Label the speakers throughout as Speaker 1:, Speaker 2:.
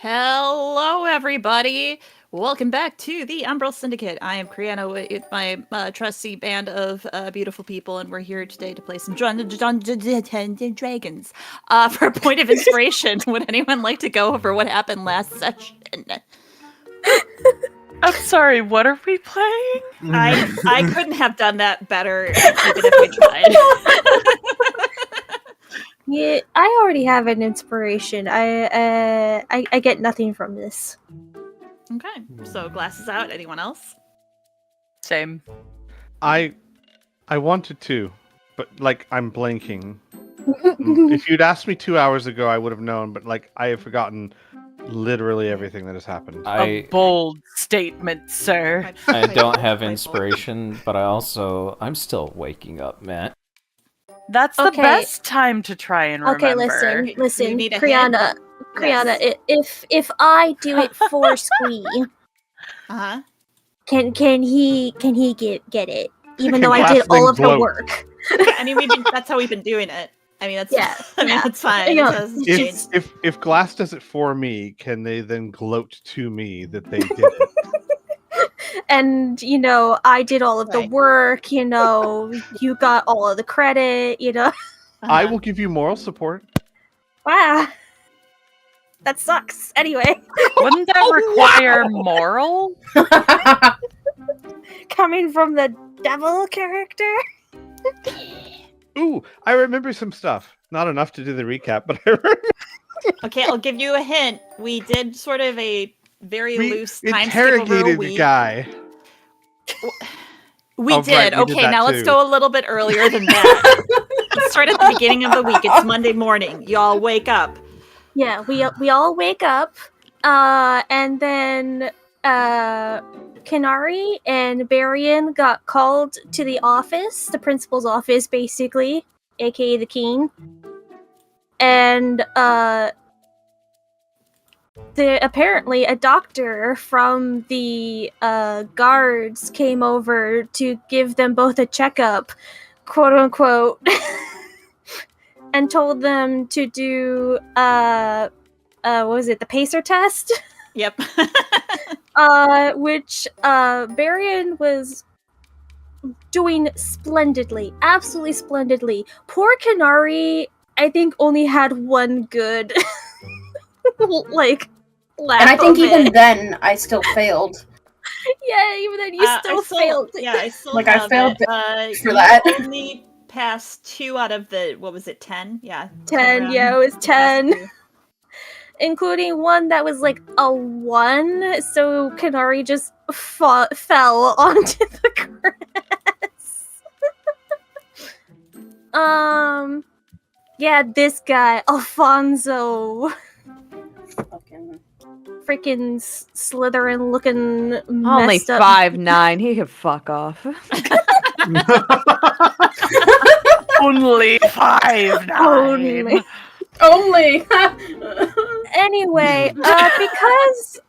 Speaker 1: Hello, everybody. Welcome back to the Umbral Syndicate. I am Criana with my trusty band of beautiful people, and we're here today to play some Dragons. For a point of inspiration, would anyone like to go over what happened last session?
Speaker 2: I'm sorry, what are we playing?
Speaker 1: I couldn't have done that better, even if we tried.
Speaker 3: Yeah, I already have an inspiration. I get nothing from this.
Speaker 1: Okay, so glasses out. Anyone else?
Speaker 2: Same.
Speaker 4: I wanted to, but I'm blanking. If you'd asked me 2 hours ago, I would have known, but I have forgotten literally everything that has happened.
Speaker 2: A bold statement, sir.
Speaker 5: I don't have inspiration, but I'm still waking up, Matt.
Speaker 2: That's the best time to try and remember.
Speaker 3: Okay, listen,
Speaker 1: You need a
Speaker 3: Criana, if I do it for Squee, can he get it? Even though I did all of the work.
Speaker 1: I mean, that's how we've been doing it. I mean, that's that's fine.
Speaker 4: If Glass does it for me, can they then gloat to me that they did it?
Speaker 3: And, I did all of the work, you got all of the credit,
Speaker 4: I will give you moral support.
Speaker 3: Wow. That sucks. Anyway.
Speaker 2: Wouldn't that require moral?
Speaker 3: Coming from the devil character?
Speaker 4: Ooh, I remember some stuff. Not enough to do the recap, but I remember.
Speaker 1: Okay, I'll give you a hint. We did sort of a very loose time skip
Speaker 4: interrogated
Speaker 1: over a week.
Speaker 4: the guy.
Speaker 1: We did.
Speaker 4: Right, we did
Speaker 1: Okay,
Speaker 4: that
Speaker 1: now
Speaker 4: too.
Speaker 1: let's go a little bit earlier than that. Let's start at the beginning of the week. It's Monday morning. Y'all wake up.
Speaker 3: Yeah, we all wake up, and then Kanari and Barian got called to the office, the principal's office, basically, aka the king. And apparently a doctor from the guards came over to give them both a checkup, quote unquote, and told them to do what was it, the pacer test?
Speaker 1: Yep.
Speaker 3: Which Barian was doing splendidly, absolutely splendidly. Poor Kanari, I think, only had one good laugh.
Speaker 6: And I think even then I still failed.
Speaker 3: Yeah, even then you still failed.
Speaker 1: Yeah, I still
Speaker 6: I
Speaker 1: have
Speaker 6: failed
Speaker 1: it.
Speaker 6: for that.
Speaker 1: Only passed 2 out of the, what was it, 10? Yeah.
Speaker 3: 10, yeah, it was 10. Including one that was a 1, so Kanari just fell onto the grass. Yeah, this guy, Alfonso. Freaking Slytherin looking
Speaker 7: Only
Speaker 3: messed up.
Speaker 7: 5'9", he could fuck off.
Speaker 2: Only 5'9".
Speaker 6: Only.
Speaker 3: Anyway, because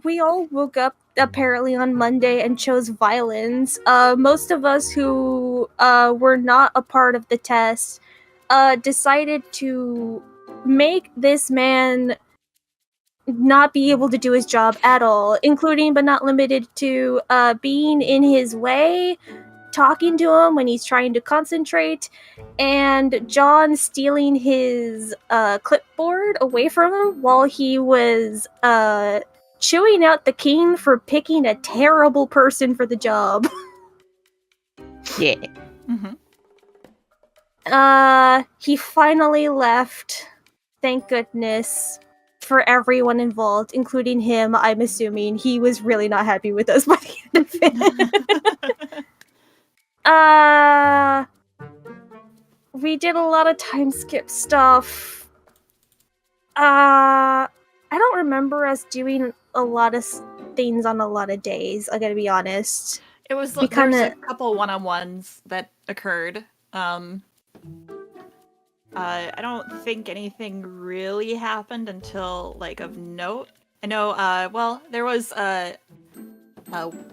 Speaker 3: we all woke up apparently on Monday and chose violence, most of us who were not a part of the test decided to make this man not be able to do his job at all, including but not limited to being in his way, talking to him when he's trying to concentrate, and John stealing his clipboard away from him while he was chewing out the king for picking a terrible person for the job.
Speaker 7: Yeah.
Speaker 1: Mm-hmm.
Speaker 3: He finally left, thank goodness, for everyone involved, including him. I'm assuming he was really not happy with us by the end of it. We did a lot of time skip stuff. I don't remember us doing a lot of things on a lot of days, I gotta be honest.
Speaker 1: It was there was a couple one-on-ones that occurred. I don't think anything really happened until of note. I know. Well, there was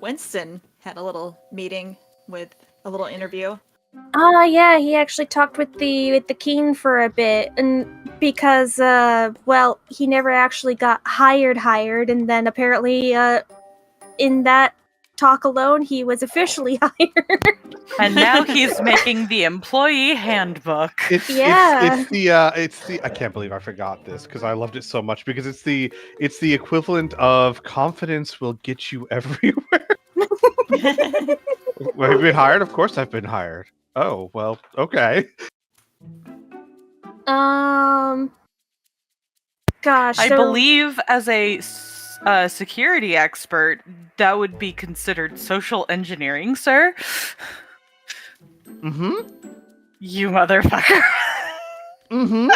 Speaker 1: Winston had a little meeting with a little interview.
Speaker 3: Yeah, he actually talked with the king for a bit, and because well, he never actually got hired, and then apparently in that talk alone, he was officially hired.
Speaker 2: And now he's making the employee handbook.
Speaker 3: Yeah.
Speaker 4: It's the I can't believe I forgot this because I loved it so much because it's the equivalent of confidence will get you everywhere. Well, have you been hired? Of course I've been hired. Oh, well, okay.
Speaker 3: Gosh,
Speaker 2: I
Speaker 3: so-
Speaker 2: believe as a security expert, that would be considered social engineering, sir.
Speaker 4: Mm-hmm.
Speaker 2: You motherfucker.
Speaker 4: Mm-hmm.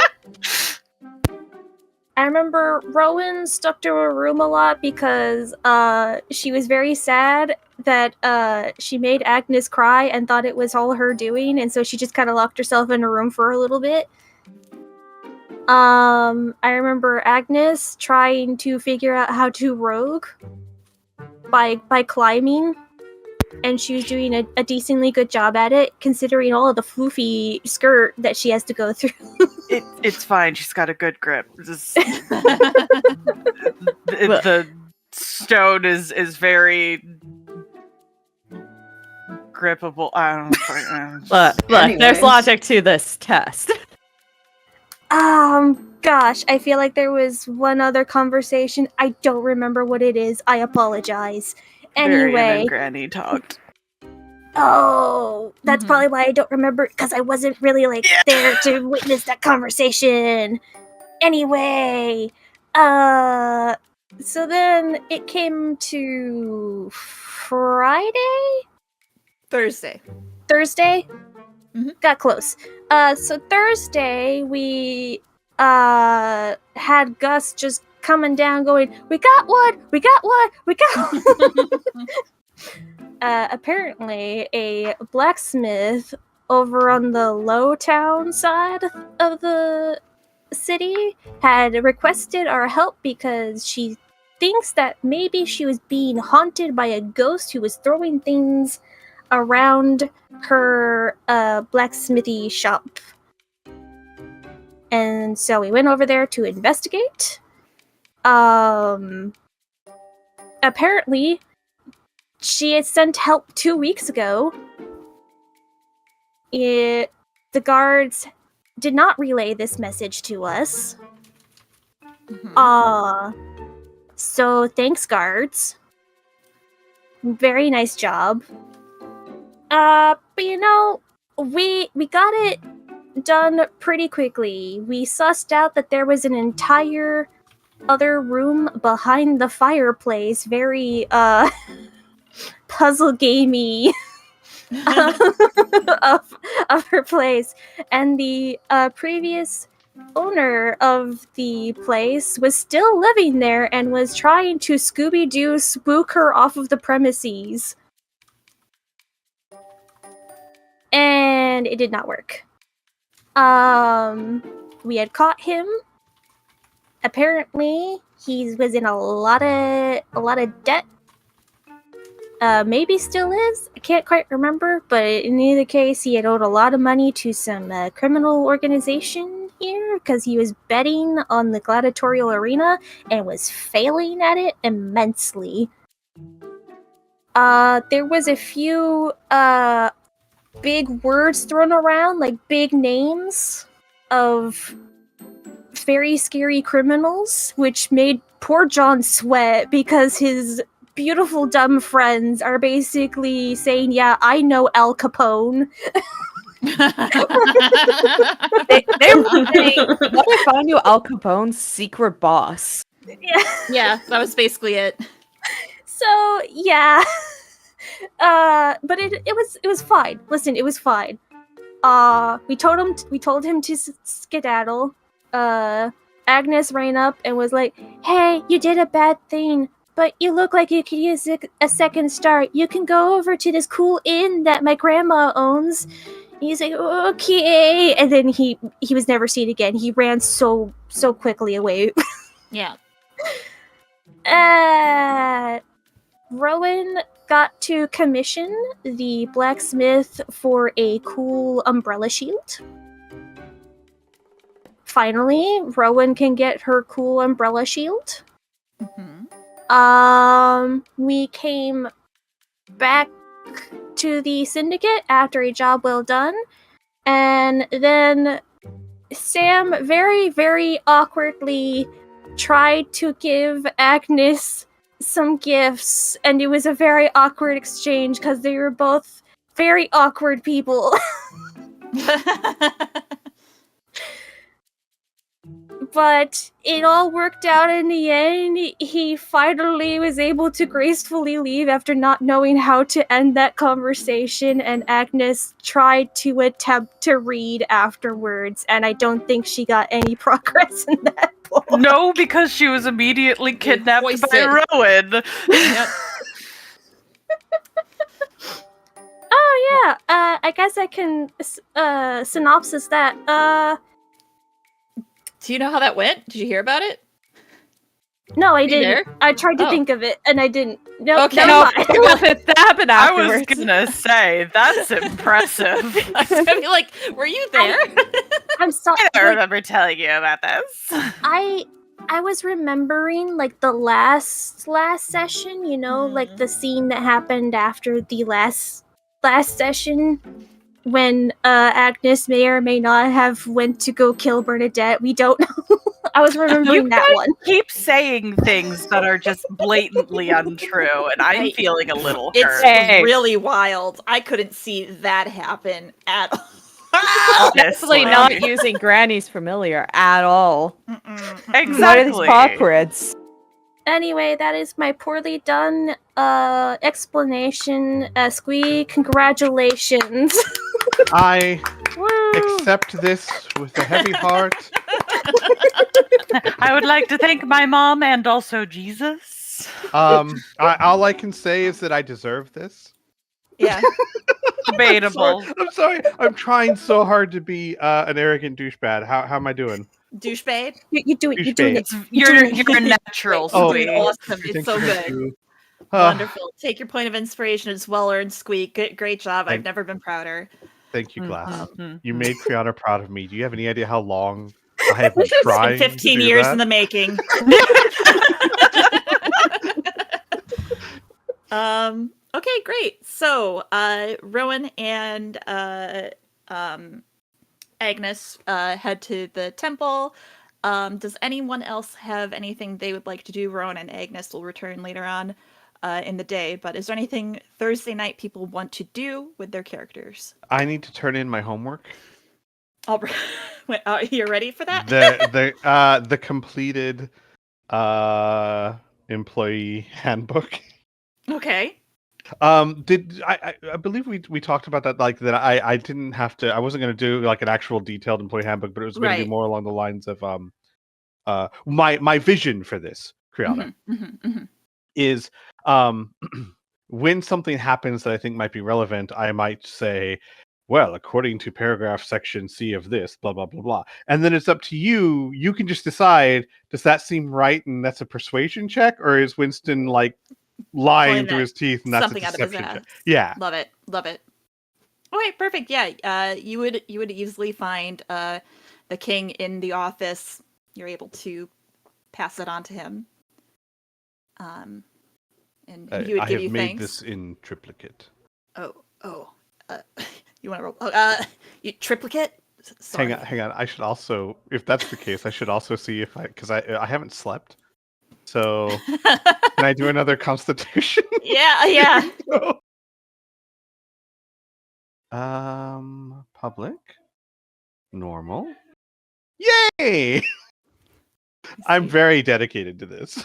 Speaker 3: I remember Rowan stuck to her room a lot because she was very sad that she made Agnes cry and thought it was all her doing, and so she just kind of locked herself in a room for a little bit. I remember Agnes trying to figure out how to rogue by climbing, and she was doing a decently good job at it, considering all of the floofy skirt that she has to go through.
Speaker 2: It's fine. She's got a good grip. Just,
Speaker 1: Well-
Speaker 2: the stone is very grippable. I don't know.
Speaker 1: Look, there's
Speaker 6: Anyways.
Speaker 1: logic to this test.
Speaker 3: Gosh, I feel like there was one other conversation. I don't remember what it is. I apologize.
Speaker 2: Varian
Speaker 3: Anyway,
Speaker 2: and Granny talked.
Speaker 3: oh, that's
Speaker 1: Mhm.
Speaker 3: probably why I don't remember, because I wasn't really there to witness that conversation. Anyway, so then it came to Friday?
Speaker 1: Thursday.
Speaker 3: Thursday?
Speaker 1: Mhm.
Speaker 3: Got close. So Thursday we had Gus just coming down going, we got wood, we got wood, we got wood. Apparently a blacksmith over on the low town side of the city had requested our help because she thinks that maybe she was being haunted by a ghost who was throwing things around her blacksmithy shop. And so we went over there to investigate. Apparently she had sent help 2 weeks ago. The guards did not relay this message to us.
Speaker 1: Mhm.
Speaker 3: So thanks, guards. Very nice job. But you know, we got it done pretty quickly. We sussed out that there was an entire other room behind the fireplace, very puzzle gamey of her place, and the previous owner of the place was still living there and was trying to Scooby-Doo spook her off of the premises. And it did not work. We had caught him. Apparently, he was in a lot of debt. Maybe still is. I can't quite remember, but in either case, he had owed a lot of money to some criminal organization here because he was betting on the gladiatorial arena and was failing at it immensely. There was a few big words thrown around, like big names of very scary criminals, which made poor John sweat because his beautiful dumb friends are basically saying, yeah, I know Al Capone.
Speaker 7: They were saying, what if I knew Al Capone's secret boss?
Speaker 3: Yeah.
Speaker 1: Yeah, that was basically it.
Speaker 3: So yeah. But it was fine. Listen, it was fine. We told him to skedaddle. Agnes ran up and was like, "Hey, you did a bad thing, but you look like you could use a second start. You can go over to this cool inn that my grandma owns." And he's like, "Okay," and then he was never seen again. He ran so quickly away.
Speaker 1: Yeah.
Speaker 3: Rowan got to commission the blacksmith for a cool umbrella shield. Finally, Rowan can get her cool umbrella shield. We came back to the syndicate after a job well done, and then Sam very, very awkwardly tried to give Agnes some gifts, and it was a very awkward exchange because they were both very awkward people. But it all worked out in the end. He finally was able to gracefully leave after not knowing how to end that conversation, and Agnes tried to attempt to read afterwards, and I don't think she got any progress in that book.
Speaker 2: No, because she was immediately kidnapped by
Speaker 1: hoisted.
Speaker 2: Rowan.
Speaker 1: Yep.
Speaker 3: Oh yeah, I guess I can synopsis that.
Speaker 1: Do you know how that went? Did you hear about it?
Speaker 3: No, I
Speaker 1: you
Speaker 3: didn't.
Speaker 1: there?
Speaker 3: I tried to
Speaker 1: Oh.
Speaker 3: think of it, and I didn't. Nope,
Speaker 1: Okay.
Speaker 3: never
Speaker 7: No,
Speaker 3: mind.
Speaker 7: that happened
Speaker 2: I was
Speaker 7: afterwards.
Speaker 2: gonna say, that's impressive.
Speaker 1: I was gonna be like, were you there?
Speaker 3: I'm sorry.
Speaker 2: I don't remember telling you about this.
Speaker 3: I was remembering like the last session, you know, like the scene that happened after the last session when Agnes may or may not have went to go kill Bernadette. We don't know. I was remembering that one.
Speaker 2: Keep saying things that are just blatantly untrue, and I'm feeling a little
Speaker 1: It's
Speaker 2: hurt.
Speaker 7: Hey.
Speaker 1: really wild. I couldn't see that happen at all.
Speaker 7: Definitely not using Granny's familiar at all.
Speaker 2: Exactly.
Speaker 7: What are these pawprints?
Speaker 3: Anyway, that is my poorly done explanation. Squee, congratulations.
Speaker 4: I accept this with a heavy heart.
Speaker 2: I would like to thank my mom and also Jesus.
Speaker 4: All I can say is that I deserve this.
Speaker 1: Yeah.
Speaker 2: Debatable.
Speaker 4: I'm sorry. I'm trying so hard to be an arrogant douchebag. How am I doing?
Speaker 1: Douchebag.
Speaker 3: You do it. You're doing it.
Speaker 2: You're a natural,
Speaker 4: Oh,
Speaker 2: Squee.
Speaker 1: Awesome.
Speaker 4: Thank
Speaker 1: It's so
Speaker 4: you, thank
Speaker 1: good.
Speaker 4: you.
Speaker 1: Wonderful. Take your point of inspiration. It's well earned, Squeak. Great job. I've
Speaker 4: Thank-
Speaker 1: never been prouder.
Speaker 4: Thank you, Glass.
Speaker 2: Mhm.
Speaker 4: You made Criana proud of me. Do you have any idea how long I have been
Speaker 1: It's been
Speaker 4: trying?
Speaker 1: 15
Speaker 4: to do
Speaker 1: years
Speaker 4: that?
Speaker 1: in the making. Okay, great. So, Rowan and Agnes head to the temple. Does anyone else have anything they would like to do? Rowan and Agnes will return later on in the day, but is there anything Thursday night people want to do with their characters?
Speaker 4: I need to turn in my homework.
Speaker 1: All right. Wait, you're ready for that?
Speaker 4: The completed employee handbook.
Speaker 1: Okay.
Speaker 4: Did I believe we talked about that, like that I didn't have to, I wasn't going to do like an actual detailed employee handbook, but it was going to
Speaker 1: Right.
Speaker 4: be more along the lines of my vision for this, Criana, is when something happens that I think might be relevant, I might say, well, according to paragraph section C of this, blah blah blah blah, and then it's up to you. You can just decide, does that seem right, and that's a persuasion check, or is Winston like lying
Speaker 1: Pulling
Speaker 4: through
Speaker 1: that
Speaker 4: his teeth and that's a
Speaker 1: something out of his
Speaker 4: deception check?
Speaker 1: ass.
Speaker 4: Yeah.
Speaker 1: Love it. Love it. Okay, perfect. Yeah. You would easily find the king in the office. You're able to pass it on to him. And he would
Speaker 4: I
Speaker 1: give
Speaker 4: have
Speaker 1: you
Speaker 4: made
Speaker 1: thanks.
Speaker 4: this in triplicate.
Speaker 1: You want to roll? You triplicate? Sorry.
Speaker 4: Hang on. I should also, if that's the case, I should also see if because I haven't slept. So can I do another Constitution?
Speaker 1: Yeah.
Speaker 4: Public, normal. Yay! I'm very dedicated to this.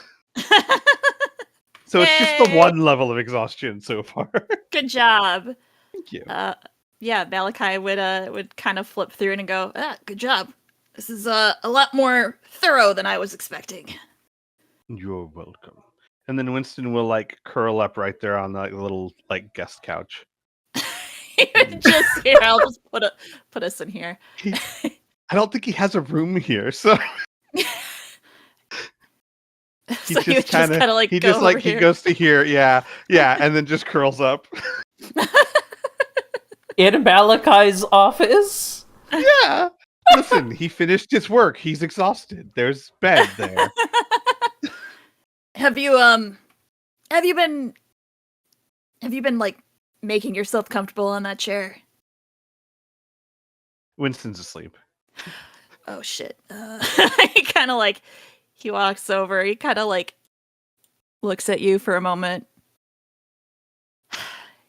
Speaker 4: So it's just the
Speaker 1: Yay!
Speaker 4: one level of exhaustion so far.
Speaker 1: Good job.
Speaker 4: Thank you.
Speaker 1: Yeah, Malachi would kind of flip through it and go, good job. This is a lot more thorough than I was expecting.
Speaker 4: You're welcome. And then Winston will like curl up right there on the little like guest couch.
Speaker 1: Just here, I'll just put us in here.
Speaker 4: I don't think he has a room here, so
Speaker 1: So he would just kind of like
Speaker 4: he
Speaker 1: go
Speaker 4: just
Speaker 1: over
Speaker 4: like he
Speaker 1: here.
Speaker 4: goes to here, yeah, and then just curls up.
Speaker 5: In Malachi's office?
Speaker 4: Yeah. Listen, he finished his work. He's exhausted. There's bed there.
Speaker 1: Have you been like making yourself comfortable on that chair?
Speaker 4: Winston's asleep.
Speaker 1: Oh shit. He kind of like he walks over. He kind of like looks at you for a moment.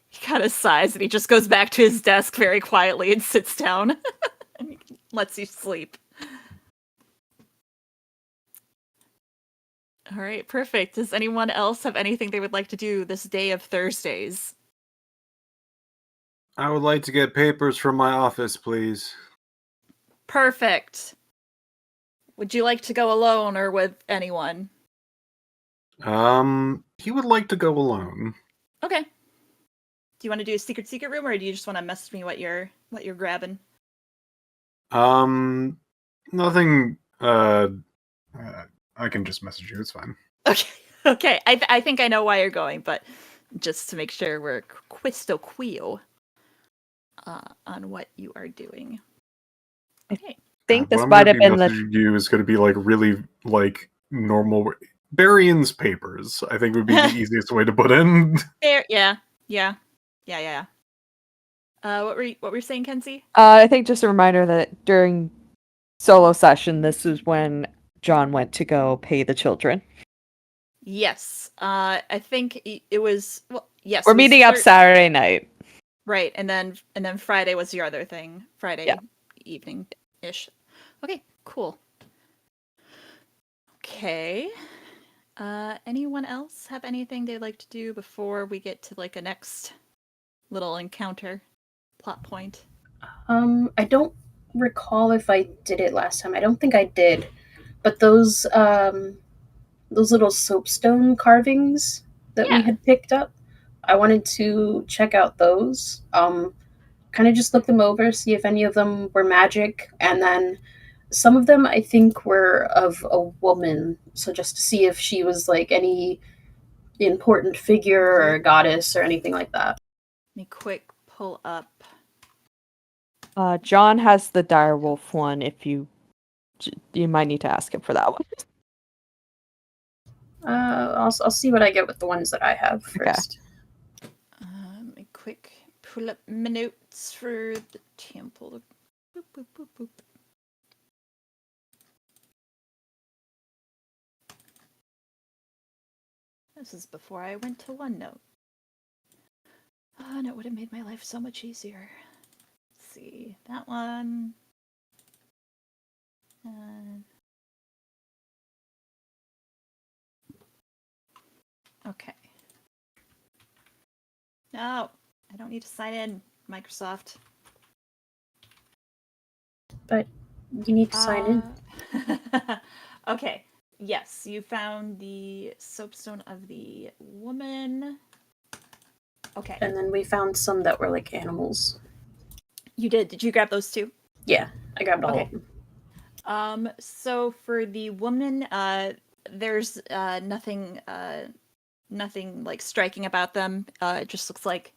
Speaker 1: He kind of sighs and he just goes back to his desk very quietly and sits down and lets you sleep. All right, perfect. Does anyone else have anything they would like to do this day of Thursdays?
Speaker 8: I would like to get papers from my office, please.
Speaker 1: Perfect. Would you like to go alone or with anyone?
Speaker 8: He would like to go alone.
Speaker 1: Okay. Do you want to do a secret room, or do you just want to message me what you're grabbing?
Speaker 8: Nothing, I can just message you, it's fine.
Speaker 1: Okay. Okay. I think I know why you're going, but just to make sure we're crystal clear on what you are doing. Okay.
Speaker 7: I think this
Speaker 8: What I'm
Speaker 7: might
Speaker 8: gonna
Speaker 7: have
Speaker 8: be
Speaker 7: been the.
Speaker 8: messaging you is going to be like really like normal Barian's papers. I think would be the easiest way to put in.
Speaker 1: There. Yeah. What were you saying, Kenzie?
Speaker 7: I think just a reminder that during solo session, this is when John went to go pay the children.
Speaker 1: Yes. I think it was. Well, yes.
Speaker 7: We're
Speaker 1: it was
Speaker 7: meeting up Saturday night.
Speaker 1: Right, and then Friday was your other thing. Friday evening-ish. Okay, cool. Okay. Anyone else have anything they'd like to do before we get to like a next little encounter plot point?
Speaker 6: I don't recall if I did it last time. I don't think I did. But those little soapstone carvings that we had picked up, I wanted to check out those. Kind of just look them over, see if any of them were magic, and then some of them I think were of a woman. So just to see if she was like any important figure or a goddess or anything like that.
Speaker 1: Let me quick pull up.
Speaker 7: John has the direwolf one. If you might need to ask him for that one.
Speaker 6: I'll see what I get with the ones that I have first.
Speaker 1: Let me quick pull up my notes for the temple. Boop, boop, boop, boop. This is before I went to OneNote. Oh, and it would have made my life so much easier. Let's see, that one. Okay. No, I don't need to sign in, Microsoft.
Speaker 6: But you need to sign in.
Speaker 1: Okay. Yes, you found the soapstone of the woman. Okay.
Speaker 6: And then we found some that were like animals.
Speaker 1: You did. Did you grab those too?
Speaker 6: Yeah, I grabbed all of them.
Speaker 1: So for the woman, there's nothing like striking about them. It just looks like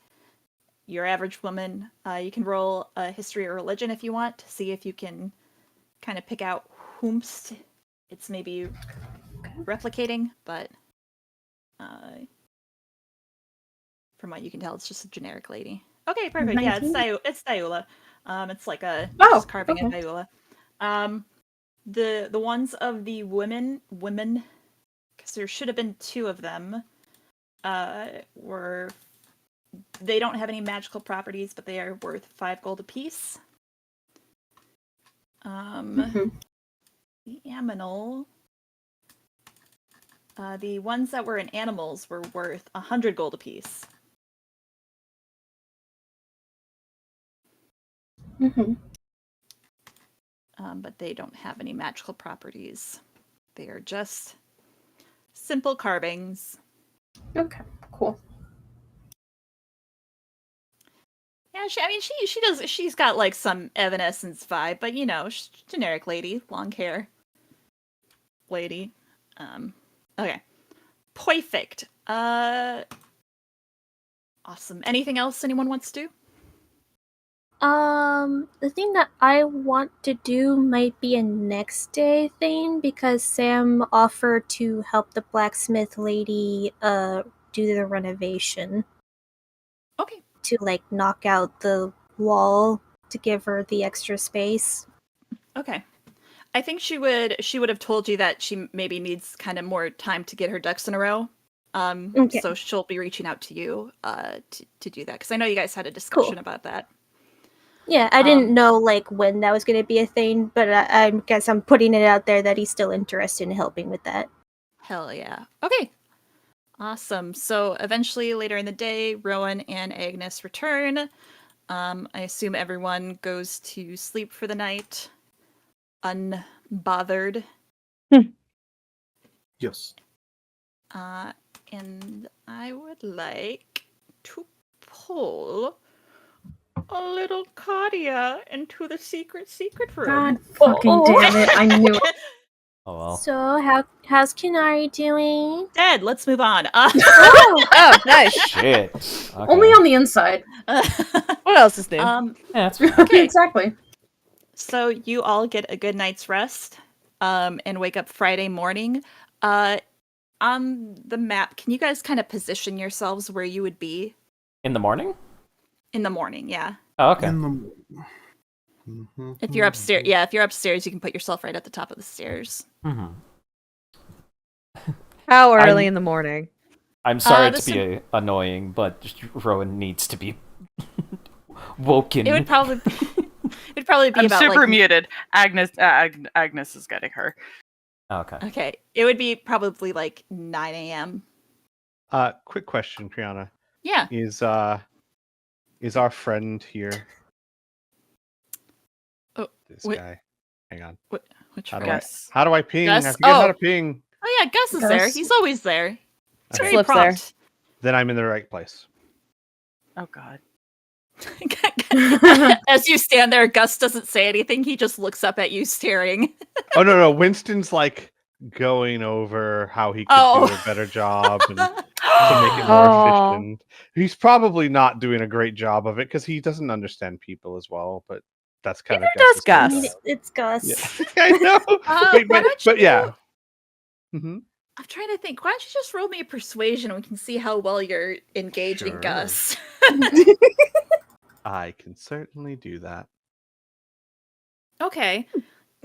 Speaker 1: your average woman. You can roll a history or religion if you want to see if you can kind of pick out whomst it's maybe replicating, but from what you can tell, it's just a generic lady. Okay, perfect. 19? Yeah, it's Diola. It's like a just carving of Diola. The ones of the women, because there should have been two of them, they don't have any magical properties, but they are worth 5 gold apiece. The aminal, the ones that were in animals were worth 100 gold apiece. But they don't have any magical properties. They are just simple carvings.
Speaker 6: Okay, cool.
Speaker 1: Yeah, she's got like some Evanescence vibe, but you know, generic lady, long hair lady. Okay. Perfect. Awesome. Anything else anyone wants to do?
Speaker 3: The thing that I want to do might be a next day thing because Sam offered to help the blacksmith lady do the renovation
Speaker 1: Okay.
Speaker 3: to like knock out the wall to give her the extra space.
Speaker 1: Okay. I think she would have told you that she maybe needs kind of more time to get her ducks in a row.
Speaker 3: Okay.
Speaker 1: So she'll be reaching out to you to do that because I know you guys had a discussion about that.
Speaker 3: Yeah, I didn't know like when that was going to be a thing, but I guess I'm putting it out there that he's still interested in helping with that.
Speaker 1: Hell yeah. Okay. Awesome. So eventually later in the day, Rowan and Agnes return. I assume everyone goes to sleep for the night, unbothered.
Speaker 8: Yes.
Speaker 1: And I would like to pull a little Kadia into the secret room.
Speaker 6: God fucking damn it! I knew it.
Speaker 5: Oh well.
Speaker 3: So how's Kinari doing?
Speaker 1: Dead. Let's move on.
Speaker 7: Oh, nice.
Speaker 5: Shit. Okay.
Speaker 6: Only on the inside.
Speaker 7: What else is new?
Speaker 5: Yeah, that's
Speaker 1: Okay.
Speaker 6: Exactly.
Speaker 1: So you all get a good night's rest, and wake up Friday morning. On the map, can you guys kind of position yourselves where you would be
Speaker 5: in the morning.
Speaker 1: in the morning? Yeah.
Speaker 5: Oh, okay.
Speaker 1: If you're upstairs, yeah. If you're upstairs, you can put yourself right at the top of the stairs.
Speaker 5: Mm-hmm.
Speaker 7: How early in the morning?
Speaker 5: I'm sorry
Speaker 1: this
Speaker 5: to be annoying, but Rowan needs to be woken.
Speaker 1: It would probably be, be
Speaker 2: I'm
Speaker 1: about
Speaker 2: super
Speaker 1: like,
Speaker 2: muted. Agnes is getting her.
Speaker 5: Okay.
Speaker 1: Okay, it would be probably like 9 a.m.
Speaker 4: Quick question, Criana.
Speaker 1: Yeah.
Speaker 4: Is our friend here?
Speaker 1: Oh,
Speaker 4: This
Speaker 1: wait.
Speaker 4: guy. Hang on.
Speaker 1: Which
Speaker 4: How do
Speaker 1: Gus?
Speaker 4: I ping?
Speaker 1: Gus?
Speaker 4: I forget how
Speaker 1: Oh.
Speaker 4: to ping.
Speaker 1: Oh yeah, Gus is
Speaker 6: Gus.
Speaker 1: there. He's always there. He's
Speaker 4: Okay.
Speaker 1: very
Speaker 7: Slip's there.
Speaker 1: prompt.
Speaker 4: Then I'm in the right place.
Speaker 2: Oh god.
Speaker 1: As you stand there, Gus doesn't say anything. He just looks up at you, staring.
Speaker 4: Oh no, Winston's like going over how he could
Speaker 1: Oh.
Speaker 4: do a better job and to make it more
Speaker 7: Oh.
Speaker 4: efficient. He's probably not doing a great job of it because he doesn't understand people as well. But that's kind of
Speaker 7: Neither does Gus.
Speaker 3: It's Gus.
Speaker 4: Yeah. I know.
Speaker 1: Why don't you-
Speaker 4: Yeah. Mm-hmm.
Speaker 1: I'm trying to think. Why don't you just roll me a persuasion and we can see how well you're engaging
Speaker 4: Sure.
Speaker 1: Gus?
Speaker 4: I can certainly do that.
Speaker 1: Okay.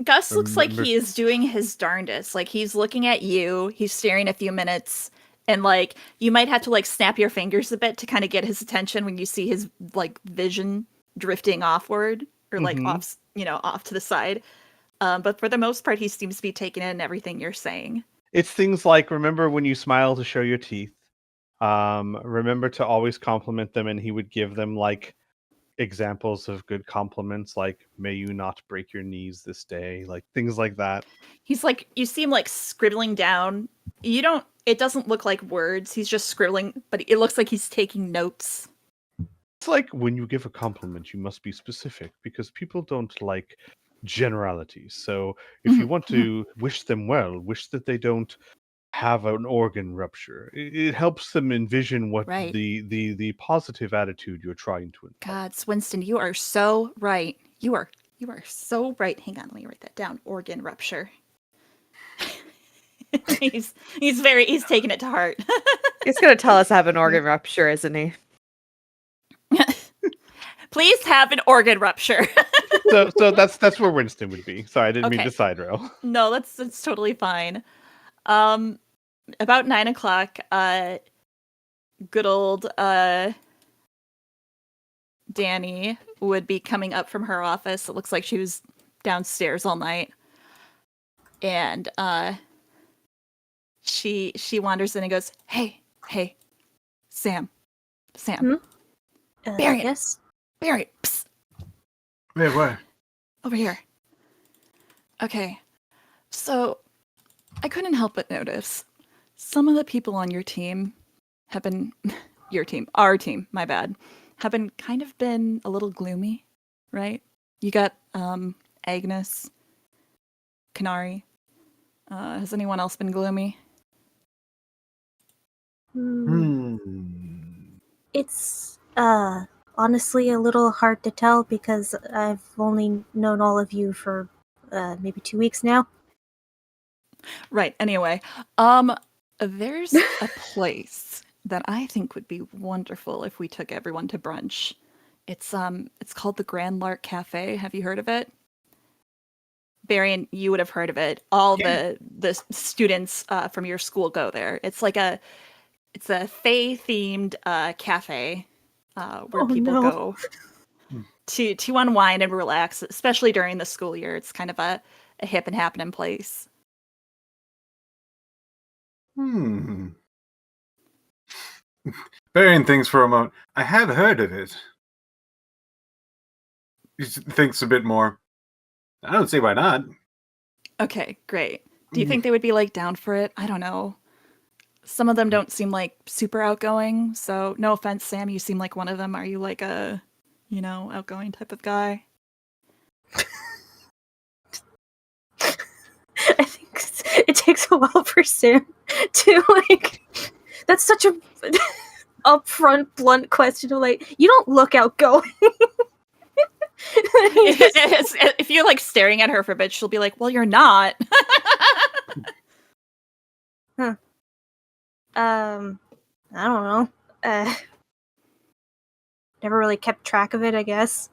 Speaker 1: Gus looks like
Speaker 4: Remember-
Speaker 1: he is doing his darndest. Like he's looking at you, he's staring a few minutes, and like you might have to like snap your fingers a bit to kind of get his attention when you see his like vision drifting offward or like off to the side. But for the most part, he seems to be taking in everything you're saying.
Speaker 4: It's things like remember when you smile to show your teeth. Remember to always compliment them, and he would give them like examples of good compliments, like "May you not break your knees this day," like things like that.
Speaker 1: He's like, you see him like scribbling down. It doesn't look like words. He's just scribbling, but it looks like he's taking notes.
Speaker 4: It's like when you give a compliment, you must be specific because people don't like generalities. So if you want to wish them well, wish that they don't have an organ rupture. It helps them envision what
Speaker 1: Right.
Speaker 4: the positive attitude you're trying to impart.
Speaker 1: God, Winston, you are so right. You are so right. Hang on, let me write that down. Organ rupture. he's taking it to heart.
Speaker 7: He's gonna tell us to have an organ rupture, isn't he?
Speaker 1: Please have an organ rupture.
Speaker 4: So that's where Winston would be. Sorry, I didn't mean
Speaker 1: Okay.
Speaker 4: to side rail.
Speaker 1: No, that's totally fine. About 9 o'clock, good old Danny would be coming up from her office. It looks like she was downstairs all night. And she wanders in and goes, Hey, Sam. Barry.
Speaker 3: Yes.
Speaker 1: Barry, psst,
Speaker 8: Hey, why?
Speaker 1: over here. Okay, so I couldn't help but notice some of the people on your team have been, our team, my bad, have been kind of been a little gloomy, right? You got Agnes, Kanari. Has anyone else been gloomy?
Speaker 3: It's honestly a little hard to tell because I've only known all of you for maybe 2 weeks now.
Speaker 1: Right. Anyway, there's a place that I think would be wonderful if we took everyone to brunch. It's called the Grand Lark Cafe. Have you heard of it? Barian, you would have heard of it. All the students from your school go there. It's a Fae themed cafe where people go to unwind and relax, especially during the school year. It's kind of a hip and happening place.
Speaker 8: Varian thinks for a moment. I have heard of it. He thinks a bit more. I don't see why not.
Speaker 1: Okay, great. Do you think they would be down for it? I don't know. Some of them don't seem super outgoing, so no offense, Sam, you seem like one of them. Are you a, outgoing type of guy?
Speaker 3: I think it takes a while for Sam to that's such a upfront, blunt question to you don't look outgoing.
Speaker 1: If you're staring at her for a bit, she'll be like, well, you're not.
Speaker 3: Huh. I don't know. Never really kept track of it, I guess.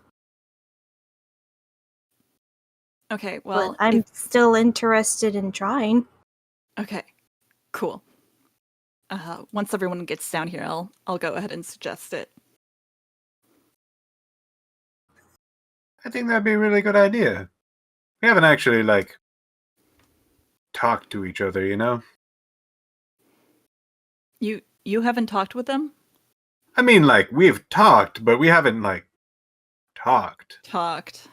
Speaker 1: Okay, well,
Speaker 3: but I'm still interested in trying.
Speaker 1: Okay, cool. Once everyone gets down here, I'll go ahead and suggest it.
Speaker 8: I think that'd be a really good idea. We haven't actually, talked to each other, you know?
Speaker 1: You haven't talked with them?
Speaker 8: I mean, we've talked, but we haven't, talked.
Speaker 1: Talked.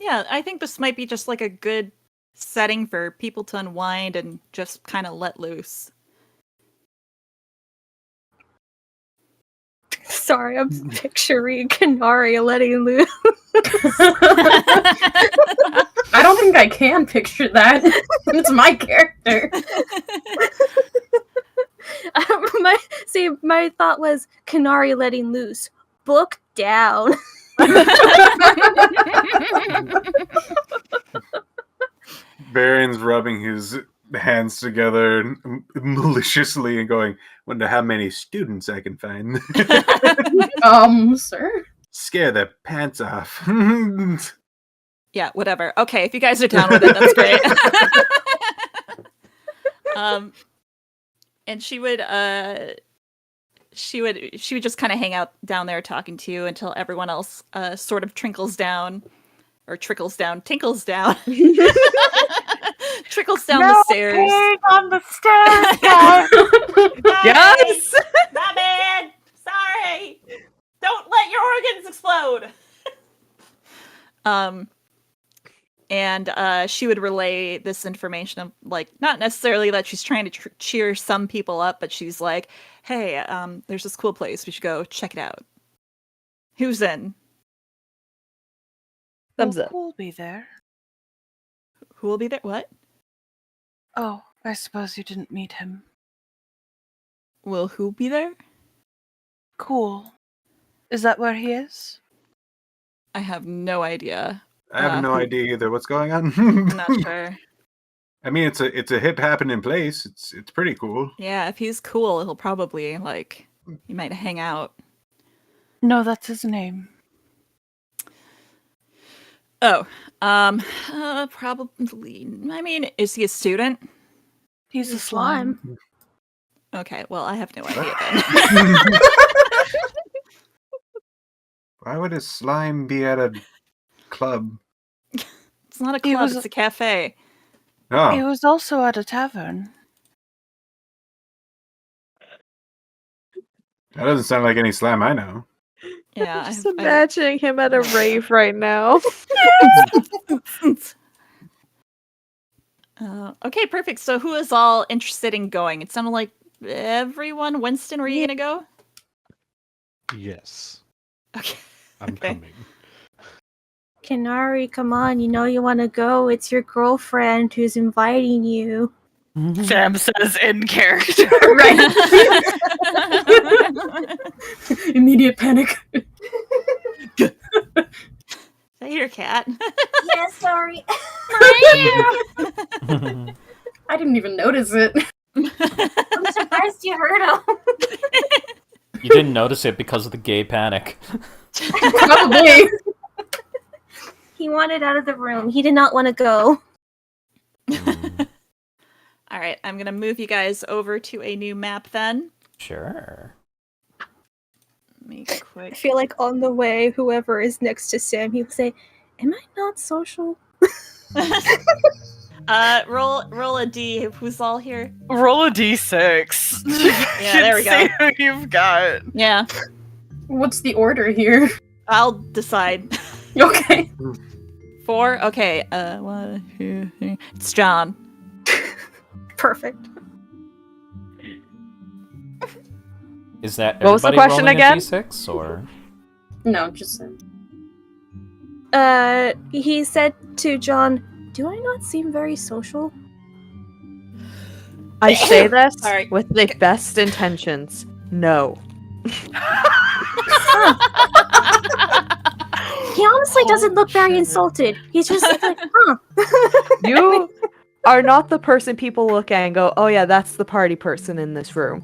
Speaker 1: Yeah, I think this might be just a good setting for people to unwind and just kind of let loose.
Speaker 3: Sorry, I'm picturing Kanari letting loose.
Speaker 6: I don't think I can picture that. It's my character.
Speaker 3: My thought was Kanari letting loose. Book down.
Speaker 8: Baron's rubbing his hands together maliciously and going, wonder how many students I can find.
Speaker 6: Sir?
Speaker 8: Scare their pants off.
Speaker 1: Yeah, whatever. Okay, if you guys are down with it, that's great. And she would just kind of hang out down there talking to you until everyone else sort of tinkles down the stairs.
Speaker 2: On the stairs, guys.
Speaker 1: Yes! My bad! Sorry! Don't let your organs explode! And she would relay this information of, not necessarily that she's trying to cheer some people up, but she's like, hey, there's this cool place. We should go check it out. Who's in?
Speaker 7: Thumbs up.
Speaker 2: Who will be there?
Speaker 1: Who will be there? What?
Speaker 2: Oh, I suppose you didn't meet him.
Speaker 1: Will who be there?
Speaker 2: Cool. Is that where he is?
Speaker 1: I have no idea.
Speaker 8: I have no idea either what's going on.
Speaker 1: I'm not sure.
Speaker 8: I mean, it's a hip happening place. It's pretty cool.
Speaker 1: Yeah, if he's cool, he'll probably, he might hang out.
Speaker 2: No, that's his name.
Speaker 1: Oh, probably. I mean, is he a student?
Speaker 2: He's a slime.
Speaker 1: Okay, well, I have no idea then.
Speaker 8: Why would a slime be at a club?
Speaker 1: It's not a club, it's a cafe.
Speaker 8: Oh.
Speaker 2: He was also at a tavern.
Speaker 8: That doesn't sound like any slime I know.
Speaker 1: Yeah,
Speaker 7: I'm just imagining him at a rave right now.
Speaker 1: Okay, perfect. So who is all interested in going? It sounded like everyone. Winston, were you gonna go?
Speaker 4: Yes.
Speaker 1: Okay.
Speaker 4: I'm coming.
Speaker 3: Kanari, come on, you know you want to go. It's your girlfriend who's inviting you.
Speaker 2: Sam says in character.
Speaker 6: Right. Immediate panic.
Speaker 1: Your cat.
Speaker 3: Yeah, sorry.
Speaker 6: I didn't even notice it.
Speaker 3: I'm surprised you heard him.
Speaker 5: You didn't notice it because of the gay panic.
Speaker 6: Probably.
Speaker 3: He wanted out of the room. He did not want to go.
Speaker 1: All right, I'm gonna move you guys over to a new map then.
Speaker 5: Sure.
Speaker 1: Let me
Speaker 3: I
Speaker 1: quick.
Speaker 3: feel like on the way, whoever is next to Sam, he will say, "Am I not social?"
Speaker 1: Roll a D. Who's all here?
Speaker 2: Roll a d6.
Speaker 1: Yeah, there we go.
Speaker 2: See who you've got.
Speaker 1: Yeah,
Speaker 6: What's the order here?
Speaker 1: I'll decide.
Speaker 6: Okay.
Speaker 1: 4. Okay. 1, 2, 3. It's John.
Speaker 3: Perfect.
Speaker 5: Is that
Speaker 7: What was the
Speaker 5: everybody
Speaker 7: question
Speaker 5: rolling
Speaker 7: again?
Speaker 5: A D6 or?
Speaker 6: No, just
Speaker 3: He said to John, "Do I not seem very social?"
Speaker 7: I say this
Speaker 1: Sorry.
Speaker 7: with the best intentions. No.
Speaker 3: He honestly doesn't look very
Speaker 2: shit.
Speaker 3: insulted. He's just like, huh.
Speaker 7: You are not the person people look at and go, "Oh yeah, that's the party person in this room."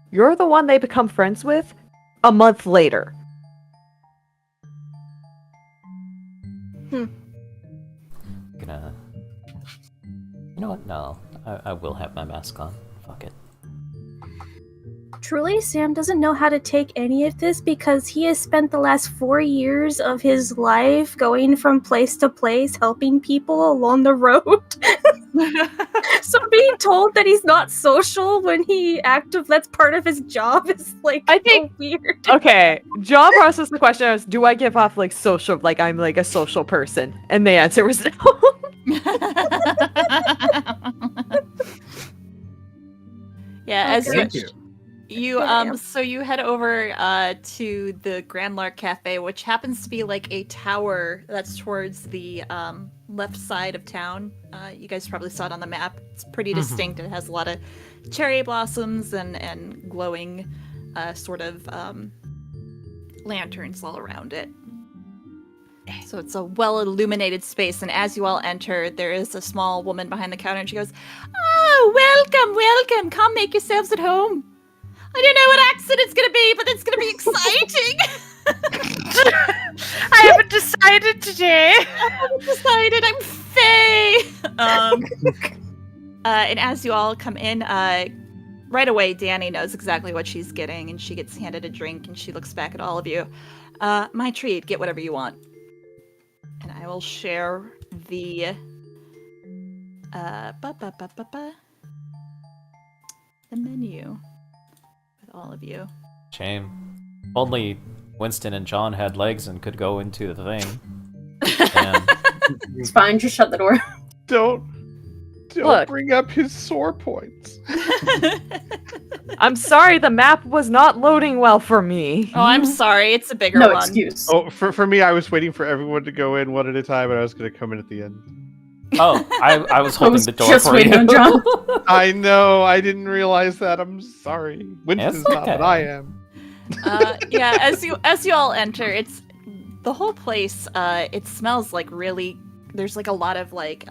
Speaker 7: You're the one they become friends with a month later.
Speaker 5: Gonna. You know what? No, I will have my mask on. Fuck it.
Speaker 3: Truly, Sam doesn't know how to take any of this because he has spent the last 4 years of his life going from place to place, helping people along the road. So being told that he's not social when that's part of his job is like
Speaker 7: I think-
Speaker 3: so weird.
Speaker 7: Okay, John processed the question as, do I give off like social, like I'm like a social person? And the answer was no.
Speaker 1: Yeah, as
Speaker 3: Okay.
Speaker 8: Thank you.
Speaker 1: you
Speaker 3: Yeah.
Speaker 1: so you head over to the Grand Lark Cafe, which happens to be like a tower that's towards the left side of town. You guys probably saw it on the map. It's pretty distinct. It has a lot of cherry blossoms and glowing sort of lanterns all around it. So it's a well-illuminated space, and as you all enter, there is a small woman behind the counter, and she goes, "Oh, welcome, welcome! Come make yourselves at home. I don't know what accent it's gonna be, but it's gonna be exciting."
Speaker 2: I haven't decided today.
Speaker 1: I haven't decided. I'm Faye. And as you all come in, right away, Danny knows exactly what she's getting, and she gets handed a drink, and she looks back at all of you. My treat. Get whatever you want. And I will share the the menu with all of you.
Speaker 5: Shame. Only Winston and John had legs and could go into the thing. Damn.
Speaker 6: It's fine, just shut the door.
Speaker 4: Don't
Speaker 7: Look.
Speaker 4: bring up his sore points.
Speaker 7: I'm sorry, the map was not loading well for me.
Speaker 1: Oh, I'm sorry. It's a bigger
Speaker 6: No
Speaker 1: one.
Speaker 6: excuse.
Speaker 4: Oh, for me, I was waiting for everyone to go in one at a time, and I was going to come in at the end.
Speaker 5: Oh, I was holding
Speaker 6: was
Speaker 5: the door
Speaker 6: just
Speaker 5: for
Speaker 6: waiting
Speaker 5: you.
Speaker 6: on John.
Speaker 4: I know, I didn't realize that. I'm sorry. Winston's not,
Speaker 5: okay.
Speaker 4: but I am.
Speaker 1: Yeah, as you all enter, it's the whole place. It smells like really. There's like a lot of like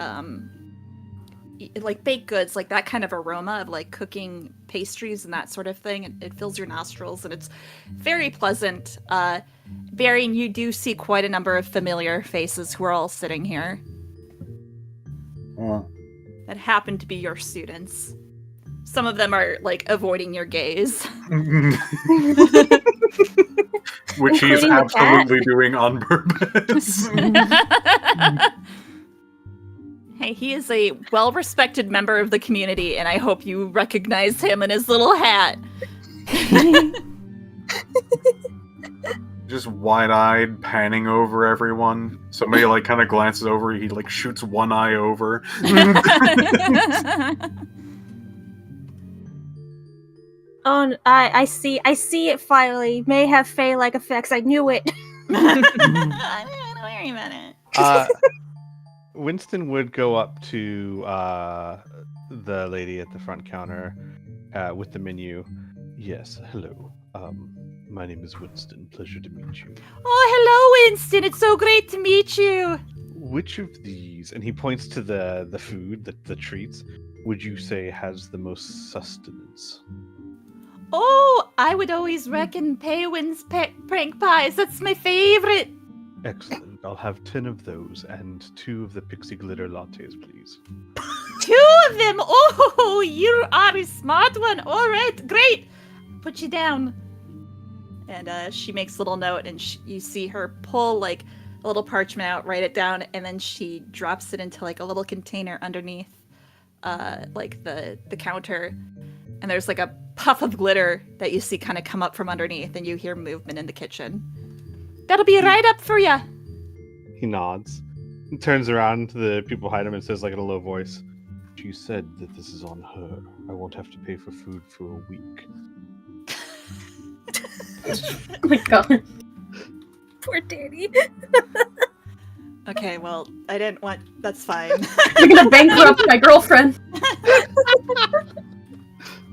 Speaker 1: baked goods, like that kind of aroma of like cooking pastries and that sort of thing. It fills your nostrils, and it's very pleasant. Barry, and you do see quite a number of familiar faces who are all sitting here that happen to be your students. Some of them are like avoiding your gaze.
Speaker 8: Which he's
Speaker 3: Including the cat?
Speaker 8: absolutely doing on purpose.
Speaker 1: Hey, he is a well-respected member of the community, and I hope you recognize him in his little hat.
Speaker 8: Just wide-eyed, panning over everyone. Somebody like kind of glances over. He like shoots one eye over.
Speaker 3: Oh, I see it finally. May have Fae-like effects. I knew it.
Speaker 1: Don't worry about it.
Speaker 4: Winston would go up to the lady at the front counter with the menu. Yes, hello. My name is Winston. Pleasure to meet you.
Speaker 1: Oh, hello, Winston. It's so great to meet you.
Speaker 4: Which of these, and he points to the food, the treats, would you say has the most sustenance?
Speaker 1: Oh, I would always reckon Paywin's prank pies. That's my favorite.
Speaker 4: Excellent. I'll have 10 of those and 2 of the pixie glitter lattes, please.
Speaker 1: 2 of them. Oh, you are a smart one. All right, great. Put you down. And she makes a little note, and you see her pull like a little parchment out, write it down, and then she drops it into like a little container underneath, like the counter. And there's like a puff of glitter that you see kind of come up from underneath, and you hear movement in the kitchen. That'll be right up for you.
Speaker 4: He nods and turns around to the people behind him and says, like in a low voice, "She said that this is on her. I won't have to pay for food for a week."
Speaker 6: Oh my god.
Speaker 3: Poor Danny.
Speaker 1: Okay, well, I didn't want. That's fine.
Speaker 6: You're gonna bankrupt my girlfriend.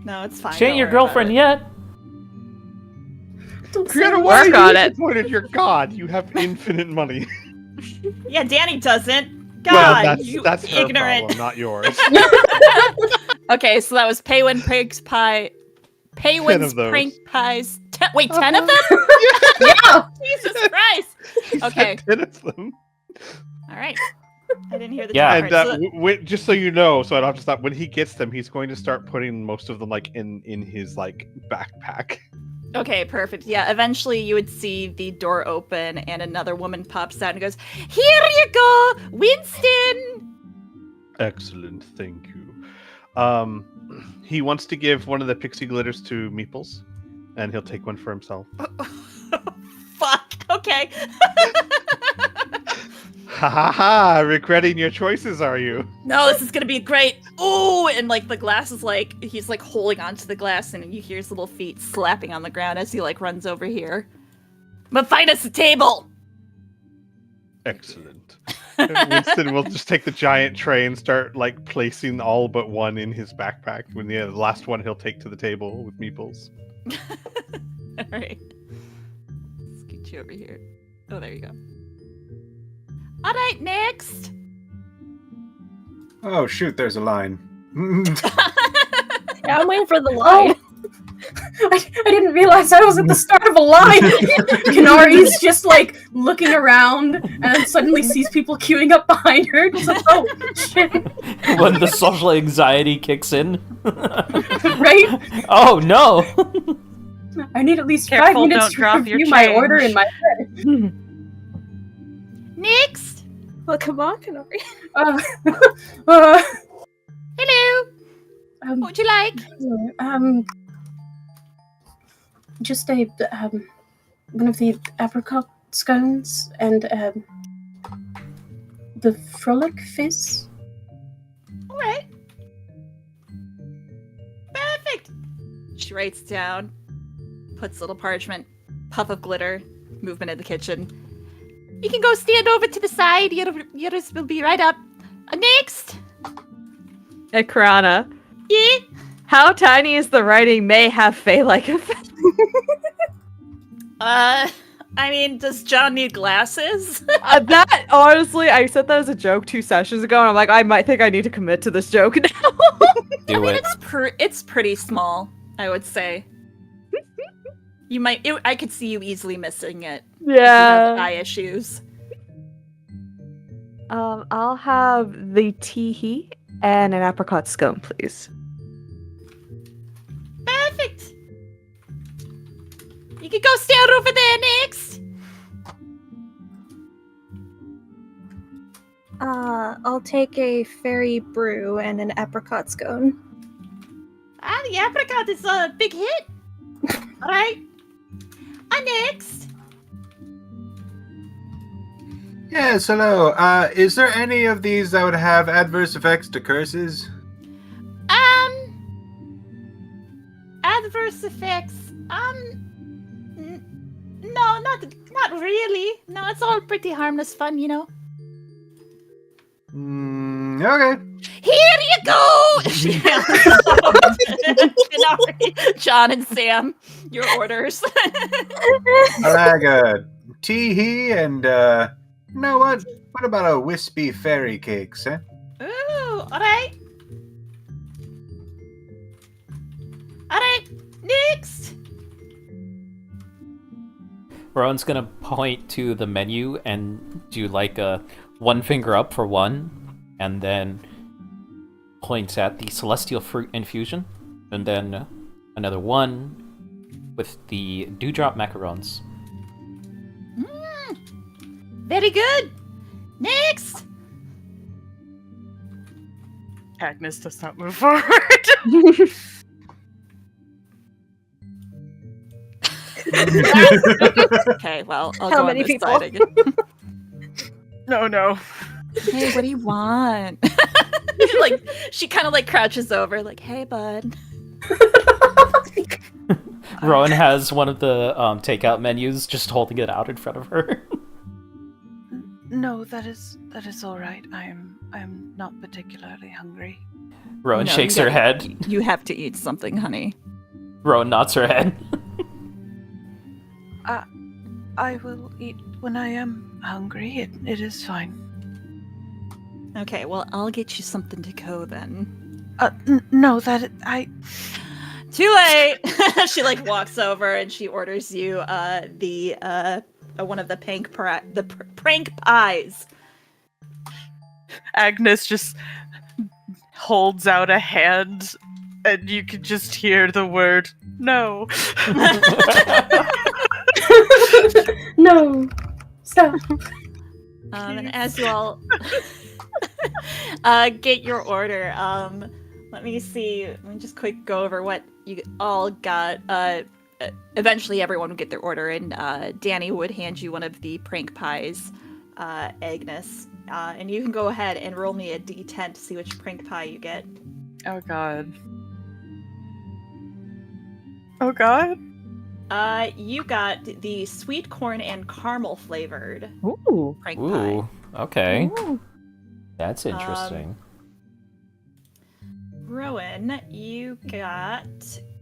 Speaker 1: No, it's fine.
Speaker 5: She ain't
Speaker 1: don't
Speaker 5: your
Speaker 1: worry about
Speaker 5: girlfriend
Speaker 1: it.
Speaker 5: yet.
Speaker 4: Criana, why
Speaker 7: Work
Speaker 4: are
Speaker 7: on
Speaker 4: you
Speaker 7: it.
Speaker 4: disappointed? You're God. You have infinite money.
Speaker 1: Yeah, Danny doesn't.
Speaker 4: Well,
Speaker 1: God, you
Speaker 4: that's her
Speaker 1: ignorant.
Speaker 4: problem, not yours.
Speaker 1: Okay, so that was Paywin pranks pie.
Speaker 4: 10
Speaker 1: Paywin's
Speaker 4: of those.
Speaker 1: prank pies. Wait, 10 of them?
Speaker 6: Yeah.
Speaker 1: Jesus Christ!
Speaker 4: He said
Speaker 1: Okay.
Speaker 4: 10 of them.
Speaker 1: All right. I didn't hear the
Speaker 5: Yeah.
Speaker 1: part.
Speaker 4: And just so you know, so I don't have to stop. When he gets them, he's going to start putting most of them like in his like backpack.
Speaker 1: Okay, perfect. Yeah, eventually you would see the door open and another woman pops out and goes, "Here you go, Winston!"
Speaker 4: Excellent, thank you. He wants to give one of the pixie glitters to Meeples, and he'll take one for himself.
Speaker 1: Fuck. Okay.
Speaker 4: Ha ha ha! Regretting your choices, are you?
Speaker 1: No, this is gonna be great. Ooh, and like the glass is like he's like holding onto the glass, and you hear his little feet slapping on the ground as he like runs over here. But find us a table.
Speaker 4: Excellent. Winston will just take the giant tray and start like placing all but one in his backpack. When the last one he'll take to the table with Meeples.
Speaker 1: All right. Let's get you over here. Oh, there you go. All right, next.
Speaker 8: Oh shoot, there's a line.
Speaker 3: Yeah, I'm waiting for the line.
Speaker 6: I didn't realize I was at the start of a line. Kanari's just like looking around and then suddenly sees people queuing up behind her. It's like, oh shit,
Speaker 5: When the social anxiety kicks in.
Speaker 6: right?
Speaker 5: Oh no!
Speaker 6: I need at least
Speaker 2: Careful,
Speaker 6: 5 minutes
Speaker 2: don't
Speaker 6: to
Speaker 2: drop your
Speaker 6: review my order in
Speaker 2: change.
Speaker 6: my head.
Speaker 1: Next.
Speaker 3: Well, come on, Canary.
Speaker 1: Hello. What would you like?
Speaker 6: Just a one of the apricot scones and the frolic fizz.
Speaker 1: All right. Perfect. She writes down, puts a little parchment, puff of glitter, movement in the kitchen. You can go stand over to the side. Yours will be right up. Next.
Speaker 7: Hey, Criana,
Speaker 1: Yeah.
Speaker 7: how tiny is the writing may have Fey-like effect?
Speaker 1: I mean, does John need glasses?
Speaker 7: That, honestly, I said that as a joke 2 sessions ago, and I'm like, I might think I need to commit to this joke now.
Speaker 5: Do it.
Speaker 1: It's pretty small, I would say. You might. I could see you easily missing it. If you have eye issues.
Speaker 7: I'll have the teehee and an apricot scone, please.
Speaker 1: Perfect. You can go stand over there next.
Speaker 3: I'll take a fairy brew and an apricot scone.
Speaker 1: Ah, the apricot is a big hit. All right. Next.
Speaker 8: Yes, hello. Is there any of these that would have adverse effects to curses?
Speaker 1: Adverse effects. No, not really. No, it's all pretty harmless fun, you know.
Speaker 8: Okay.
Speaker 1: "Here you go!" She hands Denari, John and Sam, your orders.
Speaker 8: I like a tee-hee and, you know what? What about a wispy fairy cakes, eh?
Speaker 1: Ooh, alright. Alright, next!
Speaker 5: Rowan's gonna point to the menu and do like a one finger up for one, and then points at the celestial fruit infusion, and then another one with the dewdrop macarons.
Speaker 1: Very good! Next!
Speaker 2: Agnes does not move forward.
Speaker 1: Okay, well, I'll
Speaker 3: How
Speaker 1: go
Speaker 3: many
Speaker 1: on this
Speaker 3: people?
Speaker 1: side again.
Speaker 2: No.
Speaker 1: Hey, what do you want? Like, she kind of like crouches over, like, hey, bud.
Speaker 5: Rowan has one of the takeout menus, just holding it out in front of her.
Speaker 2: No, that is all right. I'm not particularly hungry.
Speaker 5: Rowan
Speaker 1: No,
Speaker 5: shakes
Speaker 1: you
Speaker 5: her
Speaker 1: gotta-
Speaker 5: head.
Speaker 1: You have to eat something, honey.
Speaker 5: Rowan nods her head.
Speaker 2: I will eat when I am hungry. It is fine.
Speaker 1: Okay, well, I'll get you something to go then.
Speaker 2: No, that I.
Speaker 1: Too late! She like walks over and she orders you the one of the prank pies.
Speaker 2: Agnes just holds out a hand, and you can just hear the word no.
Speaker 6: No, stop.
Speaker 1: And as you all get your order, let me see. Let me just quick go over what you all got. Eventually, everyone would get their order, and Danny would hand you one of the prank pies, Agnes. And you can go ahead and roll me a d10 to see which prank pie you get.
Speaker 2: Oh god. Oh god.
Speaker 1: You got the sweet corn and caramel flavored
Speaker 7: Ooh.
Speaker 1: prank pie.
Speaker 5: Ooh, okay.
Speaker 7: Ooh.
Speaker 5: That's interesting.
Speaker 1: Rowan, you got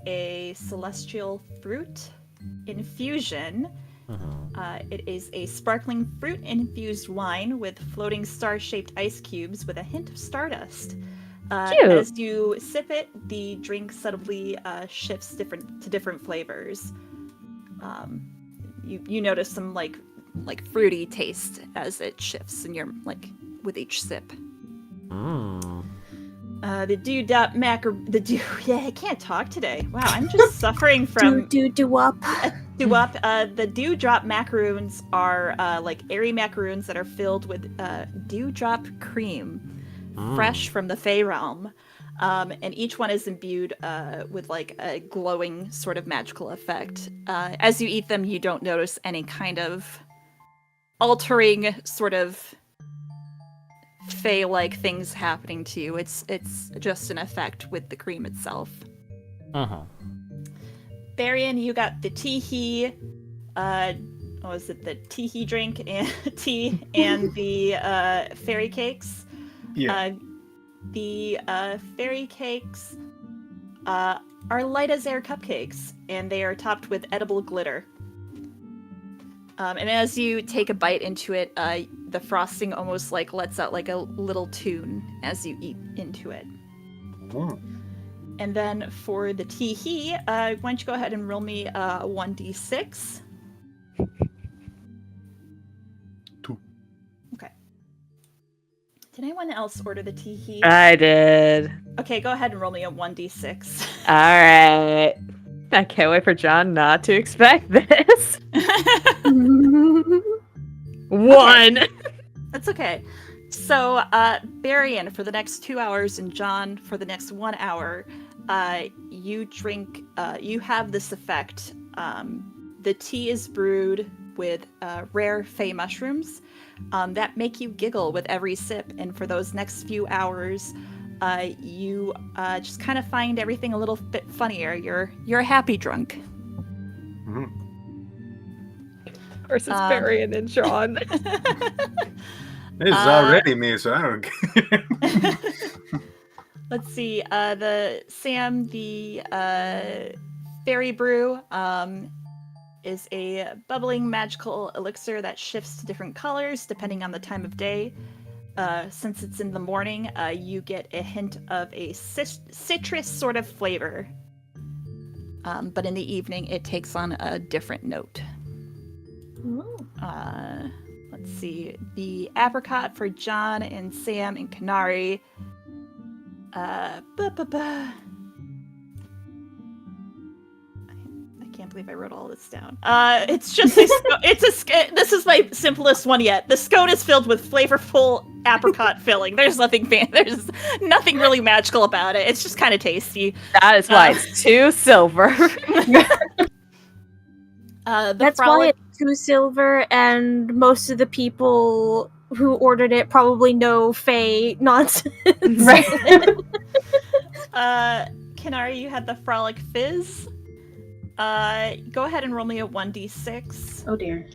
Speaker 1: a celestial fruit infusion. It is a sparkling fruit infused wine with floating star-shaped ice cubes with a hint of stardust.
Speaker 7: Cute.
Speaker 1: As you sip it, the drink subtly shifts to different flavors. You notice some like fruity taste as it shifts in your with each sip. The dewdrop I can't talk today. Wow, I'm just suffering from
Speaker 3: Do-up.
Speaker 1: dewdrop. The dewdrop macaroons are like airy macaroons that are filled with dewdrop cream, fresh from the Fey realm. And each one is imbued with like a glowing sort of magical effect. As you eat them, you don't notice any kind of altering sort of Fey-like things happening to you. It's just an effect with the cream itself. Varian, you got the teehee. What was it? The teehee drink and tea and the fairy cakes.
Speaker 8: Yeah.
Speaker 1: The fairy cakes are light as air cupcakes, and they are topped with edible glitter. And as you take a bite into it, the frosting almost like lets out like a little tune as you eat into it. And then for the teehee, why don't you go ahead and roll me 1d6?
Speaker 8: 2.
Speaker 1: Okay. Did anyone else order the teehee?
Speaker 7: I did.
Speaker 1: Okay, go ahead and roll me a 1d6.
Speaker 7: All right. I can't wait for John not to expect this. 1.
Speaker 1: That's okay. So, Barian for the next 2 hours and John for the next 1 hour, you drink, you have this effect. The tea is brewed with rare Fey mushrooms that make you giggle with every sip. And for those next few hours, you just kind of find everything a little bit funnier. You're a happy drunk.
Speaker 7: Of course, it's Barian and John.
Speaker 8: It's already me, so I don't care.
Speaker 1: Let's see. The fairy brew is a bubbling magical elixir that shifts to different colors depending on the time of day. Since it's in the morning, you get a hint of a citrus sort of flavor. But in the evening, it takes on a different note. Let's see. The apricot for John and Sam and Canary. I can't believe I wrote all this down. It's just this is my simplest one yet. The scone is filled with flavorful apricot filling. There's nothing there's nothing really magical about it. It's just kind of tasty.
Speaker 7: That is why it's 2 silver.
Speaker 3: That's why it's 2 silver, and most of the people who ordered it probably know Fae nonsense.
Speaker 6: Right.
Speaker 1: Canary, you had the Frolic Fizz. Go ahead and roll me a 1d6.
Speaker 6: Oh dear.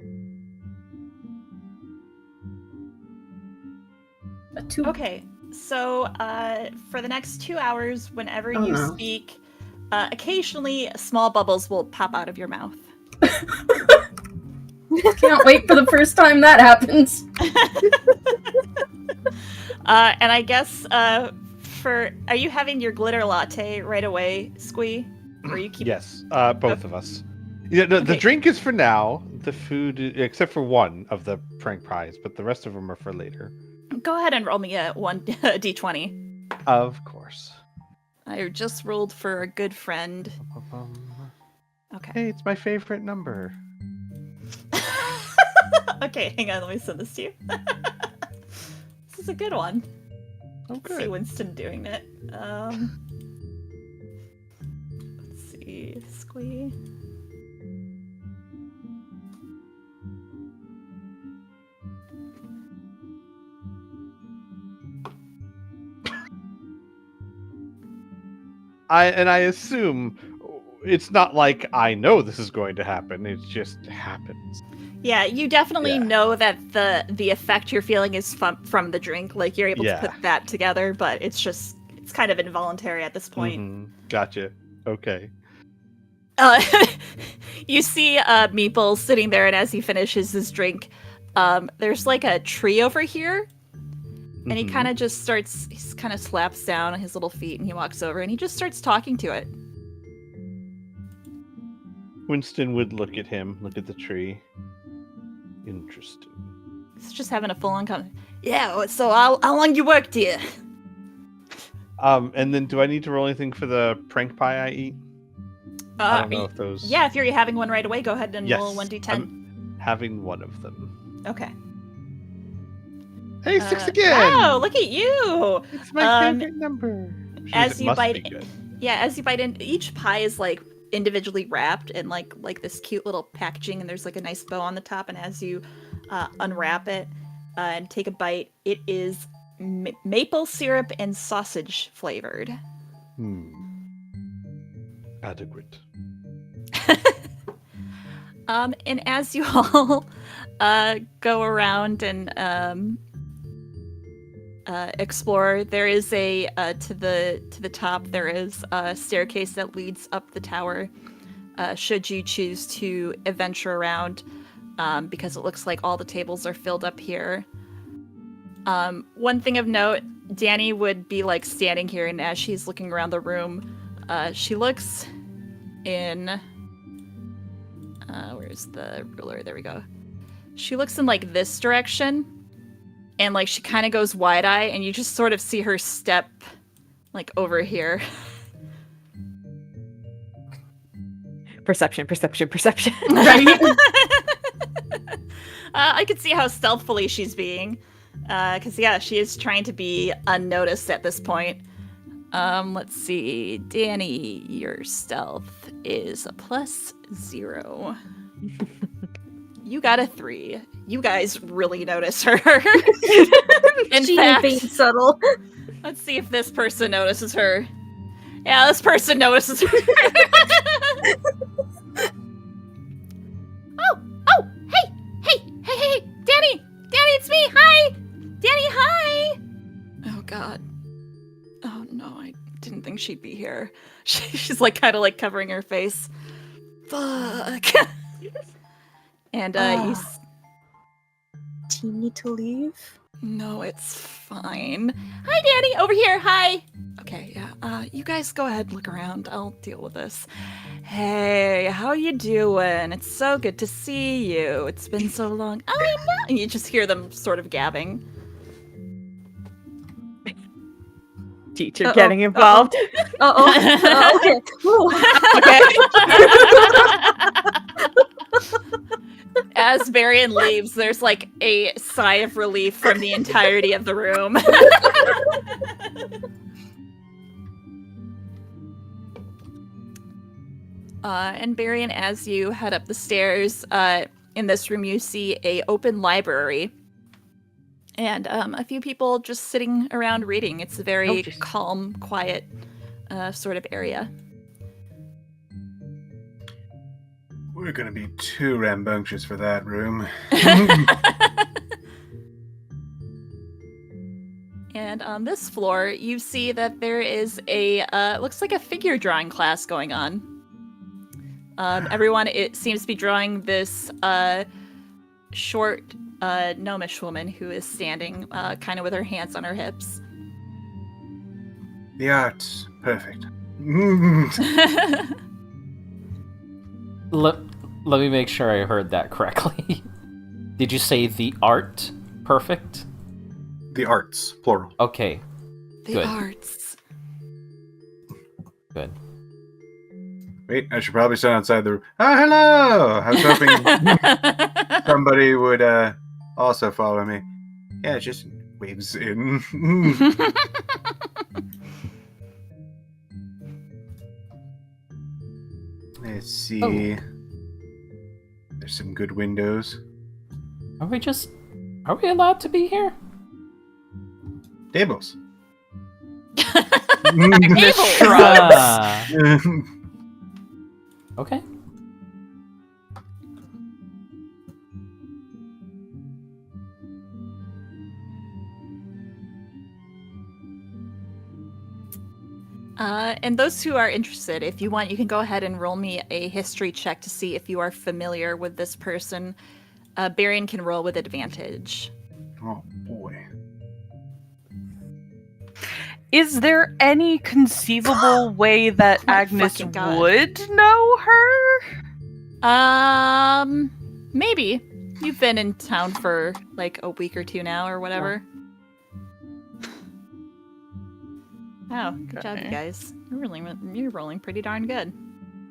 Speaker 6: A 2.
Speaker 1: Okay, so for the next 2 hours, whenever you speak, occasionally small bubbles will pop out of your mouth.
Speaker 6: Can't wait for the first time that happens.
Speaker 1: And I guess are you having your glitter latte right away, Squee? Or you keep...
Speaker 4: Yes, both of us. Yeah, the drink is for now. The food, except for one of the prank pies, but the rest of them are for later.
Speaker 1: Go ahead and roll me a d20.
Speaker 4: Of course.
Speaker 1: I just rolled for a good friend. Okay.
Speaker 4: Hey, it's my favorite number.
Speaker 1: Okay, hang on, let me send this to you. This is a good one.
Speaker 4: Oh,
Speaker 1: Let's see
Speaker 4: good.
Speaker 1: Winston doing it. Let's see, Squee.
Speaker 4: I assume it's not like I know this is going to happen. It just happens.
Speaker 1: Yeah, you definitely know that the effect you're feeling is from the drink. Like, you're able to put that together, but it's kind of involuntary at this point.
Speaker 4: Mm-hmm. Gotcha. Okay.
Speaker 1: You see Meeple sitting there, and as he finishes his drink, there's like a tree over here. And he kind of just slaps down on his little feet, and he walks over, and he just starts talking to it.
Speaker 4: Winston would look at him, look at the tree. Interesting.
Speaker 1: He's just having a full-on conversation. Yeah, so how long you worked here?
Speaker 4: And then do I need to roll anything for the prank pie I eat? I don't know if those...
Speaker 1: Yeah, if you're having one right away, go ahead and roll 1d10.
Speaker 4: I'm having one of them.
Speaker 1: Okay.
Speaker 4: Hey, 6 again!
Speaker 1: Wow, look at you!
Speaker 4: It's my favorite number.
Speaker 1: As you bite in, each pie is like individually wrapped in like this cute little packaging, and there's like a nice bow on the top, and as you unwrap it and take a bite, it is maple syrup and sausage flavored.
Speaker 4: Adequate.
Speaker 1: And as you all go around and explore, there is to the top there is a staircase that leads up the tower. Should you choose to adventure around, because it looks like all the tables are filled up here. One thing of note, Danny would be like standing here, and as she's looking around the room, she looks in. Where's the ruler? There we go. She looks in like this direction. And like she kind of goes wide-eye, and you just sort of see her step like over here.
Speaker 7: Perception.
Speaker 1: Right? I could see how stealthfully she's being. Because she is trying to be unnoticed at this point. Let's see. Danny, your stealth is a +0. You got a 3. You guys really notice her. In fact,
Speaker 3: being subtle.
Speaker 1: Let's see if this person notices her. Yeah, this person notices her. Hey, Danny, it's me. Hi, Danny. Hi. Oh God. Oh no, I she'd be here. She's like kind of like covering her face. Fuck. And you.
Speaker 3: Do you need to leave?
Speaker 1: No, it's fine. Hi, Danny. Over here. Hi. Okay, yeah. You guys go ahead and look around. I'll deal with this. Hey, how you doing? It's so good to see you. It's been so long. I know. And you just hear them sort of gabbing.
Speaker 7: Teacher getting involved.
Speaker 3: Okay. Ooh.
Speaker 1: As Varian leaves, there's like a sigh of relief from the entirety of the room. And Varian, as you head up the stairs, in this room you see a open library. And a few people just sitting around reading. It's a very calm, quiet sort of area.
Speaker 8: We're gonna be too rambunctious for that room.
Speaker 1: And on this floor, you see that there is a, looks like a figure drawing class going on. Everyone, it seems to be drawing this short, gnomish woman who is standing kind of with her hands on her hips.
Speaker 8: The art's perfect.
Speaker 5: Let me make sure I heard that correctly. Did you say the art perfect?
Speaker 8: The arts, plural.
Speaker 5: Okay.
Speaker 1: The
Speaker 5: Good.
Speaker 1: arts.
Speaker 5: Good.
Speaker 8: Wait, I should probably stand outside the room. Oh, hello! I was hoping somebody would also follow me. Yeah, it just waves in. Let's see.
Speaker 5: Oh.
Speaker 8: There's some good windows.
Speaker 5: Are we allowed to be here?
Speaker 8: Tables.
Speaker 5: Ah, okay.
Speaker 1: And those who are interested, if you want, you can go ahead and roll me a history check to see if you are familiar with this person. Barian can roll with advantage.
Speaker 8: Oh boy.
Speaker 2: Is there any conceivable way that
Speaker 1: My
Speaker 2: Agnes
Speaker 1: fucking God.
Speaker 2: would know her?
Speaker 1: Maybe. You've been in town for like a week or two now or whatever. Wow, good job, you guys. You're rolling pretty darn good.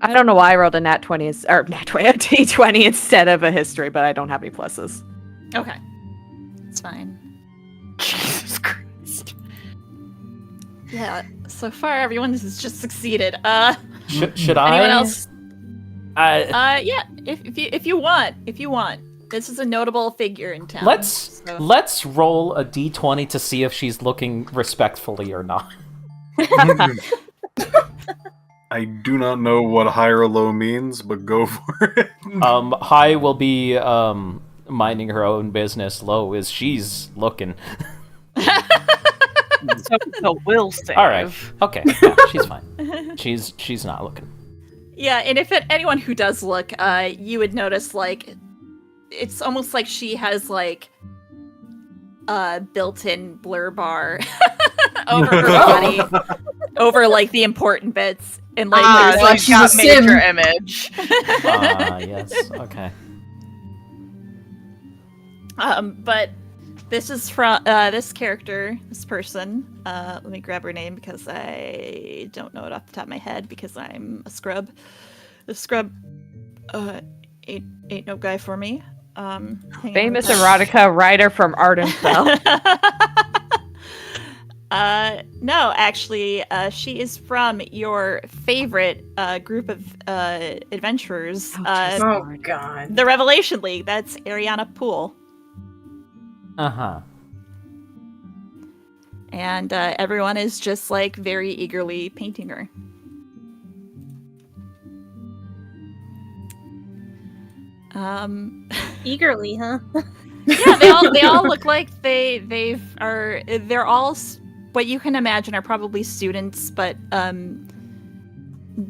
Speaker 7: I don't know why I rolled a nat 20 or nat 20, a d20 instead of a history, but I don't have any pluses.
Speaker 1: Okay. It's fine.
Speaker 2: Jesus Christ.
Speaker 1: Yeah, so far everyone has just succeeded.
Speaker 5: Should I?
Speaker 1: Anyone else?
Speaker 5: Yeah.
Speaker 1: If you want. This is a notable figure in town.
Speaker 5: Let's roll a d20 to see if she's looking respectfully or not.
Speaker 8: I do not know what high or low means, but go for it.
Speaker 5: High will be minding her own business. Low is she's looking.
Speaker 2: So the will save.
Speaker 5: All right. Okay. Yeah, she's fine. She's not looking.
Speaker 1: Yeah, and if anyone who does look, you would notice like it's almost like she has like a built-in blur bar over her body, over like the important bits, and like there's like
Speaker 2: she's got
Speaker 6: she's a sim.
Speaker 2: major image.
Speaker 5: Yes. Okay.
Speaker 1: But this is from this character, this person. Let me grab her name because I don't know it off the top of my head because I'm a scrub. The scrub ain't no guy for me.
Speaker 7: Famous erotica writer from Ardenfell.
Speaker 1: No, actually, she is from your favorite group of adventurers.
Speaker 6: Oh god.
Speaker 1: The Revelation League. That's Ariana Poole.
Speaker 5: Uh-huh.
Speaker 1: And everyone is just like very eagerly painting her.
Speaker 3: Eagerly, huh?
Speaker 1: Yeah, they all look like they're all what you can imagine are probably students, but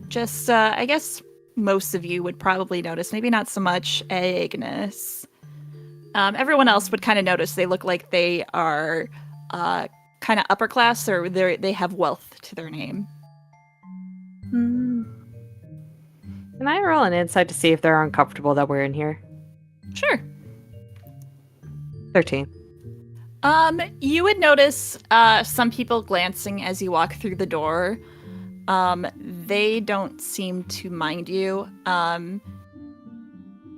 Speaker 1: just I guess most of you would probably notice, maybe not so much Agnes. Everyone else would kind of notice they look like they are kind of upper class, or they have wealth to their name.
Speaker 7: Can I roll an insight to see if they're uncomfortable that we're in here?
Speaker 1: Sure.
Speaker 7: 13.
Speaker 1: You would notice some people glancing as you walk through the door. They don't seem to mind you.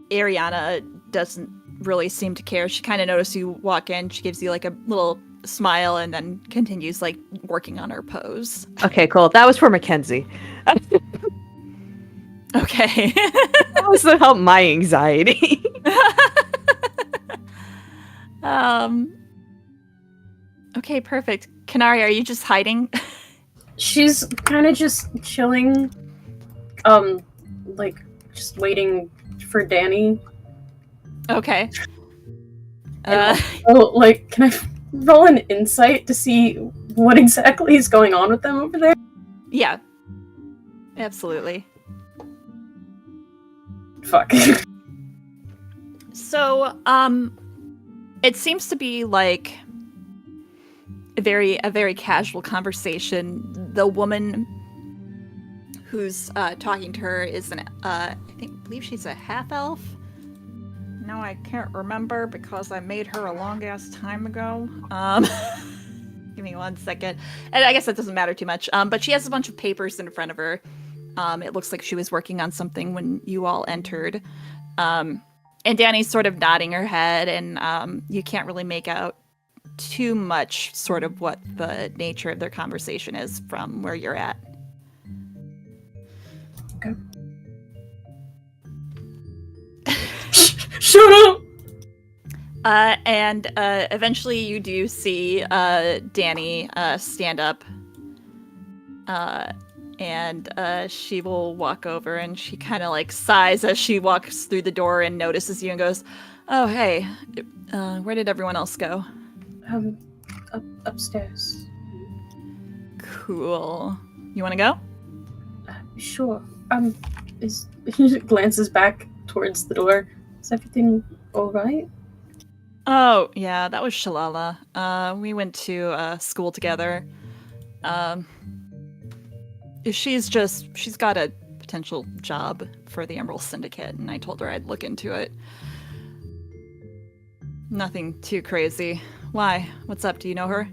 Speaker 1: Ariana doesn't really seem to care. She kind of notices you walk in. She gives you like a little smile and then continues like working on her pose.
Speaker 7: Okay, cool. That was for Mackenzie.
Speaker 1: Okay.
Speaker 7: That was to help my anxiety.
Speaker 1: Okay, perfect. Kanari, are you just hiding?
Speaker 6: She's kind of just chilling, like just waiting for Danny.
Speaker 1: Okay.
Speaker 6: Oh, like, can I roll an insight to see what exactly is going on with them over there?
Speaker 1: Yeah. Absolutely.
Speaker 6: Fuck.
Speaker 1: So, it seems to be like a very casual conversation. The woman who's talking to her is I believe she's a half elf. No, I can't remember because I made her a long ass time ago. Give me 1 second. And I guess that doesn't matter too much. But she has a bunch of papers in front of her. It looks like she was working on something when you all entered. And Danny's sort of nodding her head, and you can't really make out too much sort of what the nature of their conversation is from where you're at.
Speaker 6: Okay. Shut up!
Speaker 1: And eventually you do see Danny stand up. And she will walk over, and she kind of like sighs as she walks through the door and notices you and goes, "Oh, hey, where did everyone else go?"
Speaker 6: Upstairs.
Speaker 1: Cool. You want to go?
Speaker 6: Sure. He glances back towards the door. Is everything alright?
Speaker 1: Oh, yeah, that was Shalala. We went to school together. She's got a potential job for the Umbral Syndicate, and I told her I'd look into it. Nothing too crazy. Why? What's up? Do you know her?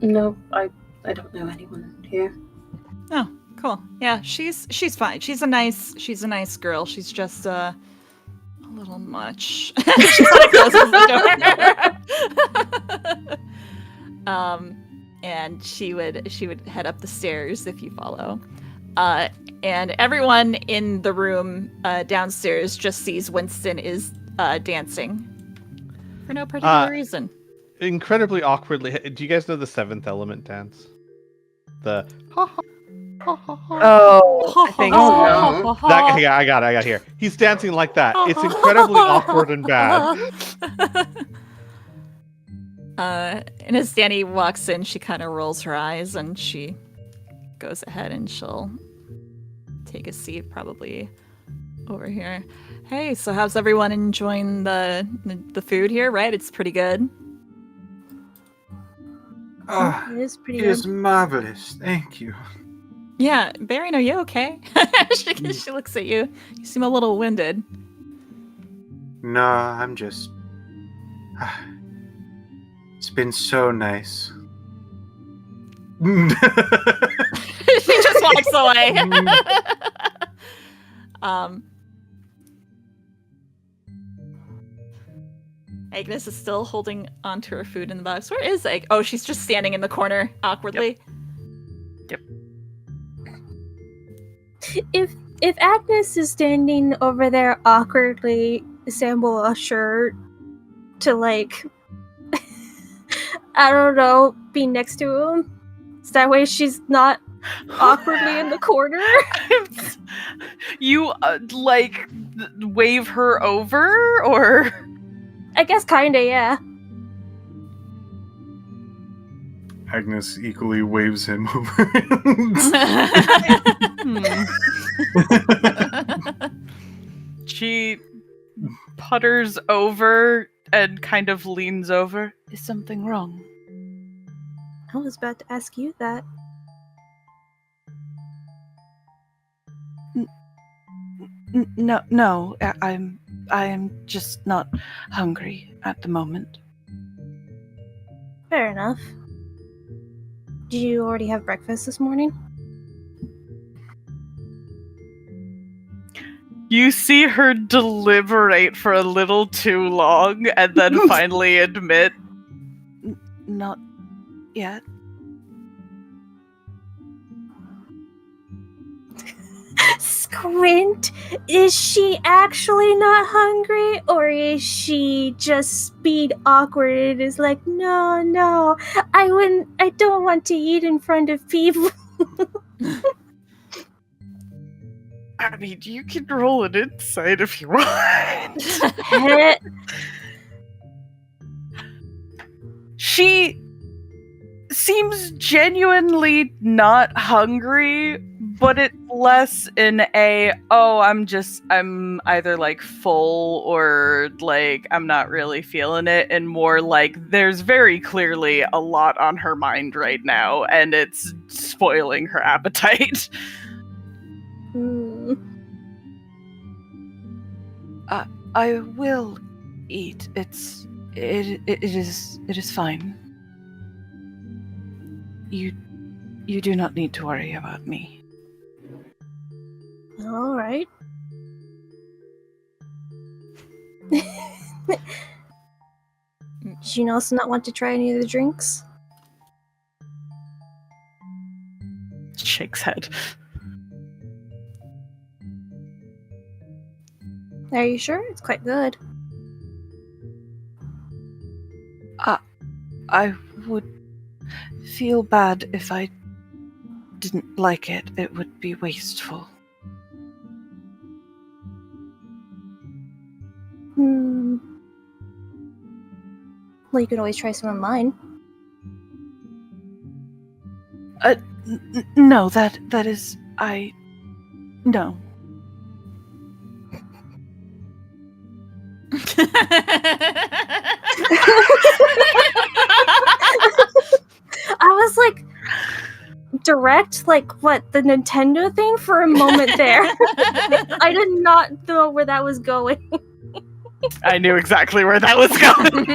Speaker 6: No, I don't know anyone here.
Speaker 1: Oh, cool. Yeah, she's fine. She's a nice girl. She's just a little much. She sort of closes the door. And she would head up the stairs if you follow. And everyone in the room downstairs just sees Winston is dancing for no particular reason.
Speaker 4: Incredibly awkwardly. Do you guys know the 7th element dance? The
Speaker 7: Oh, I think so.
Speaker 4: that, I got it here. He's dancing like that. It's incredibly awkward and bad.
Speaker 1: And as Danny walks in, she kind of rolls her eyes and she goes ahead and she'll take a seat probably over here. Hey, so how's everyone enjoying the food here, right? It's pretty good.
Speaker 8: Oh,
Speaker 3: It is pretty
Speaker 8: it is
Speaker 3: good.
Speaker 8: marvelous. Thank you.
Speaker 1: Yeah, Baron, are you okay? She looks at you. You seem a little winded.
Speaker 8: No, I'm just... It's been so nice.
Speaker 1: She just walks away. Agnes is still holding onto her food in the box. Where is Ag? Oh, she's just standing in the corner awkwardly.
Speaker 2: Yep.
Speaker 3: If Agnes is standing over there awkwardly, Sam will assure to like I don't know, be next to him. So that way she's not awkwardly in the corner.
Speaker 2: You wave her over, or
Speaker 3: I guess kinda, yeah.
Speaker 8: Agnes equally waves him over.
Speaker 2: She putters over and kind of leans over. Is something wrong?
Speaker 3: I was about to ask you that.
Speaker 2: No. I am just not hungry at the moment.
Speaker 3: Fair enough. Did you already have breakfast this morning?
Speaker 2: You see her deliberate for a little too long and then finally admit, not yet.
Speaker 3: Squint, is she actually not hungry, or is she just being awkward and is like, no, I don't want to eat in front of people.
Speaker 2: I mean, you can roll an insight if you want. She seems genuinely not hungry, but it's less in a, I'm either like full or like I'm not really feeling it, and more like there's very clearly a lot on her mind right now and it's spoiling her appetite. I will eat. It is fine. You do not need to worry about me.
Speaker 3: All right. Did you also not want to try any of the drinks?
Speaker 2: Shakes head.
Speaker 3: Are you sure? It's quite good.
Speaker 2: I would feel bad if I didn't like it. It would be wasteful.
Speaker 3: Well, you could always try some of mine.
Speaker 2: No, that is... No.
Speaker 3: I was like, direct, like, what, the Nintendo thing for a moment there. I did not know where that was going.
Speaker 2: I knew exactly where that was going.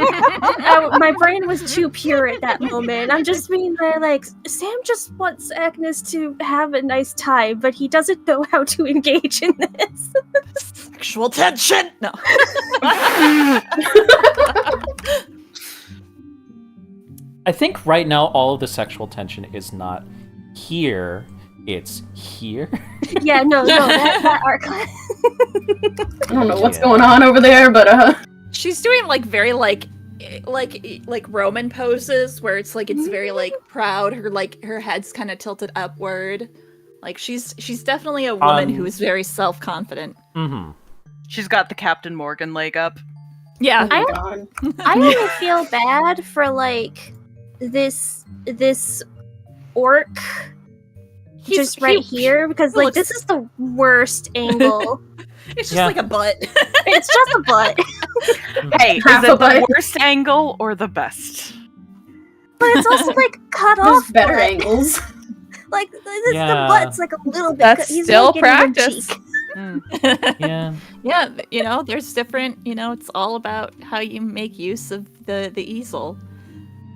Speaker 3: My brain was too pure at that moment. I'm just being there like, Sam just wants Agnes to have a nice time, but he doesn't know how to engage in this.
Speaker 1: Sexual tension! No.
Speaker 5: I think right now all of the sexual tension is not here, it's here.
Speaker 3: Yeah, no, that art class.
Speaker 6: I don't know what's going on over there, but
Speaker 1: She's doing like very like Roman poses where it's like it's very like proud. Her head's kind of tilted upward. Like she's definitely a woman who is very self-confident.
Speaker 5: Mm-hmm.
Speaker 2: She's got the Captain Morgan leg up.
Speaker 1: Yeah.
Speaker 6: God.
Speaker 3: I only feel bad for like this orc just right here because like this is the worst angle.
Speaker 1: It's just like a butt.
Speaker 3: It's just a butt.
Speaker 2: Hey, is it the worst angle or the best?
Speaker 3: But it's also like cut
Speaker 6: there's
Speaker 3: off
Speaker 6: better
Speaker 3: butt.
Speaker 6: angles.
Speaker 3: Like the
Speaker 5: Yeah.
Speaker 3: butt's like a little bit.
Speaker 7: That's
Speaker 3: he's
Speaker 7: still
Speaker 3: like getting the
Speaker 7: practice.
Speaker 3: cheek.
Speaker 5: Yeah.
Speaker 1: Yeah, you know, there's different, you know, it's all about how you make use of the easel.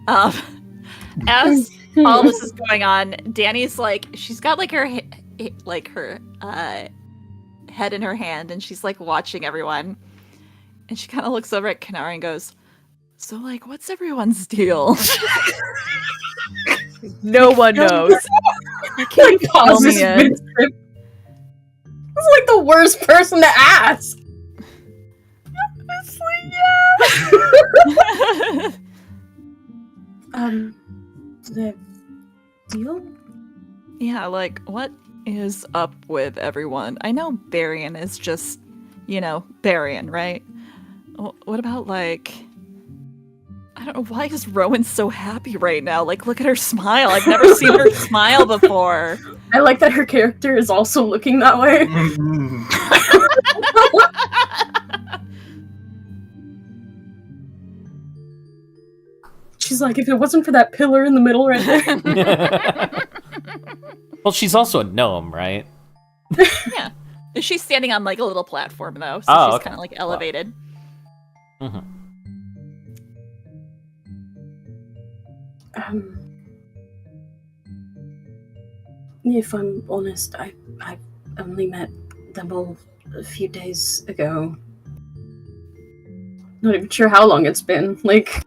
Speaker 1: As all this is going on, Danny's like, she's got like her head in her hand and she's like watching everyone. And she kind of looks over at Kanara and goes, so like, what's everyone's deal?
Speaker 7: No one knows.
Speaker 1: You can't tell
Speaker 6: Pauses
Speaker 1: me it.
Speaker 6: mid-trip. It's like the worst person to ask. The deal?
Speaker 1: Yeah, like, what is up with everyone? I know Barian is just, you know, Barian, right? What about, like, I don't know, why is Rowan so happy right now? Like, look at her smile. I've never seen her smile before.
Speaker 6: I like that her character is also looking that way. She's like, if it wasn't for that pillar in the middle right there.
Speaker 5: Well, she's also a gnome, right?
Speaker 1: Yeah. She's standing on, like, a little platform, though, so
Speaker 5: Oh,
Speaker 1: she's
Speaker 5: okay.
Speaker 1: kind of, like, elevated.
Speaker 5: Mm-hmm.
Speaker 6: If I'm honest, I only met them all a few days ago. Not even sure how long it's been. Like,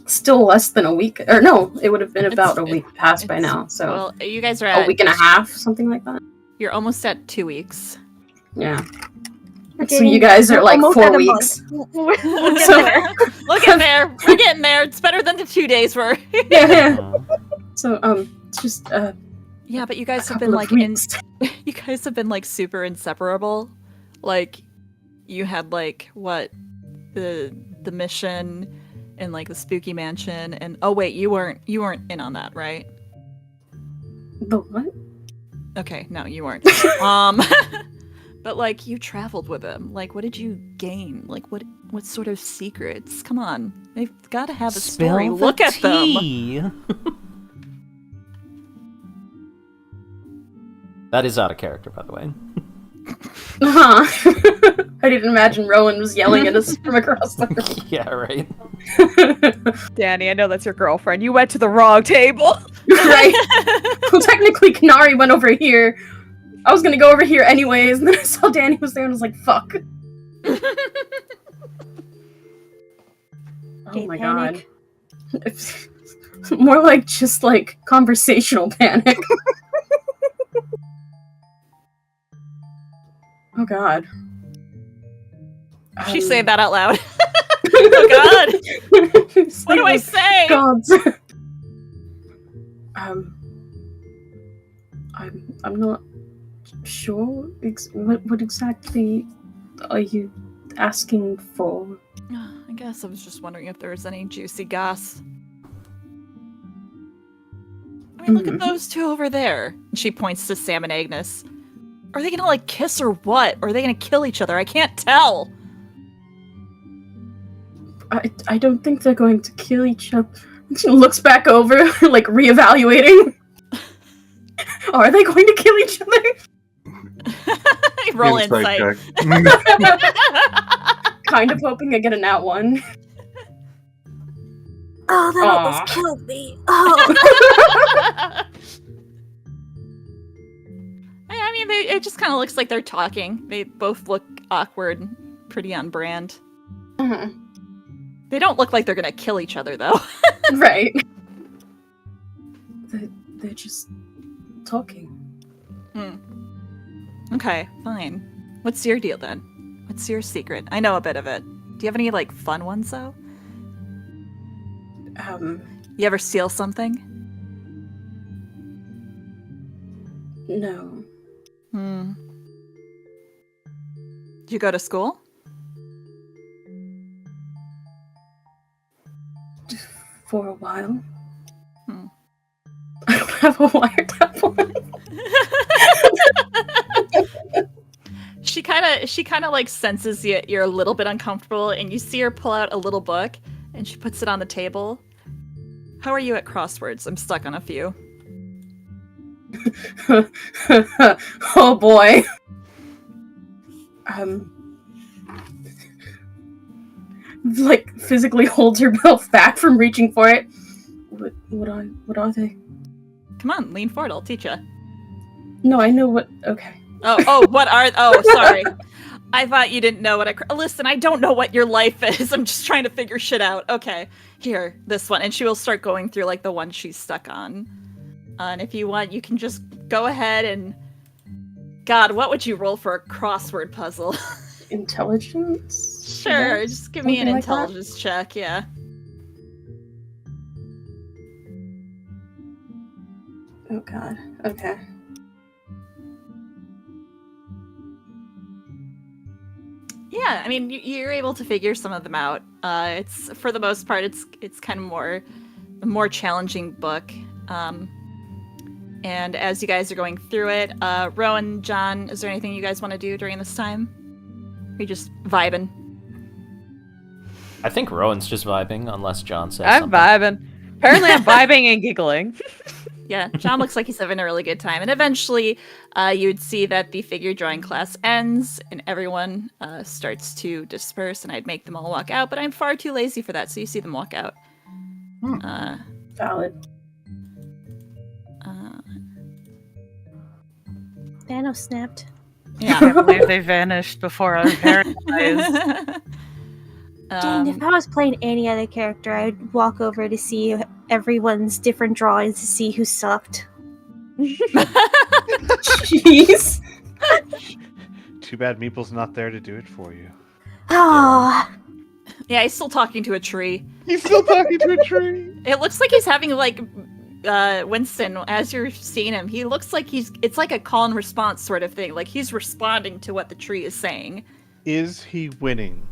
Speaker 6: still less than a week. Or no, it would have been about a week past by now. So
Speaker 1: Well, you guys are
Speaker 6: a week and a half, something like that.
Speaker 1: You're almost at 2 weeks.
Speaker 6: Yeah.
Speaker 3: We're
Speaker 6: So you guys are
Speaker 3: we're
Speaker 6: like
Speaker 3: almost
Speaker 6: 4
Speaker 3: at a
Speaker 6: weeks.
Speaker 3: month. We're getting
Speaker 6: So-
Speaker 3: there.
Speaker 1: We'll get there. We're getting there. It's better than the 2 days were.
Speaker 6: Yeah. So it's just
Speaker 1: Yeah, but you guys
Speaker 6: a
Speaker 1: have been
Speaker 6: couple of
Speaker 1: like
Speaker 6: weeks.
Speaker 1: you guys have been like super inseparable. Like you had like what the mission and like the spooky mansion and oh wait, you weren't in on that, right?
Speaker 6: The what?
Speaker 1: Okay, no, you weren't. But like you traveled with him. Like what did you gain? Like what sort of secrets? Come on. They've got to have a story.
Speaker 5: Spill the
Speaker 1: Look at them.
Speaker 5: tea. That is out of character, by the way.
Speaker 6: I didn't imagine Rowan was yelling at us from across the room.
Speaker 5: Yeah, right.
Speaker 7: Danny, I know that's your girlfriend. You went to the wrong table.
Speaker 6: Right. Well, technically, Canary went over here. I was gonna go over here anyways, and then I saw Danny was there and I was like, fuck. Oh my
Speaker 3: panic.
Speaker 6: god. It's more like just like conversational panic. Oh god.
Speaker 1: She say that out loud. Oh god. What do I say?
Speaker 6: Gods. I'm not sure. What exactly are you asking for?
Speaker 1: I guess I was just wondering if there was any juicy goss. I mean, look at those two over there. And she points to Sam and Agnes. Are they gonna like kiss or what? Or are they gonna kill each other? I can't tell.
Speaker 6: I don't think they're going to kill each other. She looks back over, like reevaluating. Are they going to kill each other?
Speaker 1: Roll insight.
Speaker 8: check.
Speaker 6: Kind of hoping I get a nat 1.
Speaker 3: Oh, that
Speaker 6: Aw.
Speaker 3: almost killed me. Oh.
Speaker 1: I mean, it just kind of looks like they're talking. They both look awkward, pretty on brand.
Speaker 6: Mhm.
Speaker 1: They don't look like they're gonna kill each other, though.
Speaker 6: Right. They're just talking.
Speaker 1: Okay, fine. What's your deal then? What's your secret? I know a bit of it. Do you have any like fun ones though? You ever steal something?
Speaker 6: No.
Speaker 1: Did you go to school?
Speaker 6: For a while.
Speaker 1: Hmm.
Speaker 6: I don't have a wiretap on.
Speaker 1: She kind of like senses you're a little bit uncomfortable, and you see her pull out a little book, and she puts it on the table. How are you at crosswords? I'm stuck on a few.
Speaker 6: Oh boy. Like physically holds herself back from reaching for it. What are they?
Speaker 1: Come on, lean forward. I'll teach you.
Speaker 6: No, I know what. Okay.
Speaker 1: What are? Oh, sorry. I thought you didn't know what listen, I don't know what your life is. I'm just trying to figure shit out. Okay, here, this one, and she will start going through like the one she's stuck on. And if you want, you can just go ahead and. God, what would you roll for a crossword puzzle?
Speaker 6: Intelligence?
Speaker 1: Sure,
Speaker 6: Yes?
Speaker 1: just give me an
Speaker 6: Something like that?
Speaker 1: intelligence check. Yeah.
Speaker 6: Oh god. Okay.
Speaker 1: Yeah, I mean, you're able to figure some of them out. It's for the most part, it's kind of a more challenging book. And as you guys are going through it, Rowan, John, is there anything you guys want to do during this time? Are you just vibing?
Speaker 5: I think Rowan's just vibing, unless John says
Speaker 7: I'm
Speaker 5: something.
Speaker 7: vibing. Apparently, I'm vibing and giggling.
Speaker 1: Yeah, John looks like he's having a really good time. And eventually, you'd see that the figure drawing class ends and everyone starts to disperse, and I'd make them all walk out, but I'm far too lazy for that, so you see them walk out.
Speaker 6: Valid.
Speaker 3: Thanos snapped.
Speaker 1: Yeah.
Speaker 2: I can't believe they vanished before our very eyes.
Speaker 3: Dang, if I was playing any other character, I'd walk over to see everyone's different drawings to see who sucked.
Speaker 6: Jeez.
Speaker 4: Too bad Meeple's not there to do it for you.
Speaker 3: Oh,
Speaker 1: Yeah, he's still talking to a tree.
Speaker 4: He's still talking to a tree.
Speaker 1: It looks like he's having like Winston, as you're seeing him, he looks like it's like a call and response sort of thing. Like he's responding to what the tree is saying.
Speaker 4: Is he winning?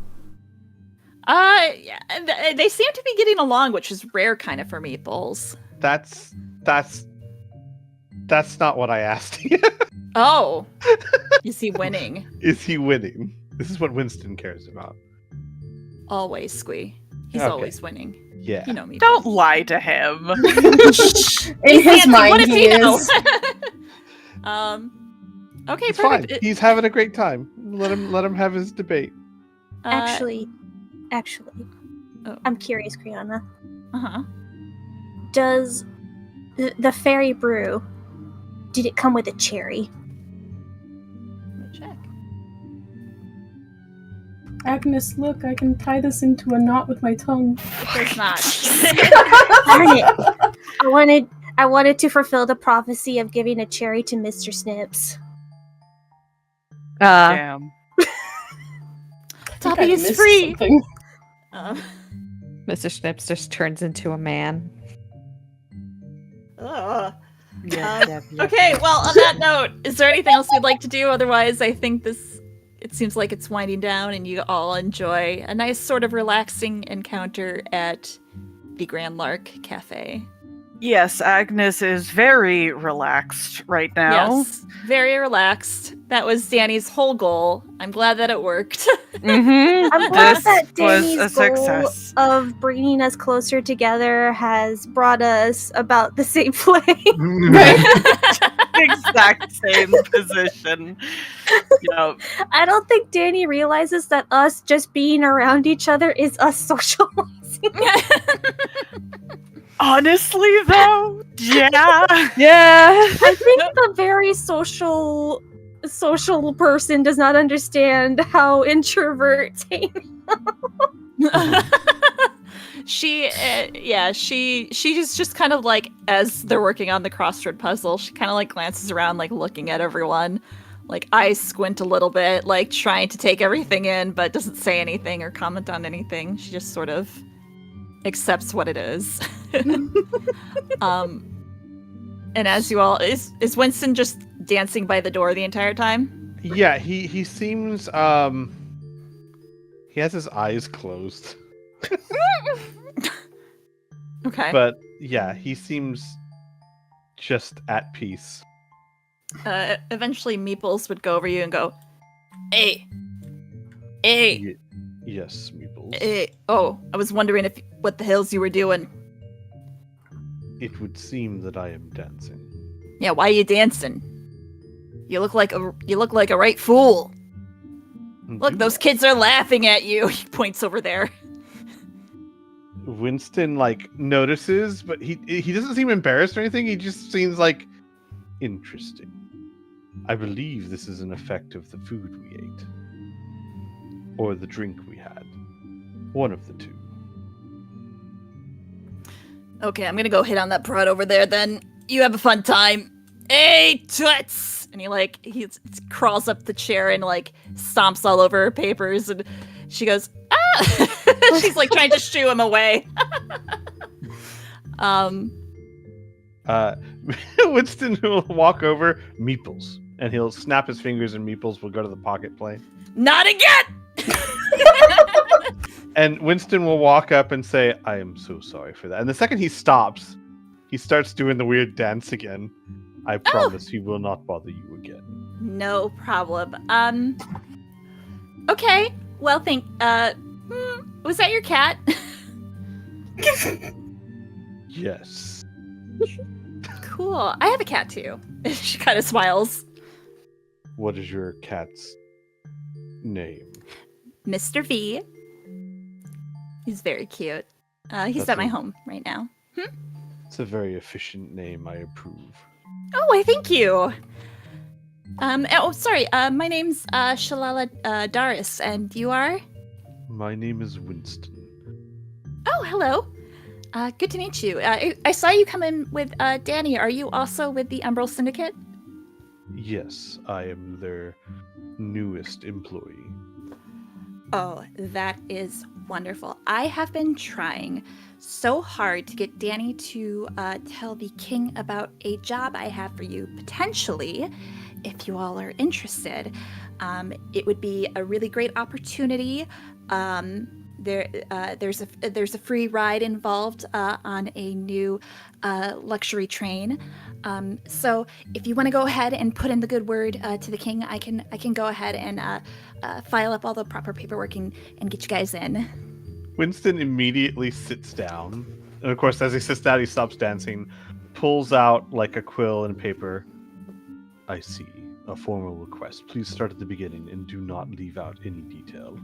Speaker 1: Yeah, they seem to be getting along, which is rare kind of for meeples.
Speaker 4: That's not what I asked.
Speaker 1: Oh. Is he winning?
Speaker 4: Is he winning? This is what Winston cares about.
Speaker 1: Always, Squee. He's
Speaker 4: Okay.
Speaker 1: always winning.
Speaker 4: Yeah.
Speaker 1: You know me.
Speaker 2: Don't lie to him.
Speaker 6: In
Speaker 1: He's
Speaker 6: his
Speaker 1: dancing.
Speaker 6: mind,
Speaker 1: What does
Speaker 6: he
Speaker 1: know?
Speaker 6: is.
Speaker 1: Okay,
Speaker 4: It's
Speaker 1: perfect.
Speaker 4: fine. He's having a great time. Let him have his debate.
Speaker 3: actually,
Speaker 1: Oh.
Speaker 3: I'm curious, Criana.
Speaker 1: Uh-huh.
Speaker 3: Does the fairy brew, did it come with a cherry?
Speaker 1: Let me check.
Speaker 6: Agnes, look, I can tie this into a knot with my tongue.
Speaker 1: There's not.
Speaker 3: Darn it! I wanted to fulfill the prophecy of giving a cherry to Mr. Snips.
Speaker 2: Damn.
Speaker 6: I think I
Speaker 1: Toppy is
Speaker 6: missed
Speaker 1: free.
Speaker 6: something.
Speaker 7: Mr. Snips just turns into a man.
Speaker 1: Ugh.
Speaker 7: Yeah.
Speaker 1: Okay, well, on that note, is there anything else you'd like to do? Otherwise, I think it seems like it's winding down and you all enjoy a nice sort of relaxing encounter at the Grand Lark Cafe.
Speaker 2: Yes, Agnes is very relaxed right now.
Speaker 1: Yes, very relaxed. That was Danny's whole goal. I'm glad that it worked.
Speaker 2: Mm-hmm.
Speaker 3: I'm glad
Speaker 2: This
Speaker 3: that
Speaker 2: was
Speaker 3: Danny's
Speaker 2: a success.
Speaker 3: goal of bringing us closer together has brought us about the same place.
Speaker 2: Exact same position. You know,
Speaker 3: I don't think Danny realizes that us just being around each other is us socializing.
Speaker 2: honestly, though, yeah.
Speaker 7: Yeah.
Speaker 3: I think the very social person does not understand how introverts hate.
Speaker 1: She just kind of like, as they're working on the crossword puzzle, she kind of like glances around, like looking at everyone, like eyes squint a little bit, like trying to take everything in, but doesn't say anything or comment on anything. She just sort of accepts what it is. And as you all, is Winston just dancing by the door the entire time?
Speaker 4: Yeah, he seems he has his eyes closed.
Speaker 1: Okay.
Speaker 4: But yeah, he seems just at peace.
Speaker 1: Eventually Meeples would go over you and go, Hey!
Speaker 4: Yes, Meeples.
Speaker 1: Hey! Oh, I was wondering what the hells you were doing.
Speaker 4: It would seem that I am dancing.
Speaker 1: Yeah, why are you dancing? You look like a right fool. Look, those kids are laughing at you. He points over there.
Speaker 4: Winston notices, but he doesn't seem embarrassed or anything. He just seems interesting. I believe this is an effect of the food we ate. Or the drink we had. One of the two.
Speaker 1: Okay, I'm gonna go hit on that broad over there then. You have a fun time. Hey, toots! And he crawls up the chair and stomps all over her papers, and she goes, ah! She's trying to shoo him away.
Speaker 4: Winston will walk over, Meeples, and he'll snap his fingers and Meeples will go to the pocket plane.
Speaker 1: Not again!
Speaker 4: And Winston will walk up and say, I am so sorry for that. And the second he stops, he starts doing the weird dance again. I promise he will not bother you again.
Speaker 1: No problem. Okay. Well, was that your cat?
Speaker 4: Yes.
Speaker 1: Cool. I have a cat too. She kind of smiles.
Speaker 4: What is your cat's name?
Speaker 1: Mr. V. He's very cute. He's
Speaker 4: That's
Speaker 1: at my
Speaker 4: a-
Speaker 1: home right now.
Speaker 4: It's a very efficient name. I approve.
Speaker 1: Oh, I thank you. Sorry. My name's Shalala Daris, and you are?
Speaker 4: My name is Winston.
Speaker 1: Oh, hello. Good to meet you. I saw you come in with Danny. Are you also with the Umbral Syndicate?
Speaker 4: Yes, I am their newest employee.
Speaker 1: Oh, that is wonderful. I have been trying so hard to get Danny to tell the king about a job I have for you, potentially, if you all are interested. It would be a really great opportunity. There's a free ride involved on a new luxury train. So if you want to go ahead and put in the good word to the king, I can go ahead and file up all the proper paperwork and get you guys in.
Speaker 4: Winston immediately sits down. And of course, as he sits down, he stops dancing, pulls out like a quill and paper. I see. A formal request. Please start at the beginning and do not leave out any detail.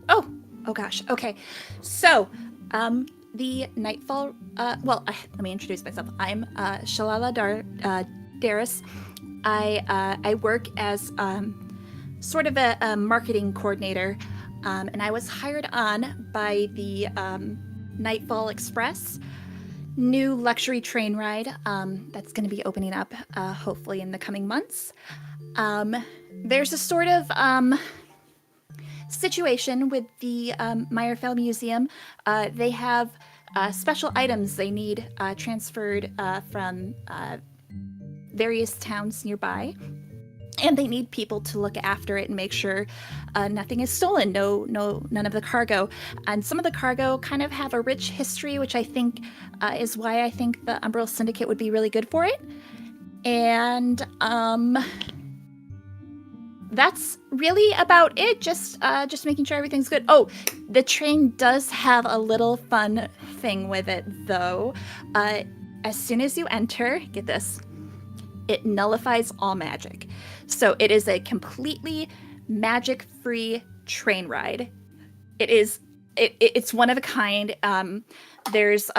Speaker 1: Oh gosh. Okay. So, the Nightfall. Let me introduce myself. I'm Shalala Daris. I work as sort of a marketing coordinator, and I was hired on by the Nightfall Express, new luxury train ride that's going to be opening up hopefully in the coming months. There's a sort of situation with the Meyerfell Museum. They have special items they need transferred from various towns nearby, and they need people to look after it and make sure nothing is stolen, none of the cargo. And some of the cargo kind of have a rich history, which I think is why I think the Umbral Syndicate would be really good for it. And that's really about it. Just making sure everything's good. Oh, the train does have a little fun thing with it, though. As soon as you enter, get this, it nullifies all magic. So it is a completely magic-free train ride. It's one of a kind. There's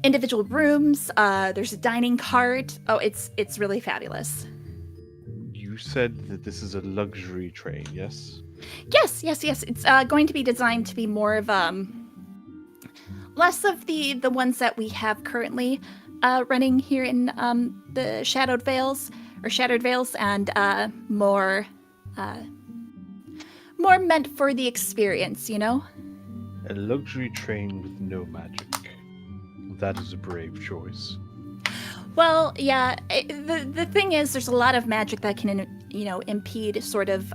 Speaker 1: individual rooms. There's a dining cart. Oh, it's really fabulous.
Speaker 4: You said that this is a luxury train, yes?
Speaker 1: Yes. It's going to be designed to be more of less of the ones that we have currently running here in the Shattered Vales, and more meant for the experience, you know?
Speaker 4: A luxury train with no magic. That is a brave choice.
Speaker 1: Well, yeah. The thing is, there's a lot of magic that can, impede sort of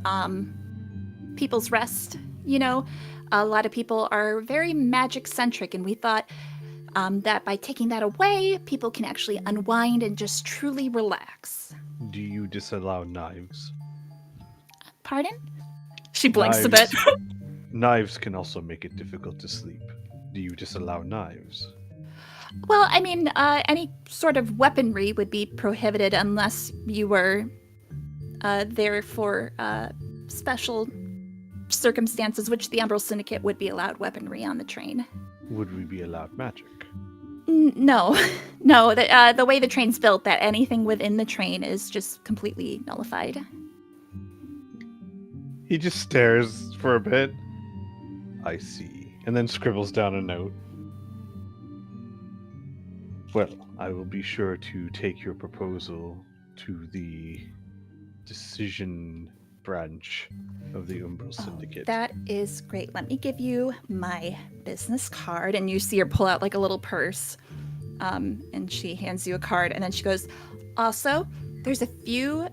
Speaker 1: people's rest. You know, a lot of people are very magic-centric, and we thought that by taking that away, people can actually unwind and just truly relax.
Speaker 4: Do you disallow knives?
Speaker 1: Pardon? She blinks a bit.
Speaker 4: Knives can also make it difficult to sleep. Do you disallow knives?
Speaker 1: Well, I mean, any sort of weaponry would be prohibited unless you were there for special circumstances, which the Umbral Syndicate would be allowed weaponry on the train.
Speaker 4: Would we be allowed magic?
Speaker 1: No. No, the way the train's built, that anything within the train is just completely nullified.
Speaker 4: He just stares for a bit. I see. And then scribbles down a note. Well, I will be sure to take your proposal to the decision branch of the Umbral Syndicate.
Speaker 1: That is great. Let me give you my business card. And you see her pull out like a little purse. And she hands you a card. And then she goes, also, There's a few.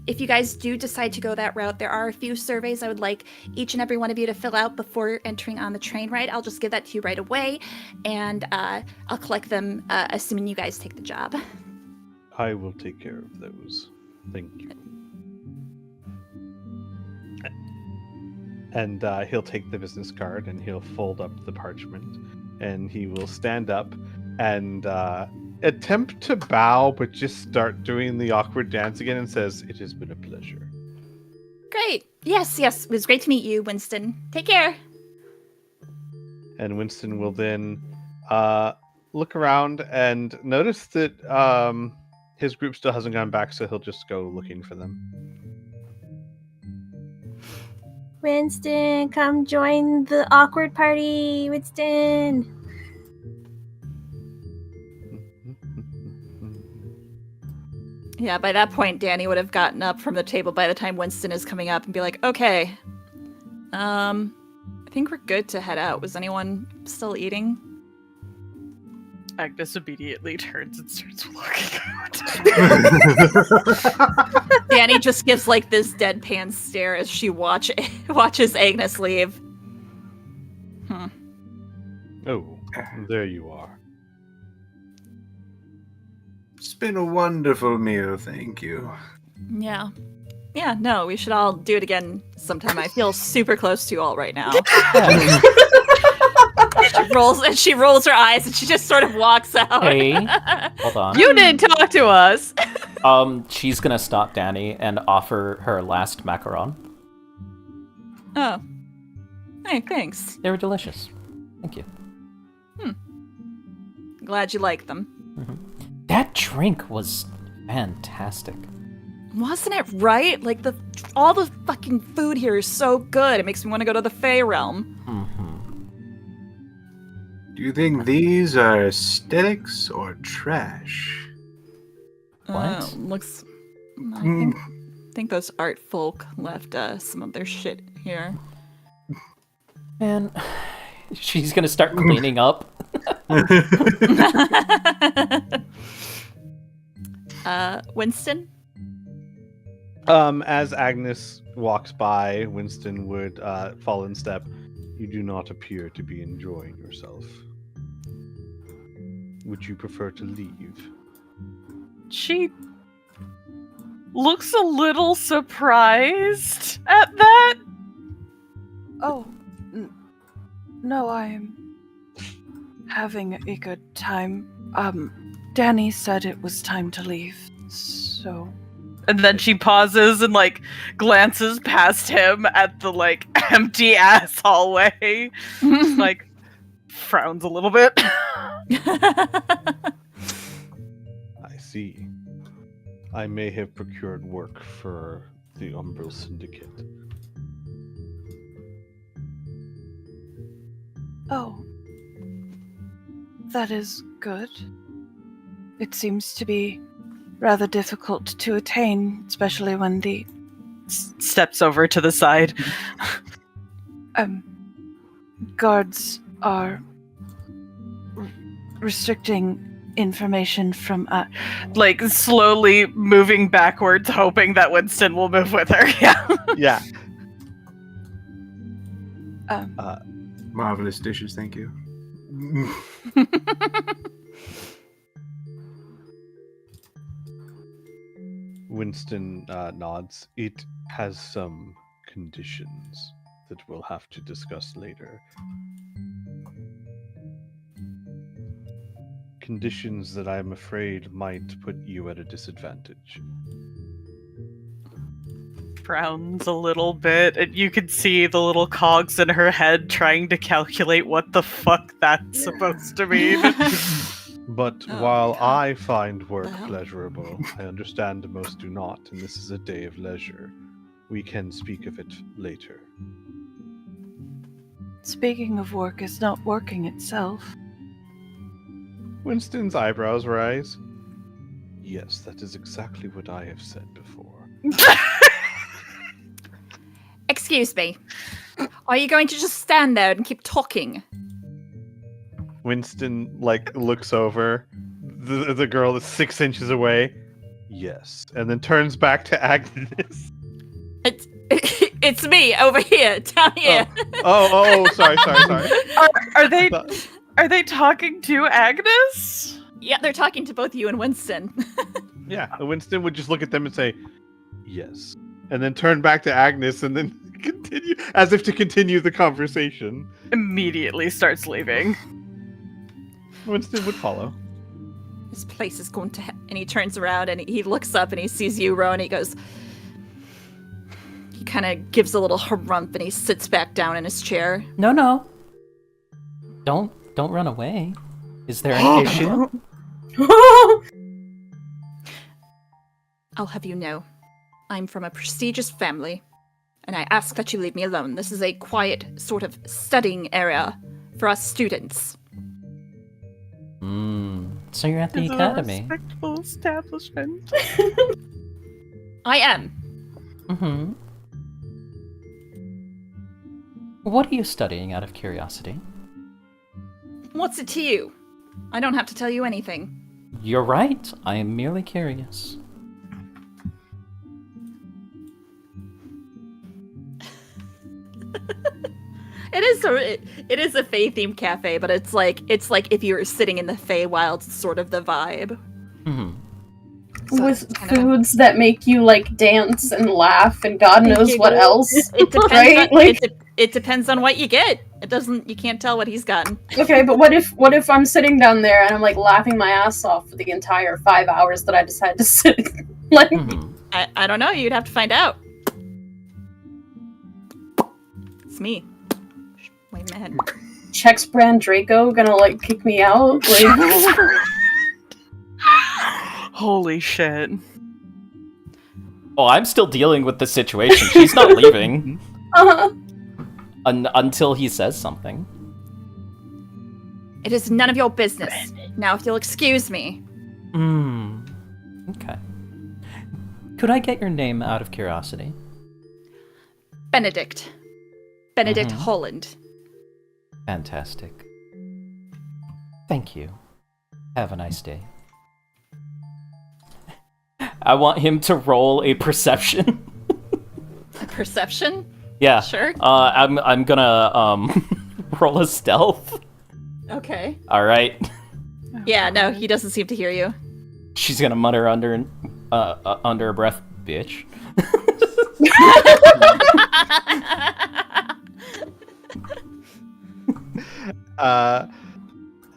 Speaker 1: If you guys do decide to go that route, there are a few surveys I would like each and every one of you to fill out before entering on the train ride. I'll just give that to you right away, and I'll collect them assuming you guys take the job.
Speaker 4: I will take care of those. Thank you. And he'll take the business card and he'll fold up the parchment, and he will stand up and attempt to bow, but just start doing the awkward dance again and says, "It has been a pleasure."
Speaker 1: Great. Yes. It was great to meet you, Winston. Take care.
Speaker 4: And Winston will then look around and notice that his group still hasn't gone back, so he'll just go looking for them.
Speaker 3: Winston, come join the awkward party, Winston.
Speaker 1: Yeah, by that point, Danny would have gotten up from the table by the time Winston is coming up and be like, okay, I think we're good to head out. Was anyone still eating?
Speaker 2: Agnes immediately turns and starts walking out.
Speaker 1: Danny just gives like this deadpan stare as she watches Agnes leave.
Speaker 4: Oh, there you are.
Speaker 8: It's been a wonderful meal, thank you.
Speaker 1: Yeah. Yeah, no, we should all do it again sometime. I feel super close to you all right now. She rolls her eyes and she just sort of walks out.
Speaker 5: Hey, hold on.
Speaker 7: You didn't talk to us.
Speaker 5: She's gonna stop Danny and offer her last macaron.
Speaker 1: Oh. Hey, thanks.
Speaker 5: They were delicious. Thank you.
Speaker 1: Glad you like them.
Speaker 5: That drink was fantastic.
Speaker 1: Wasn't it right? Like, all the fucking food here is so good. It makes me want to go to the Fey realm.
Speaker 8: Do you think these are aesthetics or trash?
Speaker 5: What?
Speaker 1: Looks... I think those art folk left some of their shit here.
Speaker 5: Man, she's gonna start cleaning up.
Speaker 1: Winston?
Speaker 4: As Agnes walks by, Winston would fall in step. You do not appear to be enjoying yourself. Would you prefer to leave?
Speaker 2: She looks a little surprised at that. Oh, no, I'm having a good time. Danny said it was time to leave, so... And then she pauses and, like, glances past him at the, like, empty-ass hallway. Just, like, frowns a little bit.
Speaker 4: I see. I may have procured work for the Umbral Syndicate.
Speaker 2: Oh. That is good. It seems to be rather difficult to attain, especially when the... Steps over to the side. Guards are restricting information from... like, slowly moving backwards, hoping that Winston will move with her.
Speaker 4: Yeah.
Speaker 8: Marvelous dishes, thank you.
Speaker 4: Winston nods. It has some conditions that we'll have to discuss later. Conditions that I'm afraid might put you at a disadvantage.
Speaker 2: Frowns a little bit, and you can see the little cogs in her head trying to calculate what the fuck that's supposed to mean.
Speaker 4: But while I find work pleasurable, I understand most do not, and this is a day of leisure. We can speak of it later.
Speaker 2: Speaking of work, is not working itself.
Speaker 4: Winston's eyebrows rise. Yes, that is exactly what I have said before.
Speaker 1: Excuse me. Are you going to just stand there and keep talking?
Speaker 4: Winston, looks over. The girl is 6 inches away. yes, and then turns back to Agnes.
Speaker 1: It's me over here, down here.
Speaker 4: Sorry.
Speaker 2: Are they talking to Agnes?
Speaker 1: Yeah, they're talking to both you and Winston.
Speaker 4: Yeah, Winston would just look at them and say, yes, and then turn back to Agnes and then continue, as if to continue the conversation.
Speaker 2: Immediately starts leaving.
Speaker 4: Winston would follow.
Speaker 1: This place is going to... And he turns around and he looks up and he sees you, Rowan, and he goes... He kind of gives a little harump and he sits back down in his chair.
Speaker 5: No. Don't run away. Is there an issue?
Speaker 1: I'll have you know, I'm from a prestigious family, and I ask that you leave me alone. This is a quiet, sort of studying area for us students.
Speaker 5: So you're at the academy.
Speaker 2: A respectable establishment.
Speaker 1: I am.
Speaker 5: Mm-hmm. What are you studying, out of curiosity?
Speaker 1: What's it to you? I don't have to tell you anything.
Speaker 5: You're right. I am merely curious.
Speaker 1: It is a Fae-themed cafe, but it's like if you were sitting in the Feywild, sort of the vibe.
Speaker 5: Mm-hmm.
Speaker 1: So
Speaker 6: With
Speaker 1: kinda...
Speaker 6: foods that make you like dance and laugh and God knows what else.
Speaker 1: It depends.
Speaker 6: Right?
Speaker 1: It depends on what you get. It doesn't. You can't tell what he's gotten.
Speaker 6: Okay, but what if I'm sitting down there and I'm like laughing my ass off for the entire 5 hours that I decided to sit? Like,
Speaker 1: I don't know. You'd have to find out. It's me. Wait a minute.
Speaker 6: Chex Brand Draco gonna like kick me out? Like,
Speaker 2: Holy shit.
Speaker 5: Oh, I'm still dealing with the situation. She's not leaving. Until he says something.
Speaker 1: It is none of your business. Now, if you'll excuse me.
Speaker 5: Okay. Could I get your name out of curiosity?
Speaker 1: Benedict Holland.
Speaker 5: Fantastic. Thank you. Have a nice day. I want him to roll a perception.
Speaker 1: Perception?
Speaker 5: Yeah.
Speaker 1: Sure.
Speaker 5: I'm gonna roll a stealth.
Speaker 1: Okay.
Speaker 5: All right.
Speaker 1: Yeah, no, he doesn't seem to hear you.
Speaker 5: She's gonna mutter under her breath, bitch.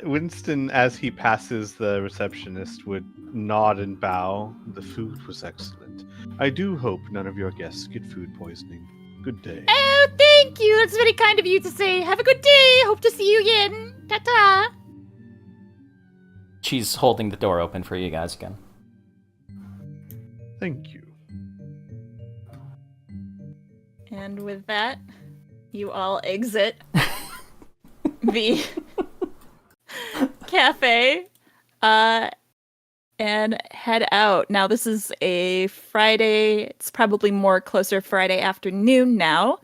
Speaker 4: Winston, as he passes the receptionist, would nod and bow. The food was excellent. I do hope none of your guests get food poisoning. Good day.
Speaker 1: Oh, thank you. That's very kind of you to say. Have a good day. Hope to see you again. Ta-ta.
Speaker 5: She's holding the door open for you guys again.
Speaker 4: Thank you.
Speaker 1: And with that, you all exit the cafe and head out. Now, this is a Friday. It's probably more closer Friday afternoon now.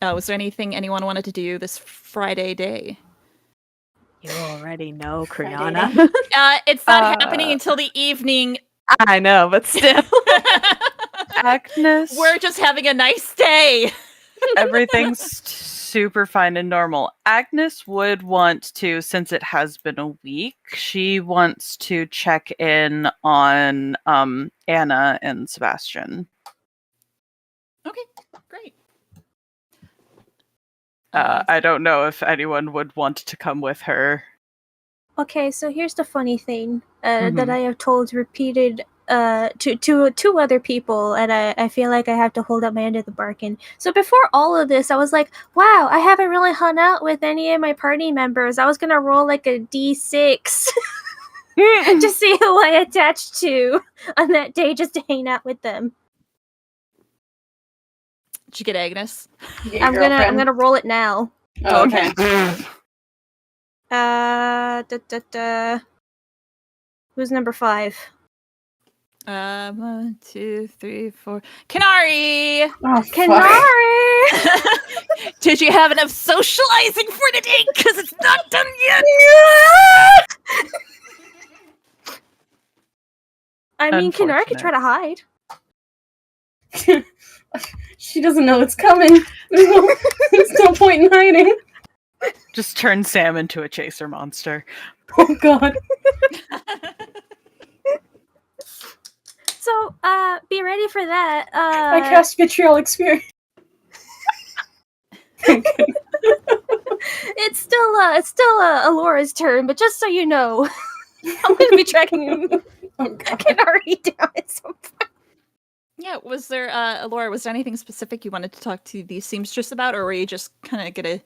Speaker 1: Was there anything anyone wanted to do this Friday day?
Speaker 7: You already know,
Speaker 6: Friday.
Speaker 7: Criana.
Speaker 1: It's not happening until the evening.
Speaker 7: I know, but still.
Speaker 2: Agnes.
Speaker 1: We're just having a nice day.
Speaker 2: Everything's super fine and normal. Agnes would want to, since it has been a week, she wants to check in on Anna and Sebastian.
Speaker 1: Okay, great.
Speaker 2: I don't know if anyone would want to come with her.
Speaker 3: Okay, so here's the funny thing that I have told repeated to two other people, and I feel like I have to hold up my end of the bargain. So before all of this, I was like, wow, I haven't really hung out with any of my party members. I was gonna roll like a d6 to see who I attached to on that day, just to hang out with them.
Speaker 1: Did you get Agnes?
Speaker 6: Yeah,
Speaker 3: I'm
Speaker 6: girlfriend.
Speaker 3: gonna roll it now.
Speaker 6: Oh, okay.
Speaker 3: Who's number 5?
Speaker 1: 1, 2, 3, 4. Canary!
Speaker 6: Oh, fuck.
Speaker 3: Canary!
Speaker 1: Did you have enough socializing for today? Because it's not done yet!
Speaker 3: I mean, Kinara could
Speaker 2: Unfortunate.
Speaker 3: try to hide.
Speaker 6: She doesn't know it's coming. There's no point in hiding.
Speaker 2: Just turn Sam into a chaser monster.
Speaker 6: Oh god.
Speaker 3: So, be ready for that.
Speaker 6: I cast Vitriol Experience.
Speaker 3: It's still Elora's turn, but just so you know, I'm gonna be tracking
Speaker 6: Oh god.
Speaker 3: Kinari down at some point.
Speaker 1: Yeah, was there, Elora, was there anything specific you wanted to talk to the seamstress about, or were you just kind of gonna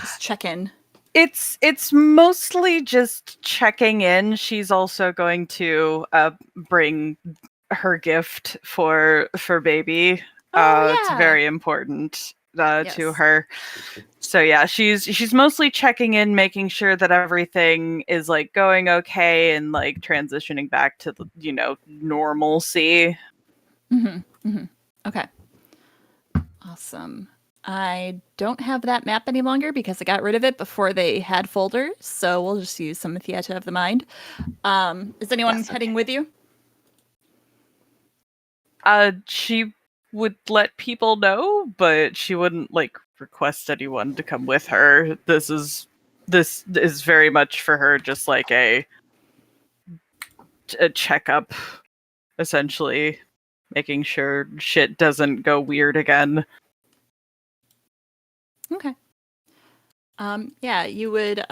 Speaker 1: just check in?
Speaker 2: It's mostly just checking in. She's also going to bring her gift for baby. It's
Speaker 1: yeah.
Speaker 2: very important to
Speaker 1: Yes.
Speaker 2: her. So yeah, she's mostly checking in, making sure that everything is like going okay and like transitioning back to the normalcy.
Speaker 1: Okay. Awesome. I don't have that map any longer because I got rid of it before they had folders, so we'll just use some Theater of the Mind. Is anyone
Speaker 2: That's
Speaker 1: heading with you?
Speaker 2: She would let people know, but she wouldn't like request anyone to come with her. This is very much for her just like a checkup, essentially, making sure shit doesn't go weird again.
Speaker 1: Okay. Yeah, you would,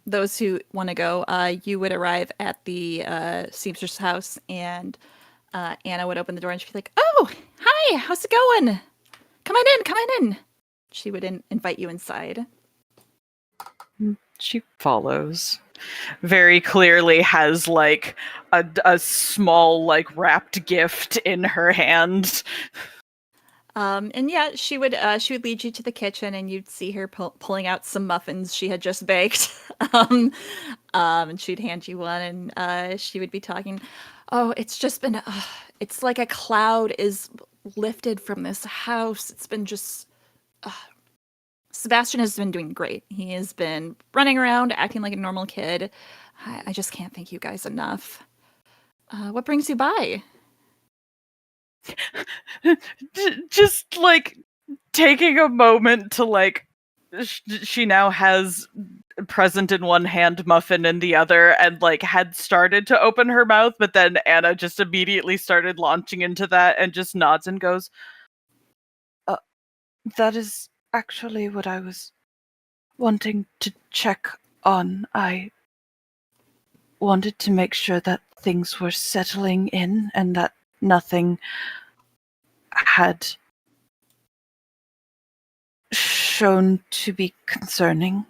Speaker 1: those who want to go, you would arrive at the seamstress house, and Anna would open the door and she'd be like, "Oh, hi, how's it going? Come on in, come on in." She would invite you inside.
Speaker 2: She follows. Very clearly has like a small like wrapped gift in her hand.
Speaker 1: And yeah, she would lead you to the kitchen, and you'd see her pulling out some muffins she had just baked. And she'd hand you one, and she would be talking. Oh, it's just been, it's like a cloud is lifted from this house. It's been just. Sebastian has been doing great. He has been running around, acting like a normal kid. I just can't thank you guys enough. What brings you by?
Speaker 2: Just like taking a moment to like she now has present in one hand, muffin in the other, and like had started to open her mouth, but then Anna just immediately started launching into that and just nods and goes, that is actually what I was wanting to check on. I wanted to make sure that things were settling in and that nothing had shown to be concerning.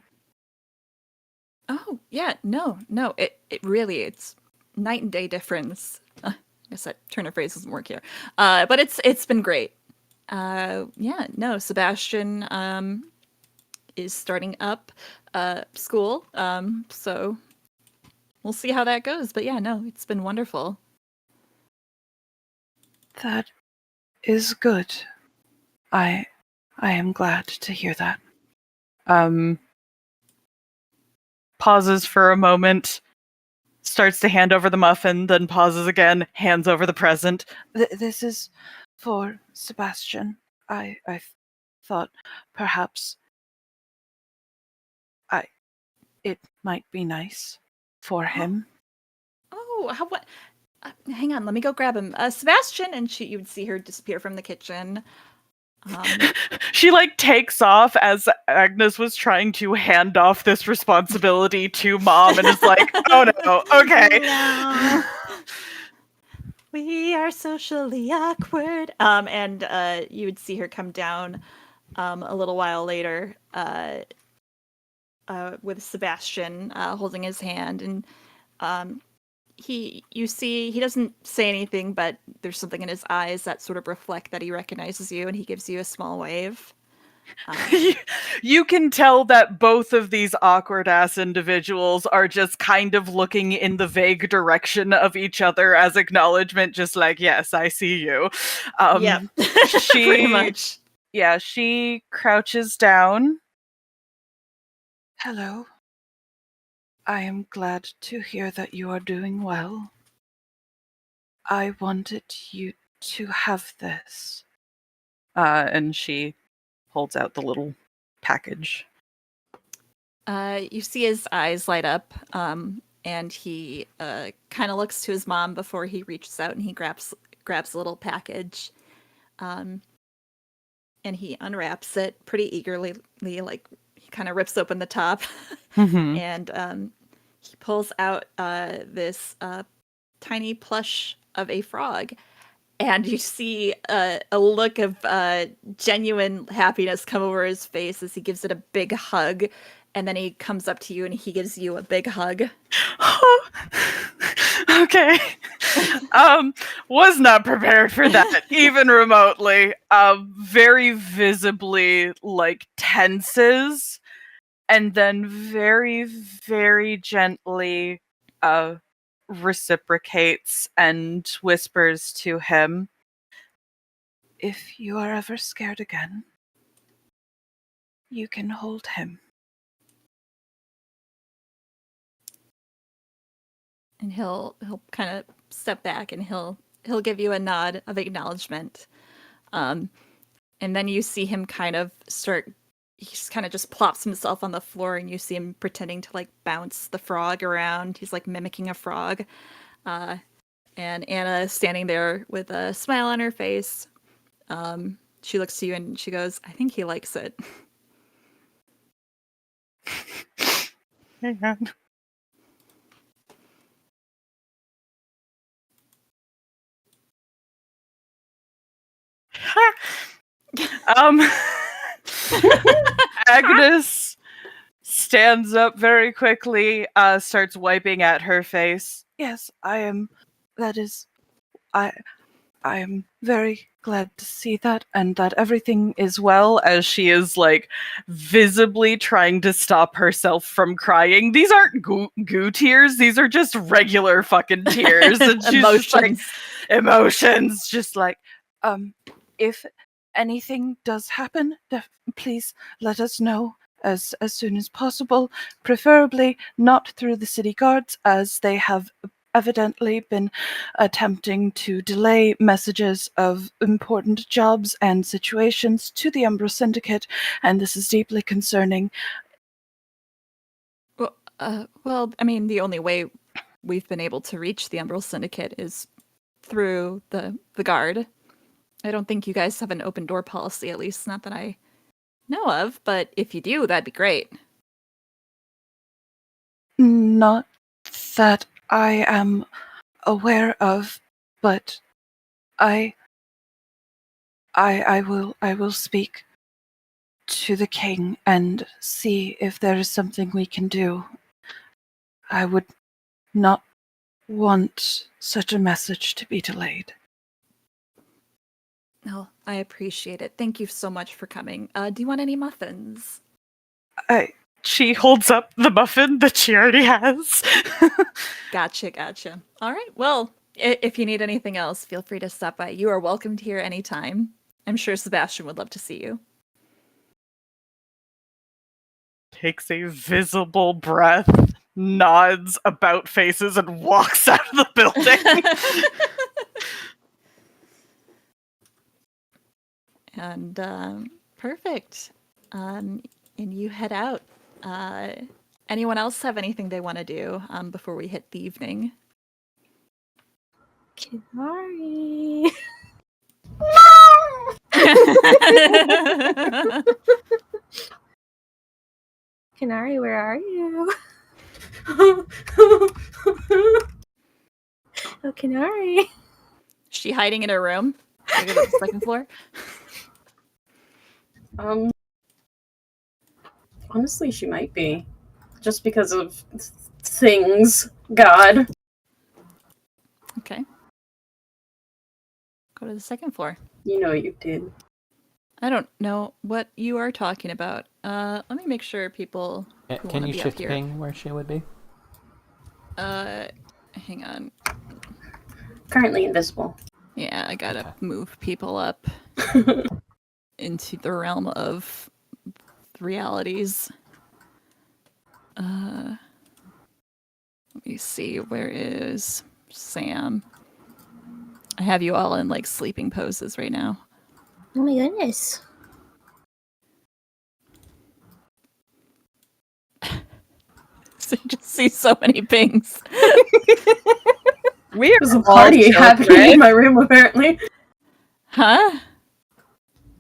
Speaker 1: Oh, yeah, no, it really, it's night and day difference. I guess that turn of phrase doesn't work here. But it's been great. Yeah, no, Sebastian is starting up school. So we'll see how that goes. But yeah, no, it's been wonderful.
Speaker 2: That is good. I am glad to hear that. Pauses for a moment, starts to hand over the muffin, then pauses again, hands over the present. This is for Sebastian. I thought perhaps it might be nice for him.
Speaker 1: Oh, what? Hang on, let me go grab him. Sebastian, and you would see her disappear from the kitchen.
Speaker 2: She like takes off as Agnes was trying to hand off this responsibility to Mom, and is like, "Oh no, okay."
Speaker 1: No. We are socially awkward. And you would see her come down a little while later with Sebastian holding his hand, and you see he doesn't say anything, but there's something in his eyes that sort of reflect that he recognizes you, and he gives you a small wave.
Speaker 2: You can tell that both of these awkward ass individuals are just kind of looking in the vague direction of each other as acknowledgement, just like, yes, I see you.
Speaker 1: Yeah, pretty much.
Speaker 2: Yeah, she crouches down. Hello. I am glad to hear that you are doing well. I wanted you to have this. And she holds out the little package.
Speaker 1: You see his eyes light up, and he kind of looks to his mom before he reaches out and he grabs a little package, and he unwraps it pretty eagerly. Like he kind of rips open the top, and he pulls out this tiny plush of a frog. And you see a look of genuine happiness come over his face as he gives it a big hug. And then he comes up to you and he gives you a big hug.
Speaker 2: Okay. Was not prepared for that, even remotely. Very visibly, like, tenses. And then very, very gently reciprocates and whispers to him, "If you are ever scared again, you can hold him."
Speaker 1: And he'll kind of step back and he'll give you a nod of acknowledgement. And then you see him kind of he kind of just plops himself on the floor and you see him pretending to like bounce the frog around. He's like mimicking a frog. And Anna is standing there with a smile on her face. She looks to you and she goes, "I think he likes it."
Speaker 2: Hang on. Agnes stands up very quickly, starts wiping at her face. "Yes, I am very glad to see that, and that everything is well," as she is, like, visibly trying to stop herself from crying. These aren't goo tears, these are just regular fucking tears. And she's just like, emotions, just like, if anything does happen, please let us know as soon as possible, preferably not through the city guards, as they have evidently been attempting to delay messages of important jobs and situations to the Umbral Syndicate, and this is deeply concerning.
Speaker 1: Well, I mean, the only way we've been able to reach the Umbral Syndicate is through the guard. I don't think you guys have an open door policy, at least not that I know of, but if you do, that'd be great.
Speaker 2: Not that I am aware of, but I will speak to the king and see if there is something we can do. I would not want such a message to be delayed.
Speaker 1: No, I appreciate it. Thank you so much for coming. Do you want any muffins?
Speaker 2: She holds up the muffin that she already has.
Speaker 1: Gotcha. All right, well, if you need anything else, feel free to stop by. You are welcomed here anytime. I'm sure Sebastian would love to see you.
Speaker 2: Takes a visible breath, nods, about faces, and walks out of the building.
Speaker 1: And perfect. And you head out. Anyone else have anything they want to do before we hit the evening?
Speaker 3: Kinari. Kinari, where are you? Oh, Kinari.
Speaker 1: Is she hiding in her room? Should I go to the second floor?
Speaker 6: Honestly, she might be. Just because of things. God.
Speaker 1: Okay. Go to the second floor.
Speaker 6: You know you did.
Speaker 1: I don't know what you are talking about. Let me make sure people who
Speaker 5: Can
Speaker 1: wanna
Speaker 5: you
Speaker 1: be up
Speaker 5: shift
Speaker 1: here.
Speaker 5: ping where she would be?
Speaker 1: Hang on.
Speaker 6: Currently invisible.
Speaker 1: Yeah, I gotta move people up into the realm of realities. Let me see, where is Sam? I have you all in like sleeping poses right now.
Speaker 3: Oh my goodness.
Speaker 1: So you just see so many pings.
Speaker 2: We're
Speaker 6: There's a
Speaker 2: all
Speaker 6: party happening
Speaker 2: children.
Speaker 6: in my room, apparently.
Speaker 1: Huh?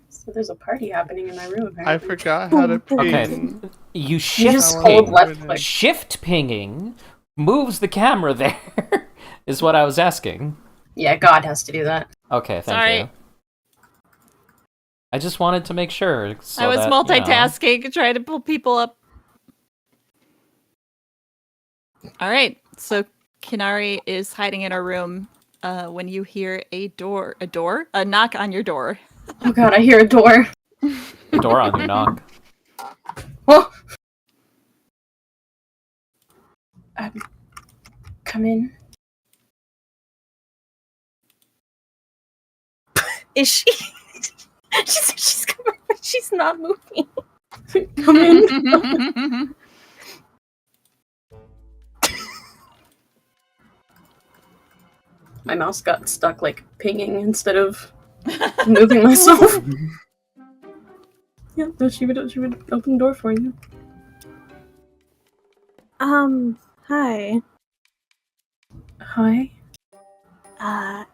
Speaker 6: So there's a party happening in my room,
Speaker 4: I
Speaker 6: apparently.
Speaker 4: forgot how to ping.
Speaker 5: Okay, you
Speaker 6: You
Speaker 5: shift
Speaker 6: just
Speaker 4: How
Speaker 6: hold
Speaker 5: ping.
Speaker 6: left
Speaker 4: I-
Speaker 6: click.
Speaker 5: Shift pinging moves the camera there, is what I was asking.
Speaker 6: Yeah, God has to do that.
Speaker 5: Okay, thank
Speaker 1: Sorry.
Speaker 5: you. I just wanted to make sure. So
Speaker 1: I was
Speaker 5: that, you know-
Speaker 1: multitasking, trying to pull people up. All right, so Kinari is hiding in her room when you hear a knock on your door.
Speaker 6: Oh God, I hear a door.
Speaker 5: door on your knock.
Speaker 6: Oh! Come in.
Speaker 3: Is she? She said she's coming, but she's not moving.
Speaker 6: Come in. My mouse got stuck like pinging instead of moving myself. Yeah, no, she would open the door for you.
Speaker 3: Hi.
Speaker 6: Hi.
Speaker 3: I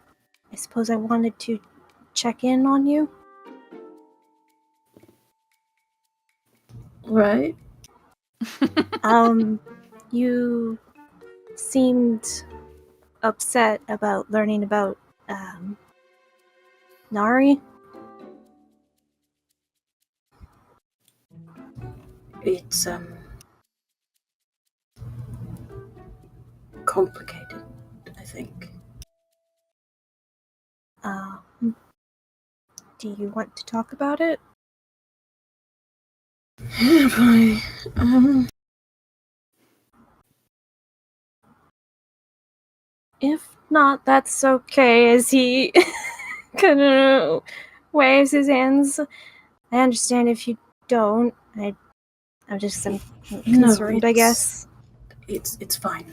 Speaker 3: suppose I wanted to check in on you.
Speaker 6: Right.
Speaker 3: You seemed upset about learning about, Nari.
Speaker 6: It's complicated, I think.
Speaker 3: Do you want to talk about it?
Speaker 6: Boy,
Speaker 3: If not, that's okay, as he kind of waves his hands. I understand if you don't. I'm just concerned, I guess.
Speaker 6: It's fine.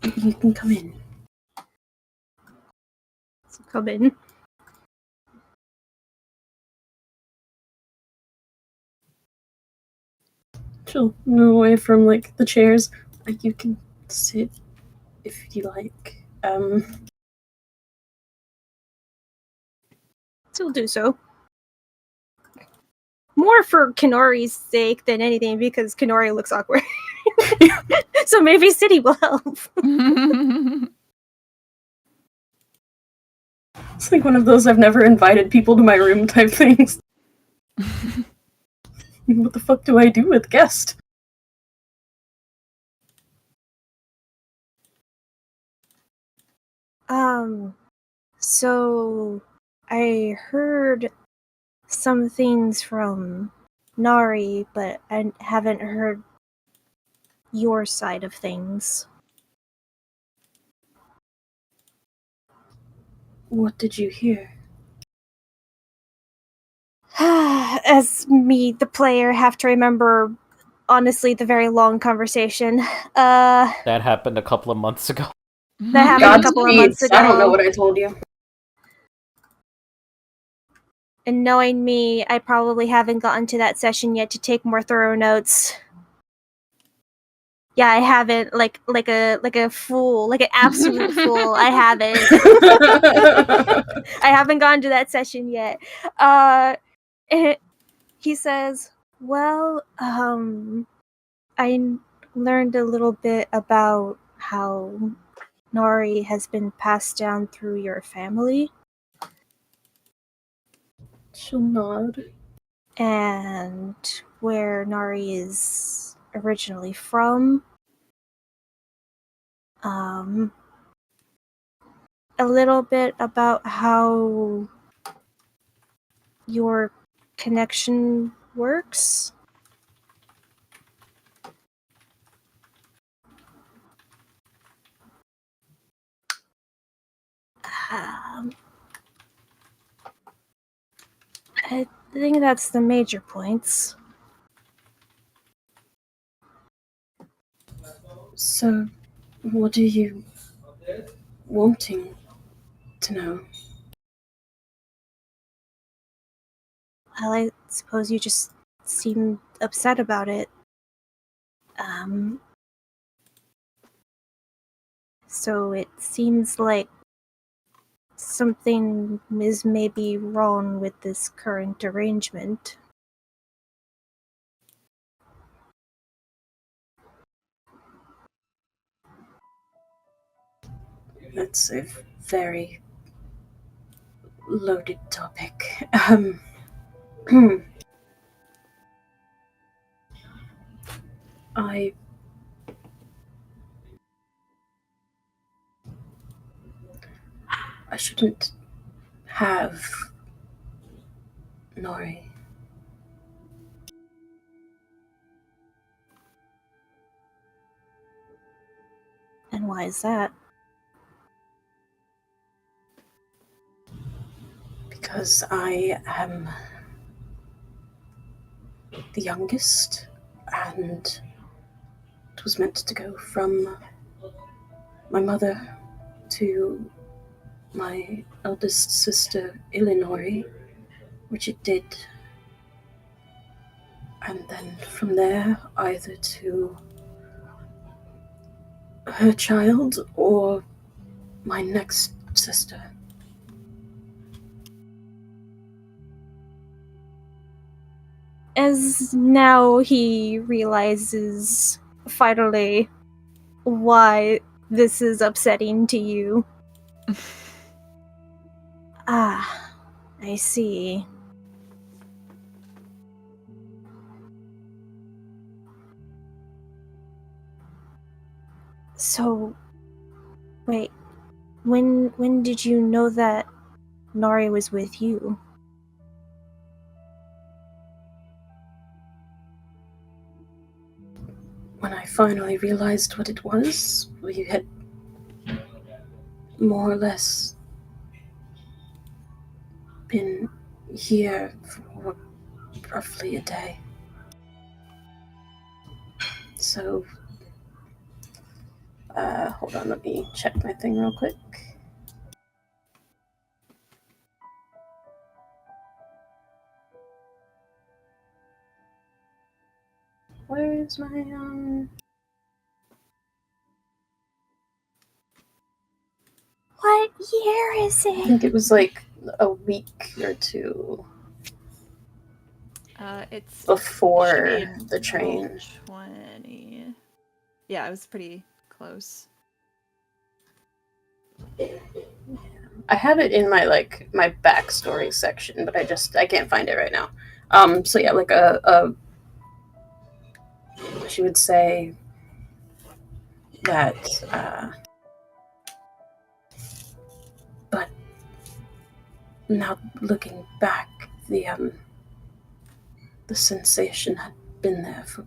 Speaker 6: You can come in.
Speaker 3: So come in.
Speaker 6: She'll move away from like the chairs. You can sit if you like.
Speaker 3: She'll do so. More for Kenori's sake than anything, because Kenori looks awkward. So maybe City will help.
Speaker 6: It's like one of those I've never invited people to my room type things. What the fuck do I do with guests?
Speaker 3: So I heard some things from Nari, but I haven't heard your side of things.
Speaker 6: What did you hear?
Speaker 3: As me, the player, have to remember, honestly, the very long conversation.
Speaker 5: That happened a couple of months ago.
Speaker 3: That happened a couple of months ago.
Speaker 6: I don't know what I told you.
Speaker 3: And knowing me, I probably haven't gotten to that session yet to take more thorough notes. Yeah, I haven't, like a fool, like an absolute fool. I haven't. I haven't gone to that session yet. He says, well, I learned a little bit about how Nari has been passed down through your family.
Speaker 6: She'll nod.
Speaker 3: And where Nari is originally from. A little bit about how your connection works. I think that's the major points.
Speaker 6: So, what do you wanting to know.
Speaker 3: Well, I suppose you just seemed upset about it. So it seems like something is maybe wrong with this current arrangement.
Speaker 6: That's a very loaded topic. I shouldn't have Nori.
Speaker 3: And why is that?
Speaker 6: Because I am the youngest, and it was meant to go from my mother to my eldest sister, Illinois, which it did. And then from there, either to her child or my next sister.
Speaker 3: As now he realizes, finally, why this is upsetting to you. Ah, I see. So, wait, when did you know that Nori was with you?
Speaker 6: When I finally realized what it was, we had more or less been here for roughly a day. So, hold on, let me check my thing real quick. Where is my,
Speaker 3: What year is
Speaker 6: I
Speaker 3: it?
Speaker 6: think it was like a week or two
Speaker 1: It's
Speaker 6: before
Speaker 1: should be in
Speaker 6: the train.
Speaker 1: 20. Yeah, it was pretty close.
Speaker 6: I have it in my my backstory section, but I can't find it right now. So yeah, like she would say that, but now looking back, the sensation had been there for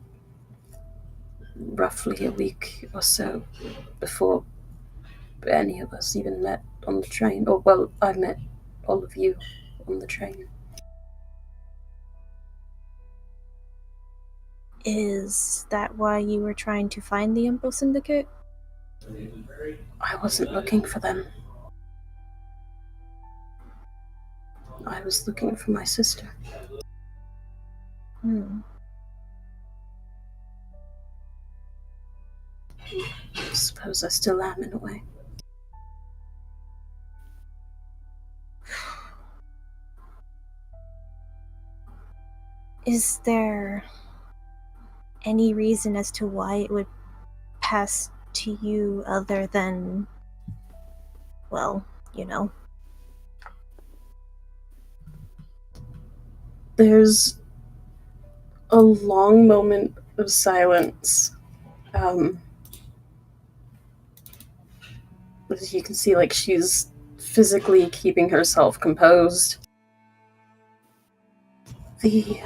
Speaker 6: roughly a week or so before any of us even met on the train. Or, well, I met all of you on the train.
Speaker 3: Is that why you were trying to find the Umbral Syndicate?
Speaker 6: I wasn't looking for them. I was looking for my sister. I suppose I still am in a way.
Speaker 3: Is there any reason as to why it would pass to you other than, well, you know?
Speaker 6: There's a long moment of silence. As you can see, like, she's physically keeping herself composed. The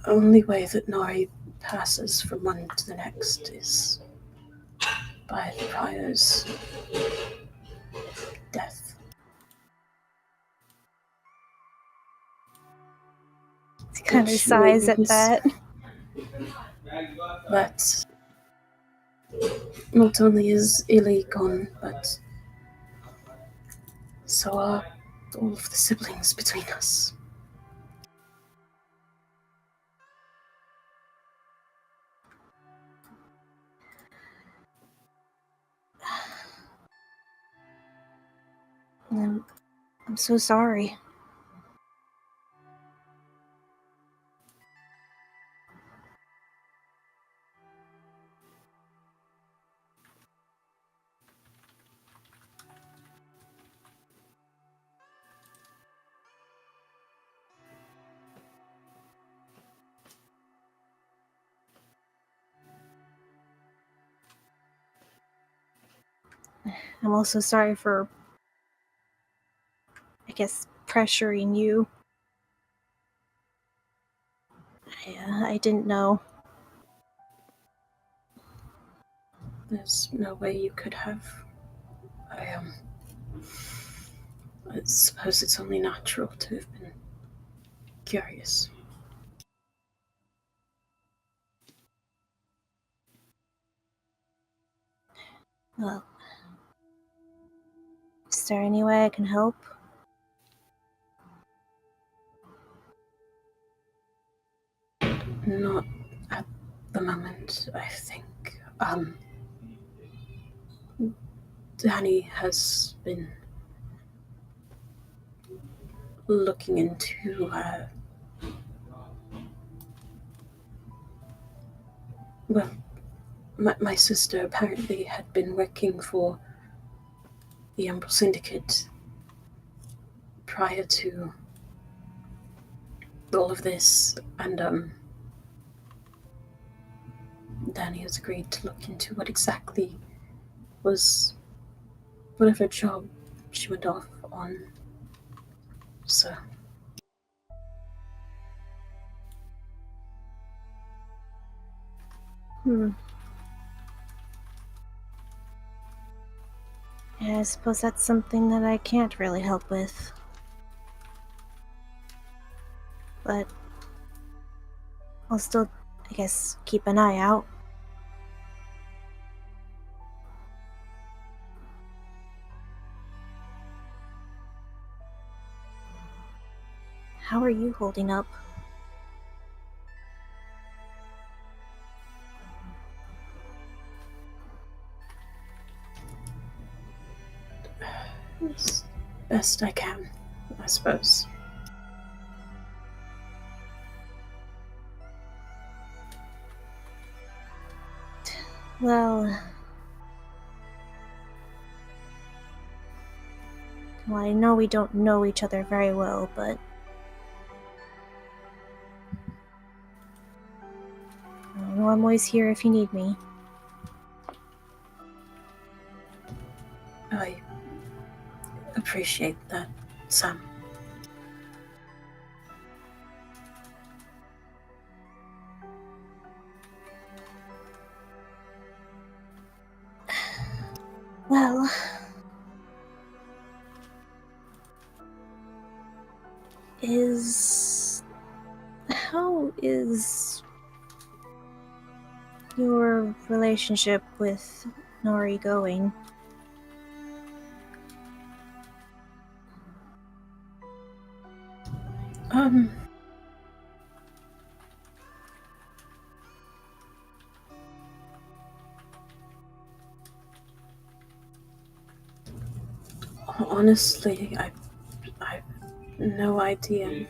Speaker 6: only way that Nori passes from one to the next is by the prior's death.
Speaker 3: He kind of sighs at that.
Speaker 6: But not only is Illy gone, but So are all of the siblings between us.
Speaker 3: I'm so sorry. I'm also sorry for, I guess, pressuring you. I didn't know.
Speaker 6: There's no way you could have. I suppose it's only natural to have been curious.
Speaker 3: Well, is there any way I can help?
Speaker 6: Not at the moment, I think. Danny has been looking into, well, my sister apparently had been working for the Umbral Syndicate prior to all of this, and Danny has agreed to look into what exactly was whatever job she went off on. So,
Speaker 3: Yeah, I suppose that's something that I can't really help with. But I'll still, I guess, keep an eye out. How are you holding up?
Speaker 6: as best I can, I suppose.
Speaker 3: Well, I know we don't know each other very well, but I know I'm always here if you need me.
Speaker 6: I appreciate that, Sam.
Speaker 3: Well, how is your relationship with Nori going?
Speaker 6: Honestly, I've no idea.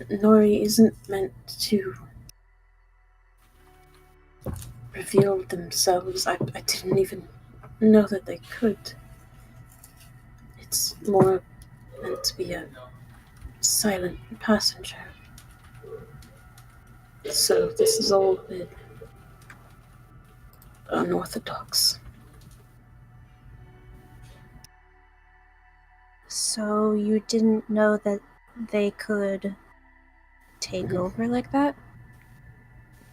Speaker 6: Nori isn't meant to reveal themselves. I didn't even know that they could. It's more meant to be a silent passenger. So this is all a bit unorthodox.
Speaker 3: So you didn't know that they could take over like that?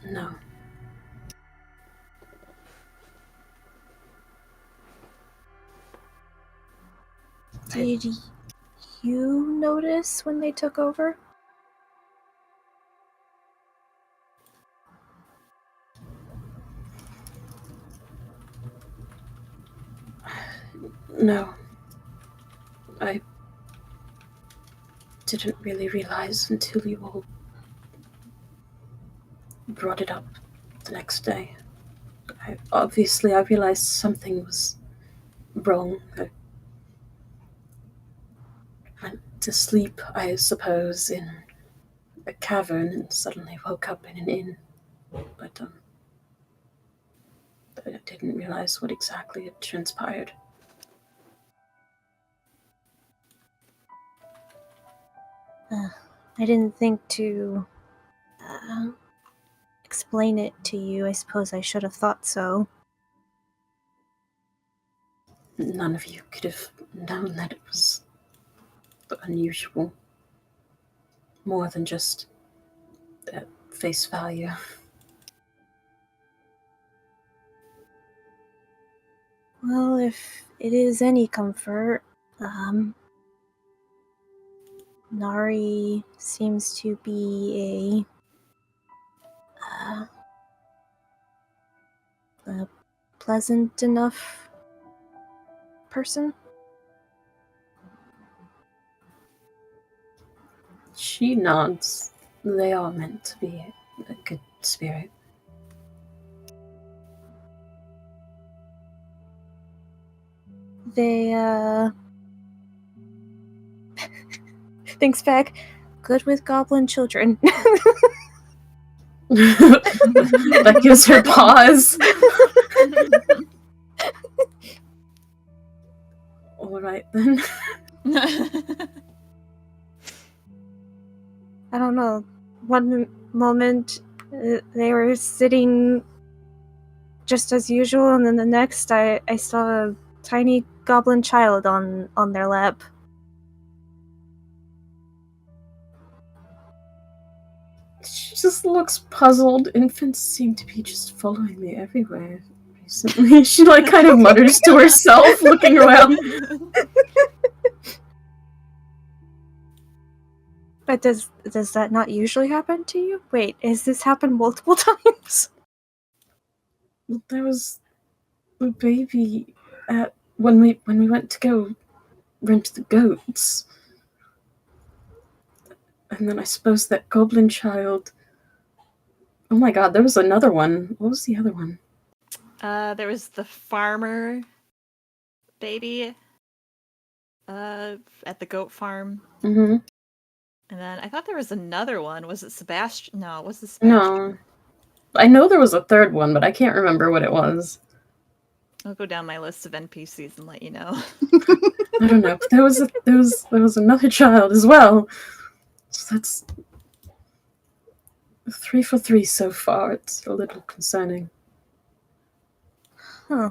Speaker 6: No.
Speaker 3: Did you notice when they took over?
Speaker 6: No. I didn't really realize until you all brought it up the next day. I realized something was wrong. I went to sleep, I suppose, in a cavern and suddenly woke up in an inn. But I didn't realize what exactly had transpired.
Speaker 3: I didn't think to explain it to you. I suppose I should have thought so.
Speaker 6: None of you could have known that it was unusual. More than just at face value.
Speaker 3: Well, if it is any comfort, Nari seems to be a pleasant enough person.
Speaker 6: She nods. They are meant to be a good spirit.
Speaker 3: They, thanks, Beck. Good with goblin children.
Speaker 6: That gives her pause. Alright then.
Speaker 3: I don't know. One moment they were sitting just as usual, and then the next I saw a tiny goblin child on their lap.
Speaker 6: She just looks puzzled. Infants seem to be just following me everywhere recently. She kind of mutters to herself, looking around.
Speaker 3: But does that not usually happen to you? Wait, has this happened multiple times?
Speaker 6: There was a baby at when we went to go rent the goats. And then I suppose that goblin child. Oh my god, there was another one. What was the other one?
Speaker 1: There was the farmer baby at the goat farm.
Speaker 6: Mm-hmm.
Speaker 1: And then I thought there was another one. Was it Sebastian? No, was it Sebastian?
Speaker 6: No. I know there was a third one, but I can't remember what it was.
Speaker 1: I'll go down my list of NPCs and let you know.
Speaker 6: I don't know. But there was another child as well. So that's 3 for 3 so far. It's a little concerning.
Speaker 3: Huh.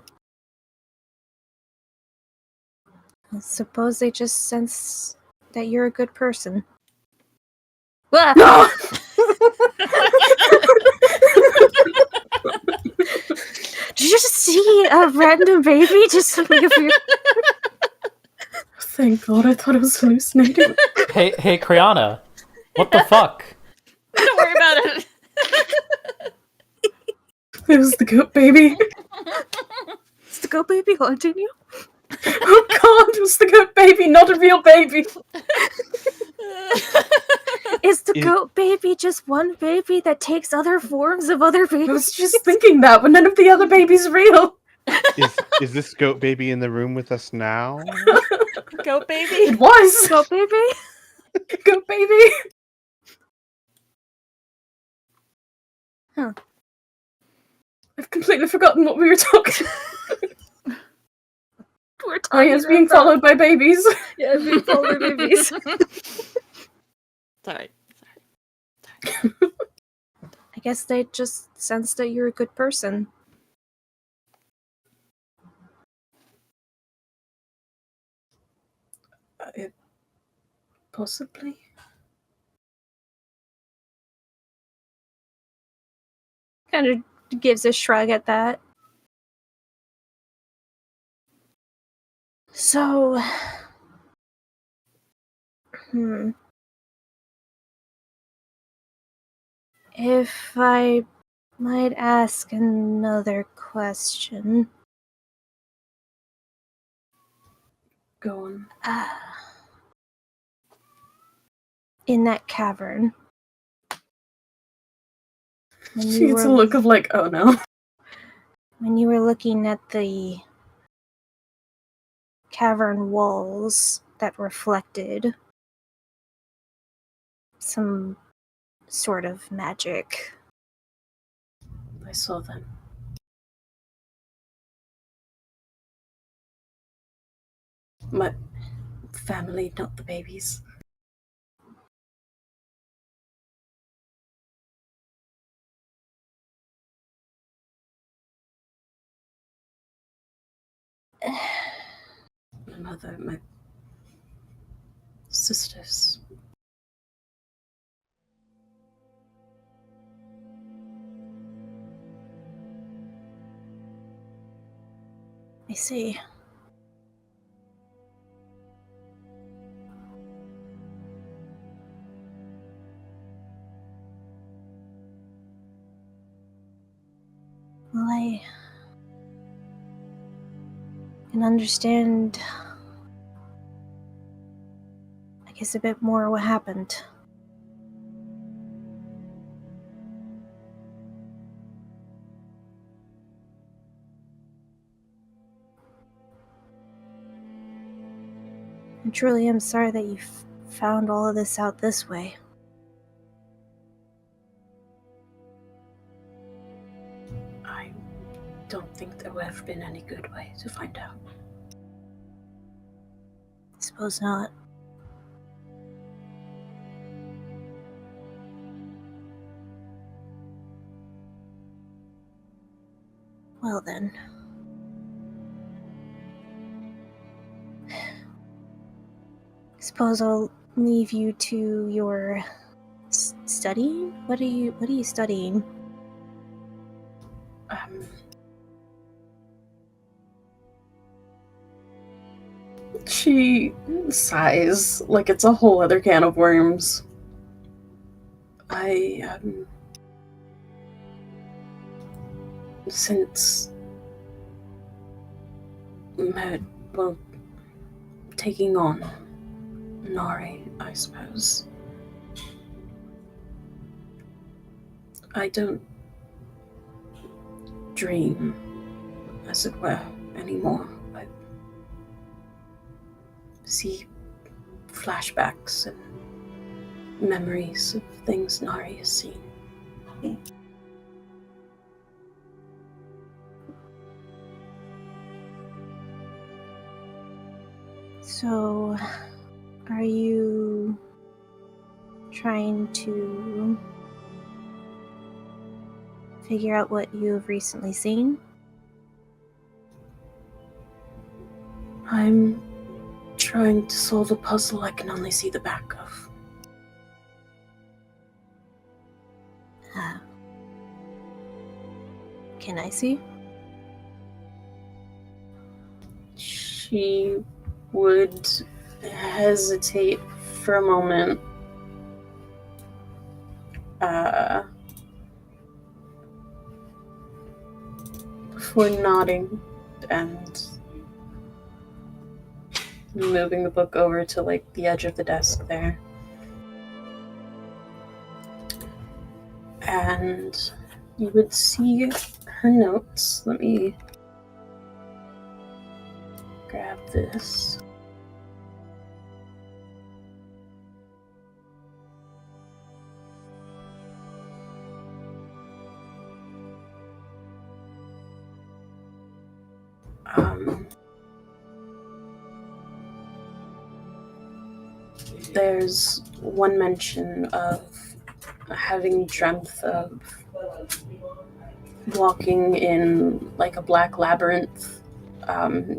Speaker 3: I suppose they just sense that you're a good person. Ah!
Speaker 6: No!
Speaker 3: Did you just see a random baby just leave you?
Speaker 6: Thank God, I thought it was hallucinating.
Speaker 5: Hey, Criana. What the fuck?
Speaker 1: Don't worry about it.
Speaker 6: It was the goat baby.
Speaker 3: Is the goat baby haunting you?
Speaker 6: Oh God, it was the goat baby, not a real baby.
Speaker 3: Is the goat baby just one baby that takes other forms of other
Speaker 6: I
Speaker 3: babies?
Speaker 6: was just thinking that, but none of the other babies real.
Speaker 4: Is this goat baby in the room with us now?
Speaker 1: Goat baby?
Speaker 6: It was
Speaker 3: Goat baby?
Speaker 6: goat baby.
Speaker 3: Huh.
Speaker 6: I've completely forgotten what we were talking.
Speaker 3: We're
Speaker 6: Arya's being followed by babies.
Speaker 3: Yeah, being followed by babies.
Speaker 1: Sorry.
Speaker 3: I guess they just sense that you're a good person.
Speaker 6: Possibly.
Speaker 3: Kind of gives a shrug at that. So, if I might ask another question.
Speaker 6: Go on.
Speaker 3: In that cavern. When
Speaker 6: She
Speaker 3: you
Speaker 6: gets
Speaker 3: were
Speaker 6: a look of like, oh no.
Speaker 3: when you were looking at the cavern walls that reflected some sort of magic.
Speaker 6: I saw them. My family, not the babies. My mother, my sisters.
Speaker 3: I see. Well, I can understand, I guess, a bit more what happened. I truly am sorry that you found all of this out this way.
Speaker 6: I don't think there would have been any good way to find out.
Speaker 3: I suppose not. Well then. I suppose I'll leave you to your studying? What are you studying?
Speaker 6: She sighs like it's a whole other can of worms. I, since taking on Nari, I suppose. I don't dream, as it were, anymore. I see flashbacks and memories of things Nari has seen.
Speaker 3: So, are you trying to figure out what you have recently seen?
Speaker 6: I'm trying to solve a puzzle I can only see the back of.
Speaker 3: Can I see?
Speaker 6: She would hesitate for a moment. Before nodding and moving the book over to like the edge of the desk there. And you would see her notes. Let me grab this. There's one mention of having dreamt of walking in like a black labyrinth,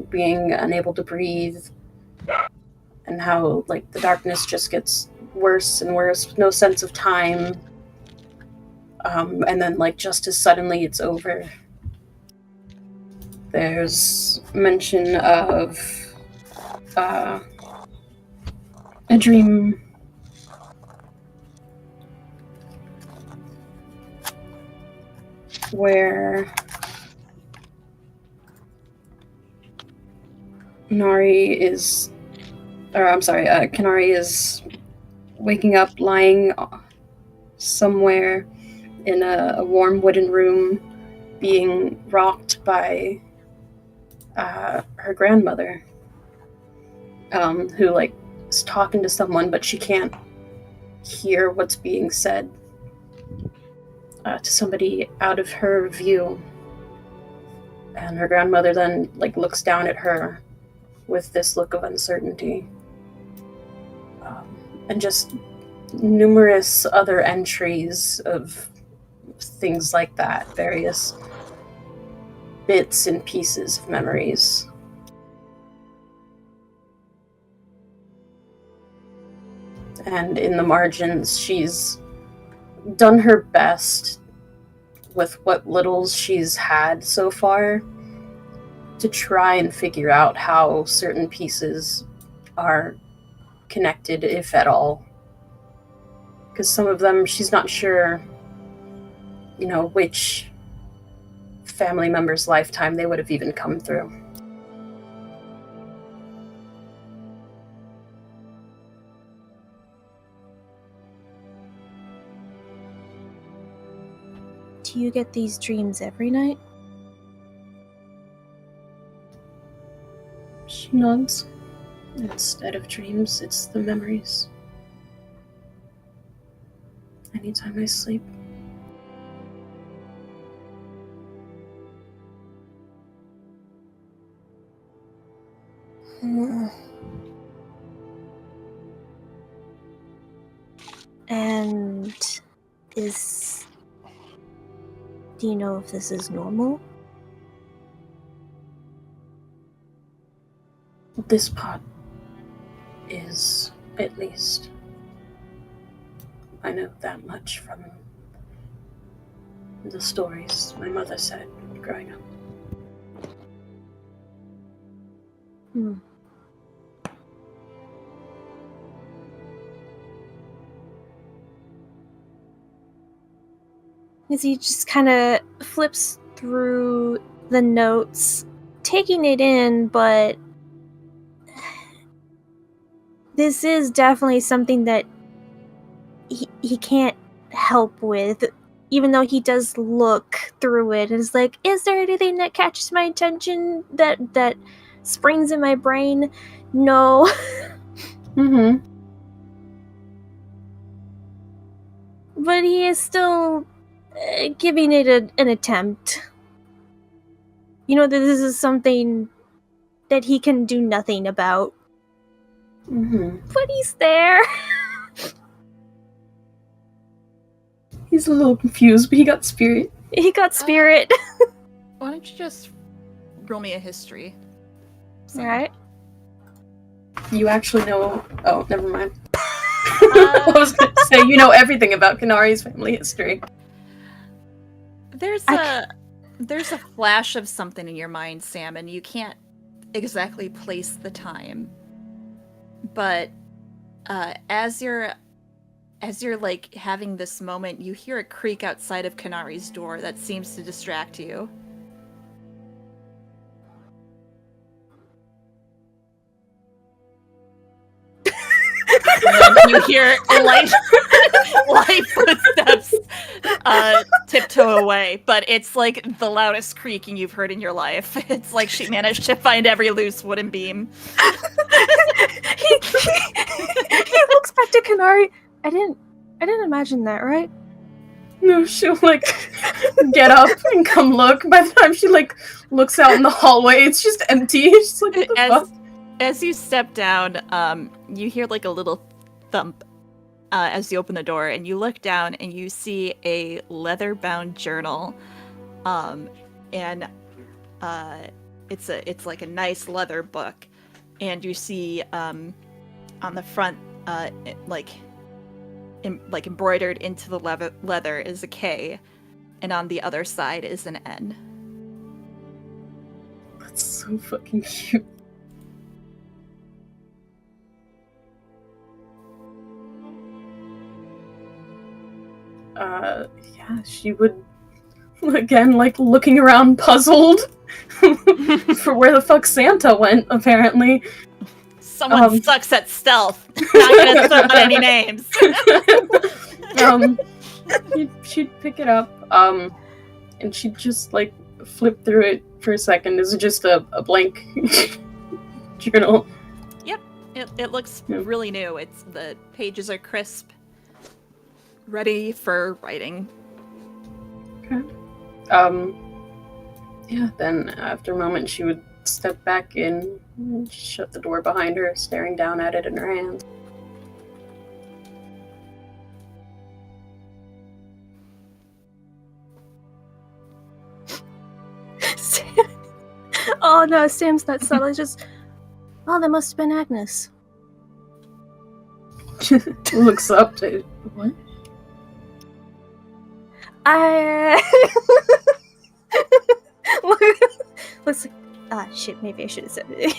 Speaker 6: being unable to breathe, and how like the darkness just gets worse and worse, no sense of time, and then like just as suddenly it's over. There's mention of a dream where Kanari is waking up, lying somewhere in a warm wooden room, being rocked by her grandmother, who is talking to someone, but she can't hear what's being said to somebody out of her view. And her grandmother then looks down at her with this look of uncertainty, and just numerous other entries of things like that, various bits and pieces of memories. And in the margins, she's done her best with what littles she's had so far to try and figure out how certain pieces are connected, if at all. Because some of them she's not sure, which family member's lifetime they would have even come through.
Speaker 3: Do you get these dreams every night?
Speaker 6: She nods. Instead of dreams, it's the memories. Anytime I sleep.
Speaker 3: And do you know if this is normal?
Speaker 6: This part is, at least. I know that much from the stories my mother said growing up.
Speaker 3: As he just kind of flips through the notes, taking it in, but this is definitely something that he can't help with, even though he does look through it and is like, is there anything that catches my attention that springs in my brain? No.
Speaker 6: Mm-hmm.
Speaker 3: But he is still giving it an attempt. That this is something that he can do nothing about.
Speaker 6: Mm-hmm.
Speaker 3: But he's there.
Speaker 6: He's a little confused, but he got spirit.
Speaker 3: He got spirit.
Speaker 1: Why don't you just roll me a history?
Speaker 3: Alright.
Speaker 6: You actually know... Oh, never mind. I was going to say, you know everything about Kanari's family history.
Speaker 1: There's a flash of something in your mind, Sam, and you can't exactly place the time. But as you're having this moment, you hear a creak outside of Kanari's door that seems to distract you. And then you hear light footsteps tiptoe away, but it's like the loudest creaking you've heard in your life. It's like she managed to find every loose wooden beam.
Speaker 3: he looks back to Kanari. I didn't imagine that, right?
Speaker 6: No, she'll get up and come look. By the time she looks out in the hallway, it's just empty. She's like, what the fuck?
Speaker 1: As you step down, you hear a little thump as you open the door, and you look down and you see a leather-bound journal, and it's like a nice leather book, and you see on the front, embroidered into the leather is a K, and on the other side is an N.
Speaker 6: That's so fucking cute. Yeah, she would, again, looking around puzzled. for where the fuck Santa went, apparently.
Speaker 1: Someone sucks at stealth. Not gonna throw out any names.
Speaker 6: She'd pick it up, and she'd just like flip through it for a second. This is just a blank journal.
Speaker 1: Yep, it looks really new. The pages are crisp, ready for writing.
Speaker 6: Okay. Yeah, then after a moment she would step back in and shut the door behind her, staring down at it in her hands.
Speaker 3: Oh no, Sam's not subtle. It's just, oh, that must have been Agnes.
Speaker 6: Looks up to what?
Speaker 3: Looks like, shit, maybe I should have said it.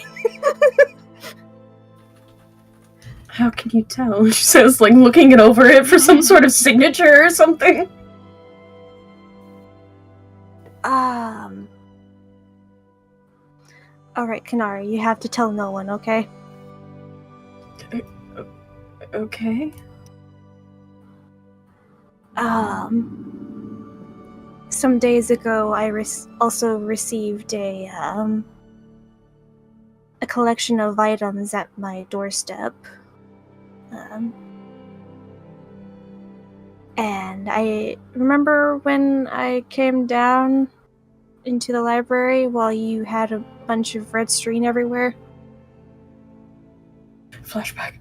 Speaker 6: How can you tell? She says, like, looking it over it for some sort of signature or something.
Speaker 3: Alright, Kanari, you have to tell no one, okay?
Speaker 6: Okay.
Speaker 3: Some days ago, I also received a collection of items at my doorstep. And I remember when I came down into the library while you had a bunch of red string everywhere.
Speaker 6: Flashback.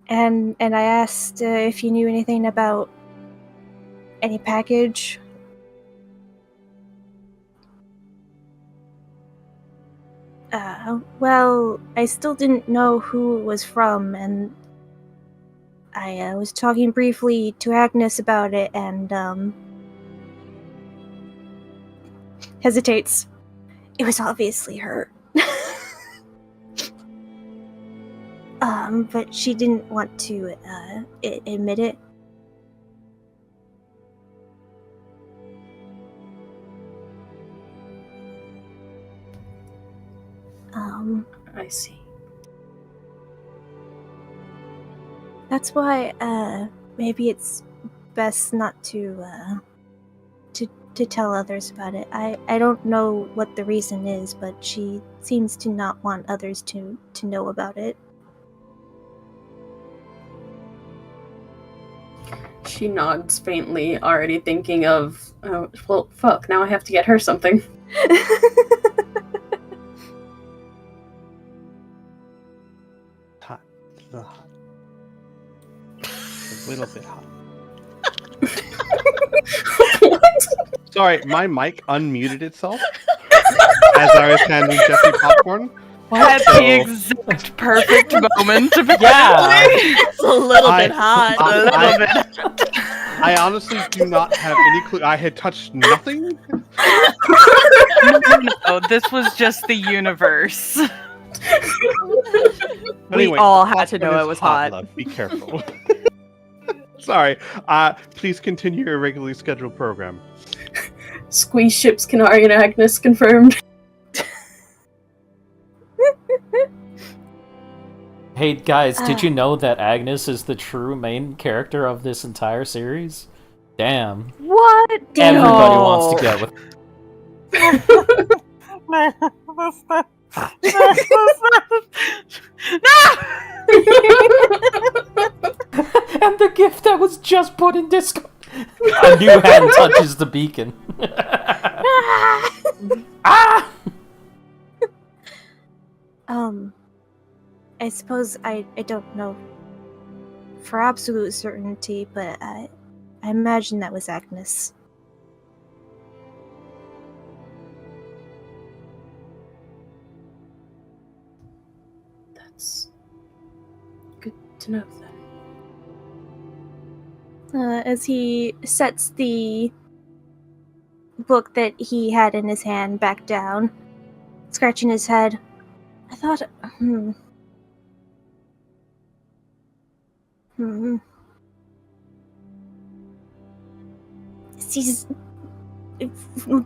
Speaker 3: And I asked if you knew anything about any package. Well, I still didn't know who it was from, and I was talking briefly to Agnes about it, and, hesitates. It was obviously her. But she didn't want to, admit it.
Speaker 6: I see.
Speaker 3: That's why, maybe it's best not to tell others about it. I don't know what the reason is, but she seems to not want others to know about it.
Speaker 6: She nods faintly, already thinking of, oh, well, fuck, now I have to get her something.
Speaker 4: Hot. A little hot. A little bit hot.
Speaker 6: What?
Speaker 4: Sorry, my mic unmuted itself as I was handing Jesse popcorn.
Speaker 2: At the exact perfect moment to be
Speaker 1: It's a little bit hot.
Speaker 2: A little bit.
Speaker 4: I honestly do not have any clue. I had touched nothing.
Speaker 2: No, this was just the universe.
Speaker 7: We
Speaker 4: Anyway,
Speaker 7: all had to
Speaker 4: popcorn
Speaker 7: know
Speaker 4: is
Speaker 7: it was hot.
Speaker 4: Love. Be careful. Sorry. Please continue your regularly scheduled program.
Speaker 6: Squee ships Kanari and Agnes confirmed.
Speaker 5: Hey guys, did you know that Agnes is the true main character of this entire series? Damn.
Speaker 7: What?
Speaker 5: Everybody wants to get with. And the gift that was just put in Discord. A new hand touches the beacon. Ah!
Speaker 3: I suppose I don't know for absolute certainty, but I imagine that was Agnes.
Speaker 6: That's good to know then.
Speaker 3: As he sets the book that he had in his hand back down, scratching his head. I thought,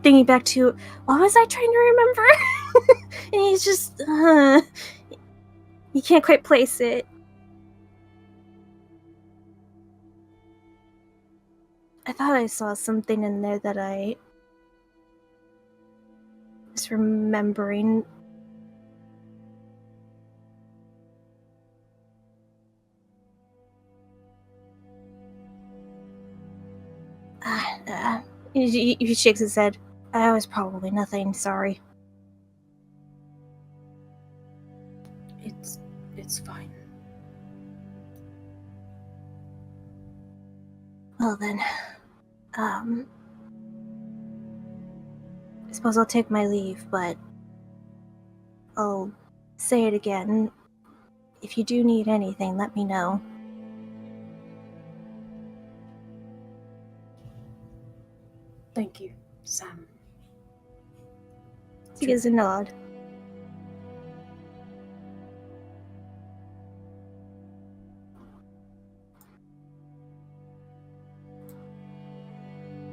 Speaker 3: thinking back to, what was I trying to remember? And he's just, you can't quite place it. I thought I saw something in there that I was remembering. He shakes his head. I was probably nothing, sorry.
Speaker 6: It's fine.
Speaker 3: Well then, I suppose I'll take my leave, but I'll say it again. If you do need anything, let me know.
Speaker 6: Thank you, Sam.
Speaker 3: He gives a nod.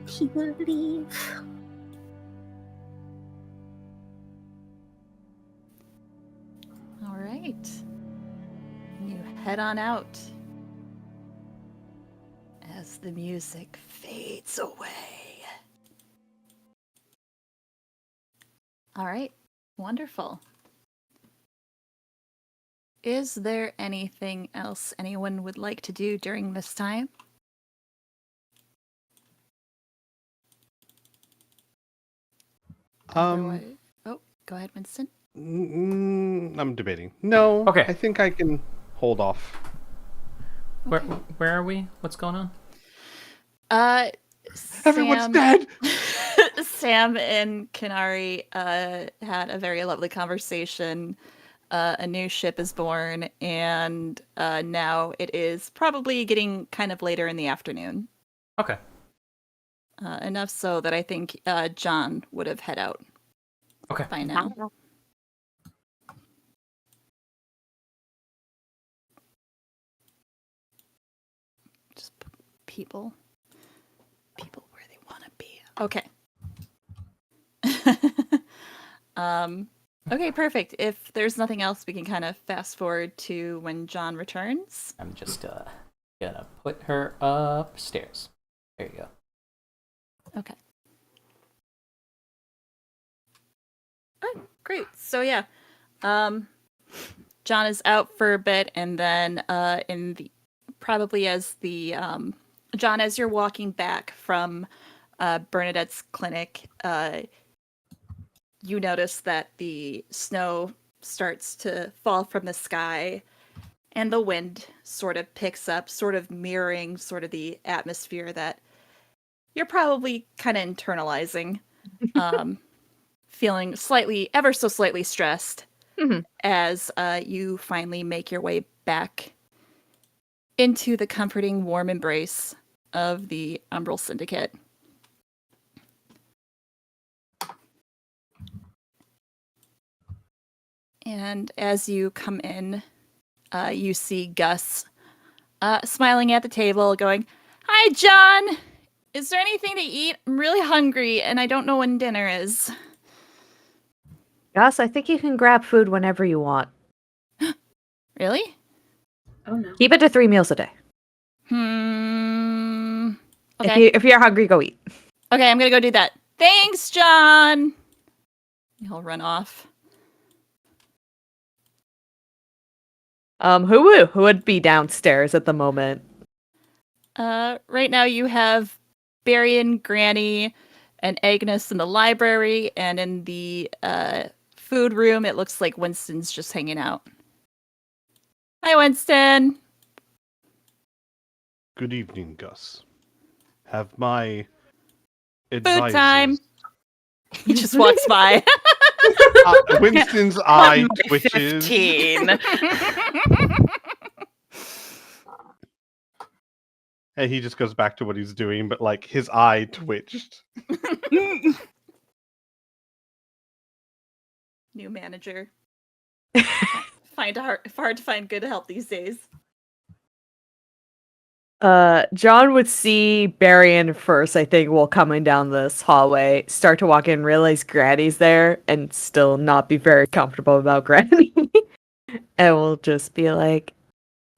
Speaker 3: He will leave.
Speaker 1: All right. You head on out as the music fades away. All right. Wonderful. Is there anything else anyone would like to do during this time? Otherwise... Oh, go ahead, Winston.
Speaker 4: I'm debating. No.
Speaker 5: Okay.
Speaker 4: I think I can hold off.
Speaker 5: Where are we? What's going on?
Speaker 4: Everyone's
Speaker 1: Sam...
Speaker 4: dead.
Speaker 1: Sam and Kanari had a very lovely conversation. A new ship is born, and now it is probably getting kind of later in the afternoon.
Speaker 5: Okay.
Speaker 1: Enough so that I think John would have head out
Speaker 5: Okay.
Speaker 1: by now. Just people where they want to be. Okay. Okay, perfect. If there's nothing else, we can kind of fast forward to when John returns.
Speaker 5: I'm just gonna put her upstairs. There you go.
Speaker 1: Okay. Oh, great. So yeah, John is out for a bit, and then in the probably as the John, as you're walking back from Bernadette's clinic, you notice that the snow starts to fall from the sky, and the wind sort of picks up, sort of mirroring sort of the atmosphere that you're probably kind of internalizing, feeling ever so slightly stressed as you finally make your way back into the comforting, warm embrace of the Umbral Syndicate. And as you come in, you see Gus smiling at the table, going, "Hi, John! Is there anything to eat? I'm really hungry, and I don't know when dinner is."
Speaker 7: Gus, I think you can grab food whenever you want.
Speaker 1: Really?
Speaker 6: Oh no.
Speaker 7: Keep it to 3 meals a day.
Speaker 1: Okay.
Speaker 7: If you're hungry, go eat.
Speaker 1: Okay, I'm gonna go do that. Thanks, John! He'll run off.
Speaker 7: Who would be downstairs at the moment?
Speaker 1: Right now you have Barry and Granny and Agnes in the library, and in the food room, it looks like Winston's just hanging out. Hi, Winston!
Speaker 4: Good evening, Gus. Have my
Speaker 1: Food
Speaker 4: advisors...
Speaker 1: time! He just walks by.
Speaker 4: Winston's eye twitches.
Speaker 2: 15.
Speaker 4: And he just goes back to what he's doing, but like his eye twitched.
Speaker 1: New manager. Hard to find good help these days.
Speaker 7: John would see Barian first, I think, while coming down this hallway, start to walk in, realize Granny's there, and still not be very comfortable about Granny. And we'll just be like,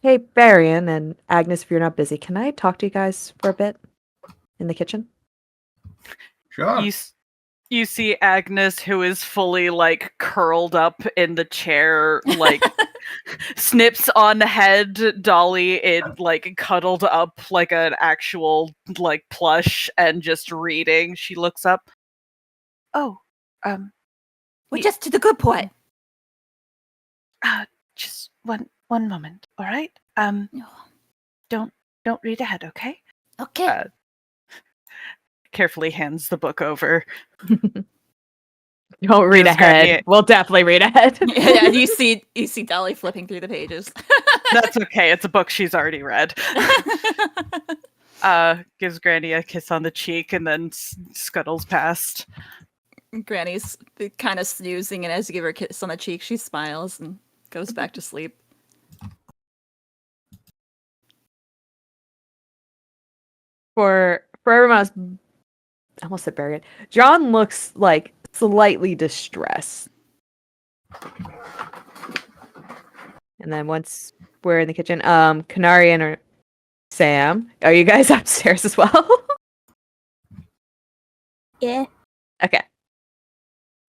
Speaker 7: hey, Barian and Agnes, if you're not busy, can I talk to you guys for a bit in the kitchen?
Speaker 8: Sure.
Speaker 2: You see Agnes, who is fully like curled up in the chair, like snips on head, Dolly in like cuddled up like an actual like plush and just reading. She looks up. Oh,
Speaker 1: We're just to the good point.
Speaker 2: just one moment, all right? Don't read ahead, okay?
Speaker 1: Okay.
Speaker 2: Carefully hands the book over.
Speaker 7: Don't read
Speaker 2: Gives
Speaker 7: ahead.
Speaker 2: Granny
Speaker 7: We'll definitely read ahead.
Speaker 1: Yeah, and you see Dolly flipping through the pages.
Speaker 2: That's okay. It's a book she's already read. Gives Granny a kiss on the cheek and then scuttles past.
Speaker 1: Granny's kind of snoozing, and as you give her a kiss on the cheek, she smiles and goes back to sleep.
Speaker 7: For everyone else, I almost said Barian. John looks like slightly distressed. And then once we're in the kitchen, Canarian or Sam, are you guys upstairs as well?
Speaker 3: Yeah.
Speaker 7: Okay.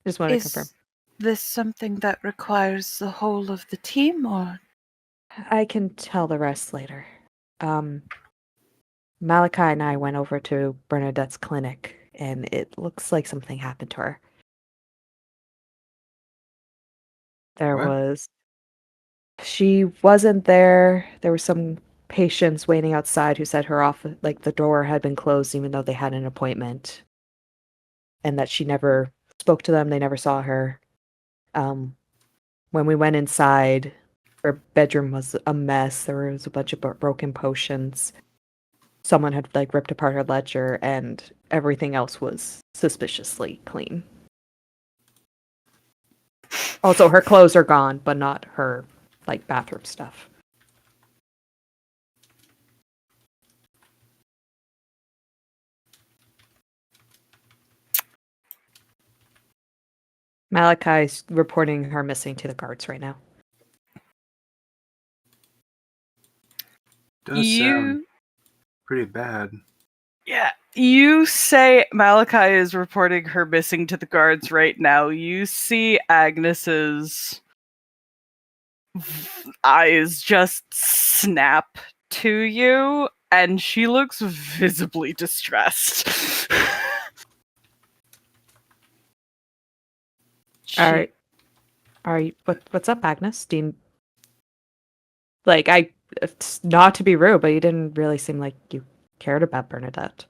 Speaker 7: Just wanted to confirm.
Speaker 2: Is this something that requires the whole of the team, or?
Speaker 7: I can tell the rest later. Malachi and I went over to Bernadette's clinic, and it looks like something happened to her.
Speaker 8: What?
Speaker 7: She wasn't there. There were some patients waiting outside who said the door had been closed even though they had an appointment. And that she never spoke to them, they never saw her. When we went inside, her bedroom was a mess. There was a bunch of broken potions. Someone had ripped apart her ledger, and everything else was suspiciously clean. Also, her clothes are gone, but not her bathroom stuff. Malachi's reporting her missing to the guards right now.
Speaker 8: Does sound pretty bad.
Speaker 2: Yeah, you say Malachi is reporting her missing to the guards right now. You see Agnes's eyes just snap to you, and she looks visibly distressed.
Speaker 7: All right. What's up, Agnes? It's not to be rude, but you didn't really seem like you cared about Bernadette.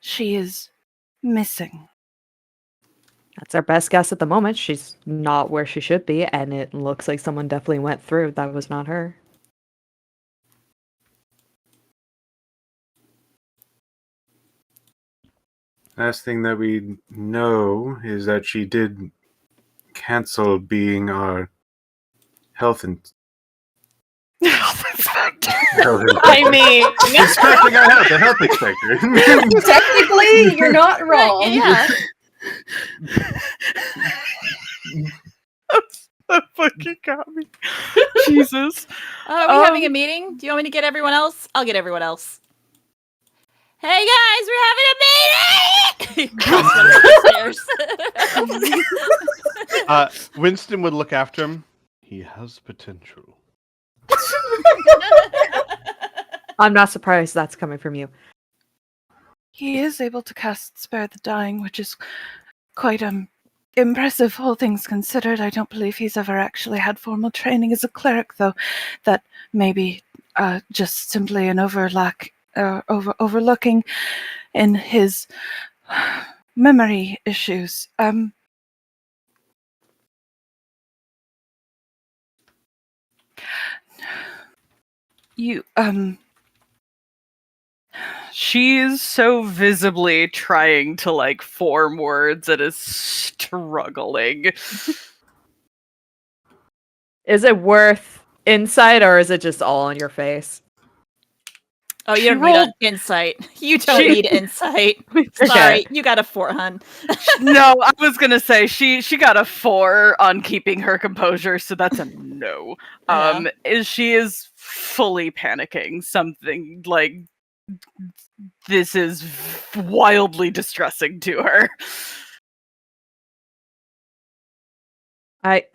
Speaker 2: She is missing.
Speaker 7: That's our best guess at the moment. She's not where she should be, and it looks like someone definitely went through. That was not her.
Speaker 8: Last thing that we know is that she did cancel being our health inspector.
Speaker 2: I mean,
Speaker 8: Inspecting our health, the health inspector.
Speaker 6: Technically, you're not wrong.
Speaker 1: Yeah.
Speaker 2: that fucking got me. Jesus.
Speaker 1: Are we having a meeting? Do you want me to get everyone else? I'll get everyone else. Hey guys, we're having a meeting!
Speaker 4: Winston would look after him. He has potential.
Speaker 7: I'm not surprised that's coming from you.
Speaker 2: He is able to cast Spare the Dying, which is quite impressive, all things considered. I don't believe he's ever actually had formal training as a cleric, though. That may be just simply an overlooking in his memory issues. She's so visibly trying to form words and is struggling.
Speaker 7: Is it worth insight, or is it just all on your face?
Speaker 1: Oh, you
Speaker 2: She
Speaker 1: don't need
Speaker 2: rolled-
Speaker 1: insight. You don't
Speaker 2: She-
Speaker 1: need insight.
Speaker 2: Okay.
Speaker 1: Sorry, you got a 4, hun.
Speaker 2: No, I was gonna say she got a 4 on keeping her composure, so that's a no.
Speaker 1: Yeah.
Speaker 2: She is fully panicking. Something like this is wildly distressing to her.
Speaker 7: I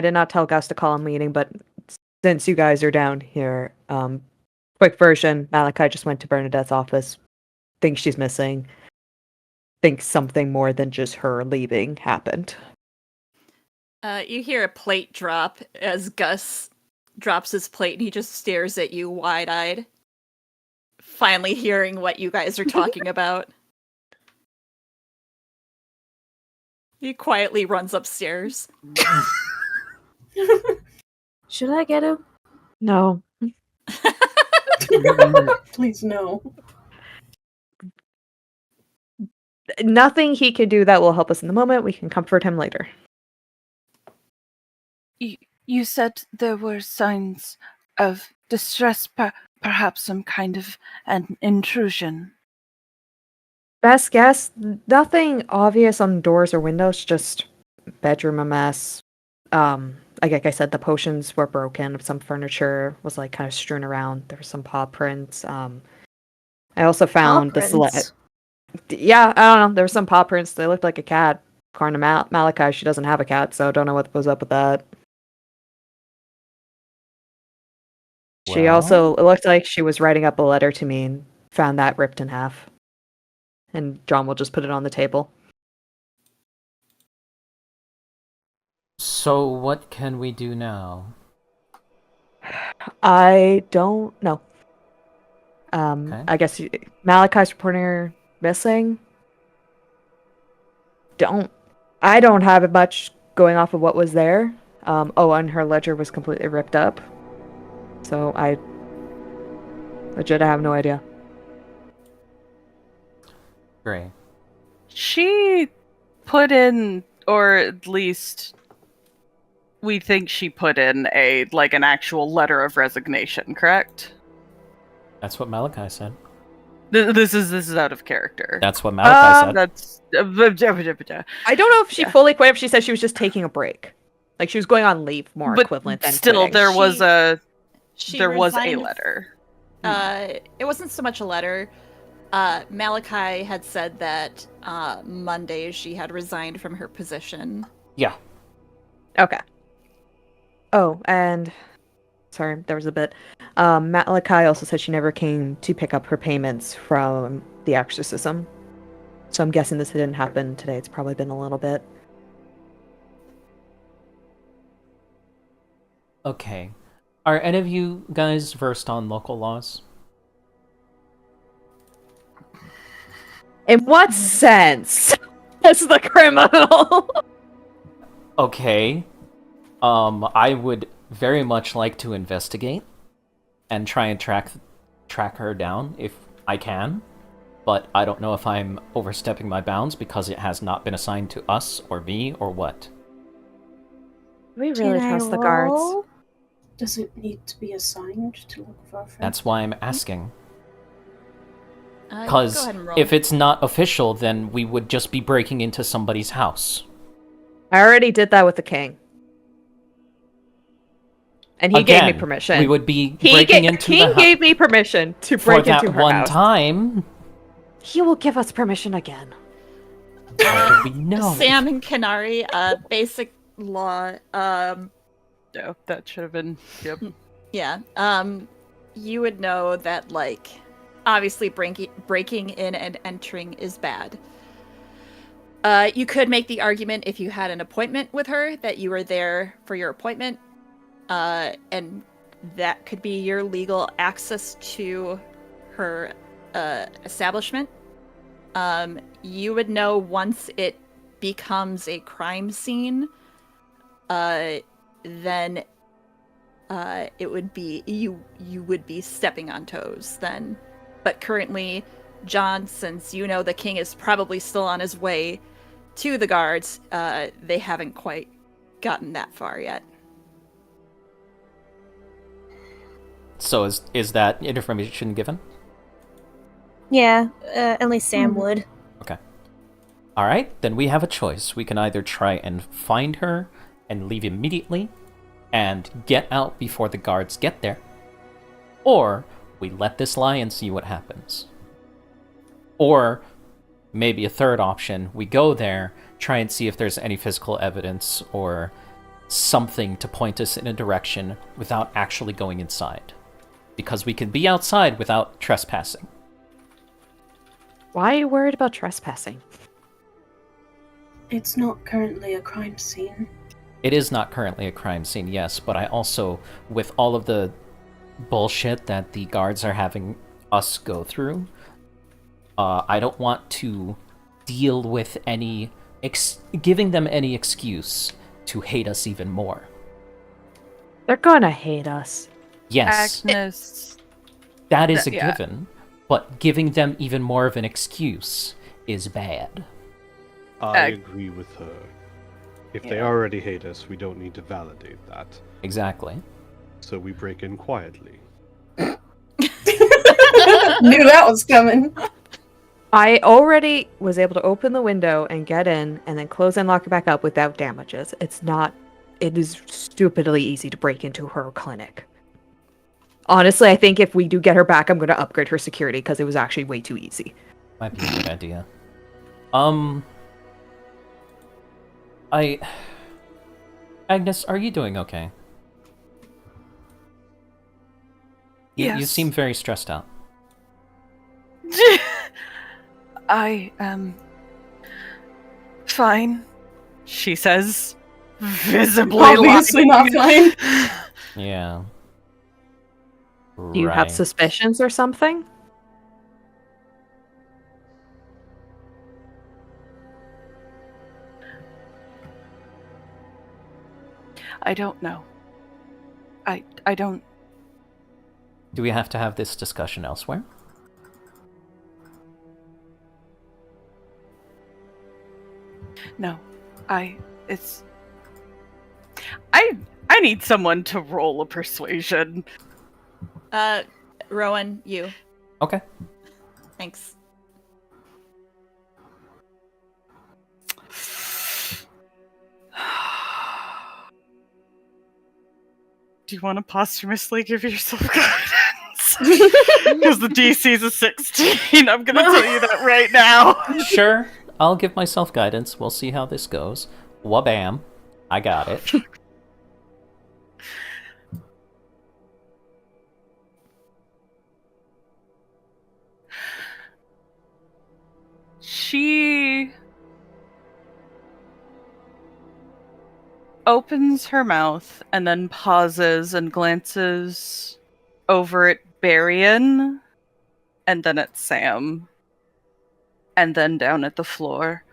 Speaker 7: did not tell Gus to call a meeting, but since you guys are down here, quick version, Malachi just went to Bernadette's office, thinks she's missing, thinks something more than just her leaving happened.
Speaker 1: You hear a plate drop as Gus drops his plate and he just stares at you wide-eyed. Finally hearing what you guys are talking about. He quietly runs upstairs.
Speaker 3: Should I get him?
Speaker 7: No.
Speaker 6: Please no.
Speaker 7: Nothing he can do that will help us in the moment. We can comfort him later.
Speaker 2: You said there were signs of distress, perhaps some kind of an intrusion.
Speaker 7: Best guess, nothing obvious on doors or windows, just bedroom a mess. Like I said, the potions were broken. Some furniture was like kind of strewn around. There were some paw prints. I also found the
Speaker 3: Prints.
Speaker 7: Yeah, I don't know. There were some paw prints. They looked like a cat. According to Malachi, she doesn't have a cat, so I don't know what was up with that. She also, it looked like she was writing up a letter to me and found that ripped in half. And John will just put it on the table.
Speaker 5: So what can we do now?
Speaker 7: I don't know.
Speaker 5: Okay.
Speaker 7: I guess Malachi's reporting her missing. I don't have much going off of what was there. And her ledger was completely ripped up. So I have no idea.
Speaker 5: Great.
Speaker 2: She put in, or at least we think she put in an actual letter of resignation, correct?
Speaker 5: That's what Malachi said.
Speaker 2: This is out of character.
Speaker 5: That's what Malachi said.
Speaker 2: That's
Speaker 7: I don't know if she fully quit. If she said she was just taking a break, like she was going on leave, more
Speaker 2: but
Speaker 7: equivalent than
Speaker 2: still,
Speaker 7: quitting.
Speaker 2: there was a
Speaker 1: She
Speaker 2: was a
Speaker 1: resigned-
Speaker 2: letter.
Speaker 1: It wasn't so much a letter. Malachi had said that Monday she had resigned from her position.
Speaker 5: Yeah.
Speaker 7: Okay. Oh, and sorry, there was a bit. Malachi also said she never came to pick up her payments from the exorcism. So I'm guessing this didn't happen today. It's probably been a little bit.
Speaker 5: Okay. Are any of you guys versed on local laws?
Speaker 7: In what sense? As the criminal.
Speaker 5: Okay. I would very much like to investigate and try and track her down if I can, but I don't know if I'm overstepping my bounds because it has not been assigned to us or me or what.
Speaker 7: We really
Speaker 3: Can I
Speaker 7: trust the guards.
Speaker 3: roll?
Speaker 6: Does it need to be assigned to look for our friend?
Speaker 5: That's why I'm asking.
Speaker 1: Go
Speaker 5: Because
Speaker 1: ahead and roll.
Speaker 5: if it's not official, then we would just be breaking into somebody's house.
Speaker 7: I already did that with the king. And he gave me
Speaker 5: Again,
Speaker 7: permission.
Speaker 5: We would be breaking into the
Speaker 7: King
Speaker 5: house
Speaker 7: gave me permission to
Speaker 5: for
Speaker 7: break
Speaker 5: that
Speaker 7: into her
Speaker 5: one
Speaker 7: house.
Speaker 5: time.
Speaker 7: He will give us permission again.
Speaker 5: How do we know?
Speaker 1: Sam and Canary, basic law.
Speaker 2: No, that should have been. Yep.
Speaker 1: Yeah. You would know that, like, obviously breaking in and entering is bad. You could make the argument if you had an appointment with her that you were there for your appointment, and that could be your legal access to her establishment. You would know once it becomes a crime scene, then it would be you would be stepping on toes then. But currently, John, since you know the king is probably still on his way to the guards, they haven't quite gotten that far yet.
Speaker 5: So is that information given?
Speaker 3: Yeah, at least Sam would.
Speaker 5: All right, then we have a choice. We can either try and find her and leave immediately and get out before the guards get there, or we let this lie and see what happens. Or maybe a third option, we go there, try and see if there's any physical evidence or something to point us in a direction without actually going inside. Because we can be outside without trespassing.
Speaker 7: Why are you worried about trespassing?
Speaker 6: It's not currently a crime scene.
Speaker 5: It is not currently a crime scene, yes, but I also, with all of the bullshit that the guards are having us go through, I don't want to deal with any giving them any excuse to hate us even more.
Speaker 7: They're gonna hate us.
Speaker 5: Yes,
Speaker 2: Agnes.
Speaker 5: that is a
Speaker 2: yeah.
Speaker 5: given, but giving them even more of an excuse is bad.
Speaker 4: I agree with her. If they already hate us, we don't need to validate that.
Speaker 5: Exactly.
Speaker 4: So we break in quietly.
Speaker 6: Knew that was coming.
Speaker 7: I already was able to open the window and get in and then close and lock it back up without damages. It is stupidly easy to break into her clinic. Honestly, I think if we do get her back, I'm going to upgrade her security because it was actually way too easy.
Speaker 5: Might be a good idea. Agnes, are you doing okay? You
Speaker 2: Yes.
Speaker 5: seem very stressed out.
Speaker 2: I am fine, she says, visibly
Speaker 6: Obviously
Speaker 2: lying.
Speaker 6: not fine.
Speaker 5: Yeah.
Speaker 7: Do you have suspicions or something?
Speaker 2: I don't know. I don't.
Speaker 5: Do we have to have this discussion elsewhere?
Speaker 2: No. I need someone to roll a persuasion.
Speaker 1: Rowan, you.
Speaker 5: Okay.
Speaker 1: Thanks.
Speaker 2: Do you want to posthumously give yourself guidance? Because the DC is a 16. I'm gonna tell you that right now.
Speaker 5: Sure. I'll give myself guidance. We'll see how this goes. Wabam. I got it.
Speaker 2: She opens her mouth and then pauses and glances over at Barian and then at Sam and then down at the floor.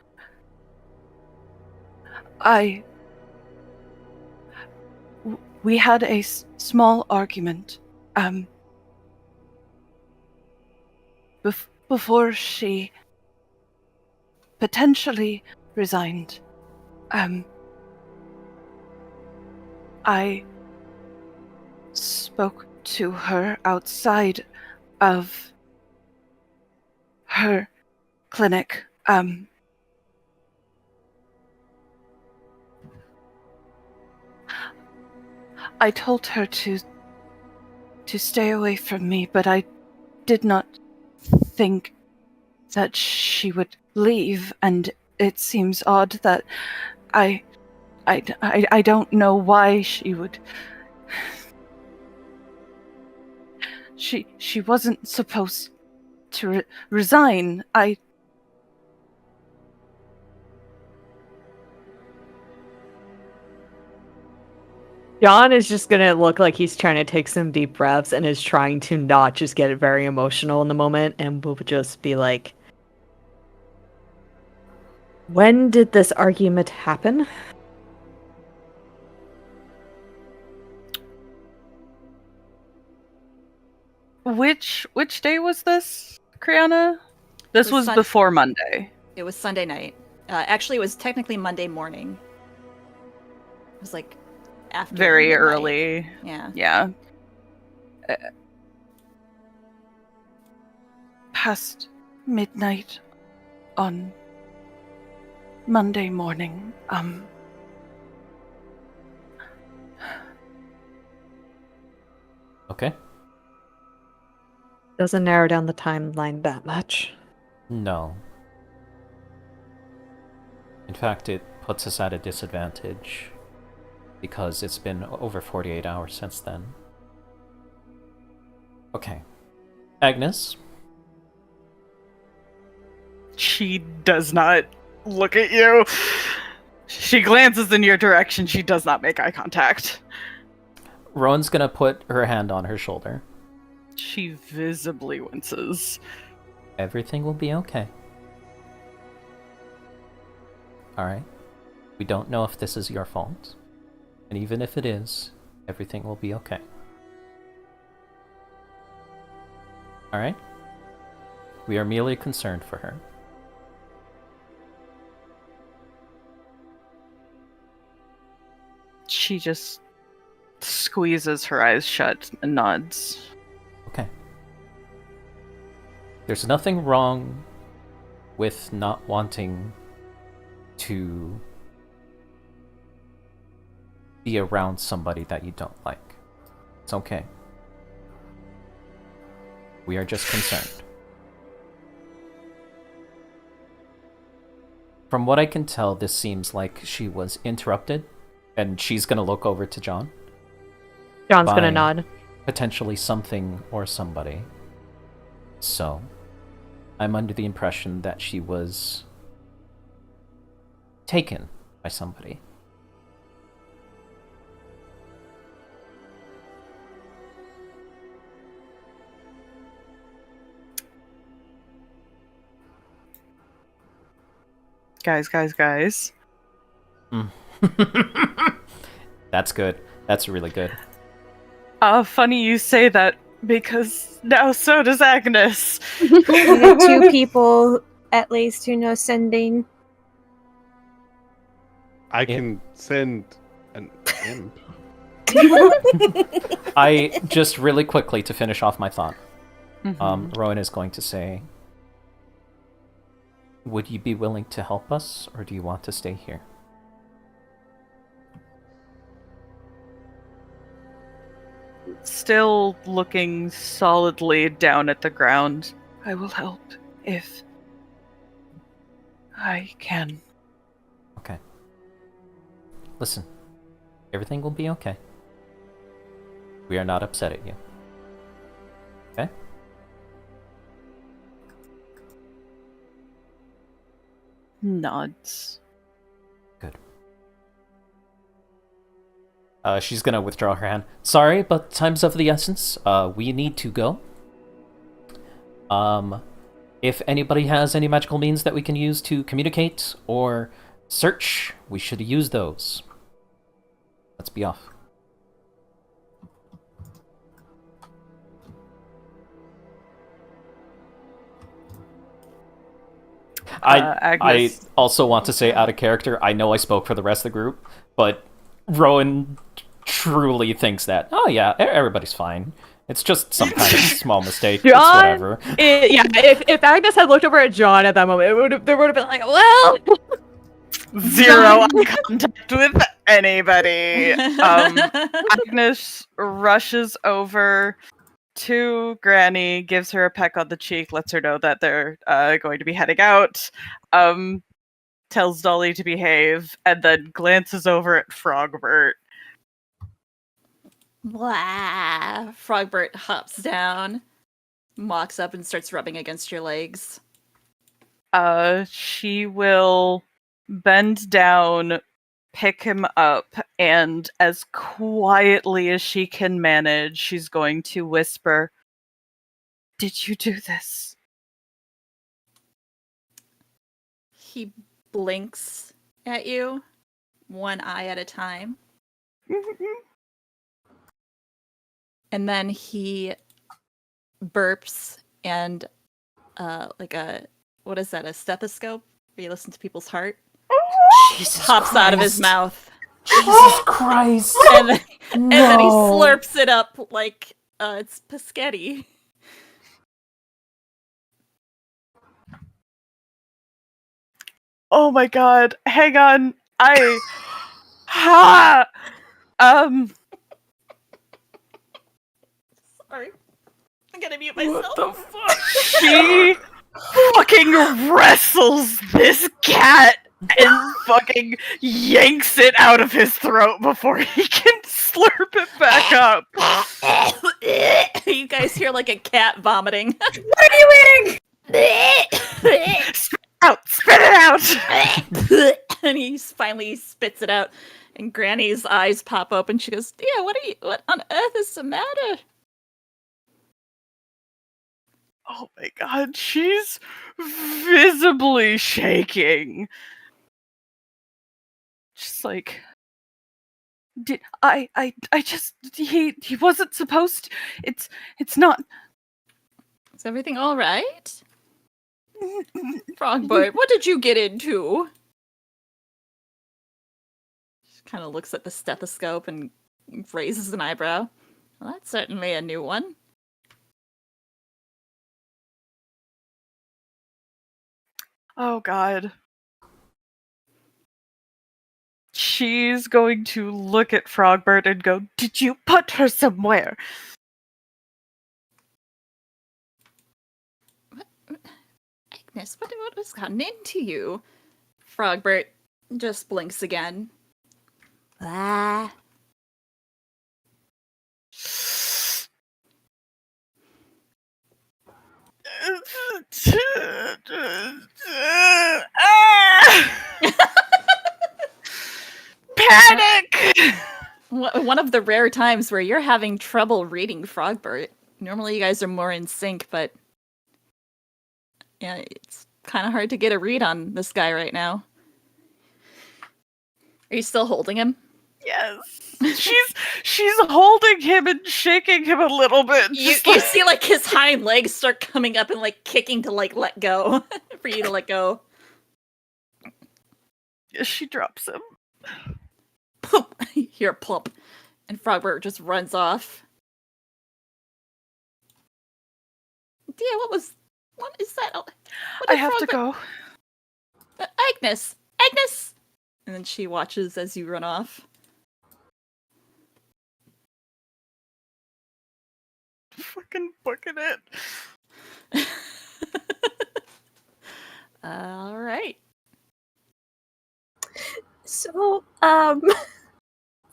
Speaker 2: We had a small argument before she potentially resigned. I spoke to her outside of her clinic. I told her to stay away from me, but I did not think that she would leave, and it seems odd that I don't know why she would. She wasn't supposed to resign.
Speaker 7: John is just gonna look like he's trying to take some deep breaths and is trying to not just get very emotional in the moment, and will just be like, when did this argument happen?
Speaker 2: Which day was this, Criana? This
Speaker 1: It was
Speaker 2: was before Monday.
Speaker 1: It was Sunday night. Actually, it was technically Monday morning. It was like after
Speaker 2: Very
Speaker 1: midnight.
Speaker 2: early.
Speaker 1: Yeah.
Speaker 2: Yeah. Past midnight on Monday morning.
Speaker 5: Okay.
Speaker 7: Doesn't narrow down the timeline that much.
Speaker 5: No. In fact, it puts us at a disadvantage because it's been over 48 hours since then. Okay. Agnes?
Speaker 2: She does not look at you. She glances in your direction. She does not make eye contact.
Speaker 5: Rowan's gonna put her hand on her shoulder.
Speaker 2: She visibly winces.
Speaker 5: Everything will be okay. Alright? We don't know if this is your fault. And even if it is, everything will be okay. Alright? We are merely concerned for her.
Speaker 2: She just squeezes her eyes shut and nods.
Speaker 5: Okay. There's nothing wrong with not wanting to be around somebody that you don't like. It's okay. We are just concerned. From what I can tell, this seems like she was interrupted, and she's gonna look over to John.
Speaker 7: John's
Speaker 5: by
Speaker 7: gonna nod.
Speaker 5: Potentially something or somebody. So, I'm under the impression that she was taken by somebody.
Speaker 2: Guys.
Speaker 5: That's good. That's really good.
Speaker 2: Funny you say that, because now so does Agnes.
Speaker 3: Two people, at least, who know sending.
Speaker 4: I can send an imp.
Speaker 5: I just really quickly to finish off my thought.
Speaker 2: Mhm.
Speaker 5: Rowan is going to say, would you be willing to help us, or do you want to stay here?
Speaker 2: Still looking solidly down at the ground. I will help if I can.
Speaker 5: Okay. Listen, everything will be okay. We are not upset at you. Okay?
Speaker 2: Nods.
Speaker 5: Good. She's gonna withdraw her hand. Sorry, but time's of the essence. We need to go. If anybody has any magical means that we can use to communicate or search, we should use those. Let's be off. I
Speaker 2: Agnes.
Speaker 5: also want to say, out of character, I know I spoke for the rest of the group, but Rowan truly thinks that, oh yeah, everybody's fine. It's just some kind of small mistake. It's whatever.
Speaker 7: If Agnes had looked over at John at that moment, there would have been like, well,
Speaker 2: Zero eye contact with anybody. Agnes rushes over to Granny, gives her a peck on the cheek, lets her know that they're going to be heading out, tells Dolly to behave, and then glances over at Frogbert.
Speaker 1: Blah. Frogbert hops down, walks up, and starts rubbing against your legs.
Speaker 2: She will bend down, pick him up, and as quietly as she can manage, she's going to whisper, "Did you do this?"
Speaker 1: He blinks at you, one eye at a time. And then he burps and like a, what is that, a stethoscope where you listen to people's heart?
Speaker 5: Jesus
Speaker 1: Pops
Speaker 5: Christ.
Speaker 1: out of his mouth.
Speaker 5: Jesus Christ!
Speaker 1: And then he slurps it up like It's Paschetti.
Speaker 2: Oh my god, hang on. Ha!
Speaker 1: Sorry. I'm gonna mute myself.
Speaker 5: What the fuck?
Speaker 2: She fucking wrestles this cat and fucking yanks it out of his throat before he can slurp it back up.
Speaker 1: You guys hear like a cat vomiting.
Speaker 6: What are you eating?
Speaker 2: Spit it out!
Speaker 1: And he finally spits it out, and Granny's eyes pop open. She goes, "Yeah, what on earth is the matter?"
Speaker 2: Oh my god, she's visibly shaking. Just like, did I just he wasn't supposed to, it's not.
Speaker 1: Is everything all right? Frogbird, what did you get into? She kind of looks at the stethoscope and raises an eyebrow. Well, that's certainly a new one.
Speaker 2: Oh god. She's going to look at Frogbird and go, "Did you put her somewhere?"
Speaker 1: Agnes, what has gotten into you? Frogbert just blinks again. Ah.
Speaker 2: Panic!
Speaker 1: One of the rare times where you're having trouble reading Frogbert. Normally you guys are more in sync, but yeah, it's kind of hard to get a read on this guy right now. Are you still holding him?
Speaker 2: Yes. She's holding him and shaking him a little bit.
Speaker 1: You see like his hind legs start coming up and like kicking to like let go. For you to let go.
Speaker 2: She drops him.
Speaker 1: Plump! You hear a plump. And Frogbert just runs off. Yeah, what is that? What
Speaker 2: I
Speaker 1: did
Speaker 2: have to
Speaker 1: Frogbert-
Speaker 2: go.
Speaker 1: Agnes! Agnes! And then she watches as you run off.
Speaker 2: Fucking booking it.
Speaker 1: Alright.
Speaker 3: So,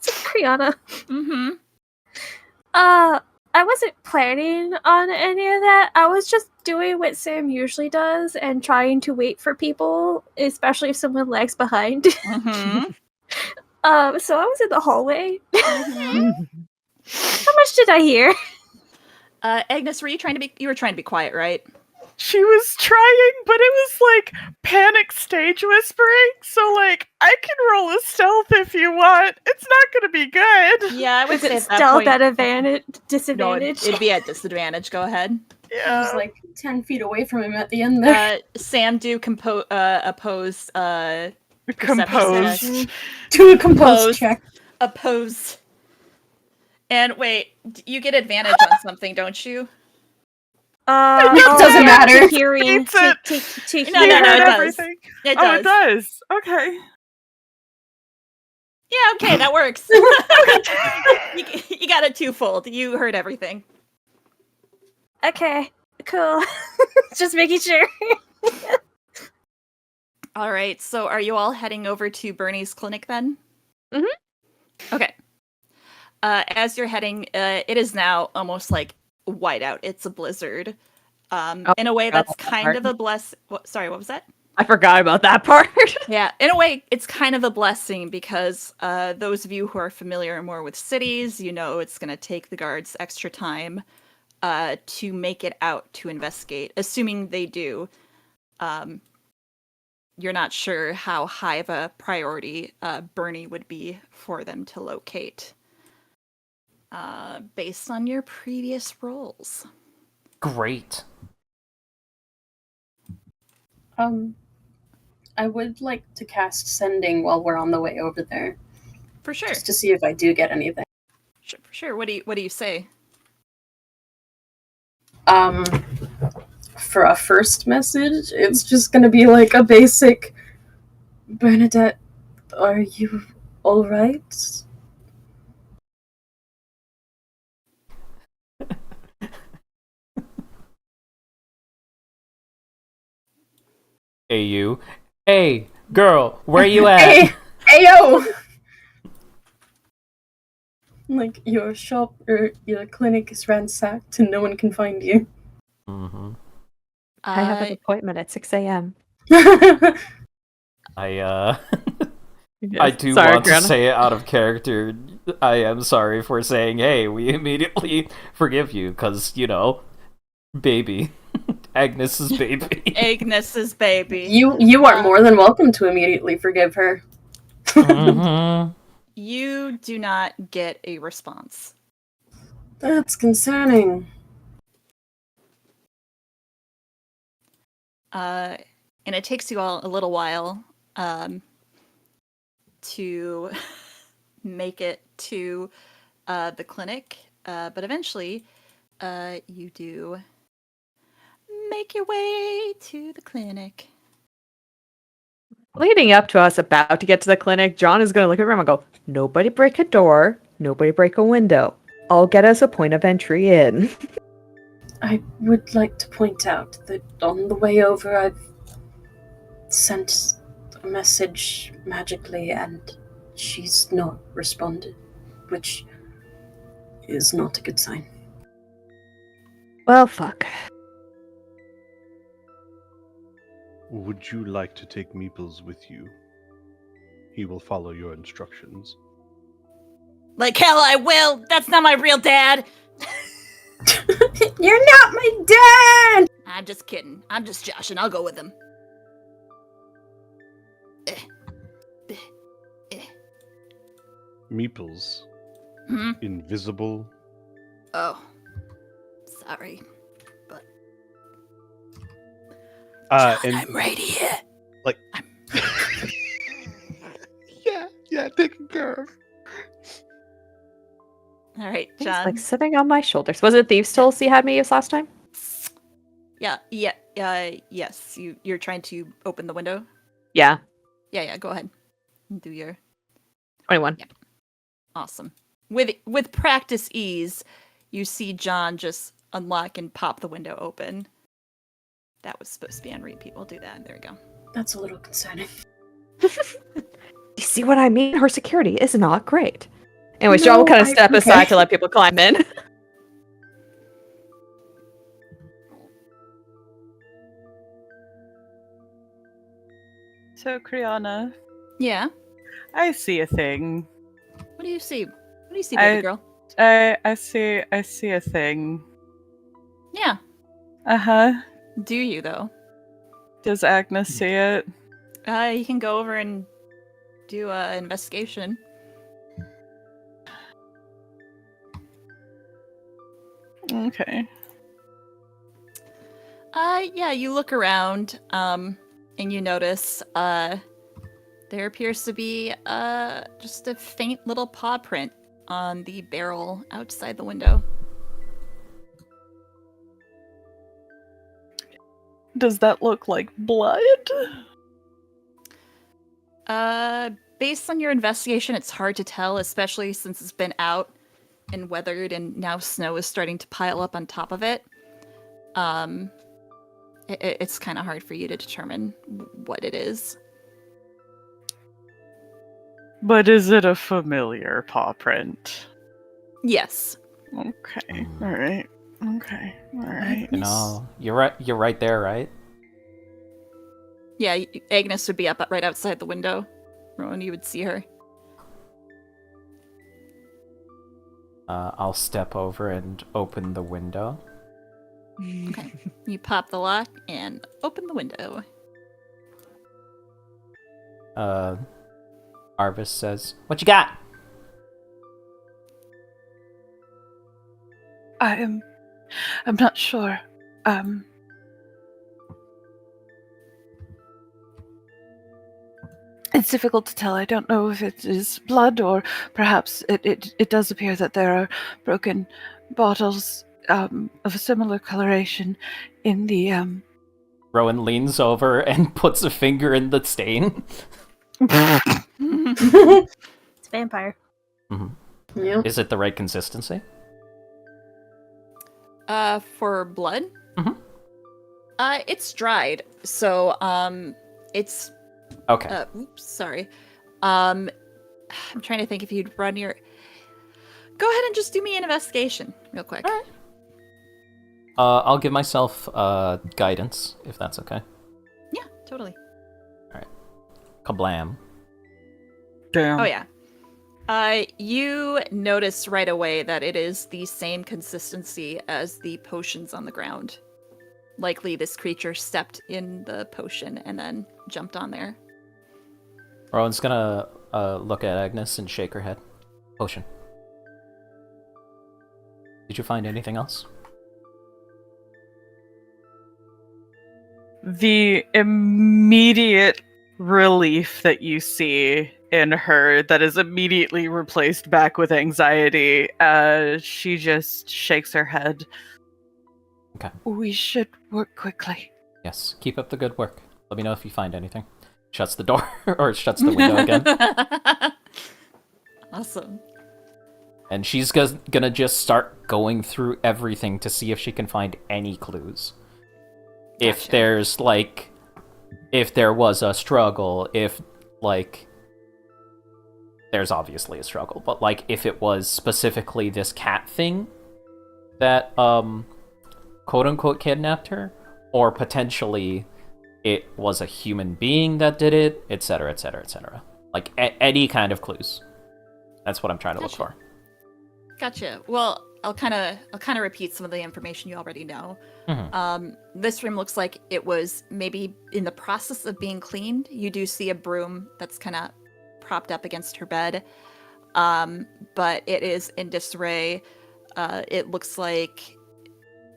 Speaker 3: Criana.
Speaker 1: Mm-hmm.
Speaker 3: I wasn't planning on any of that. I was just doing what Sam usually does and trying to wait for people, especially if someone lags behind.
Speaker 1: Mm-hmm.
Speaker 3: So I was in the hallway.
Speaker 1: Mm-hmm.
Speaker 3: How much did I hear?
Speaker 1: Agnes, you were trying to be quiet, right?
Speaker 2: She was trying, but it was like panic stage whispering, so like I can roll a stealth if you want. It's not gonna be good.
Speaker 1: Yeah, I would
Speaker 3: Was
Speaker 1: say
Speaker 3: it
Speaker 1: at that
Speaker 3: stealth
Speaker 1: point,
Speaker 3: at advantage?
Speaker 1: no,
Speaker 3: Disadvantage?
Speaker 1: it'd be at disadvantage. Go ahead.
Speaker 6: I
Speaker 2: Yeah.
Speaker 6: was like 10 feet away from him at the end there.
Speaker 1: Sam, do oppose
Speaker 2: Composed.
Speaker 6: Do a compose
Speaker 1: Compose.
Speaker 6: check.
Speaker 1: oppose. And wait, you get advantage on something, don't you?
Speaker 6: It doesn't matter.
Speaker 3: Hearing
Speaker 2: Beats it.
Speaker 3: to
Speaker 1: No,
Speaker 2: You
Speaker 1: no,
Speaker 3: hear
Speaker 1: no,
Speaker 2: heard
Speaker 1: it does.
Speaker 2: everything.
Speaker 1: It
Speaker 2: Oh, it
Speaker 1: does.
Speaker 2: does. Okay.
Speaker 1: Yeah, okay, that works. you got it twofold. You heard everything.
Speaker 3: Okay, cool. Just making sure.
Speaker 1: All right, so are you all heading over to Bernie's clinic then?
Speaker 7: Mhm.
Speaker 1: Okay. As you're heading, it is now almost like whiteout. It's a blizzard.
Speaker 7: Oh,
Speaker 1: In a way,
Speaker 7: forgot
Speaker 1: that's
Speaker 7: about that
Speaker 1: kind
Speaker 7: part.
Speaker 1: of a bless. Sorry, what was that?
Speaker 7: I forgot about that part.
Speaker 1: Yeah, in a way, it's kind of a blessing because those of you who are familiar more with cities, you know it's going to take the guards extra time to make it out to investigate. Assuming they do, you're not sure how high of a priority Bernie would be for them to locate based on your previous roles.
Speaker 5: Great.
Speaker 6: I would like to cast Sending while we're on the way over there,
Speaker 1: For sure.
Speaker 6: just to see if I do get anything.
Speaker 1: For sure. What do you say?
Speaker 6: For a first message, it's just gonna be like a basic Bernadette, are you alright?
Speaker 5: Hey, you. Hey, girl, where you at?
Speaker 6: Hey, yo! Like, your shop or your clinic is ransacked and no one can find you.
Speaker 5: Mm-hmm.
Speaker 7: I have an appointment at 6 a.m.
Speaker 5: I
Speaker 7: Yes.
Speaker 5: do
Speaker 7: Sorry,
Speaker 5: want to
Speaker 7: Criana.
Speaker 5: say it out of character. I am sorry for saying, hey, we immediately forgive you, because, you know, baby. Agnes's baby.
Speaker 1: Agnes's baby.
Speaker 6: You are more than welcome to immediately forgive her.
Speaker 5: Mm-hmm.
Speaker 1: You do not get a response.
Speaker 6: That's concerning.
Speaker 1: And it takes you all a little while to make it to the clinic, but eventually you do make your way to the clinic.
Speaker 7: Leading up to us about to get to the clinic, John is going to look at Rim and go, nobody break a door, nobody break a window. I'll get us a point of entry in.
Speaker 6: I would like to point out that on the way over, I've sent a message magically and she's not responded, which is not a good sign.
Speaker 7: Well, fuck.
Speaker 4: Would you like to take Meeples with you? He will follow your instructions.
Speaker 1: Like hell I will! That's not my real dad!
Speaker 6: You're not my dad!
Speaker 1: I'm just kidding. I'm just joshing. I'll go with him.
Speaker 4: Meeples,
Speaker 1: Hmm?
Speaker 4: invisible.
Speaker 1: Oh. Sorry.
Speaker 4: And
Speaker 1: I'm right here.
Speaker 4: like, yeah, taken care of.
Speaker 1: Alright,
Speaker 7: He's
Speaker 1: John.
Speaker 7: like sitting on my shoulders. Was it Thieves' Tools he had me use last time?
Speaker 1: Yes. You're trying to open the window?
Speaker 7: Yeah,
Speaker 1: Yeah, go ahead. Do your
Speaker 7: 21.
Speaker 1: awesome. With practice ease, you see John just unlock and pop the window open. That was supposed to be on repeat. We'll do that. There we go.
Speaker 6: That's a little concerning.
Speaker 7: You see what I mean? Her security is not great. Anyways, John will kind of step aside to let people climb in.
Speaker 2: So, Criana,
Speaker 1: Yeah.
Speaker 2: I see a thing.
Speaker 1: What do you see? What do you see, baby girl?
Speaker 2: I see a thing.
Speaker 1: Yeah.
Speaker 2: Uh-huh.
Speaker 1: Do you though?
Speaker 2: Does Agnes see it?
Speaker 1: You can go over and do an investigation.
Speaker 2: Okay.
Speaker 1: Yeah, you look around, and you notice, there appears to be, just a faint little paw print on the barrel outside the window.
Speaker 2: Does that look like blood?
Speaker 1: Based on your investigation, it's hard to tell, especially since it's been out and weathered and now snow is starting to pile up on top of it. It's kind of hard for you to determine what it is.
Speaker 2: But is it a familiar paw print?
Speaker 1: Yes.
Speaker 2: Okay. Alright. Okay. Alright.
Speaker 5: You know, you're right there, right?
Speaker 1: Yeah, Agnes would be up right outside the window. Rowan, you would see her.
Speaker 5: I'll step over and open the window.
Speaker 1: Okay. You pop the lock and open the window.
Speaker 5: Arvis says, "What you got?"
Speaker 2: I'm not sure. It's difficult to tell. I don't know if it is blood or perhaps it does appear that there are broken bottles of a similar coloration in the
Speaker 5: Rowan leans over and puts a finger in the stain.
Speaker 3: It's vampire.
Speaker 6: Yeah.
Speaker 5: Is it the right consistency?
Speaker 1: For blood?
Speaker 5: Mhm.
Speaker 1: It's dried, so it's
Speaker 5: Okay.
Speaker 1: oops, sorry. I'm trying to think if you'd run your. Go ahead and just do me an investigation, real quick.
Speaker 5: All right. I'll give myself guidance, if that's okay.
Speaker 1: Yeah, totally.
Speaker 5: Kablam.
Speaker 2: damn.
Speaker 1: Oh yeah. You notice right away that it is the same consistency as the potions on the ground. Likely this creature stepped in the potion and then jumped on there.
Speaker 5: Rowan's gonna look at Agnes and shake her head. Potion. Did you find anything else?
Speaker 2: The immediate relief that you see in her that is immediately replaced back with anxiety, she just shakes her head.
Speaker 5: Okay.
Speaker 2: We should work quickly.
Speaker 5: Yes. Keep up the good work. Let me know if you find anything. Shuts the door, or shuts the window again.
Speaker 1: Awesome.
Speaker 5: And she's gonna just start going through everything to see if she can find any clues. If
Speaker 1: Gotcha.
Speaker 5: there's, like... If there was a struggle, if, like... There's obviously a struggle, but, like, if it was specifically this cat thing that, quote-unquote kidnapped her, or potentially it was a human being that did it, etc., etc., etc. Like, any kind of clues. That's what I'm trying to look for.
Speaker 1: Gotcha. Well, I'll kind of repeat some of the information you already know.
Speaker 5: Mhm.
Speaker 1: This room looks like it was maybe in the process of being cleaned. You do see a broom that's kind of propped up against her bed, but it is in disarray. It looks like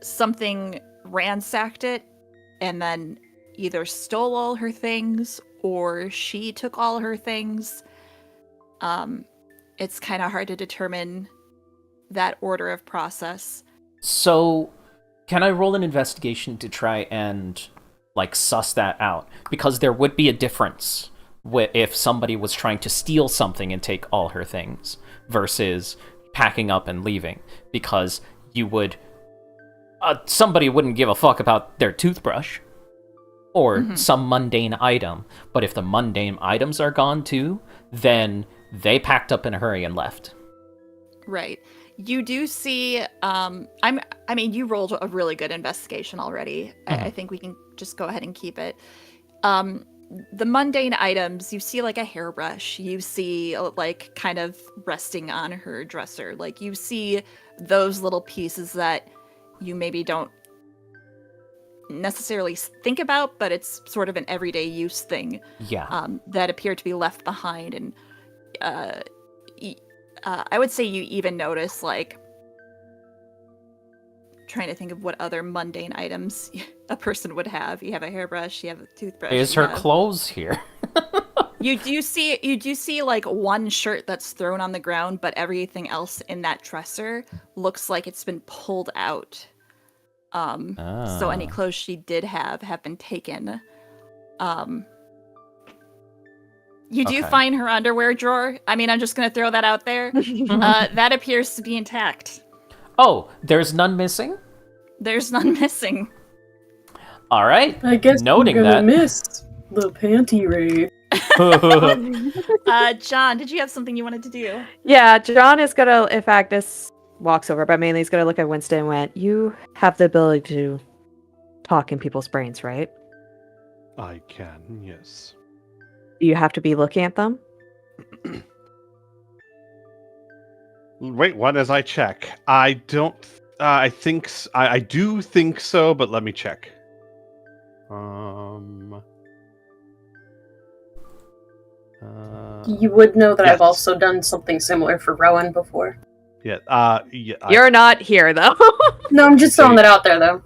Speaker 1: something ransacked it and then either stole all her things or she took all her things. It's kind of hard to determine that order of process.
Speaker 5: So, can I roll an investigation to try and, like, suss that out? Because there would be a difference if somebody was trying to steal something and take all her things versus packing up and leaving. Because you would... somebody wouldn't give a fuck about their toothbrush or some mundane item. But if the mundane items are gone too, then they packed up in a hurry and left.
Speaker 1: Right. You do see, you rolled a really good investigation already. I think we can just go ahead and keep it. The mundane items, you see like a hairbrush, you see like kind of resting on her dresser. Like you see those little pieces that you maybe don't necessarily think about, but it's sort of an everyday use thing.
Speaker 5: Yeah.
Speaker 1: That appear to be left behind. And I would say you even notice, like, trying to think of what other mundane items a person would have. You have a hairbrush, you have a toothbrush.
Speaker 5: Is her clothes here?
Speaker 1: You do see like one shirt that's thrown on the ground, but everything else in that dresser looks like it's been pulled out. So any clothes she did have been taken. You do find her underwear drawer. I mean, I'm just going to throw that out there. That appears to be intact.
Speaker 5: Oh, there's none missing?
Speaker 1: There's none missing.
Speaker 5: All right.
Speaker 6: I guess
Speaker 5: Noting
Speaker 6: we're gonna
Speaker 5: that.
Speaker 6: miss the panty raid.
Speaker 1: John, did you have something you wanted to do?
Speaker 7: Yeah, John is gonna, if Agnes walks over, but mainly he's gonna look at Winston and went, "You have the ability to talk in people's brains, right?
Speaker 4: I can, yes.
Speaker 7: Do you have to be looking at them?"
Speaker 4: Wait, what? As I check, I don't. I think I do think so, but let me check.
Speaker 6: You would know that
Speaker 4: yes.
Speaker 6: I've also done something similar for Rowan before.
Speaker 4: Yeah.
Speaker 7: You're not here, though.
Speaker 6: No, I'm just throwing that out there, though.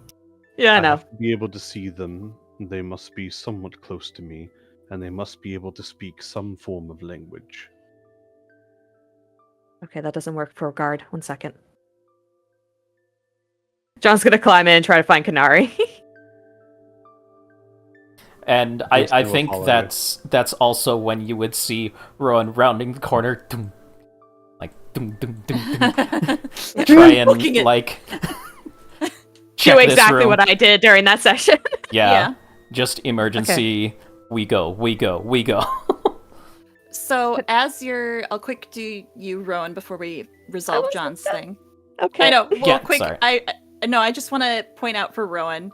Speaker 7: Yeah, I know.
Speaker 4: have to be able to see them. They must be somewhat close to me, and they must be able to speak some form of language.
Speaker 7: Okay, that doesn't work for a guard. 1 second. John's gonna climb in and try to find Kanari.
Speaker 5: And
Speaker 4: Yes,
Speaker 5: I
Speaker 4: they will
Speaker 5: think
Speaker 4: follow
Speaker 5: that's also when you would see Rowan rounding the corner, dum, like dum dum dum dum, try
Speaker 1: Looking
Speaker 5: and
Speaker 1: at-
Speaker 5: like
Speaker 7: Do
Speaker 5: check this
Speaker 7: exactly
Speaker 5: room.
Speaker 7: what I did during that session.
Speaker 5: Yeah, just emergency. We go.
Speaker 1: So as I'll quick do you, Rowan, before we resolve
Speaker 7: was
Speaker 1: John's
Speaker 7: like that.
Speaker 1: thing.
Speaker 7: Okay.
Speaker 1: I know. Well,
Speaker 5: Yeah,
Speaker 1: quick.
Speaker 5: sorry.
Speaker 1: I just want to point out for Rowan,